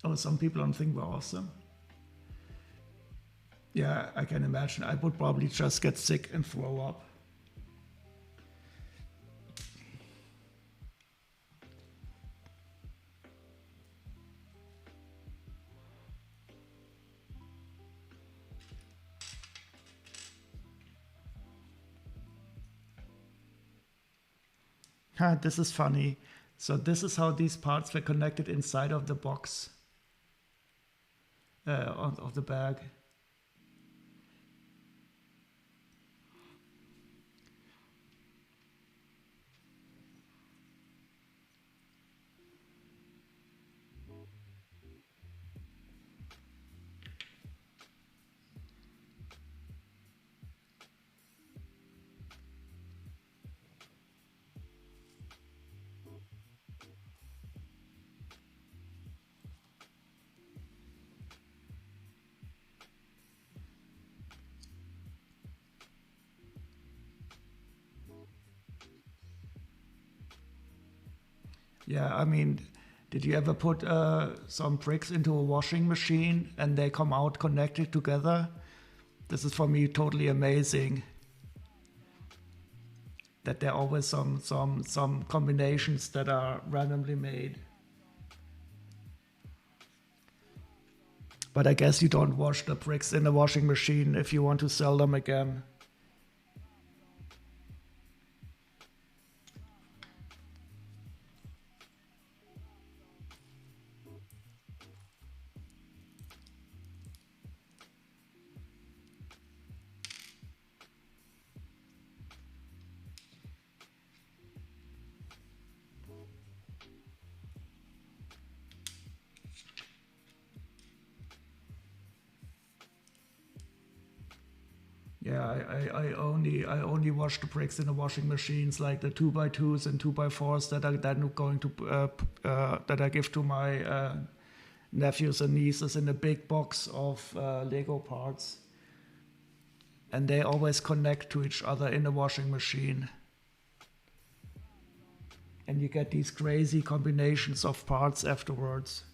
Oh, some people don't think we're awesome. Yeah, I can imagine. I would probably just get sick and throw up. This is funny. So this is how these parts were connected inside of the box of the bag. Yeah, I mean, did you ever put some bricks into a washing machine and they come out connected together? This is for me totally amazing. That there are always some combinations that are randomly made. But I guess you don't wash the bricks in the washing machine if you want to sell them again. Yeah, I only wash the bricks in the washing machines, like the 2x2s and 2x4s that are then going to that I give to my nephews and nieces in a big box of Lego parts, and they always connect to each other in the washing machine, and you get these crazy combinations of parts afterwards.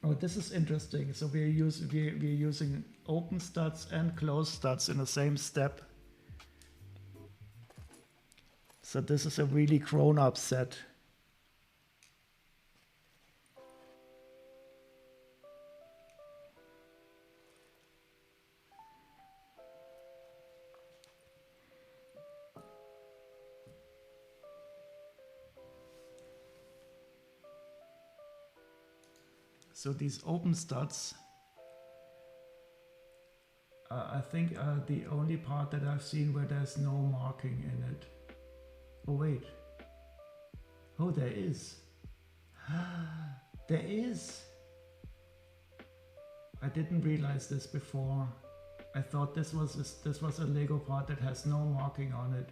Oh, this is interesting. So we're using open studs and closed studs in the same step. So this is a really grown-up set. So these open studs, I think are the only part that I've seen where there's no marking in it. Oh wait. Oh, there is. There is. I didn't realize this before. I thought this was a Lego part that has no marking on it.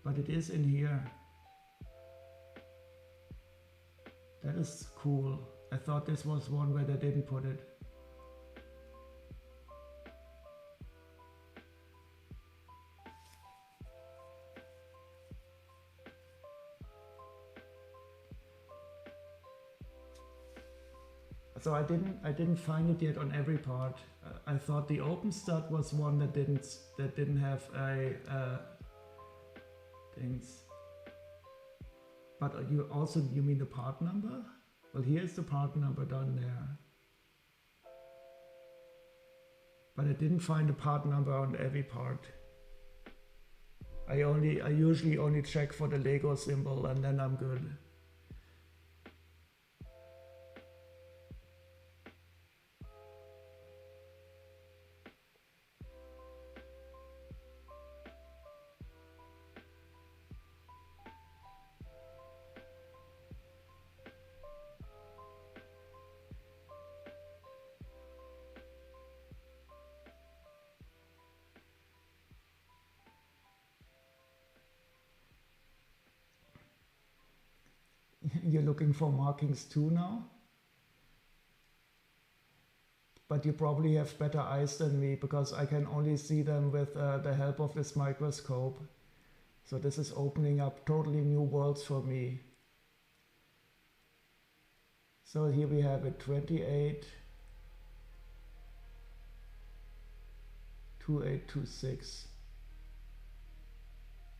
But it is in here. That is cool. I thought this was one where they didn't put it. So I didn't find it yet on every part. I thought the open stud was one that didn't have a things. But you mean the part number? Well, here's the part number down there. But I didn't find a part number on every part. I usually only check for the Lego symbol and then I'm good. You're looking for markings too now? But you probably have better eyes than me because I can only see them with the help of this microscope. So this is opening up totally new worlds for me. So here we have it, 28, 2826.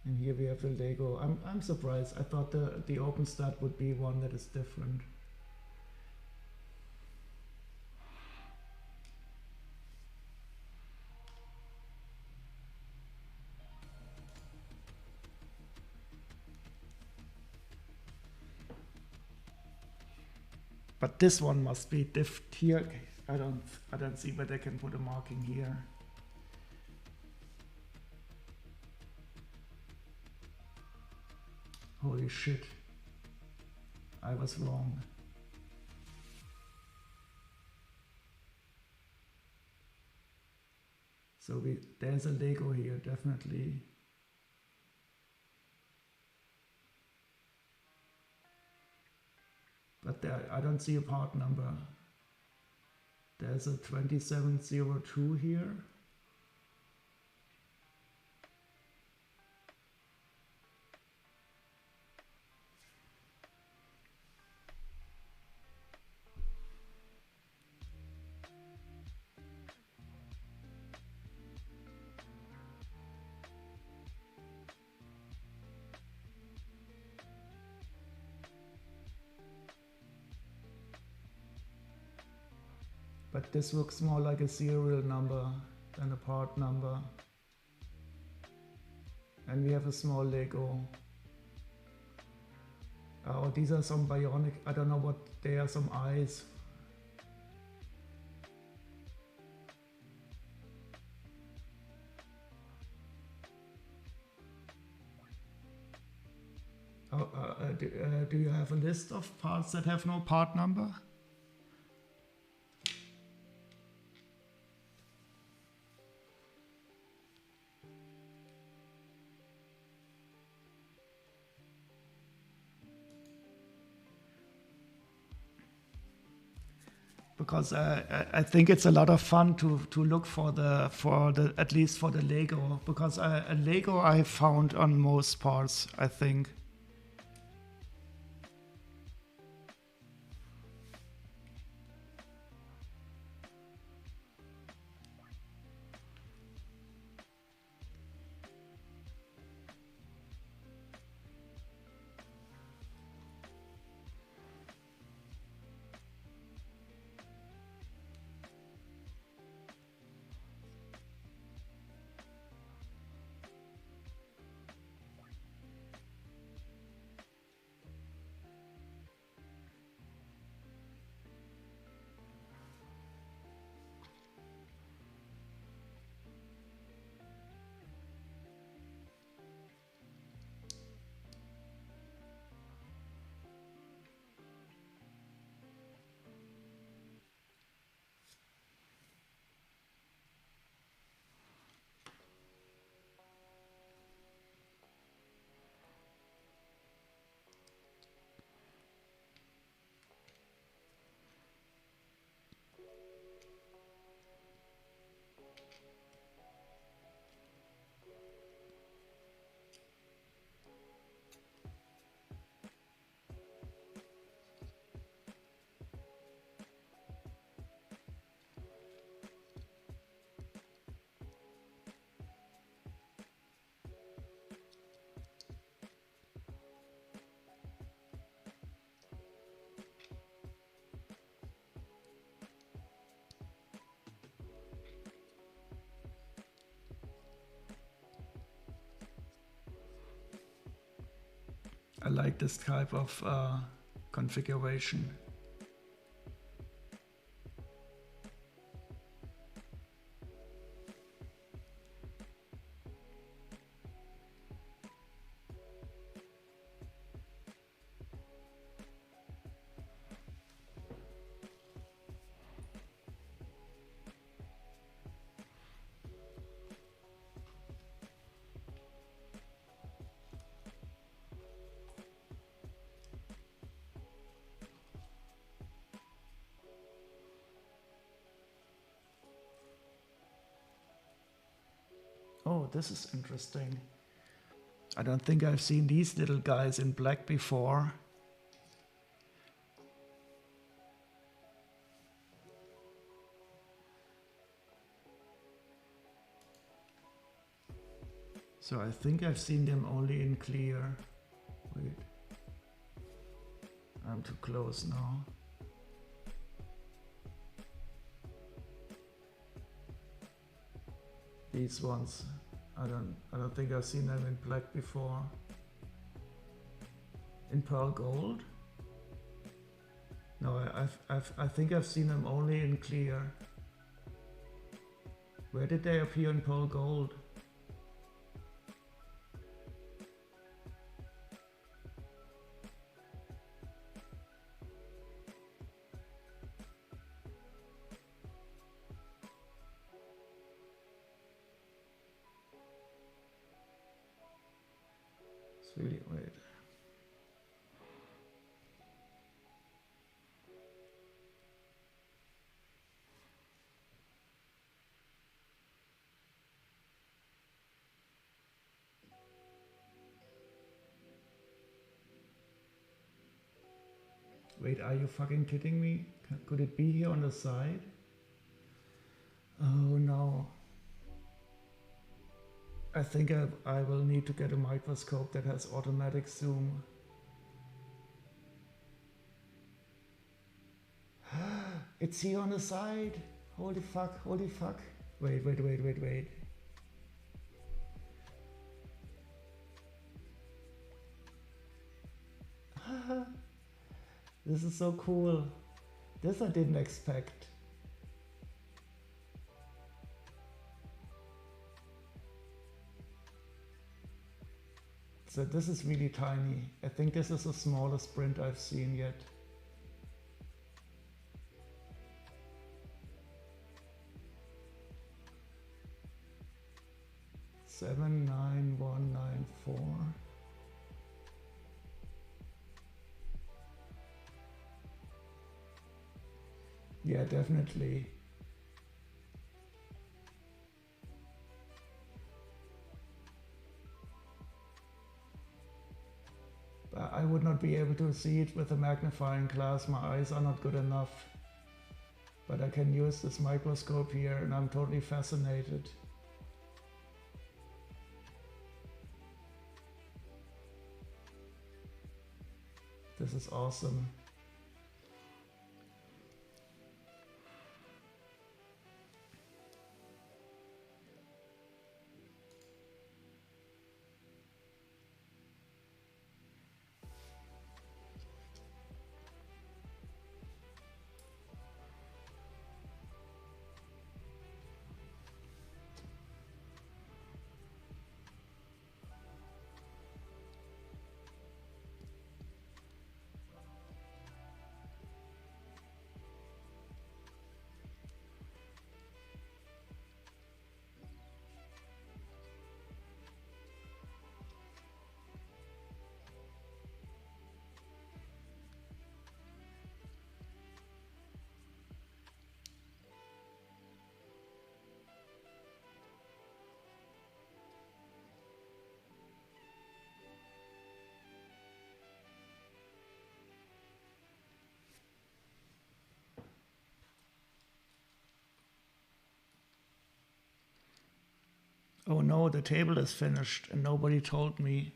And here we have the Lego. I'm surprised. I thought the open stud would be one that is different. But this one must be diffed here. I don't see where they can put a marking here. Holy shit. I was wrong. So there's a Lego here, definitely. But I don't see a part number. There's a 2702 here. But this looks more like a serial number than a part number. And we have a small Lego. Oh, these are some bionic, I don't know what they are, some eyes. Oh, do you have a list of parts that have no part number? Because I think it's a lot of fun to look for the at least for the Lego, because a Lego I found on most parts, I think. I like this type of configuration. Oh, this is interesting. I don't think I've seen these little guys in black before. So I think I've seen them only in clear. Wait. I'm too close now. These ones, I don't think I've seen them in black before. In pearl gold? No, I think I've seen them only in clear. Where did they appear in pearl gold? Really, wait. Wait, are you fucking kidding me? Could it be here on the side? Oh no. I think I will need to get a microscope that has automatic zoom. It's here on the side. Holy fuck, holy fuck. Wait, wait, wait, wait, wait. This is so cool. This I didn't expect. So this is really tiny. I think this is the smallest print I've seen yet. Seven, 9, 1, 9, 4. Yeah, definitely. But I would not be able to see it with a magnifying glass. My eyes are not good enough. But I can use this microscope here and I'm totally fascinated. This is awesome. Oh no, the table is finished and nobody told me.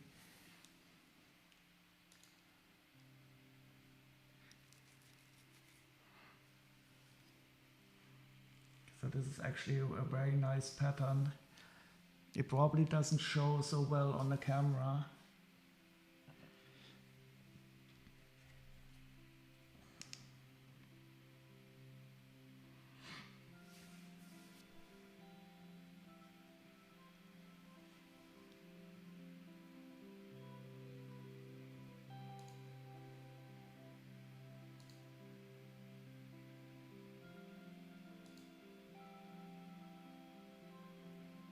So this is actually a very nice pattern. It probably doesn't show so well on the camera.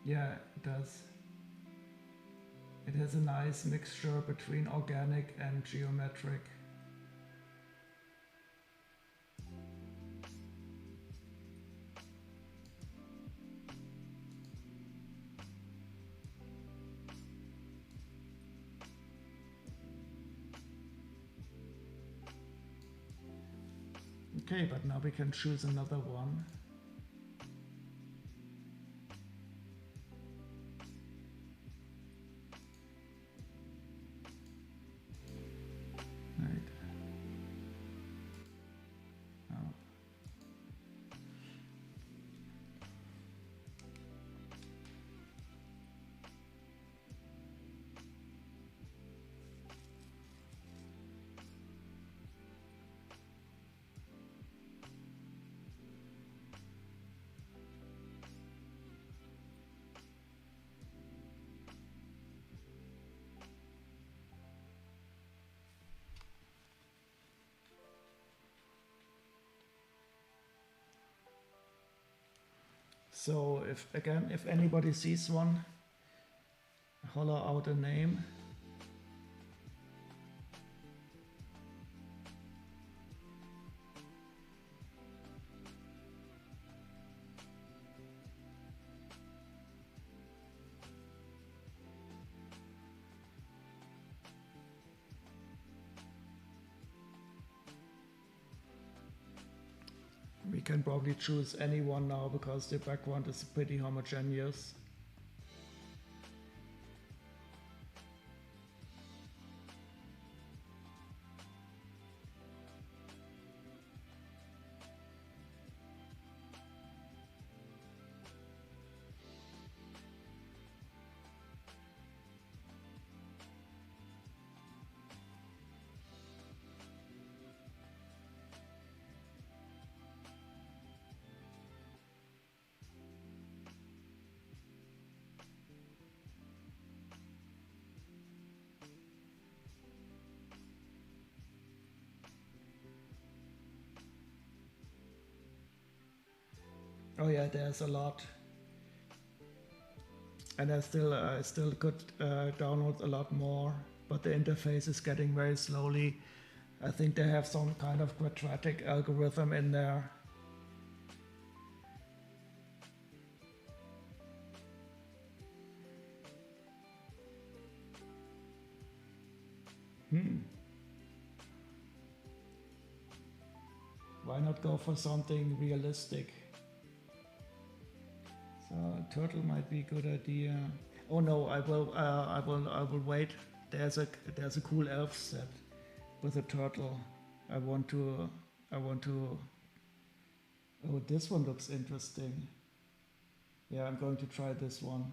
Yeah, it does. It has a nice mixture between organic and geometric. Okay, but now we can choose another one. Right. Oh. So if anybody sees one, holler out a name. We can probably choose any one now because the background is pretty homogeneous. Oh yeah, there's a lot. And I still could download a lot more, but the interface is getting very slowly. I think they have some kind of quadratic algorithm in there. Why not go for something realistic? So turtle might be a good idea. Oh no, I will wait. There's a cool elf set with a turtle. I want to. Oh, this one looks interesting. Yeah, I'm going to try this one.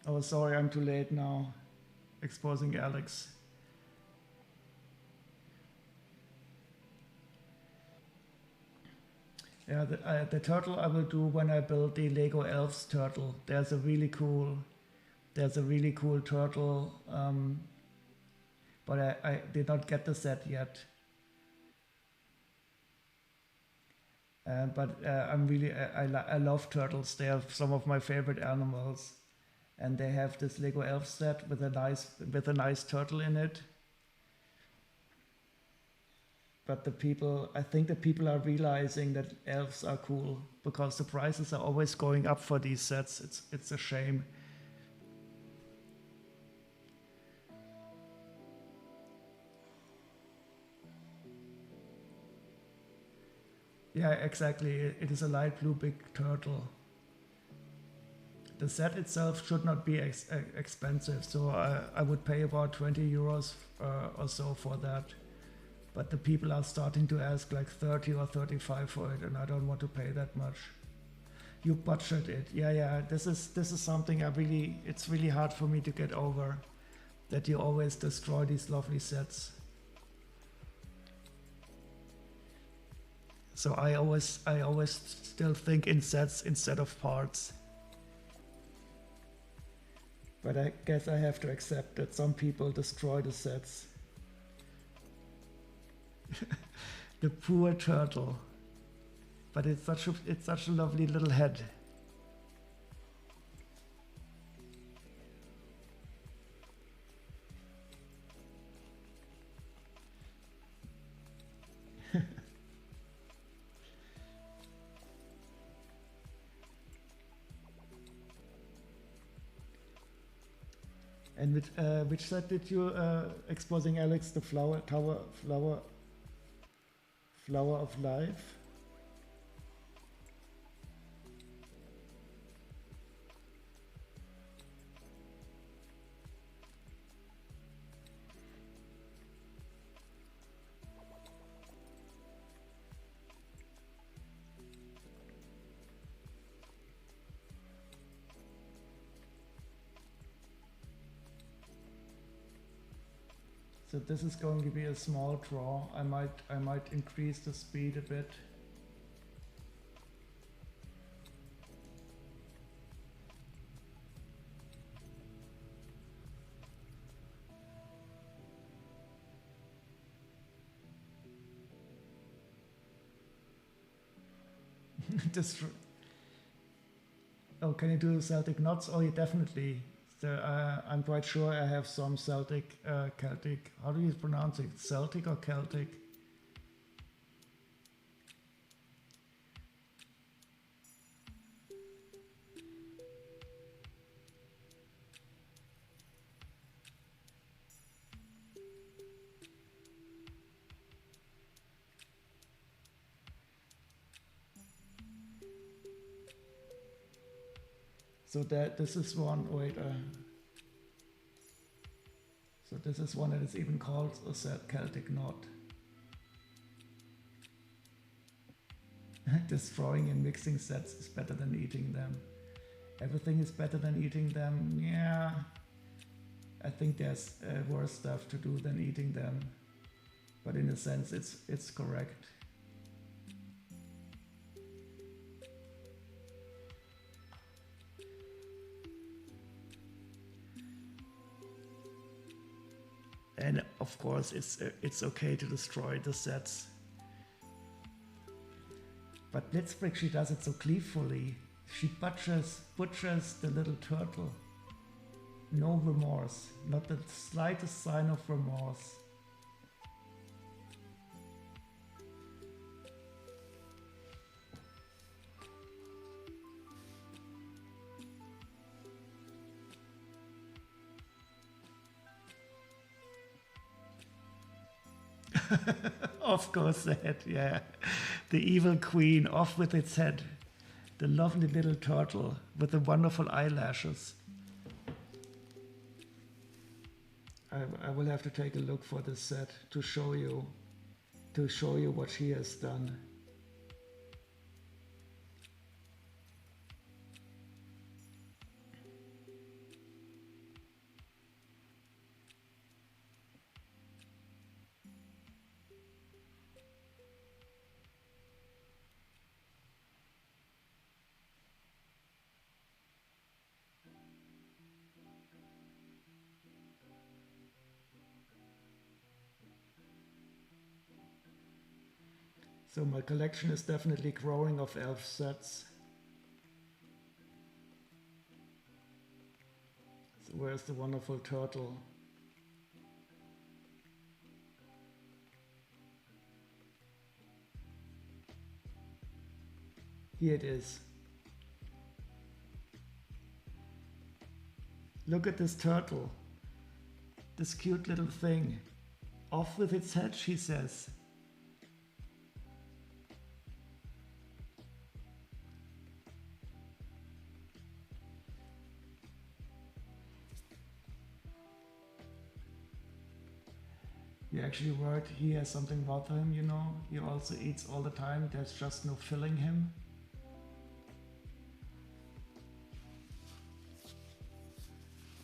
Oh, sorry, I'm too late now. Exposing Alex. Yeah, the turtle I will do when I build the Lego Elves turtle. There's a really cool turtle, but I did not get the set yet. I love turtles. They are some of my favorite animals, and they have this Lego Elf set with a nice turtle in it. But I think the people are realizing that elves are cool because the prices are always going up for these sets. It's a shame. Yeah, exactly. It is a light blue big turtle. The set itself should not be expensive, so I would pay about 20 euros or so for that. But the people are starting to ask like 30 or 35 for it, and I don't want to pay that much. You budget it. Yeah. This is something it's really hard for me to get over, that you always destroy these lovely sets. So I always still think in sets instead of parts. But I guess I have to accept that some people destroy the sets. The poor turtle. But it's such a lovely little head. And which set did you exposing, Alex? The flower of life? So this is going to be a small draw. I might increase the speed a bit. Oh, can you do Celtic knots? Oh, yeah, definitely. I'm quite sure I have some Celtic, Celtic. How do you pronounce it? Celtic or Celtic? So this is one. Wait. So this is one that is even called a Celtic knot. Destroying and mixing sets is better than eating them. Everything is better than eating them. Yeah, I think there's worse stuff to do than eating them. But in a sense, it's correct. And of course, it's okay to destroy the sets. But Blitzbrick, she does it so gleefully. She butchers the little turtle. No remorse, not the slightest sign of remorse. Of course the head, yeah. The evil queen, off with its head. The lovely little turtle with the wonderful eyelashes. I will have to take a look for this set to show you what she has done. So my collection is definitely growing of elf sets. So where's the wonderful turtle? Here it is. Look at this turtle. This cute little thing. Off with its head, she says. You actually wrote he has something about him, you know. He also eats all the time. There's just no filling him.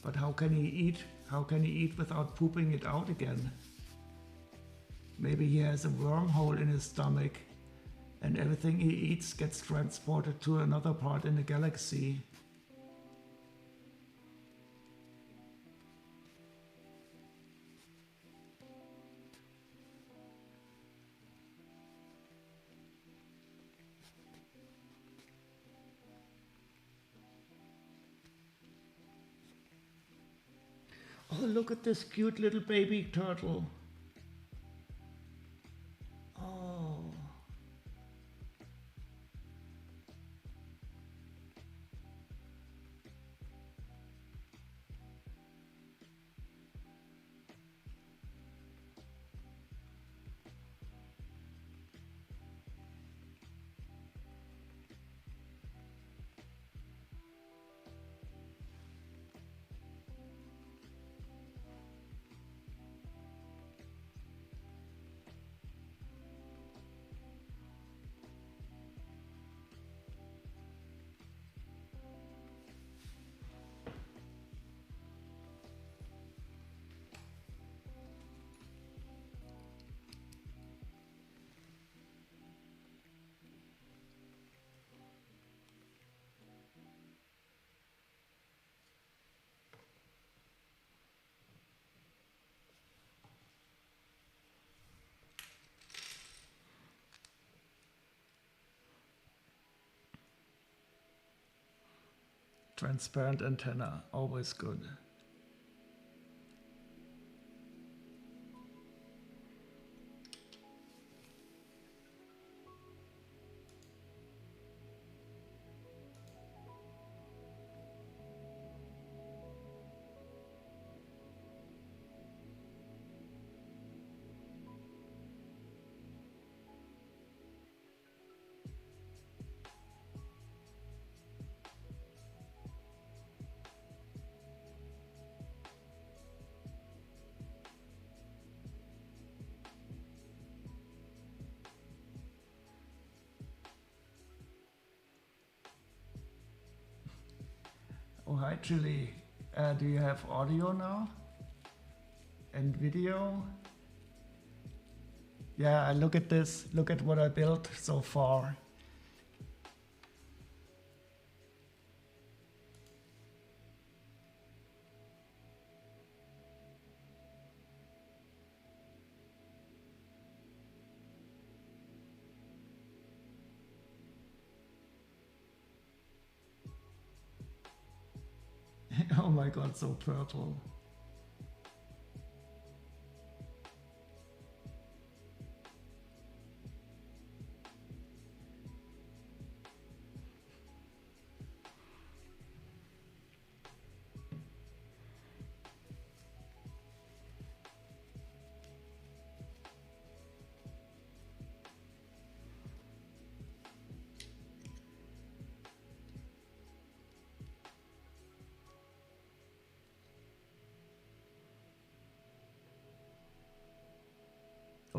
But how can he eat? How can he eat without pooping it out again? Maybe he has a wormhole in his stomach and everything he eats gets transported to another part in the galaxy. Oh, look at this cute little baby turtle. Oh. Transparent antenna, always good. Oh, hi, Julie. Do you have audio now? And video? Yeah, look at this. Look at what I built so far. Oh my god, so purple.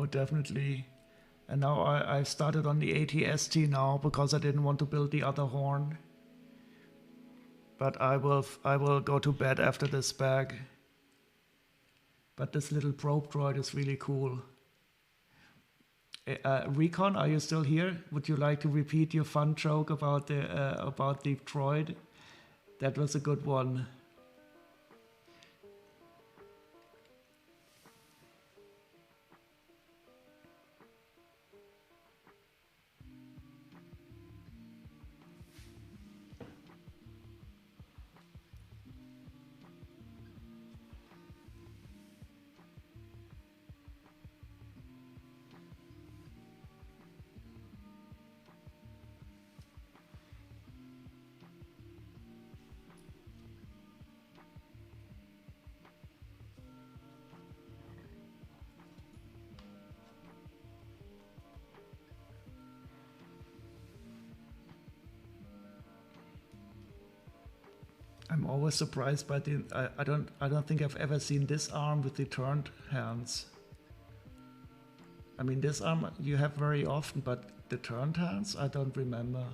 Oh, definitely. And now I started on the ATST now because I didn't want to build the other horn. But I will go to bed after this bag. But this little probe droid is really cool. Recon, are you still here? Would you like to repeat your fun joke about the droid? That was a good one. I'm always surprised by the. I don't think I've ever seen this arm with the turned hands. I mean, this arm you have very often, but the turned hands I don't remember.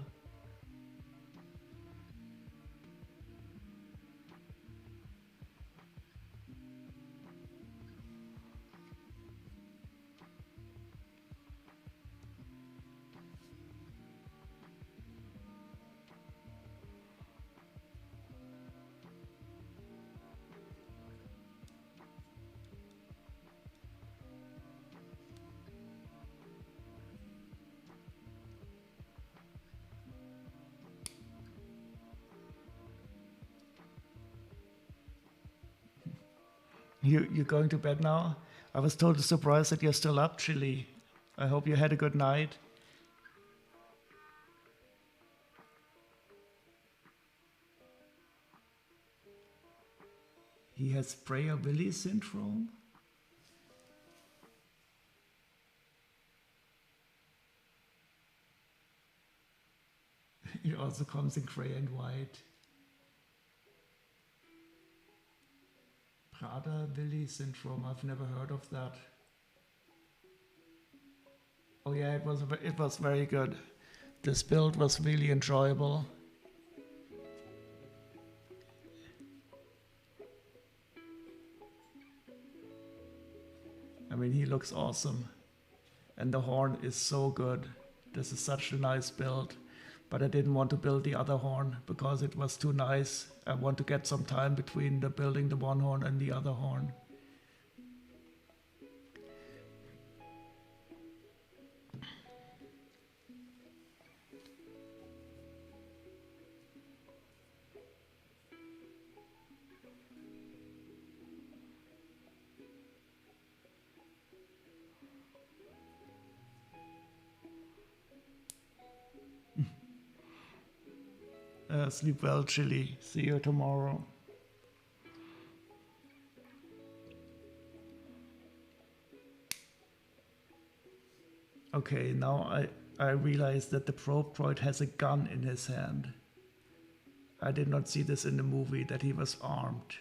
You're going to bed now? I was totally surprised that you're still up, Chili. I hope you had a good night. He has Prayer-Willi syndrome? It also comes in gray and white. Prader-Willi syndrome, I've never heard of that. Oh yeah, it was very good. This build was really enjoyable. I mean, he looks awesome. And the horn is so good. This is such a nice build. But I didn't want to build the other horn because it was too nice. I want to get some time between building the one horn and the other horn. Sleep well, Chili. See you tomorrow. Okay, now I realize that the probe droid has a gun in his hand. I did not see this in the movie, that he was armed.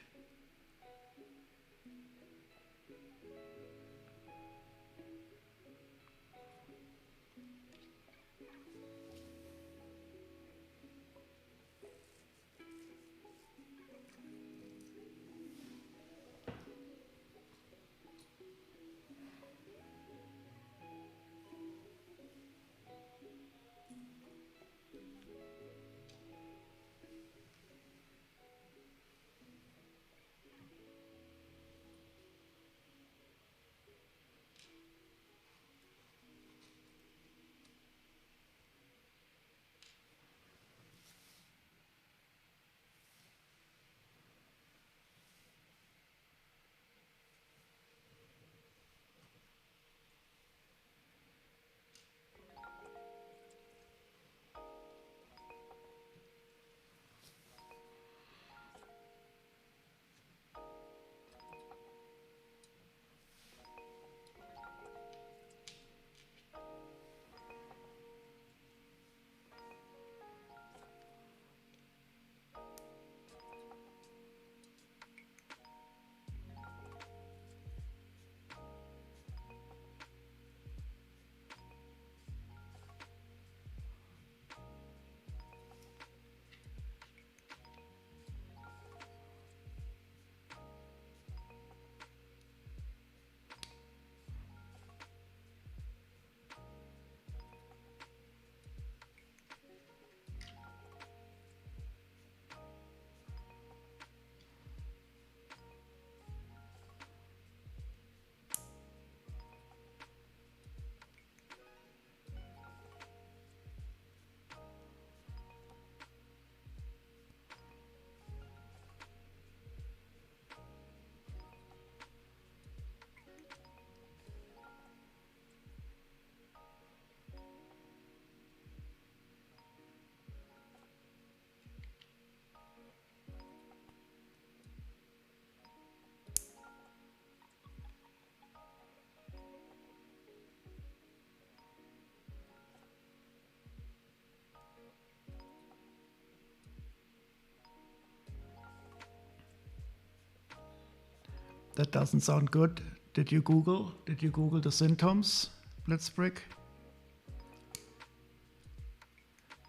That doesn't sound good. Did you Google the symptoms, Blitzbrick?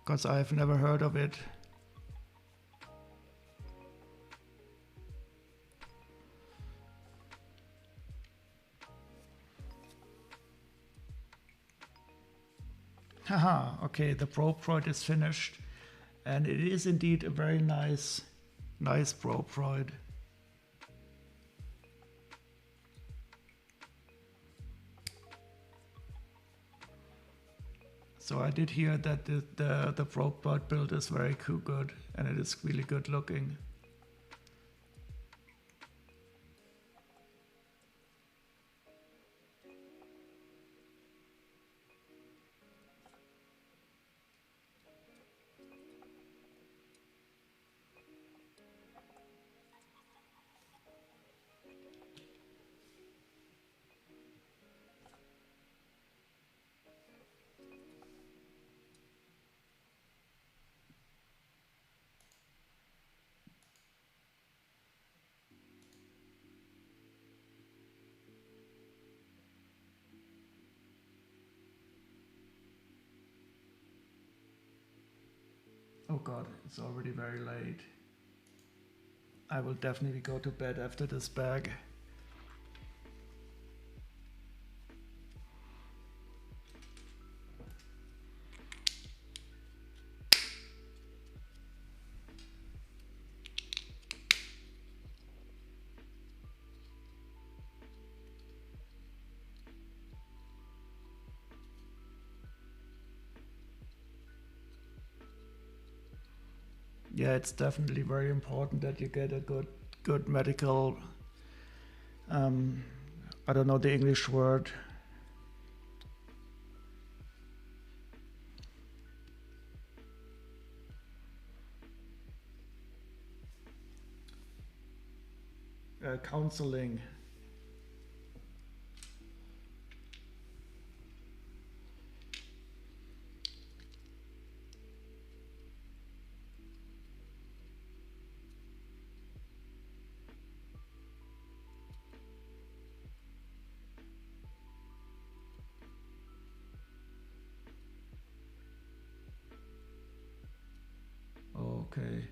Because I've never heard of it. Haha, okay, the probe droid is finished. And it is indeed a very nice probe droid. So I did hear that the probe droid build is very good, and it is really good looking. Oh god, it's already very late. I will definitely go to bed after this bag. Yeah, it's definitely very important that you get a good medical, I don't know the English word. Counseling. Okay.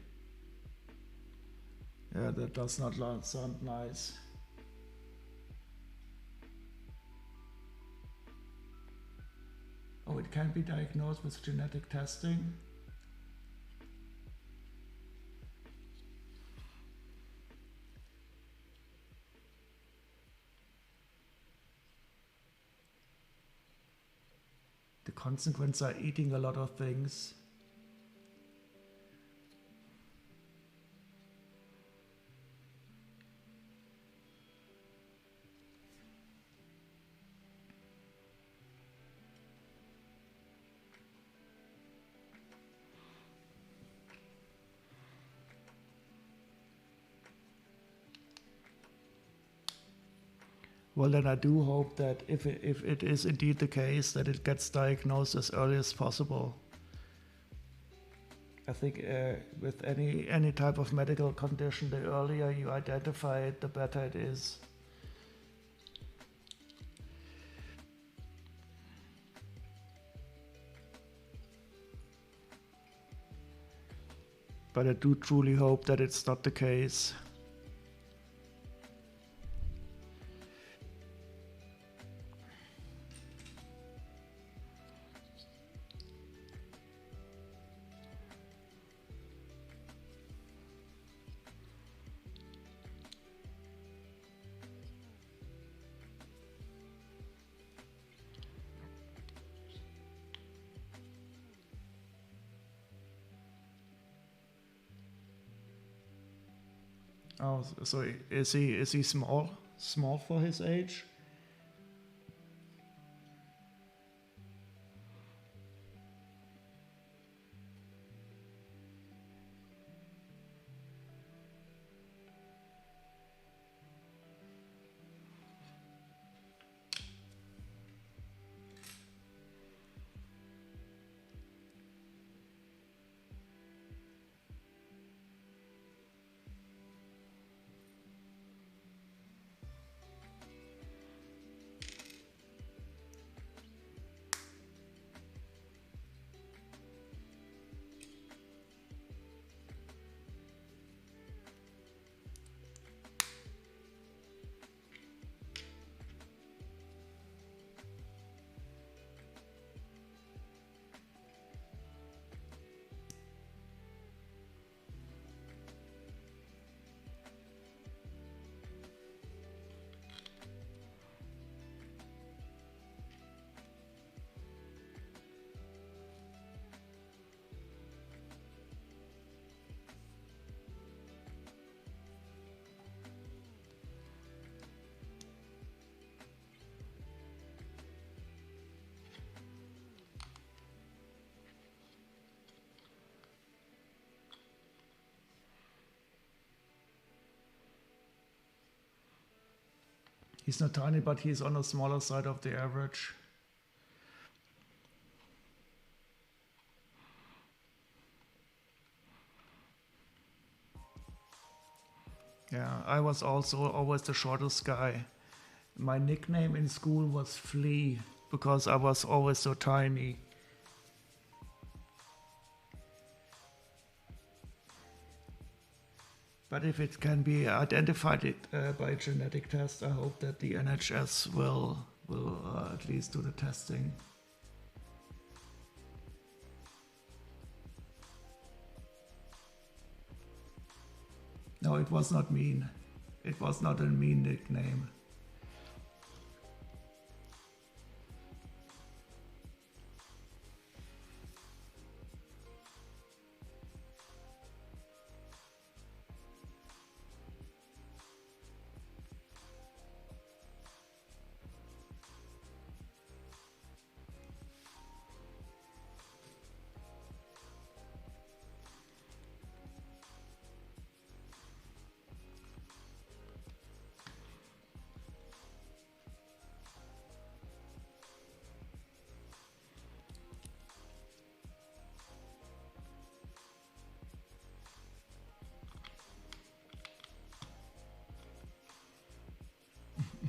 Yeah, that does not sound nice. Oh, it can be diagnosed with genetic testing. The consequences are eating a lot of things. Well, then I do hope that if it is indeed the case that it gets diagnosed as early as possible. I think with any type of medical condition, the earlier you identify it, the better it is. But I do truly hope that it's not the case. Oh, so is he small for his age? He's not tiny, but he's on the smaller side of the average. Yeah, I was also always the shortest guy. My nickname in school was Flea because I was always so tiny. But if it can be identified by a genetic test, I hope that the NHS will at least do the testing. No, it was not mean. It was not a mean nickname.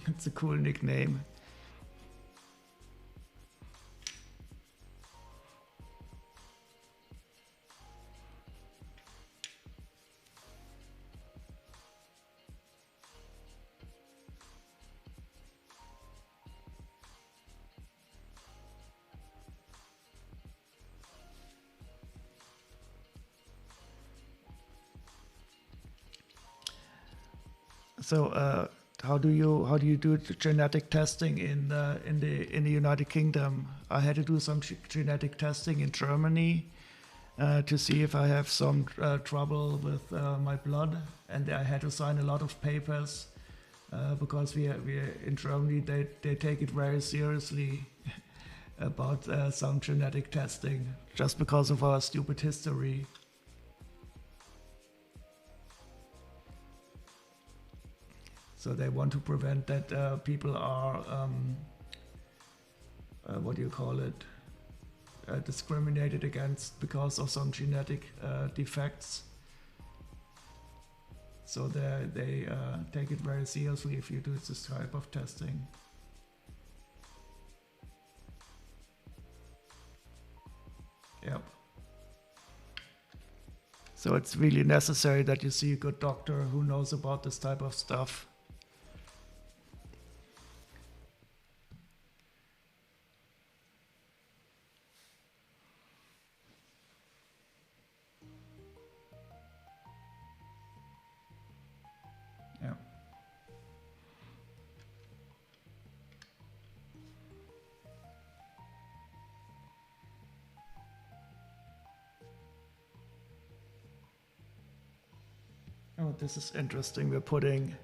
It's a cool nickname. So how do you do genetic testing in the United Kingdom? I had to do some genetic testing in Germany to see if I have some trouble with my blood, and I had to sign a lot of papers because we in Germany they take it very seriously about some genetic testing just because of our stupid history. So they want to prevent that people are, what do you call it, discriminated against because of some genetic defects. So they take it very seriously if you do this type of testing. Yep. So it's really necessary that you see a good doctor who knows about this type of stuff. Yeah. Oh, this is interesting. We're putting...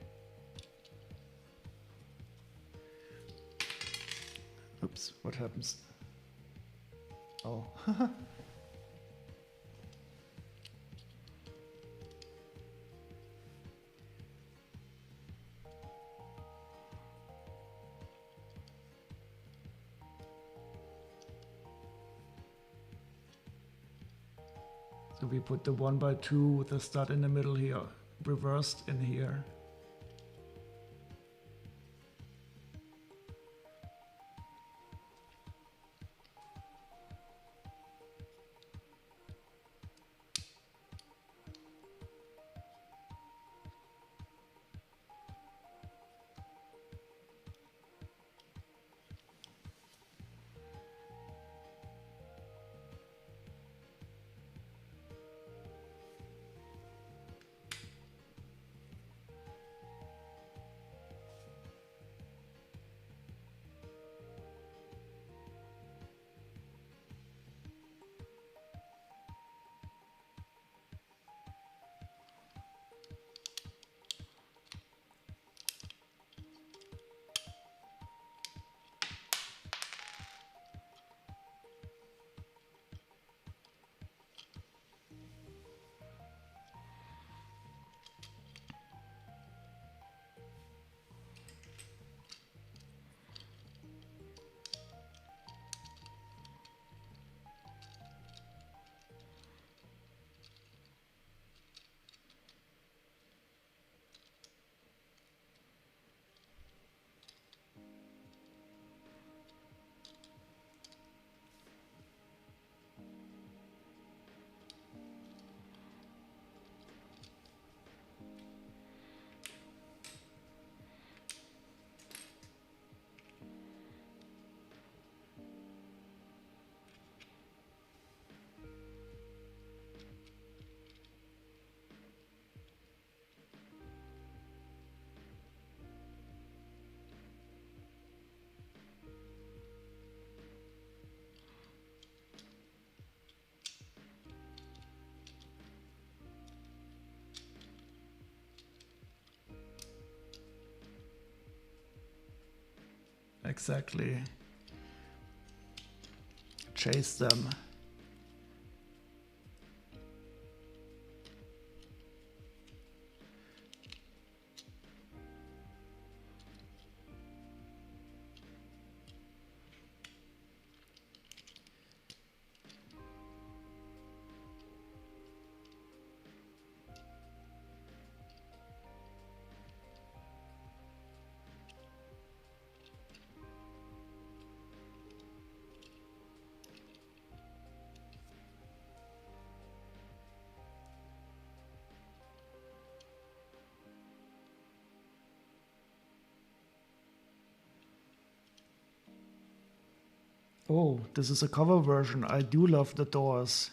Oops, what happens? Oh. So we put the 1x2 with the stud in the middle here, reversed in here. exactly chase them. Oh, this is a cover version. I do love the doors.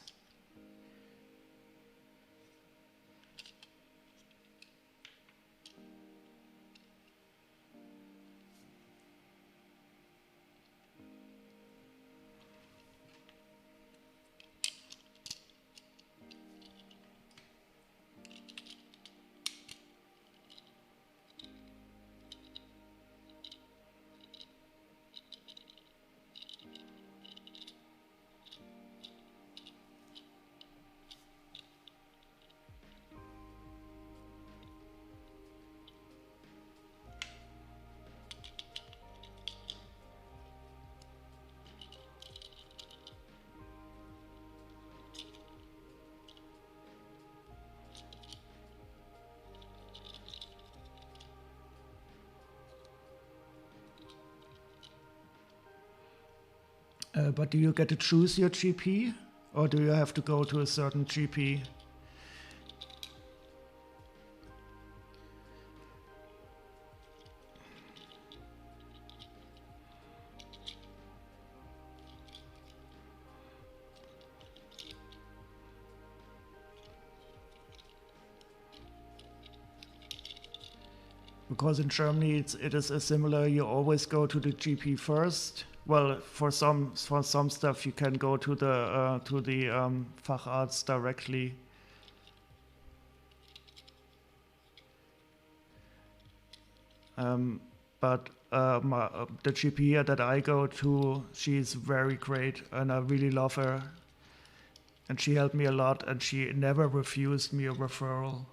But do you get to choose your GP? Or do you have to go to a certain GP? Because in Germany it is a similar, you always go to the GP first. Well, for some stuff you can go to the Facharzt directly. But the GP that I go to, she's very great and I really love her. And she helped me a lot and she never refused me a referral.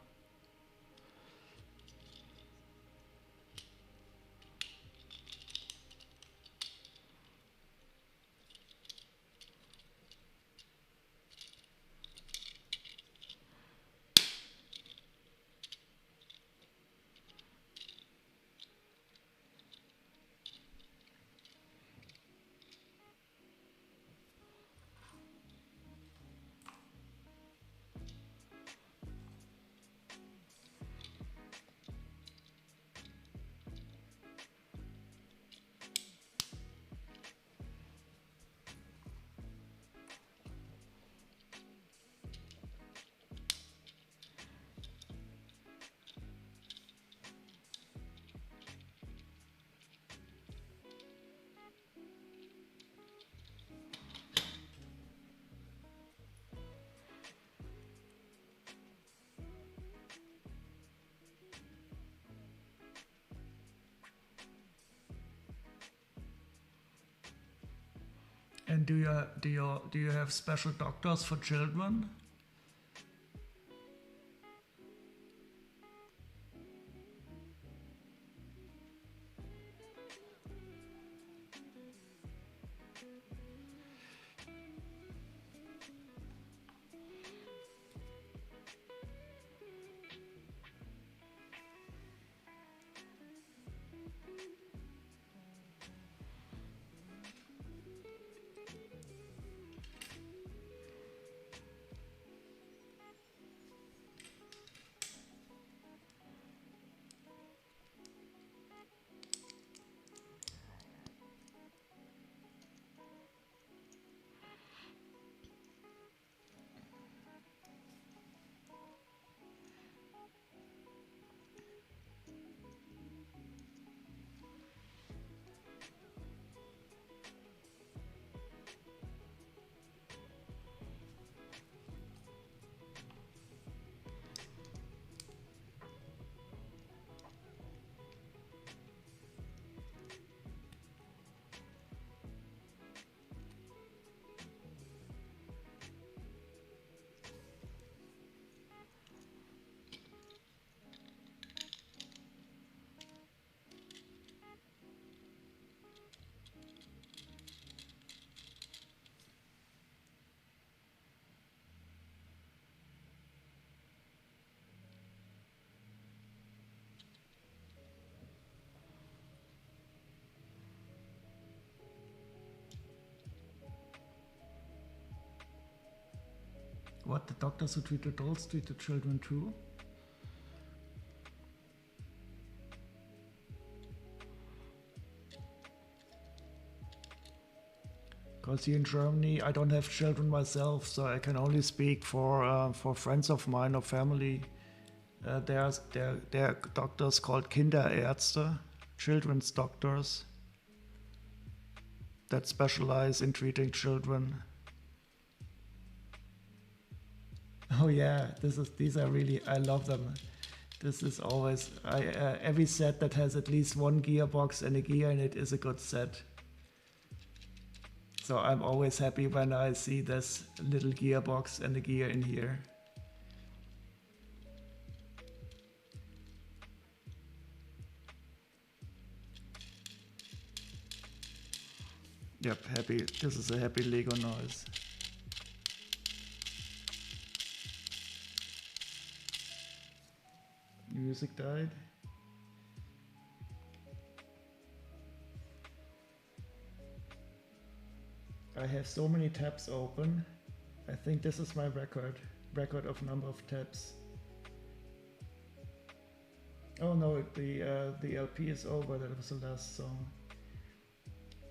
And do you have special doctors for children? What, the doctors who treat adults treat the children too? Because here in Germany, I don't have children myself, so I can only speak for friends of mine or family. There are doctors called Kinderärzte, children's doctors, that specialize in treating children. Oh yeah, these are really, I love them. This is always, every set that has at least one gearbox and a gear in it is a good set. So I'm always happy when I see this little gearbox and a gear in here. Yep, happy. This is a happy Lego noise. Music died. I have so many tabs open. I think this is my record of number of tabs. Oh no, the LP is over. That was the last song.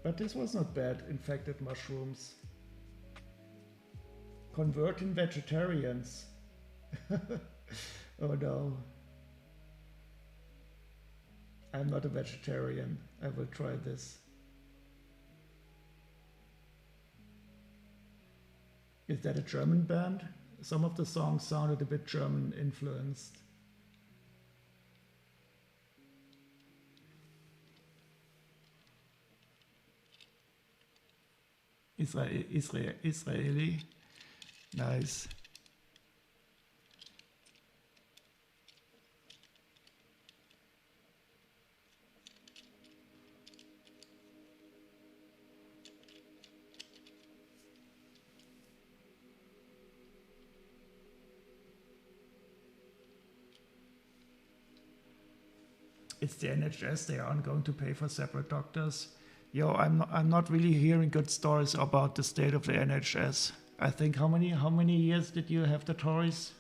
But this was not bad. Infected mushrooms. Converting vegetarians. Oh no. I'm not a vegetarian. I will try this. Is that a German band? Some of the songs sounded a bit German influenced. Israeli. Nice. It's the NHS, they aren't going to pay for separate doctors. Yo, I'm not really hearing good stories about the state of the NHS. I think how many years did you have the Tories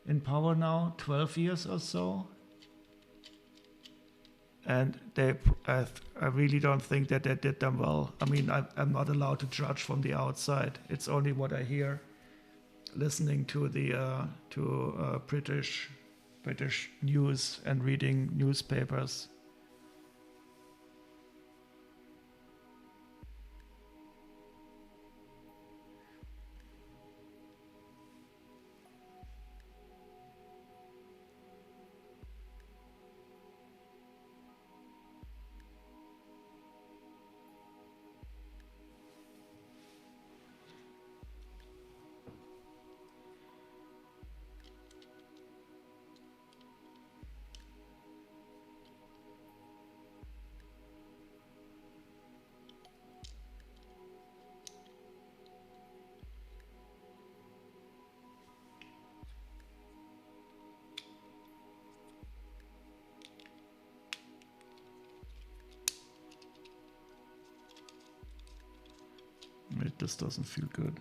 in power now? 12 years or so? And I really don't think that they did them well. I mean, I'm not allowed to judge from the outside. It's only what I hear, listening to the British news and reading newspapers. This doesn't feel good.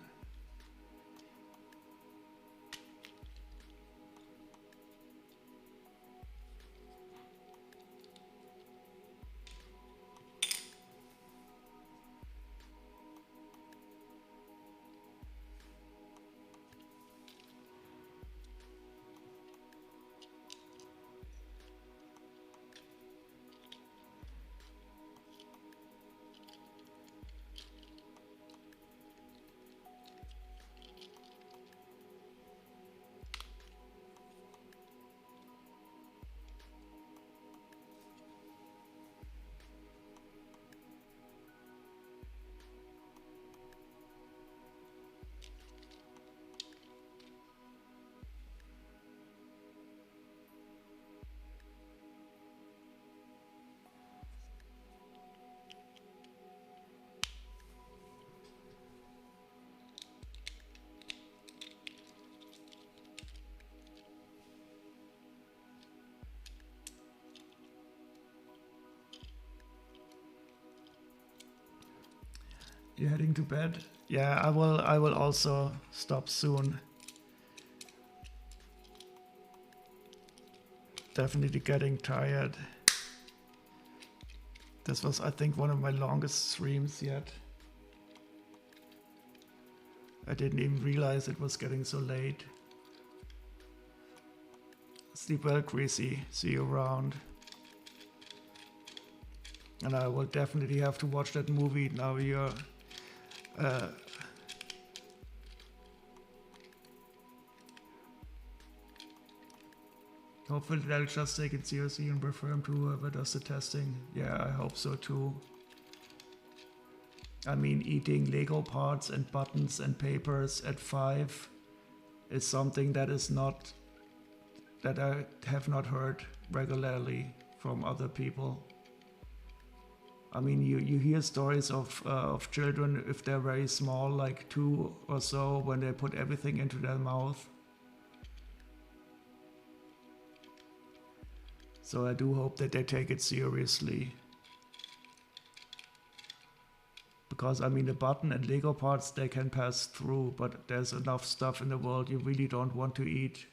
You're heading to bed? Yeah, I will also stop soon. definitely getting tired. This was, I think, one of my longest streams yet. I didn't even realize it was getting so late. Sleep well, Greasy. See you around. And I will definitely have to watch that movie now. You're hopefully they'll just take it seriously and refer him to whoever does the testing. Yeah, I hope so too. I mean, eating Lego parts and buttons and papers at 5 is something that I have not heard regularly from other people. I mean, you hear stories of children, if they're very small, like 2 or so, when they put everything into their mouth. So I do hope that they take it seriously. Because, I mean, the button and Lego parts, they can pass through, but there's enough stuff in the world you really don't want to eat.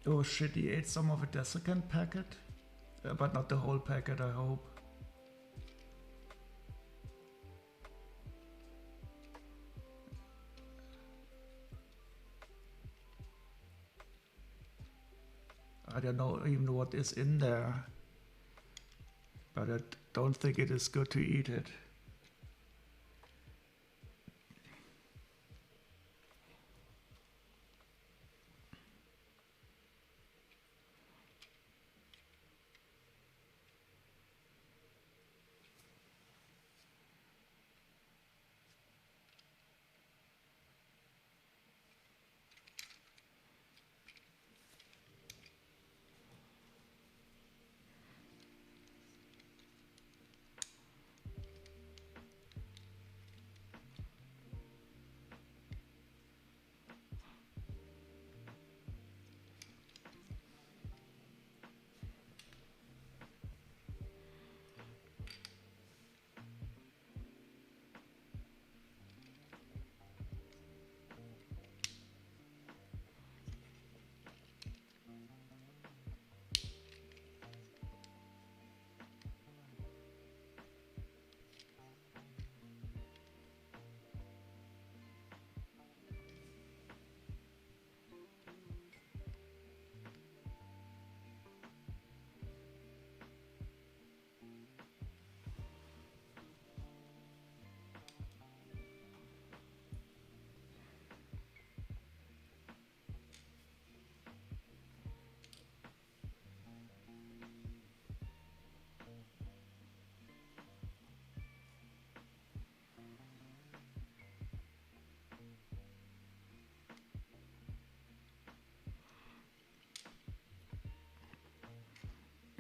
Oh shit, he ate some of a desiccant packet? But not the whole packet, I hope. I don't know even what is in there. But I don't think it is good to eat it.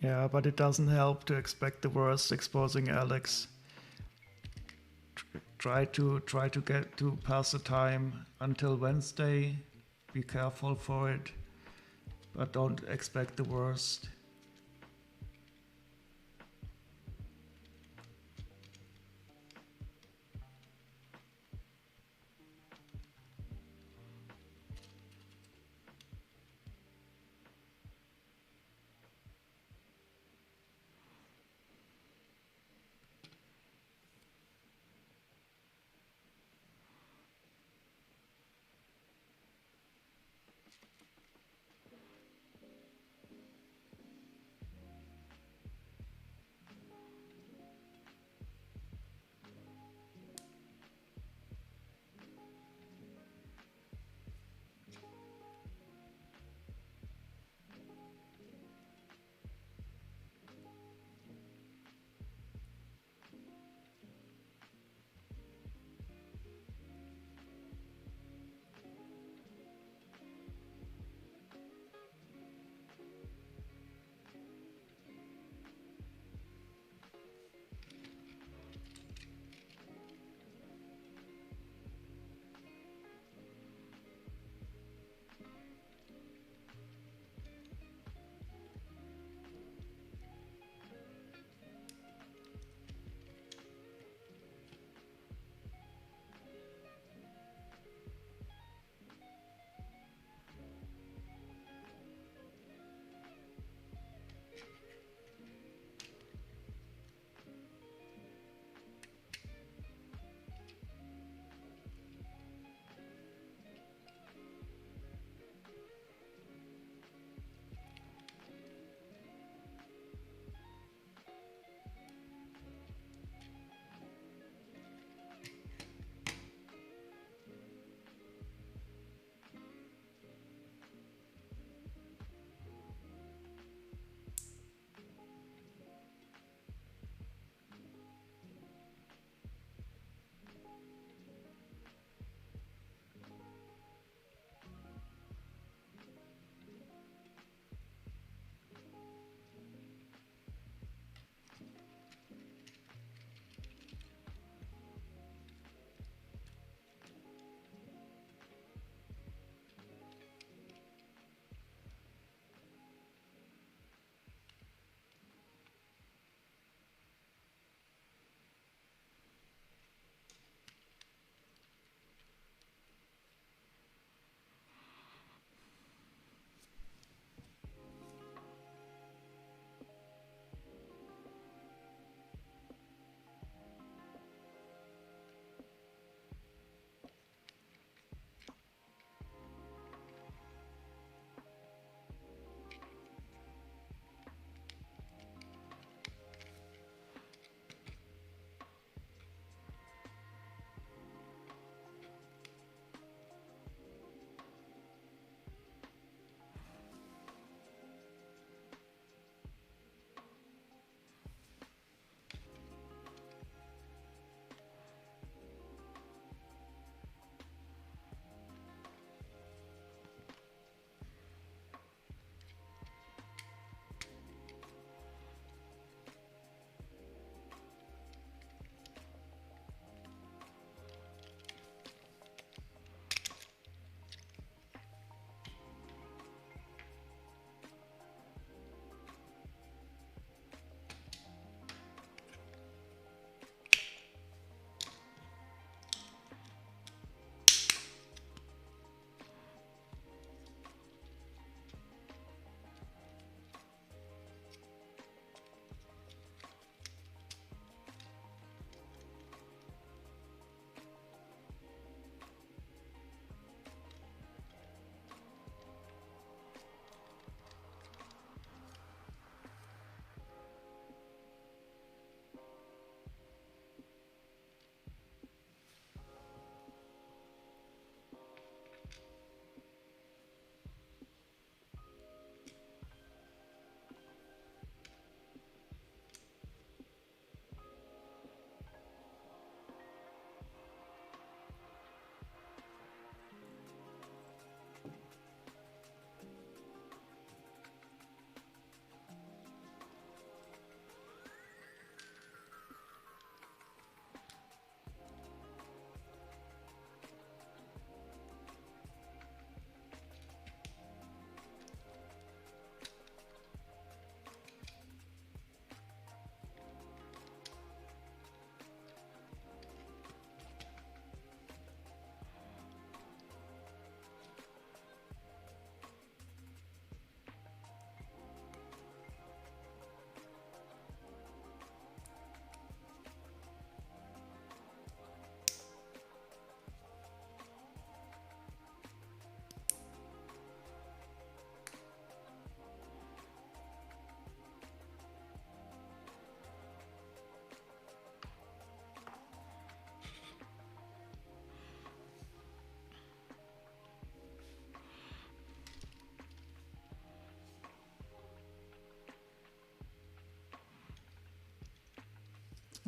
Yeah, but it doesn't help to expect the worst exposing Alex. Try to get to pass the time until Wednesday. Be careful for it, but don't expect the worst.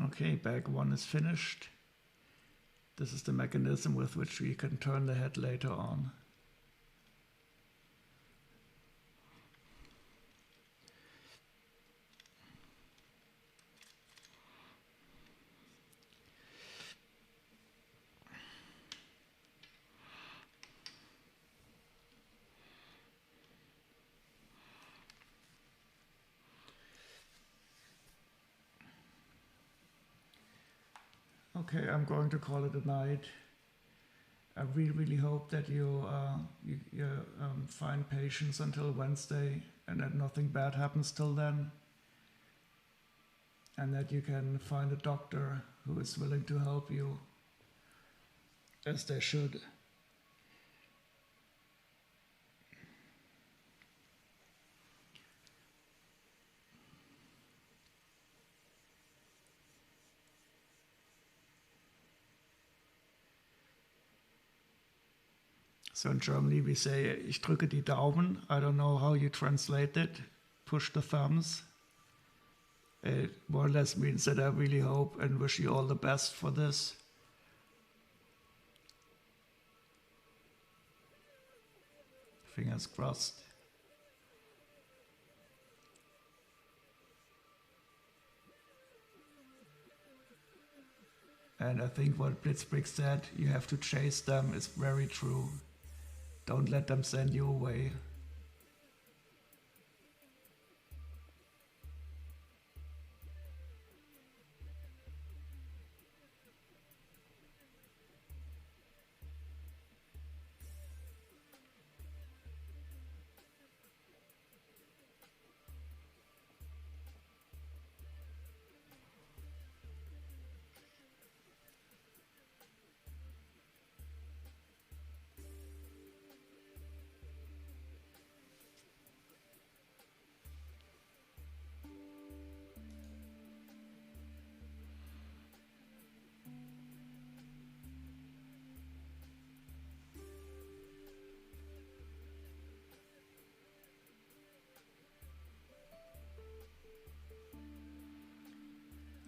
Okay, bag 1 is finished. This is the mechanism with which we can turn the head later on. Okay, I'm going to call it a night. I really hope that you find patience until Wednesday and that nothing bad happens till then. And that you can find a doctor who is willing to help you, as they should. So in Germany we say, ich drücke die Daumen. I don't know how you translate it. Push the thumbs. It more or less means that I really hope and wish you all the best for this. Fingers crossed. And I think what Blitzbrick said, you have to chase them, is very true. Don't let them send you away.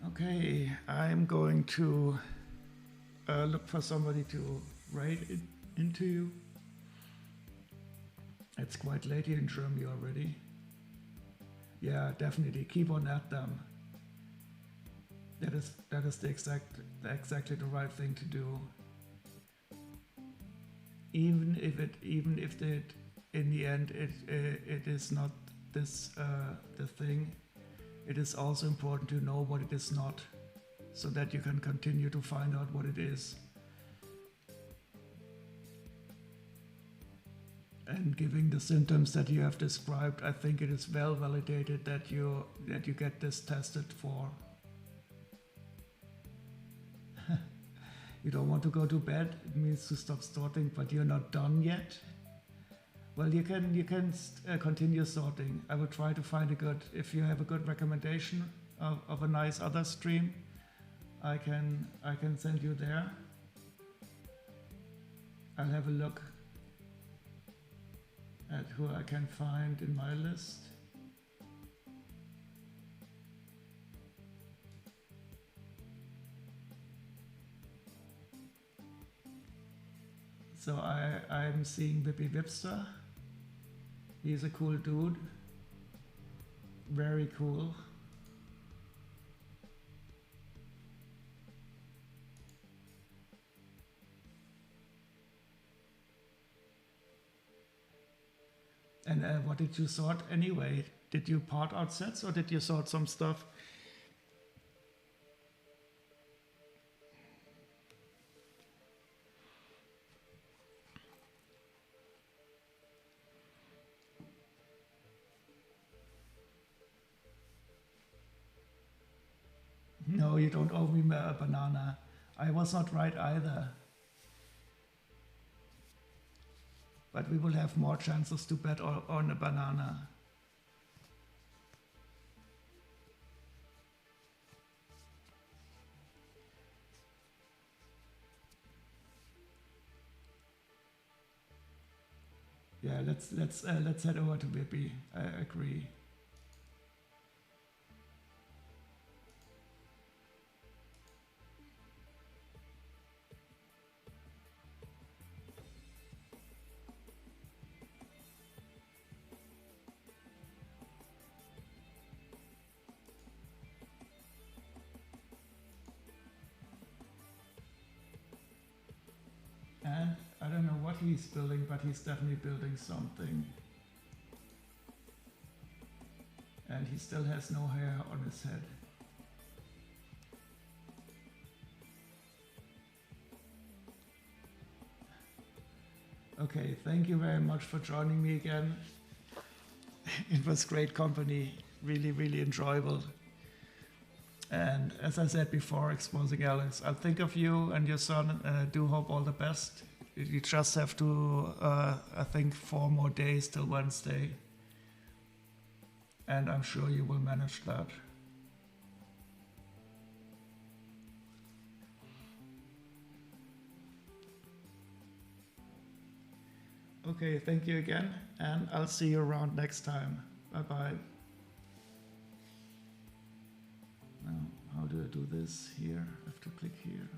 Okay, I'm going to look for somebody to raid it into you. It's quite late here in Germany already. Yeah, definitely keep on at them. That is exactly the right thing to do. Even if in the end it is not this the thing. It is also important to know what it is not, so that you can continue to find out what it is. And given the symptoms that you have described, I think it is well validated that you get this tested for. You don't want to go to bed, it means to stop sorting, but you're not done yet. Well, you can continue sorting. I will try to find if you have a good recommendation of a nice other stream, I can send you there. I'll have a look at who I can find in my list. So I'm seeing Whippy Whipster. He's a cool dude. Very cool. And what did you sort anyway? Did you part out sets or did you sort some stuff? No, you don't owe me a banana. I was not right either. But we will have more chances to bet on a banana. Yeah, let's head over to Whippy. I agree. he's building, but he's definitely building something. And he still has no hair on his head. Okay, thank you very much for joining me again. It was great company, really, really enjoyable. And as I said before, exposing Alex, I'll think of you and your son, and I do hope all the best. You just have to, I think, 4 more days till Wednesday. And I'm sure you will manage that. Okay, thank you again, and I'll see you around next time. Bye-bye. Now, how do I do this here? I have to click here.